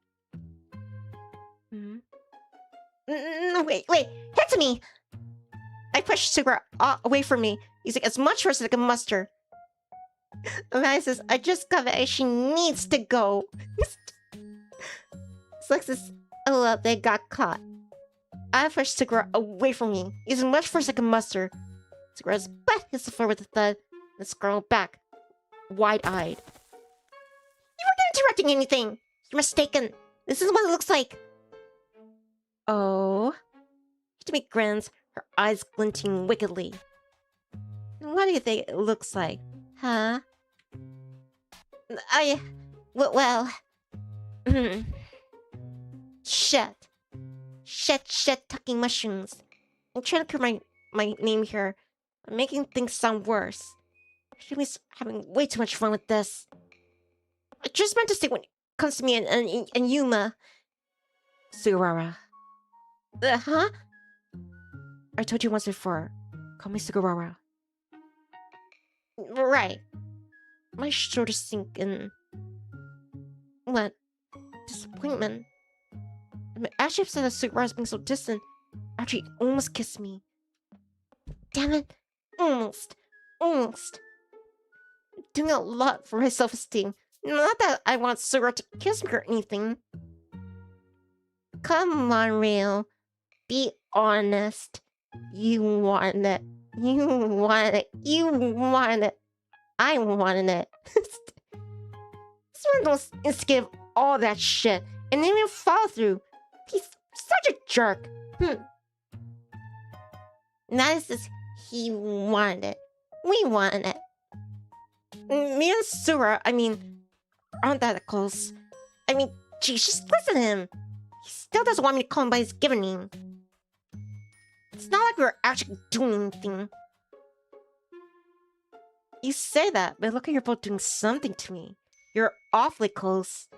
Wait, Hitami! I pushed Sugawara away from me, using as much force as I can muster. Amanda says, "I just got back and she needs to go." Alexis, oh, they got caught. I pushed Sugawara away from me, using much force I can muster. Sugawara's butt hits the floor with a thud, and scrolled back, wide-eyed. "You weren't interrupting anything! You're mistaken. This is what it looks like." Oh? Hitami grins, her eyes glinting wickedly. "What do you think it looks like, huh?" Well... Shit, tucking mushrooms. I'm trying to clear my name here. I'm making things sound worse. Hitami's having way too much fun with this. I just meant to say when it comes to me and Yuuma. Sugawara. Huh? I told you once before. Call me Sugawara. Right. My shoulders sink in... What? Disappointment. I'm actually upset that Sugawara's being so distant after he almost kissed me. Damn it. Almost. I'm doing a lot for my self-esteem. Not that I want Sugawara to kiss me or anything. Come on, Reo. Be honest. You want it. I wanted it. This one was instigated all that shit and didn't even follow through. He's such a jerk. Now this is he wanted it. We wanted it. Me and Sugawara, aren't that close. Geez, just listen to him. He still doesn't want me to call him by his given name. It's not like we were actually doing anything. You say that, but look like you're both doing something to me. You're awfully close.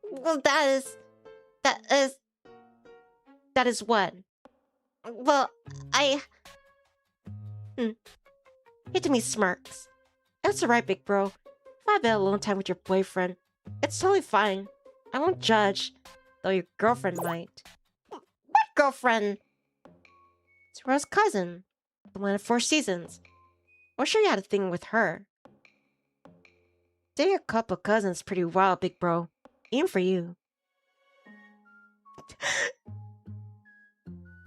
Well, that is what? Well, Hitami smirks. That's alright, big bro. If I have alone time with your boyfriend, it's totally fine. I won't judge, though your girlfriend might. What girlfriend? It's Rose's cousin, the one of 4 seasons. I'm sure you had a thing with her. Dating a couple cousins is pretty wild, big bro. Even for you.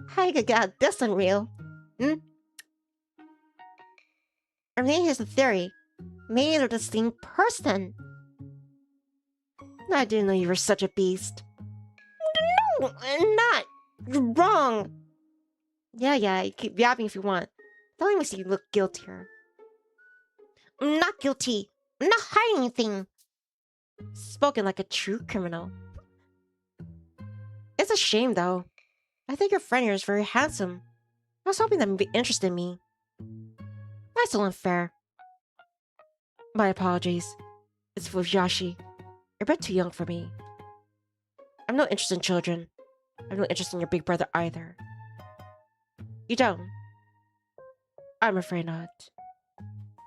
How you gonna get out of this one, Reo? Here's the theory. Maybe they're the same person. I didn't know you were such a beast. No, I'm not. You're wrong. Yeah, you keep yapping if you want. That only makes you look guiltier. I'm not guilty. I'm not hiding anything. Spoken like a true criminal. It's a shame, though. I think your friend here is very handsome. I was hoping that would be interested in me. That's still unfair. My apologies. It's Fujibayashi. You're a bit too young for me. I'm not interested in children. I'm not interested in your big brother either. You don't? I'm afraid not.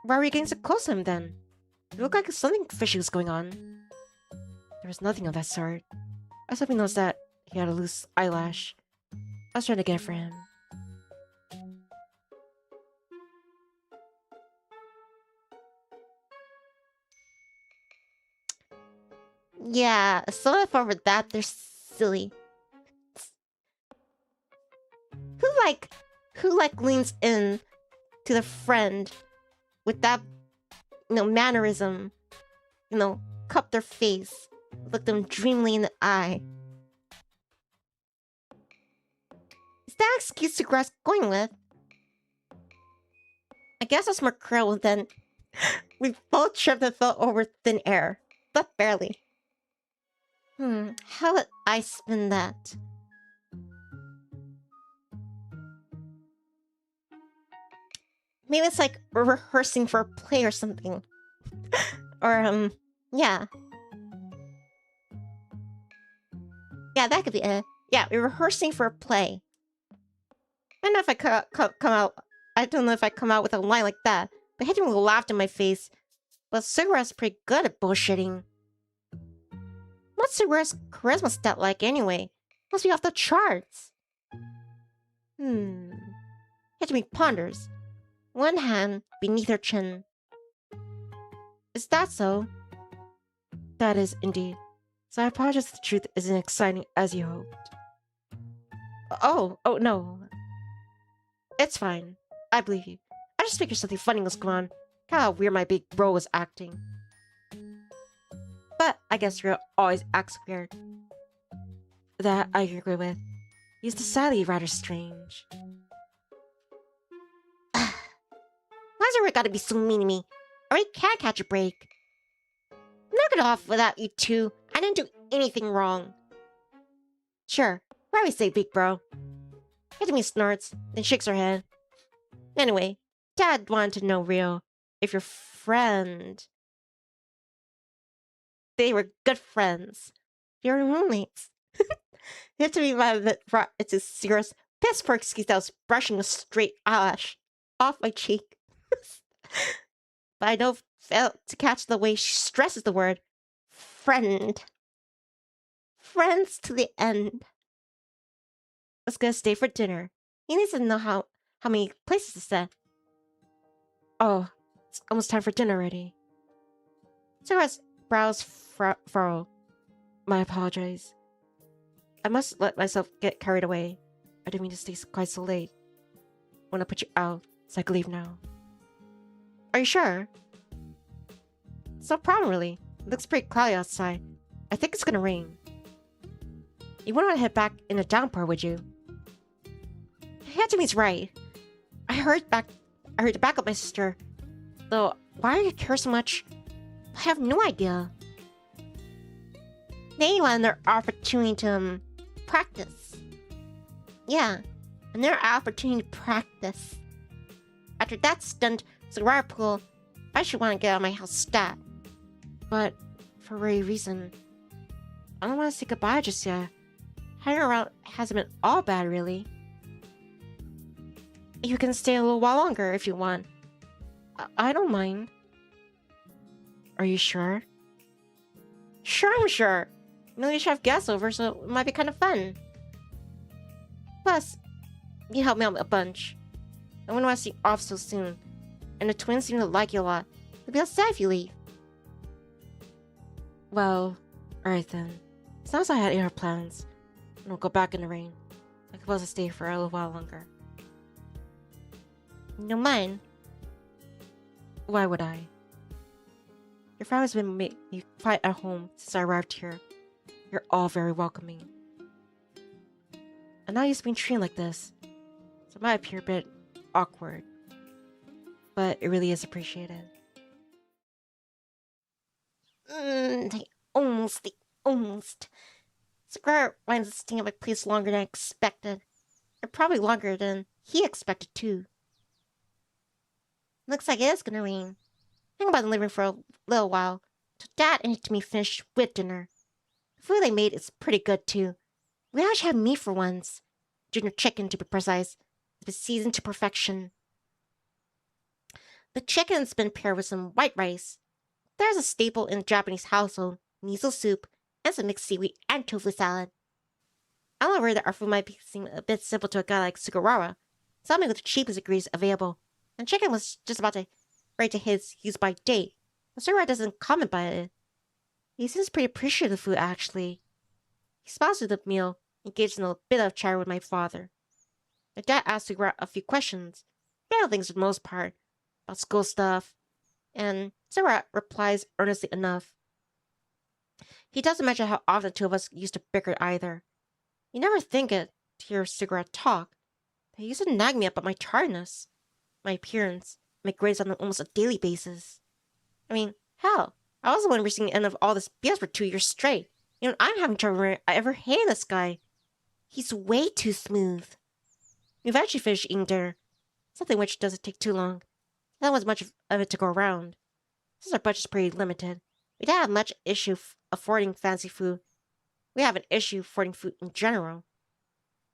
Why were you getting so close to him then? It looked like something fishy was going on. There was nothing of that sort. I was hoping it was that he had a loose eyelash. I was trying to get it for him. Yeah, some of over that, they're silly. Who leans in to the friend with that, mannerism, cup their face, look them dreamily in the eye. Is that excuse to grasp going with? I guess that's more cruel than we both tripped and fell over thin air, but barely. How would I spin that? Maybe it's like we're rehearsing for a play or something. Or, yeah. Yeah, that could be it. Yeah, we're rehearsing for a play. I don't know if I come out... I don't know if I come out with a line like that, but Hajime laughed in my face. Well, Sugawara's pretty good at bullshitting. What's Sugawara's charisma stat like anyway? Must be off the charts. Hajime ponders. One hand beneath her chin. Is that so? That is indeed. So I apologize if the truth isn't exciting as you hoped. Oh no. It's fine. I believe you. I just figured something funny was going on. Kinda how weird my big bro was acting. But I guess Reo always acts weird. That I can agree with. He's decidedly rather strange. Why's everyone gotta be so mean to me? I really can't catch a break. Knock it off without you two. I didn't do anything wrong. Sure. Why we say big bro? Hajime snorts, then shakes her head. Anyway, Dad wanted to know, Reo, if your friend... They were good friends. They were roommates. You have to be mad that brought it's a serious piss poor excuse that I was brushing a straight eyelash off my cheek. But I don't fail to catch the way she stresses the word friend. Friends to the end. Let's go stay for dinner. He needs to know how many places to set. Oh, it's almost time for dinner already. Sugawara's brows furrow. My apologies. I must let myself get carried away. I didn't mean to stay quite so late. When I put you out, so I can leave now. Are you sure? It's no problem, really. It looks pretty cloudy outside. I think it's gonna rain. You wouldn't want to head back in a downpour, would you? Hajime's right. I heard to back up my sister. Though, why do you care so much? I have no idea. They want their opportunity to practice. Yeah, and their opportunity to practice. After that stunt, Sugawara pool, I should want to get out of my house stat. But, for a reason, I don't want to say goodbye just yet. Hanging around hasn't been all bad, really. You can stay a little while longer if you want. I don't mind. Are you sure? Sure, I'm sure. You should have guests over, so it might be kind of fun. Plus, you helped me out a bunch. I wouldn't want to see you off so soon. And the twins seem to like you a lot. They'll be upset if you leave. Well, alright then. As long as I had inner plans, and we'll go back in the rain. I could supposed to stay for a little while longer. You don't mind? Why would I? Your family's been making me quite at home since I arrived here. You're all very welcoming. I'm not used to being treated like this, so it might appear a bit awkward. But it really is appreciated. They almost. Sugawara winds up staying at my place longer than I expected. and probably longer than he expected too. Looks like it is gonna rain. Hang about in the living room for a little while, till Dad and me finish with dinner. The food they made is pretty good too. We actually had meat for once. Junior chicken, to be precise. It's been seasoned to perfection. The chicken's been paired with some white rice. There's a staple in a Japanese household, miso soup, and some mixed seaweed and tofu salad. I'm aware that our food might seem a bit simple to a guy like Sugawara, so I made with the cheapest ingredients available, and chicken was just about to right to his use-by date, but Sugawara doesn't comment by it. He seems pretty appreciative of the food, actually. He smiles through the meal, engaged in a bit of chat with my father. My dad asks Sugawara a few questions, general things for the most part, about school stuff, and Sugawara replies earnestly enough. He doesn't mention how often the two of us used to bicker either. You never think it to hear Sugawara talk. He used to nag me about my tiredness, my appearance, my grades on almost a daily basis. I mean, hell, I was the one reaching the end of all this BS for 2 years straight. I'm having trouble I ever hated this guy. He's way too smooth. We eventually finished eating dinner, something which doesn't take too long. There wasn't much of it to go around. Since our budget's pretty limited, we don't have much issue affording fancy food. We have an issue affording food in general.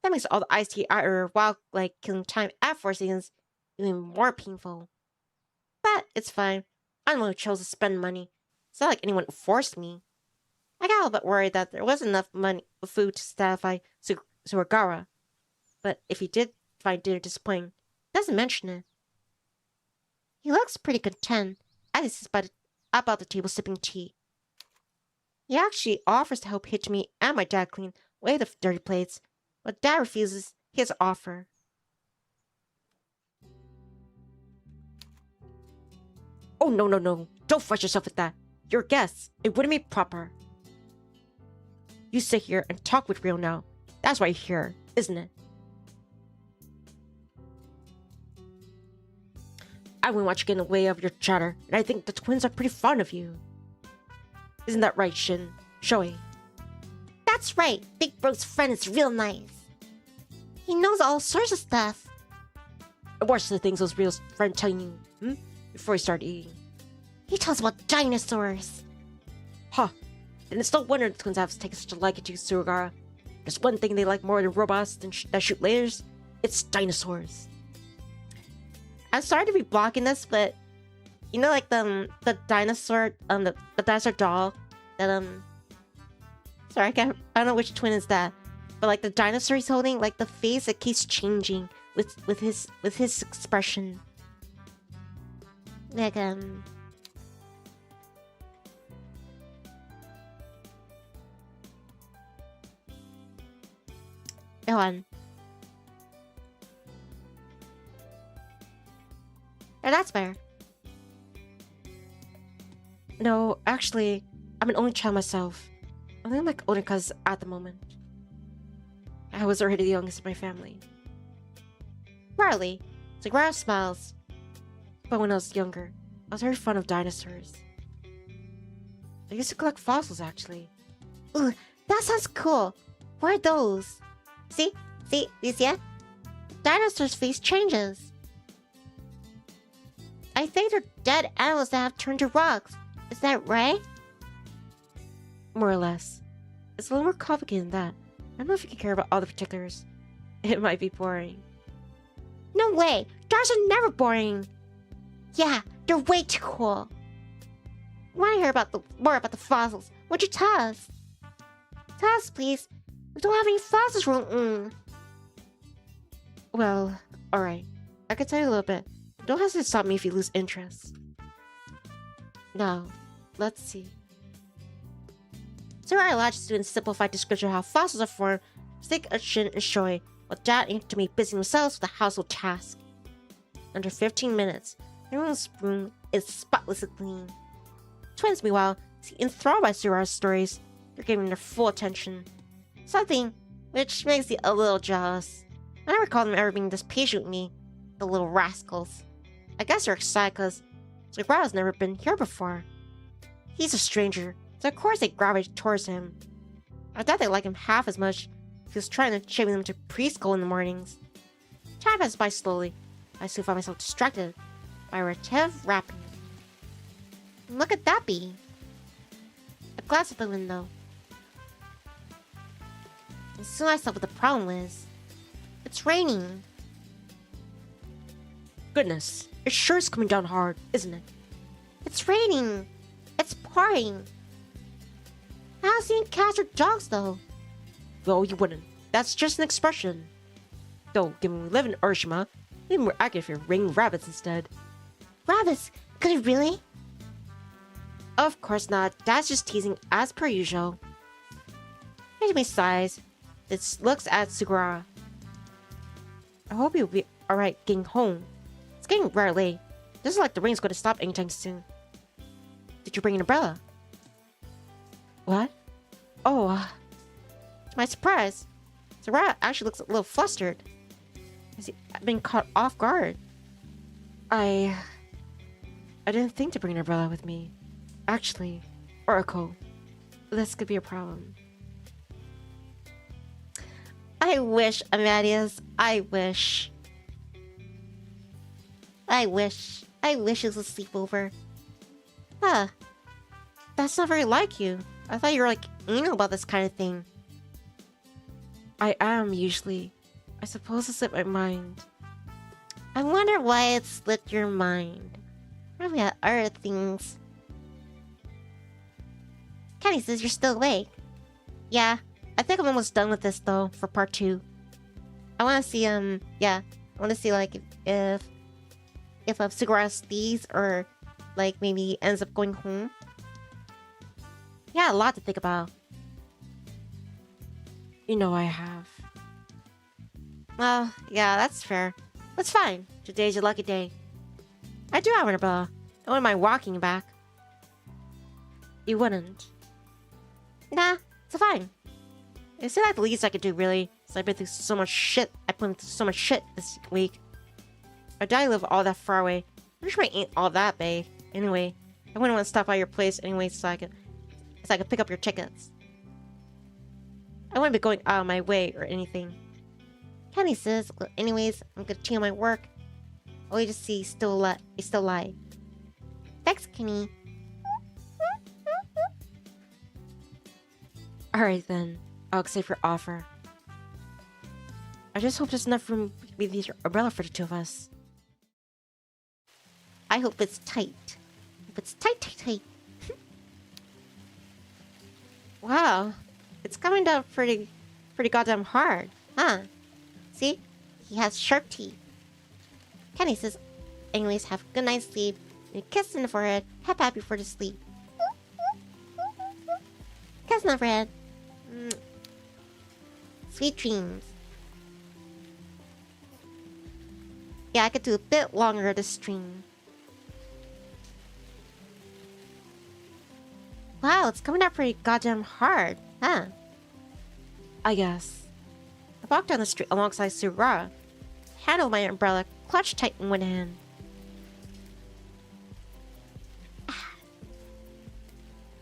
That makes all the iced tea or while killing time at Four Seasons even more painful. But it's fine. I'm the one who chose to spend money. It's not like anyone forced me. I got a little bit worried that there wasn't enough food to satisfy Sugawara. But if he did find dinner disappointing, he doesn't mention it. He looks pretty content as he sits about the table sipping tea. He actually offers to help me and my dad clean away the dirty plates, but Dad refuses his offer. Oh, no. Don't fuss yourself with that. You're a guest. It wouldn't be proper. You sit here and talk with Reo now. That's why you're here, isn't it? I wouldn't want you getting in the way of your chatter, and I think the twins are pretty fond of you. Isn't that right, Shoei? That's right. Big Bro's friend is real nice. He knows all sorts of stuff. What's the things those real friend telling you, before you start eating? He tells about dinosaurs. Huh. And it's no wonder the twins have taken such a liking to Sugawara. There's one thing they like more than robots that shoot lasers. It's dinosaurs. I'm sorry to be blocking this, but the dinosaur, the dinosaur doll that sorry, I don't know which twin is that, but the dinosaur he's holding, the face that keeps changing with his expression. Go on. Oh, that's fair. No, actually, I'm an only child myself. I'm only like older cousins at the moment. I was already the youngest in my family. Riley, Sugawara smiles. But when I was younger, I was very fond of dinosaurs. I used to collect fossils, actually. Ooh, that sounds cool. What are those? See, you see it? Dinosaur's face changes. I think they're dead animals that have turned to rocks. Is that right? More or less. It's a little more complicated than that. I don't know if you can care about all the particulars. It might be boring. No way! Dinosaurs are never boring! Yeah, they're way too cool. I want to hear more about the fossils. What'd you tell us? Tell us, please. We don't have any fossils. Well, alright. I can tell you a little bit. Don't hesitate to stop me if you lose interest. Now, let's see. Sugawara allowed students simplified description of how fossils are formed, stick a Shin and Shoei, while Dad and Tomi busy themselves with the household task. Under 15 minutes, everyone's room is spotlessly clean. Twins, meanwhile, seem enthralled by Sugawara's stories. They're giving their full attention. Something which makes me a little jealous. I never recall them ever being this patient with me, the little rascals. I guess they're excited because Sugawara's never been here before. He's a stranger, so of course they gravitate towards him. I doubt they like him half as much He was trying to shaving them to preschool in the mornings. Time passes by slowly. I soon find myself distracted by a repetitive rapping. Look at that bee. A glass at the window. And soon I saw what the problem is. It's raining. Goodness, it sure is coming down hard, isn't it? It's raining. It's pouring. I haven't seen cats or dogs though. Well, you wouldn't. That's just an expression. Though, given we live in Urshima, it'd be more accurate if you're ringing rabbits instead. Rabbits? Could it really? Of course not. That's just teasing as per usual. Benjamin sighs. It looks at Sugawara. I hope you'll be alright getting home. It's getting very late. Doesn't like the rain's going to stop anytime soon. Did you bring an umbrella? What? Oh, To my surprise, Sugawara actually looks a little flustered. Has he been caught off guard? I didn't think to bring an umbrella with me. Actually, Oracle, this could be a problem. I wish, Amadeus. I wish it was a sleepover. Huh. That's not very like you. I thought you were like anal about this kind of thing. I am usually. I suppose it slipped my mind. I wonder why it slipped your mind. Probably had other things. Kenny says you're still awake. Yeah, I think I'm almost done with this though, for part 2. I want to see, I want to see, like, if Sugawara stays or, like, maybe ends up going home. Yeah, a lot to think about. You know I have. Well, yeah, that's fair. That's fine. Today's your lucky day. I do have an umbrella. I wouldn't mind walking back. You wouldn't? Nah, it's fine. It's like the least I could do, really. So I've been through so much shit. I've been through so much shit this week. I doubt you live all that far away. I'm sure I ain't all that big. Anyway, I wouldn't want to stop by your place anyway so I could pick up your tickets. I wouldn't be going out of my way or anything. Kenny says, well, anyways, I'm gonna continue my work. All you just see still lie. Thanks, Kenny. Alright then, I'll accept your offer. I just hope there's enough room with your umbrella for the two of us. I hope it's tight. Hope it's tight. Wow, it's coming down pretty goddamn hard, huh? See? He has sharp teeth. Kenny says, anyways, have a good night's sleep. And a kiss in the forehead. Happy before the sleep. Kiss in the forehead. Sweet dreams. Yeah, I could do a bit longer this stream. Wow, it's coming out pretty goddamn hard, huh? I guess. I walked down the street alongside Sugawara, handled my umbrella clutched tight in one hand. The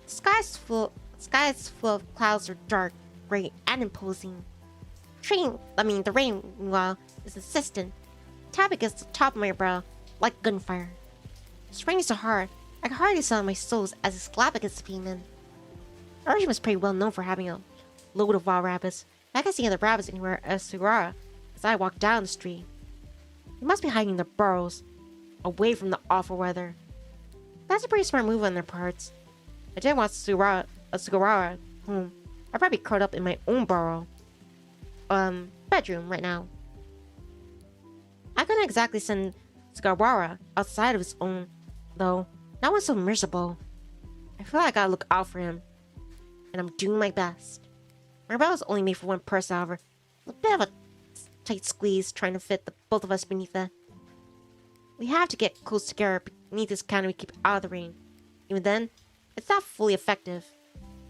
sky is full of clouds are dark, gray, and imposing. The rain, meanwhile, is insistent, tapping against the top of my umbrella like gunfire. It's raining so hard, I can hardly sound my soles as it slapped against the pavement. Origin was pretty well known for having a load of wild rabbits. I can see other rabbits anywhere as Sugawara as I walk down the street. They must be hiding in their burrows, away from the awful weather. That's a pretty smart move on their parts. I didn't want Sugawara home. I'd probably curled up in my own burrow. Bedroom right now. I couldn't exactly send Sugawara outside of his own, though. That one's so miserable. I feel like I gotta look out for him. And I'm doing my best. My umbrella's only made for one person, however. A bit of a tight squeeze trying to fit the both of us beneath it. We have to get close together beneath this canopy to keep out of the rain. Even then, it's not fully effective.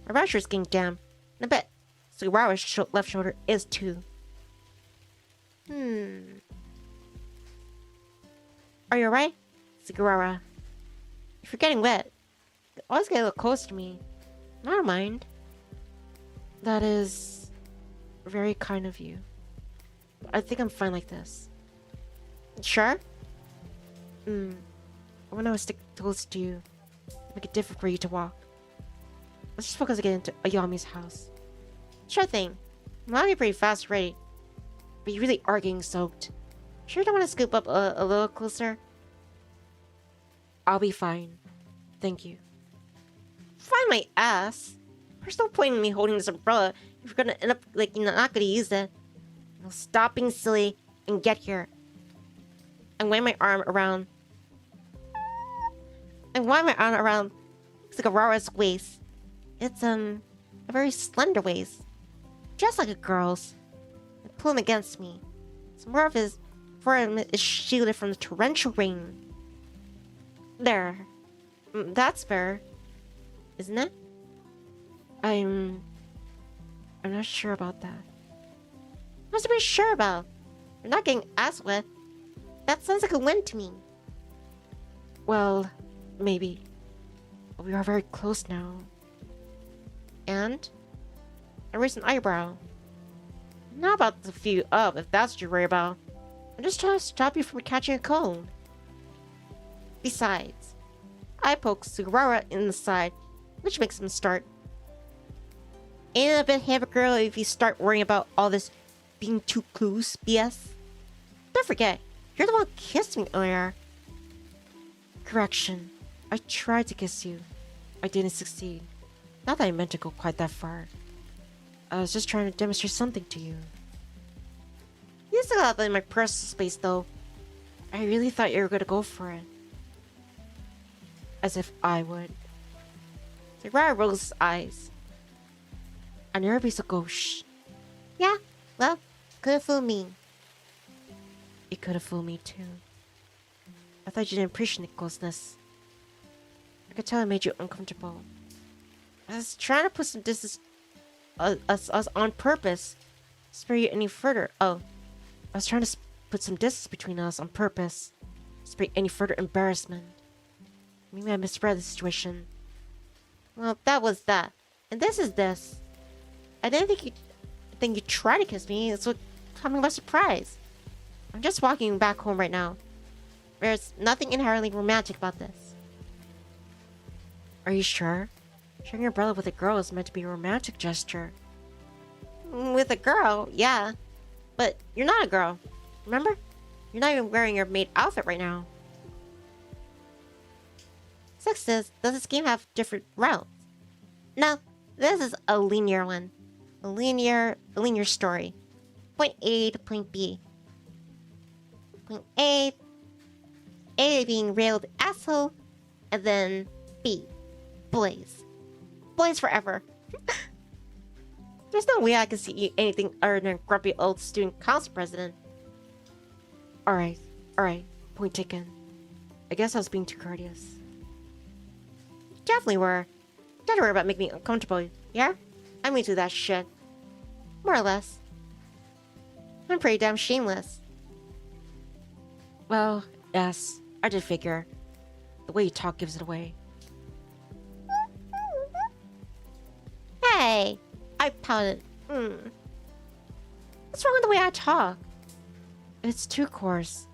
My right shoulder's getting damp, and I bet Sugawara's left shoulder is too. Are you alright, Sugawara? If you're getting wet, you always get a little close to me. I don't mind. That is... Very kind of you. I think I'm fine like this. Sure? I want to stick close to you. Make it difficult for you to walk. Let's just focus again into Ayami's house. Sure thing. I'm already pretty fast already. But you really are getting soaked. Sure don't want to scoop up a little closer? I'll be fine. Thank you. Fine my ass. There's no point in me holding this umbrella if you're gonna end up, like, not gonna use it. Now stop being silly and get here. And wind my arm around... Sugawara's waist. It's, a very slender waist. Just like a girl's. And pull him against me. So more of his forearm is shielded from the torrential rain. There. That's fair. Isn't it? I'm not sure about that. What's to be sure about? You're not getting ass wet. That sounds like a win to me. Well, maybe. But we are very close now. And? I raised an eyebrow. I'm not about to feel you up if that's what you're worried about. I'm just trying to stop you from catching a cold. Besides, I poke Sugawara in the side, which makes him start. Ain't it a bit half a girl if you start worrying about all this being too close BS? Don't forget, you're the one who kissed me earlier. Correction. I tried to kiss you. I didn't succeed. Not that I meant to go quite that far. I was just trying to demonstrate something to you. You still have it in my personal space though. I really thought you were gonna go for it. As if I would. Sugawara rolls his eyes. I never be so gauche. Yeah, well, couldn't fool me. It could have fooled me too. I thought you didn't appreciate closeness. I could tell it made you uncomfortable. I was trying to put some distance us on purpose. Spare you any further. Oh, I was trying to put some distance between us on purpose. Spare any further embarrassment. Maybe I misread the situation. Well, that was that. And this is this. I didn't think you tried to kiss me. It's what caught me by surprise. I'm just walking back home right now. There's nothing inherently romantic about this. Are you sure? Sharing your umbrella with a girl is meant to be a romantic gesture. With a girl, yeah. But you're not a girl. Remember? You're not even wearing your maid outfit right now. Six says, does this game have different routes? No, this is a linear one. A linear story. Point A to point B. Point A being railed asshole, and then B, boys. Boys forever. There's no way I can see you anything other than a grumpy old student council president. Alright. Point taken. I guess I was being too courteous. Definitely were. Don't worry about making me uncomfortable, yeah? I'm into that shit. More or less. I'm pretty damn shameless. Well, yes, I did figure. The way you talk gives it away. Hey! I pouted. What's wrong with the way I talk? It's too coarse.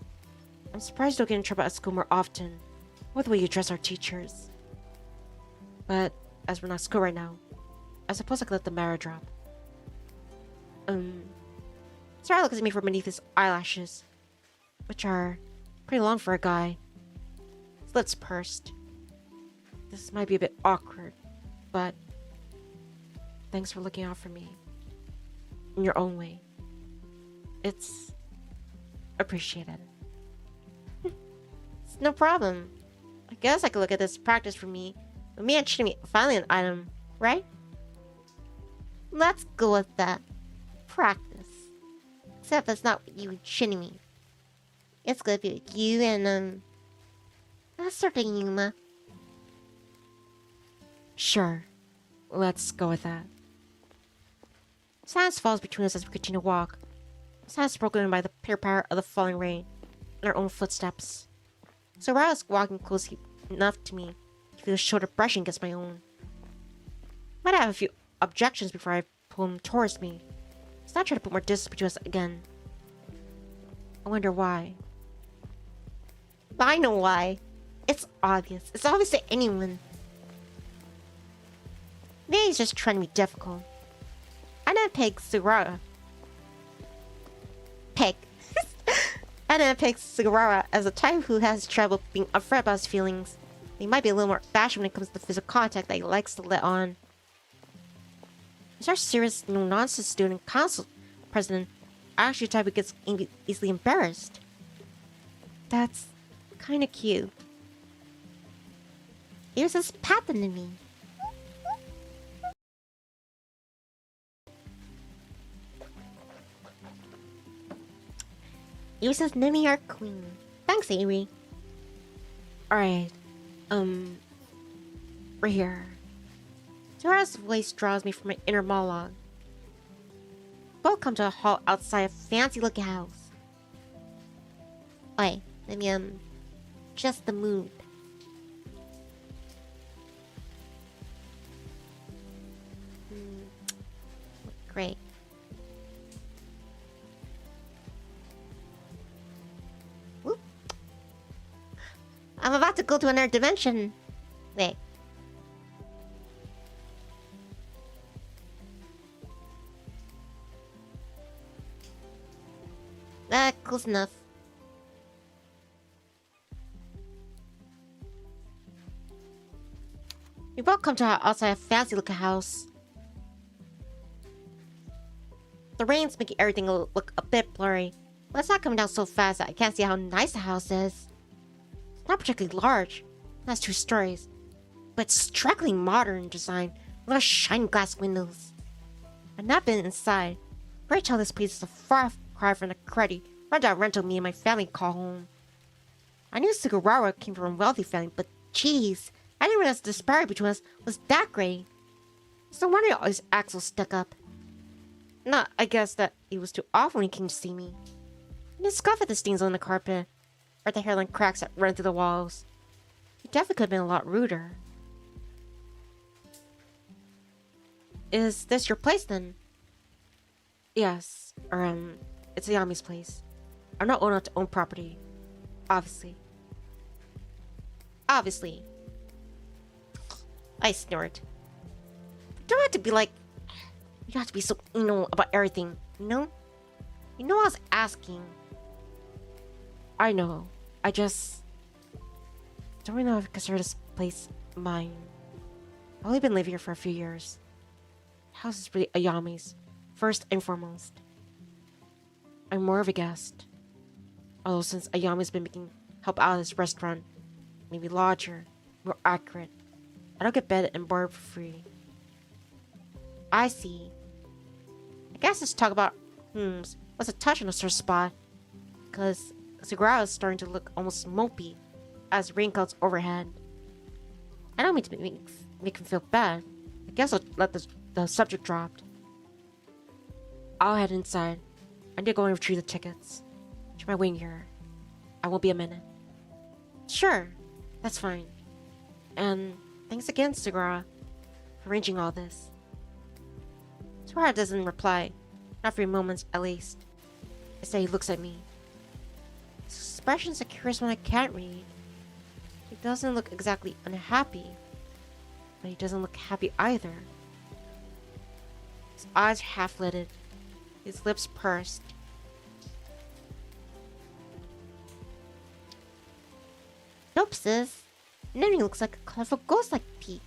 I'm surprised you don't get in trouble at school more often. Or the way you address our teachers. But, as we're not at school right now, I suppose I could let the matter drop. Sarah looks at me from beneath his eyelashes, which are pretty long for a guy. his lips pursed. This might be a bit awkward, but thanks for looking out for me. In your own way. It's appreciated. It's no problem. I guess I could look at this practice for me, but me and Chibi finally an item, right? Let's go with that. Practice. Except that's not what you and Chibi mean. It's gonna be with you and, that's certain Yuuma. Sure. Let's go with that. Silence falls between us as we continue to walk. Silence broken by the pitter-patter of the falling rain and our own footsteps. So I was walking close enough to me to feel his shoulder brushing against my own. Might have a few objections before I pull him towards me. He's not trying to put more distance between us again. I wonder why. I know why. It's obvious. It's obvious to anyone. Maybe he's just trying to be difficult. I didn't pick Sugawara. I didn't pick Sugawara as a type who has trouble being upfront about his feelings. He might be a little more bashful when it comes to physical contact that he likes to let on. He's our serious, no-nonsense student council president. Actually, the type who gets easily embarrassed. That's kind of cute. He was his pattern in me. He says Nimi our queen. Thanks, Aria. Alright. We're here. Zora's voice draws me from my inner monologue. Both come to a halt outside a fancy-looking house. Oi, let me, just the mood. Great. Whoop. I'm about to go to another dimension. Wait. Close enough. We both come to outside a fancy-looking house. The rain's making everything look a bit blurry, but it's not coming down so fast that I can't see how nice the house is. It's not particularly large. It has 2 stories, but it's strikingly modern in design, with little shiny glass windows. I've not been inside. I tell this place is a far cry from the cruddy rundown rental me and my family call home. I knew Sugawara came from a wealthy family, but jeez, I didn't realize the disparity between us was that great. So why do all these acts so stuck up? Not, I guess, that it was too often when he came to see me. I didn't scoff at the stains on the carpet, or the hairline cracks that run through the walls. He definitely could have been a lot ruder. Is this your place, then? Yes. Or, it's Ayami's place. I'm not old enough to own property. Obviously. Obviously. I snort. You don't have to be like... You don't have to be so anal about everything, you know? You know I was asking. I know. I just... don't really know if I consider this place mine. I've only been living here for a few years. The house is really Ayami's, first and foremost. I'm more of a guest. Although since Ayami's been making help out of this restaurant, maybe larger, more accurate, I don't get bed and board for free. I see. I guess let's talk about what's a touch on a sore spot. Because Sugawara is starting to look almost mopey as rain clouds overhead. I don't mean to make him feel bad. I guess I'll let the subject drop. I'll head inside. I need to go and retrieve the tickets. To my wing here. I won't be a minute. Sure, that's fine. And thanks again, Sugawara, for arranging all this. Sugawara doesn't reply. Not for moments, at least. Instead, he looks at me. His expression's a curious one I can't read. He doesn't look exactly unhappy, but he doesn't look happy either. His eyes are half-lidded, his lips pursed. Nope, sis. Nemi looks like a colorful ghost-like peak.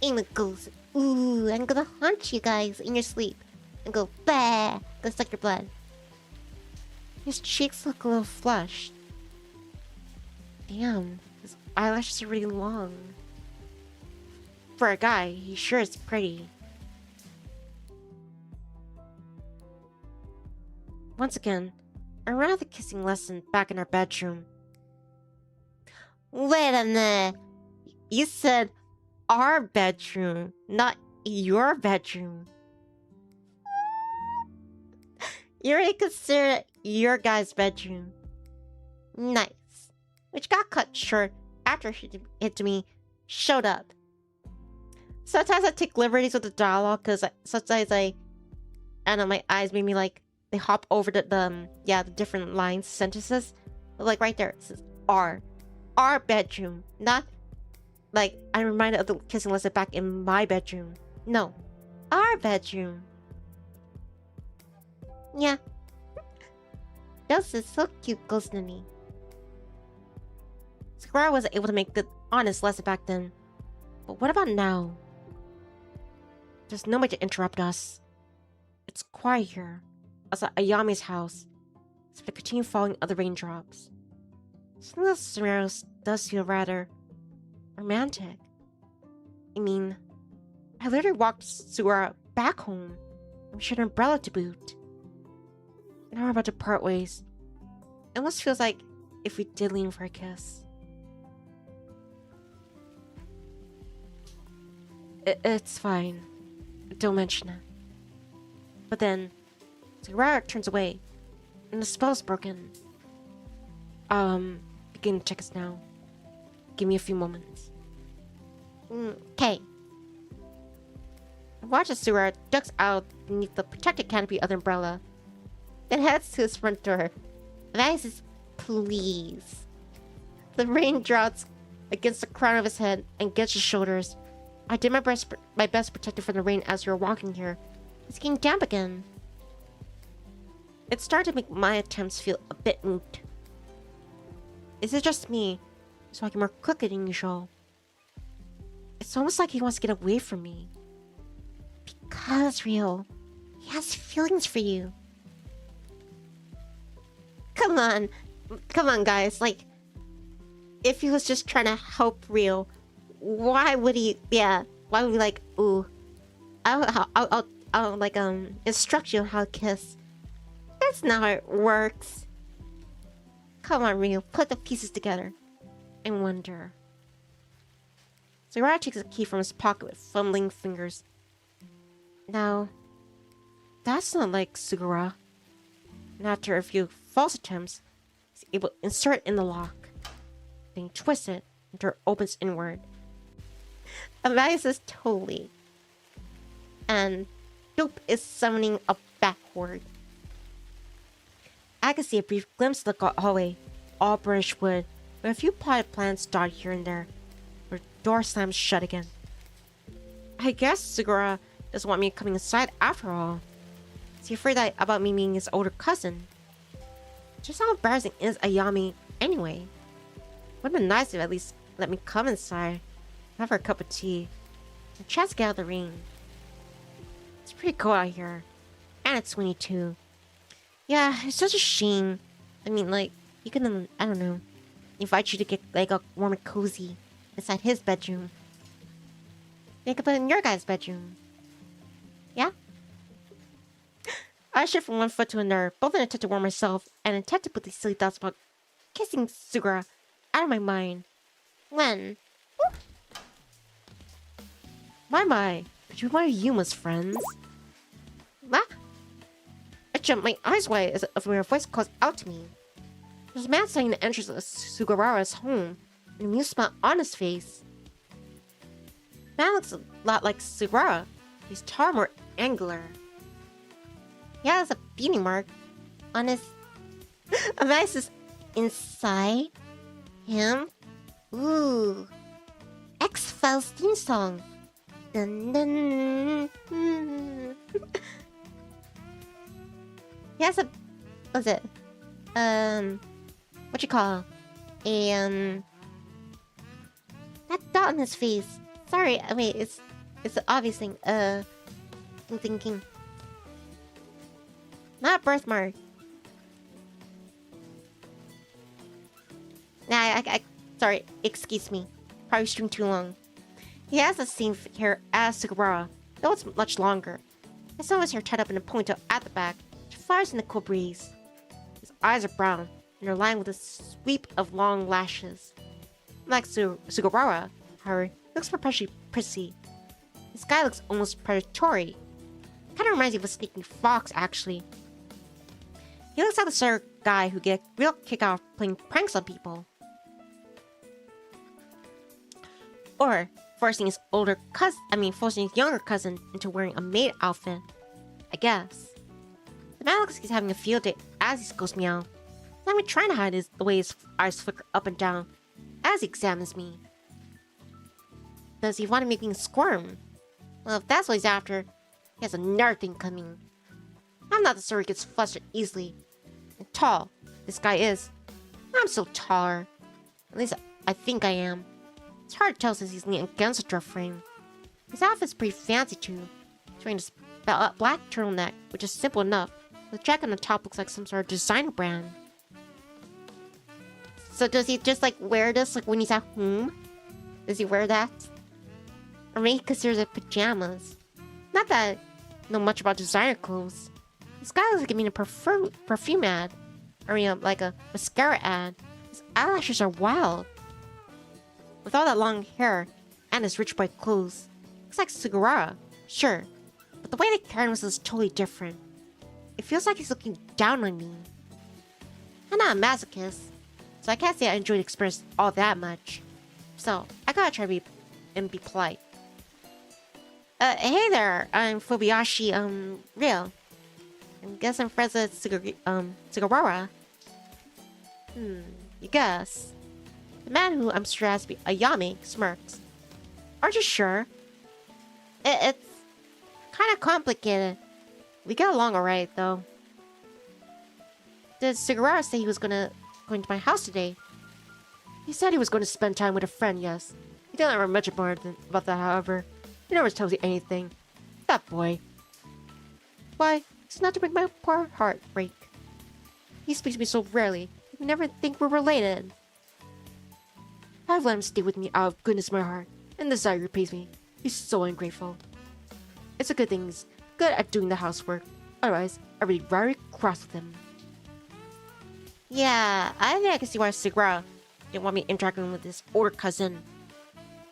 I'm a ghost. Ooh, I'm gonna haunt you guys in your sleep. And go, bah! Gonna suck your blood. His cheeks look a little flushed. Damn, his eyelashes are really long. For a guy, he sure is pretty. Once again, I ran the kissing lesson back in our bedroom. Wait a minute. You said our bedroom, not your bedroom. You already consider it your guy's bedroom. Nice. Which got cut short after me showed up. Sometimes I take liberties with the dialogue because sometimes I and my eyes made me like they hop over the different lines, sentences. But like right there, it says our bedroom, not like I'm reminded of the kissing lesson back in my bedroom. No, our bedroom. Yeah. This is so cute, Ghost Nini. Sugawara wasn't able to make good, honest lesson back then. But what about now? There's nobody to interrupt us. It's quiet here, as at Ayami's house, except the continued falling of the raindrops. Some of the scenarios does feel rather romantic. I mean, I literally walked Sugawara back home, and we shared an umbrella to boot. And now we're about to part ways. It almost feels like if we did lean for a kiss. It's fine. Don't mention it. But then, Sugawara turns away, and the spell's broken. Begin to check us now. Give me a few moments. Okay. Watch as Sugawara ducks out beneath the protected canopy of the umbrella, then heads to his front door. Vices, please. The rain drops against the crown of his head and against his shoulders. I did my best to protect you from the rain as you were walking here. It's getting damp again. It started to make my attempts feel a bit moot. Is it just me? He's walking more quickly than usual. It's almost like he wants to get away from me. Because, Reo, he has feelings for you. Come on, guys. Like, if he was just trying to help Reo, why would he? Yeah, why would he like? Ooh, I'll like instruct you on how to kiss. That's not how it works. Come on, Reo, put the pieces together. I wonder. Sugawara takes a key from his pocket with fumbling fingers. Now, that's not like Sugawara. And after a few false attempts, he's able to insert it in the lock. Then he twists it until it opens inward. Amaya says totally. And Dope is summoning a backward. I can see a brief glimpse of the hallway, all burnished wood, with a few potted plants dotted here and there, where the door slams shut again. I guess Sugawara doesn't want me coming inside after all. Is he afraid about me meeting his older cousin? Just how embarrassing is Ayami anyway? Would have been nice if at least let me come inside, have her a cup of tea, and chance to get out of the rain. It's pretty cold out here, and it's windy too. Yeah, it's such a shame. I mean, like, he could, I don't know, invite you to get like a warm and cozy inside his bedroom. They could put it in your guys' bedroom. Yeah? I shift from one foot to another, both in an attempt to warm myself and an attempt to put these silly thoughts about kissing Sugawara out of my mind. When? My, but you're one of Yuma's friends. What? I jumped my eyes wide as a familiar voice calls out to me. There's a man standing in the entrance of Sugawara's home, an amused smile on his face. The man looks a lot like Sugawara. He's taller, more angular. He has a beating mark on his... Amaya says, inside him? Ooh. X-Files theme song. Dun, dun, dun. He has a... What's it? What you call? That dot on his face. Sorry, I mean, it's the obvious thing. I'm thinking. Not a birthmark. Nah, sorry, excuse me. Probably streamed too long. He has the same hair as Sugawara, though it's much longer. His some of his hair tied up in a ponytail at the back, which flies in the cool breeze. His eyes are brown, and are lined with a sweep of long lashes. Like Sugawara, however, he looks perpetually prissy. His guy looks almost predatory. Kind of reminds me of a sneaking fox, actually. He looks like the sort of guy who get a real kick out of playing pranks on people. Or forcing his younger cousin into wearing a maid outfit. I guess. The man looks like he's having a field day as he goes meow. He's not even trying to hide the way his eyes flicker up and down as he examines me. Does he want to make me squirm? Well, if that's what he's after, he has another thing coming. I'm not the sort who gets flustered easily. And tall, this guy is. I'm so taller. At least I think I am. It's hard to tell since he's leaning against a door frame. His outfit's pretty fancy too. He's wearing this black turtleneck, which is simple enough. The jacket on the top looks like some sort of designer brand. So does he just like wear this like when he's at home? Does he wear that? Or maybe he considers it pajamas. Not that I know much about designer clothes. This guy looks like he made a perfume ad. Or like a mascara ad. His eyelashes are wild. With all that long hair and his rich white clothes. Looks like Sugawara, sure. But the way they carry him is totally different. It feels like he's looking down on me. I'm not a masochist, so I can't say I enjoyed the experience all that much. So, I gotta try to be polite. Hey there, I'm Fujibayashi, Reo. I guess I'm friends with Sugawara. You guess. The man who I'm sure has to be Ayame smirks. Aren't you sure? It's kind of complicated. We get along alright, though. Did Sugawara say he was going to my house today? He said he was going to spend time with a friend, yes. He didn't remember much about that, however. He never tells you anything. That boy. Why, it's not to make my poor heart break. He speaks to me so rarely, you never think we're related. I've let him stay with me out of goodness of my heart, and this guy repays me. He's so ungrateful. It's a good thing he's good at doing the housework. Otherwise, I'd be very cross with him. Yeah, I think I can see why Sugawara didn't want me interacting with his older cousin.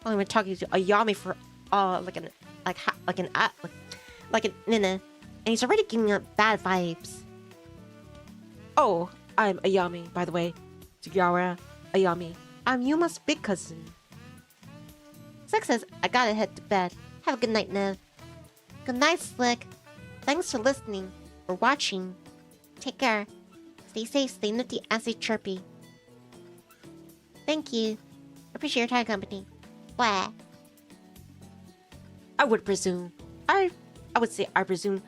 I've been talking to Ayame for like an minute, and he's already giving me bad vibes. Oh, I'm Ayame, by the way. Sugawara, Ayame. I'm Yuma's big cousin. Slick says I gotta head to bed. Have a good night, Nev. Good night, Slick. Thanks for listening or watching. Take care. Stay safe, stay nifty, and stay chirpy. Thank you. Appreciate your time, company. Blah. I would presume. I would say I presume.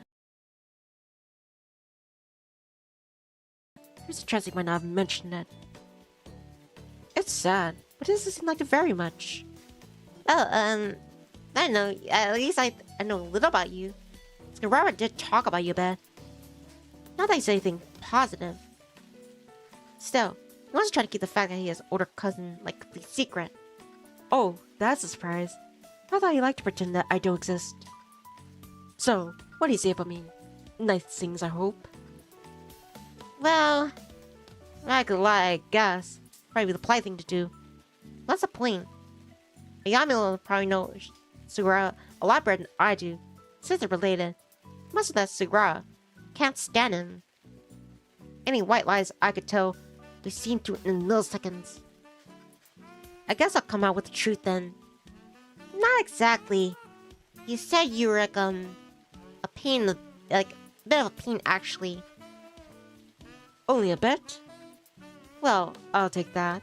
There's a chance he might not have mentioned it. It's sad, but it doesn't seem like it very much. Oh, I don't know. At least I know a little about you. Sugawara did talk about you a bit. Not that he said anything positive. Still, he wants to try to keep the fact that he has an older cousin like complete secret. Oh, that's a surprise. I thought he liked to pretend that I don't exist. So, what do you say about me? Nice things, I hope. Well, I could lie, I guess. Probably the polite thing to do. What's the point? Ayame will probably know Sugawara a lot better than I do, since they're related. Most of that Sugawara can't stand him. Any white lies I could tell, they seem to in milliseconds. I guess I'll come out with the truth then. Not exactly. You said you were like a pain, like a bit of a pain actually. Only a bit? Well, I'll take that.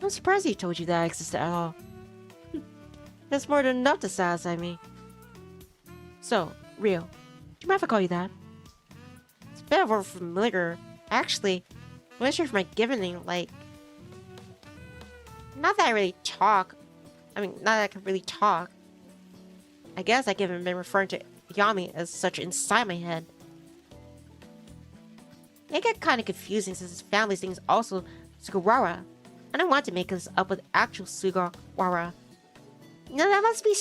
I'm surprised he told you that I existed at all. That's more than enough to satisfy me. So, Reo, do you mind if I call you that? It's a bit of a familiar. Actually, I'm not sure if my given name, like... Not that I really talk. I mean, not that I can really talk. I guess I haven't been referring to Yami as such inside my head. It get kind of confusing since his family's name is also Sugawara. I don't want to make this up with actual Sugawara. You know, that must be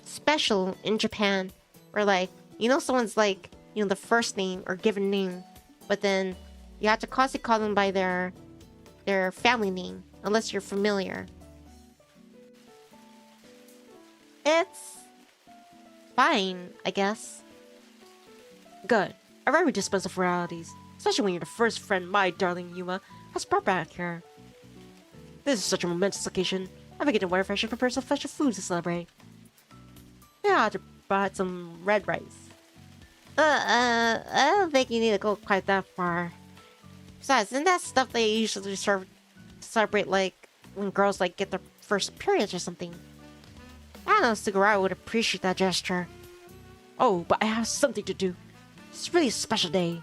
special in Japan. Where like, you know, someone's like, you know, the first name or given name, but then you have to constantly call them by their family name, unless you're familiar. It's fine, I guess. Good. I'd rather dispose of realities, especially when you're the first friend my darling Yuuma has brought back here. This is such a momentous occasion. I'm beginning to wonder if I should prepare some special food to celebrate. Yeah, I brought some red rice. I don't think you need to go quite that far. Besides, isn't that stuff they usually celebrate, like, when girls, like, get their first periods or something? I don't know, Sugawara would appreciate that gesture. Oh, but I have something to do. It's really a special day.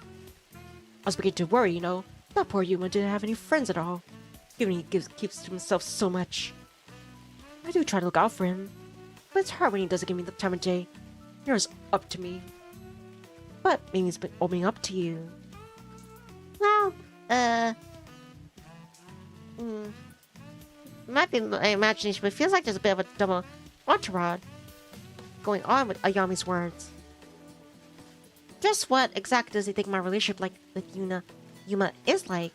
I was beginning to worry, you know. That poor Yuuma didn't have any friends at all. Even he keeps to himself so much. I do try to look out for him, but it's hard when he doesn't give me the time of day. You're always up to me. But maybe he's been opening up to you. Well, might be my imagination, but it feels like there's a bit of a double entourage going on with Ayami's words. Just what exactly does he think my relationship with Yuuma is like?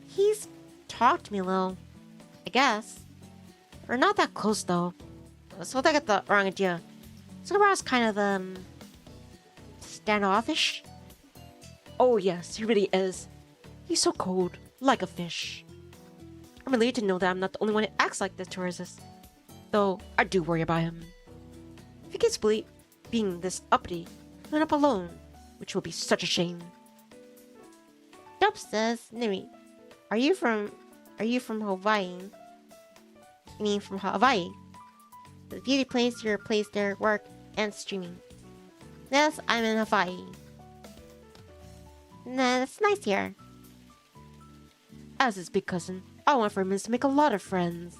He's talked to me a little, I guess. We're not that close though, so I got the wrong idea. Sugawara's kind of standoffish. Oh yes, he really is. He's so cold, like a fish. I'm relieved to know that I'm not the only one who acts like this towards us. Though, I do worry about him. If he keeps being this uppity, he'll end up alone, which will be such a shame. Dope says, Nimi, are you from Hawaii? I mean from Hawaii. The beauty place, your place there, work, and streaming. Yes, I'm in Hawaii. Nah, that's nice here. As his big cousin, I want for him to make a lot of friends.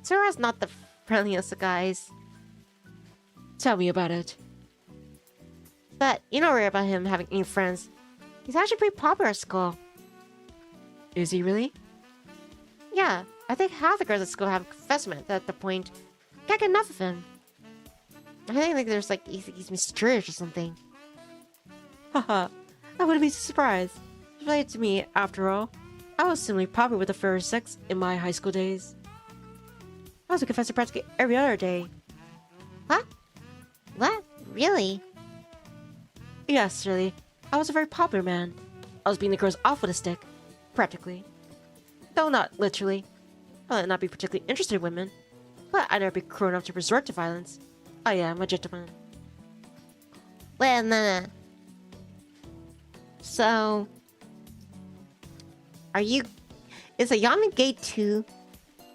Sura's not the friendliest of guys. Tell me about it. But you don't worry about him having any friends. He's actually pretty popular at school. Is he really? Yeah, I think half the girls at school have confessed at the point. Can't get enough of him. I think like there's like he's mysterious or something. Haha, I wouldn't be surprised. Related to me, after all. I was similarly popular with the fairer sex in my high school days. I was a confessor practically every other day. What? What? Really? Yes, really. I was a very popular man. I was being the girl's off with a stick. Practically. Though not literally. I might not be particularly interested in women, but I'd never be cruel enough to resort to violence. I am a gentleman. Well, no. So, is Ayami gay too?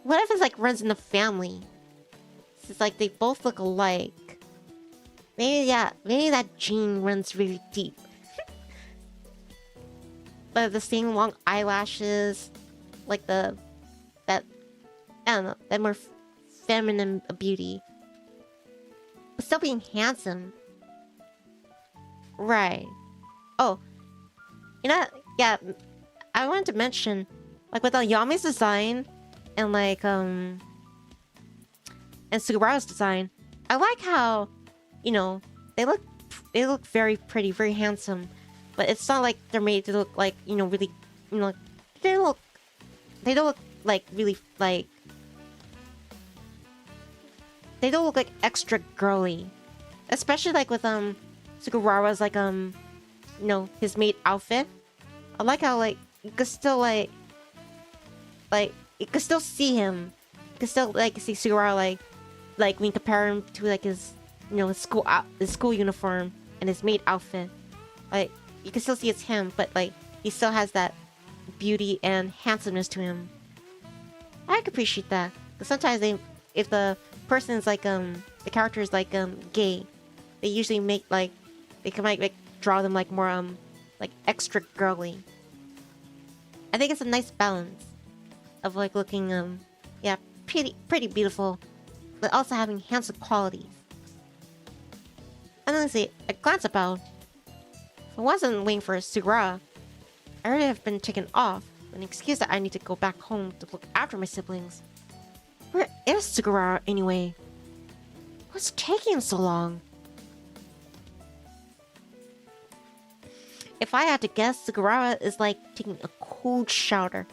What if it's like runs in the family? It's like they both look alike. Maybe that gene runs really deep. But the same long eyelashes, like that I don't know, that more feminine beauty. But still being handsome. Right. Oh. You know, yeah, I wanted to mention, like with Ayami's design and like and Sugawara's design, I like how, you know, they look very pretty, very handsome, but it's not like they're made to look like, you know, really, you know, they don't look like really like they don't look like extra girly, especially like with Sugawara's like you know, his maid outfit. I like how like you could still like you could still see him. You could still like see Sugawara like when you compare him to like his, you know, his school uniform and his maid outfit. Like you can still see it's him, but like he still has that beauty and handsomeness to him. I can appreciate that. Because sometimes if the person is like the character is like gay, they usually make like they can like draw them like more like extra girly. I think it's a nice balance of like looking yeah, pretty beautiful, but also having handsome qualities. And honestly, I glance about. If I wasn't waiting for Sugawara, I already have been taken off with an excuse that I need to go back home to look after my siblings. Where is Sugawara anyway? What's taking him so long? If I had to guess, Sugawara is like taking a cold shower,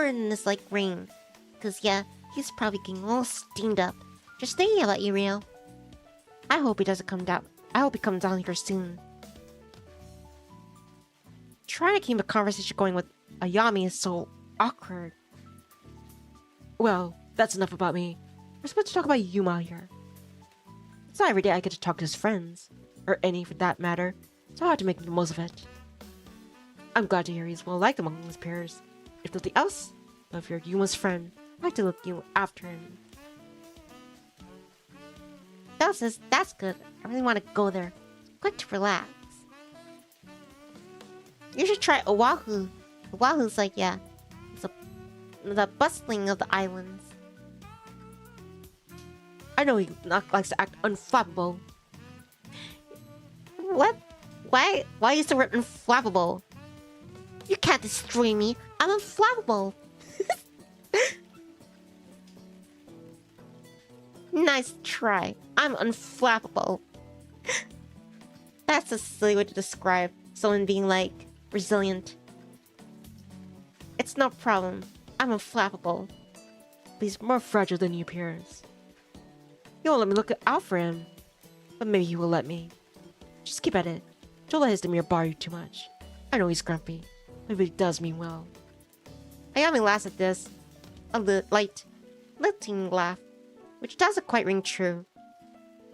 in this like rain. Cause yeah, he's probably getting all steamed up. Just thinking about you, Reo. I hope he doesn't come down. I hope he comes down here soon. Trying to keep a conversation going with Ayami is so awkward. Well, that's enough about me. We're supposed to talk about Yuuma here. It's not every day I get to talk to his friends, or any for that matter, so I have to make the most of it. I'm glad to hear he's well liked among his peers. If nothing else, if you're Yuma's friend, I like to look you after him. Belle says, that's good. I really want to go there. Quick to relax. You should try Oahu. Oahu's like, yeah, it's the bustling of the islands. I know he likes to act unflappable. What? Why are you so unflappable? You can't destroy me. I'm unflappable. Nice try. I'm unflappable. That's a silly way to describe someone being like resilient. It's no problem. I'm unflappable. But he's more fragile than he appears. He won't let me look out for him. But maybe he will let me. Just keep at it. Don't let his demeanor bother you too much. I know he's grumpy. Maybe he does mean well. Ayami laughs at this. A light, lifting laugh, which doesn't quite ring true.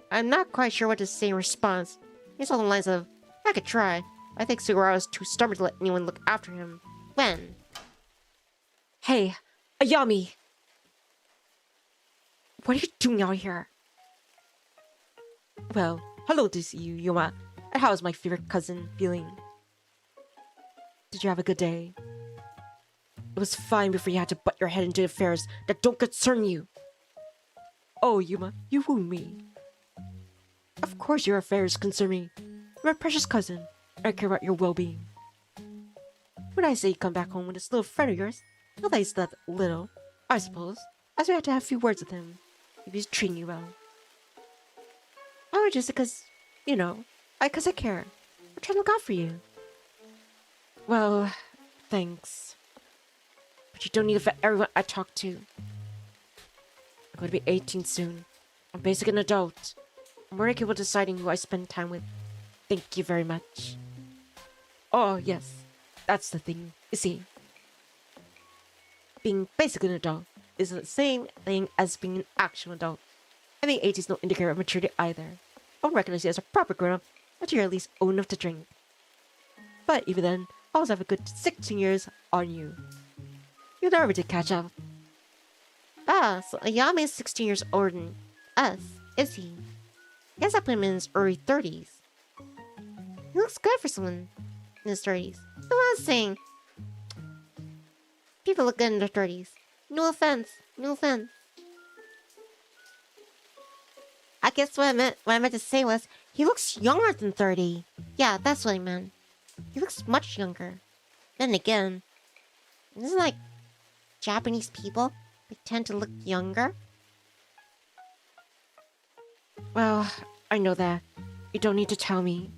I'm not quite sure what to say in response. He's on the lines of, I could try. I think Sugawara is too stubborn to let anyone look after him. When? Hey, Ayami! What are you doing out here? Well, hello to see you, Yuuma. And how is my favorite cousin feeling? Did you have a good day? It was fine before you had to butt your head into affairs that don't concern you. Oh, Yuuma, you wound me. Of course your affairs concern me. You're my precious cousin, and I care about your well-being. When I say you come back home with this little friend of yours, not that he's that little, I suppose, as we had to have a few words with him, if he's treating you well. Oh, just because, you know, because I care. I'm trying to look out for you. Well, thanks. But you don't need to vet everyone I talk to. I'm going to be 18 soon. I'm basically an adult. I'm already capable of deciding who I spend time with. Thank you very much. Oh, yes. That's the thing. You see, being basically an adult isn't the same thing as being an actual adult. I think 18 is no indicator of maturity either. I won't recognize you as a proper grown-up until you're at least old enough to drink. But even then, I also have a good 16 years on you. You'll never to catch up. Ah, so Ayami is 16 years older than us, is he? I guess I put him in his early 30s. He looks good for someone in his 30s. That's what I was saying. People look good in their 30s. No offense. No offense. I guess what I meant to say was, he looks younger than 30. Yeah, that's what I meant. He looks much younger. Then again, isn't like Japanese people, they tend to look younger? Well, I know that. You don't need to tell me.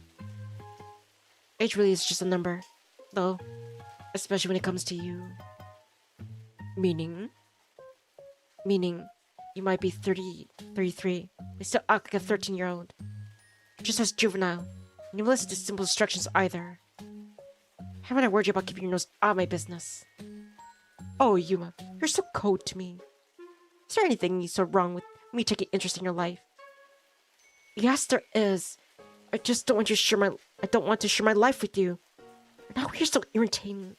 Age really is just a number, though, especially when it comes to you. Meaning, you might be 30, 33, but still act like a 13-year-old. Just as juvenile. And you listen to simple instructions either. Haven't I worried you about keeping your nose out of my business? Oh, Yuuma, you're so cold to me. Is there anything so wrong with me taking interest in your life? Yes, there is. I just don't want to share my life with you. Now you're so irritating.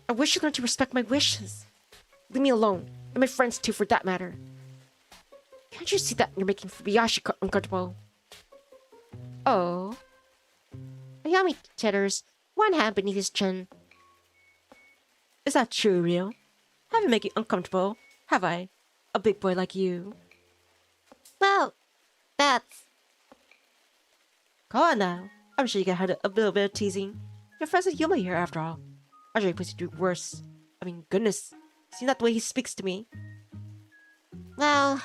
I wish you learned to respect my wishes. Leave me alone, and my friends too, for that matter. Can't you see that you're making Fujibayashi uncomfortable? Oh. Ayami titters, one hand beneath his chin. Is that true, Reo? Haven't made you uncomfortable, have I? A big boy like you. Well, that's... Come on now. I'm sure you can have a little bit of teasing. Your friends with Yuuma here, after all. I'm sure he puts you through worse. I mean, goodness. See that the way he speaks to me? Well...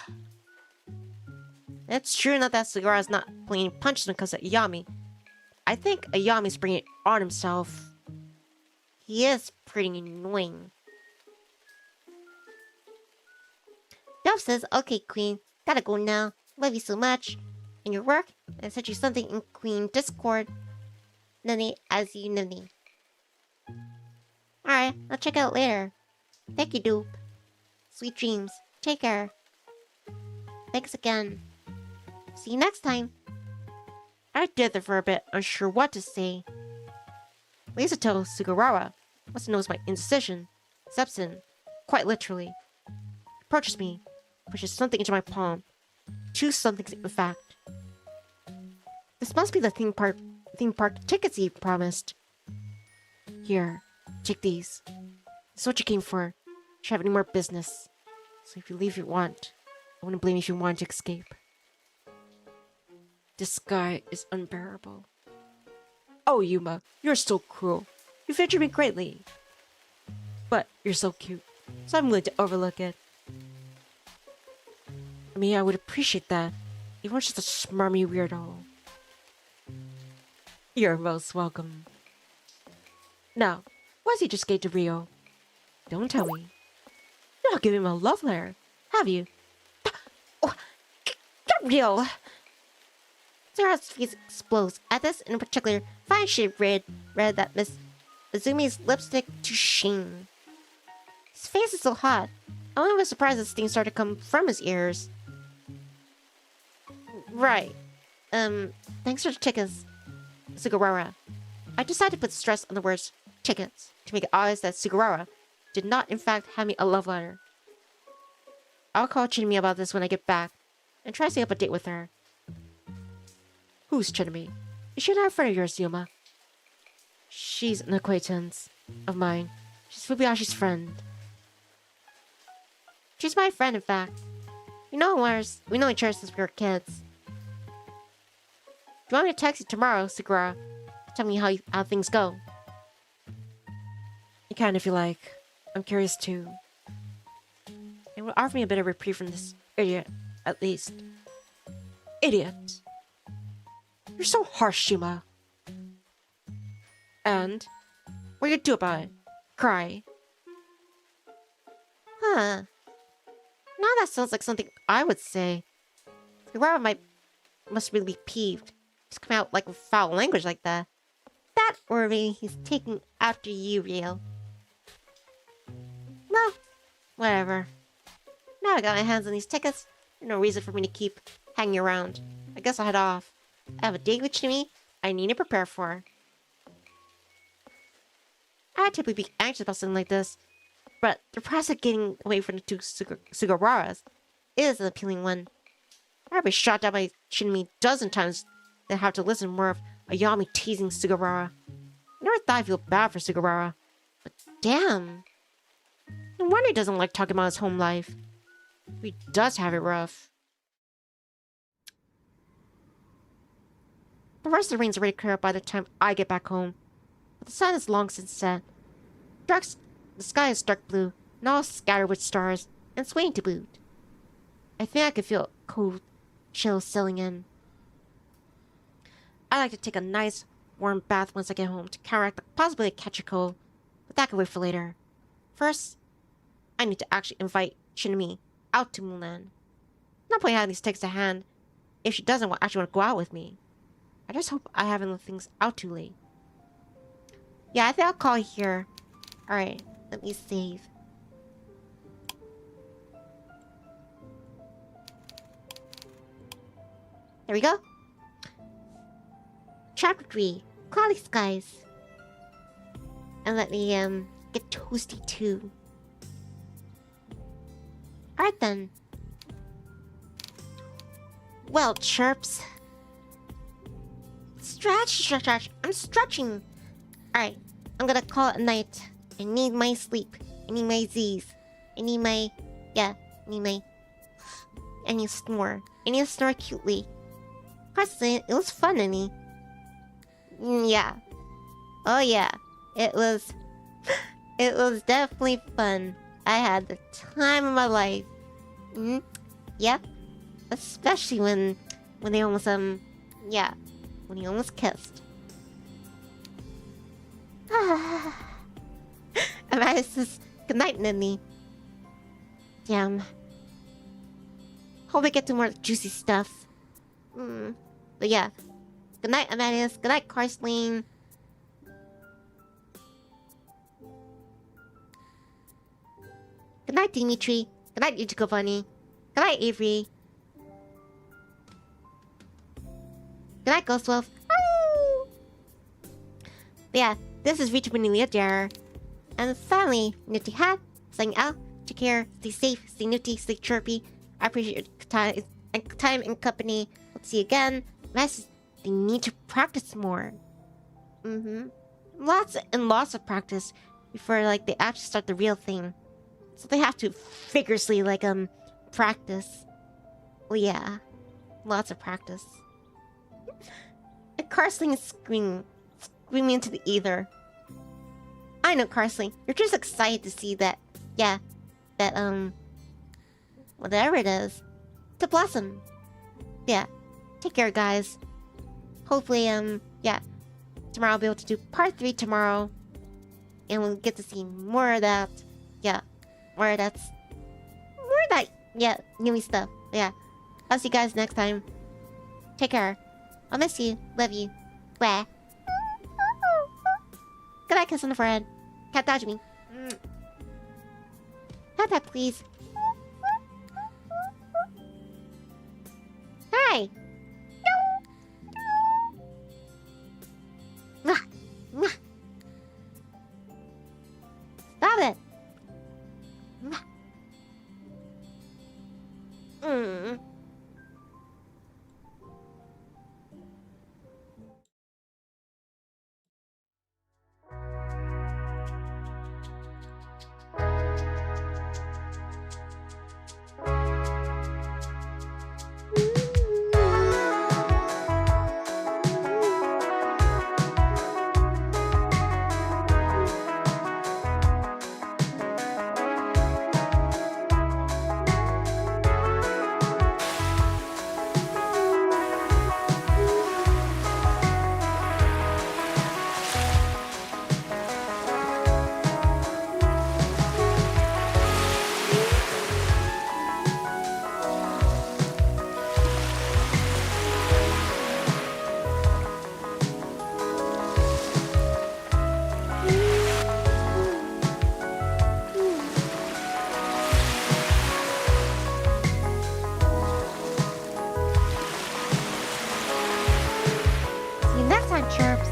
It's true not that Sugawara's not playing punches when it comes to Ayami. I think Ayami's bringing it on himself. He is pretty annoying. Dove says, okay, Queen. Gotta go now. Love you so much. In your work, I sent you something in Queen Discord. Nani as you Nivni. Alright, I'll check out later. Thank you, Dupe. Sweet dreams. Take care. Thanks again. See you next time. I did there for a bit, unsure what to say. Lisa told Sugawara must have noticed my indecision, steps in, quite literally. Approaches me, pushes something into my palm. Two somethings, in fact. This must be the theme park tickets he promised. Here, take these. This is what you came for. You have any more business. So if you leave you want, I wouldn't blame you if you wanted to escape. This guy is unbearable. Oh, Yuuma, you're so cruel. You've injured me greatly. But you're so cute, so I'm willing to overlook it. I mean, I would appreciate that. You weren't just a smarmy weirdo. You're most welcome. Now, why's he just gave to Reo? Don't tell me. You're not giving him a love letter, have you? Oh, not Reo! Sarah's face explodes. At this, in particular, fine she read that Miss Azumi's lipstick to shame. His face is so hot. I only was surprised this thing started to come from his ears. Right. Thanks for the tickets, Sugawara. I decided to put stress on the words tickets to make it obvious that Sugawara did not in fact hand me a love letter. I'll call Chibi about this when I get back and try to set up a date with her. Who's Chibi? Is she not a friend of yours, Yuuma? She's an acquaintance of mine. She's Fujibayashi's friend. She's my friend, in fact. We know each other since we were kids. If you want me to text you tomorrow, Sugawara, tell me how things go. You can if you like. I'm curious too. It would offer me a bit of reprieve from this idiot, at least. Idiot! You're so harsh, Yuuma. And what do you do about it? Cry? Huh. Now that sounds like something I would say. Sugawara must really be peeved. He's come out like with foul language like that. That or maybe he's taking after you, Reo. Well, whatever. Now I got my hands on these tickets. There's no reason for me to keep hanging around. I guess I'll head off. I have a date with Chibi I need to prepare for. I typically be anxious about something like this, but the process of getting away from the two Sugawaras is an appealing one. I've been shot down by Chibi a dozen times than have to listen more of a Yaoi teasing Sugawara. I never thought I'd feel bad for Sugawara, but damn. No wonder he doesn't like talking about his home life. He does have it rough. The rest of the rain's already cleared up by the time I get back home, but the sun is long since set. The sky is dark blue, and all scattered with stars, and swaying to boot. I think I can feel a cold chill settling in. I like to take a nice, warm bath once I get home to counteract the possibility of catch a cold, but that can wait for later. First, I need to actually invite Chibi out to Mulan. No point having these tickets to hand if she doesn't actually want to go out with me. I just hope I haven't let things out too late. Yeah, I think I'll call here. Alright, let me save. There we go. Chapter 3, Cloudy Skies. And let me, get toasty too. Alright then. Well, chirps. Stretch. I'm stretching. Alright, I'm gonna call it a night. I need my sleep. I need my Z's. I need to snore. I need to snore cutely. Personally, it was fun, Annie. Yeah. Oh yeah. It was definitely fun. I had the time of my life. Yep. Especially when they almost when he almost kissed. Amanda says, good night, Nini. Damn. Hope we get to more juicy stuff. But yeah. Good night, Amadeus. Good night, Karsleen. Good night, Dimitri. Good night, Ichigo Bunny. Good night, Avery. Good night, Ghost Wolf. Oh! Yeah, this is Vtuber Nivni Adair. And finally, Nifty Hat, saying out. Take care, stay safe, stay nifty, stay chirpy. I appreciate your time and company. We'll see you again. Message, they need to practice more. Lots and lots of practice before like they actually start the real thing. So they have to vigorously practice. Well, yeah, lots of practice. And Carsling is screaming into the ether. I know, Carsling, you're just excited to see that, yeah, that whatever it is, to blossom. Yeah, take care, guys. Hopefully, yeah, tomorrow I'll be able to do part 3 tomorrow, and we'll get to see more of that. Yeah, more of that. Yeah, new stuff. Yeah, I'll see you guys next time. Take care. I'll miss you. Love you. Bye. Good night, kiss on the forehead. Can't dodge me. Have that, please. Hi. Stop it. See you next time, Chirp.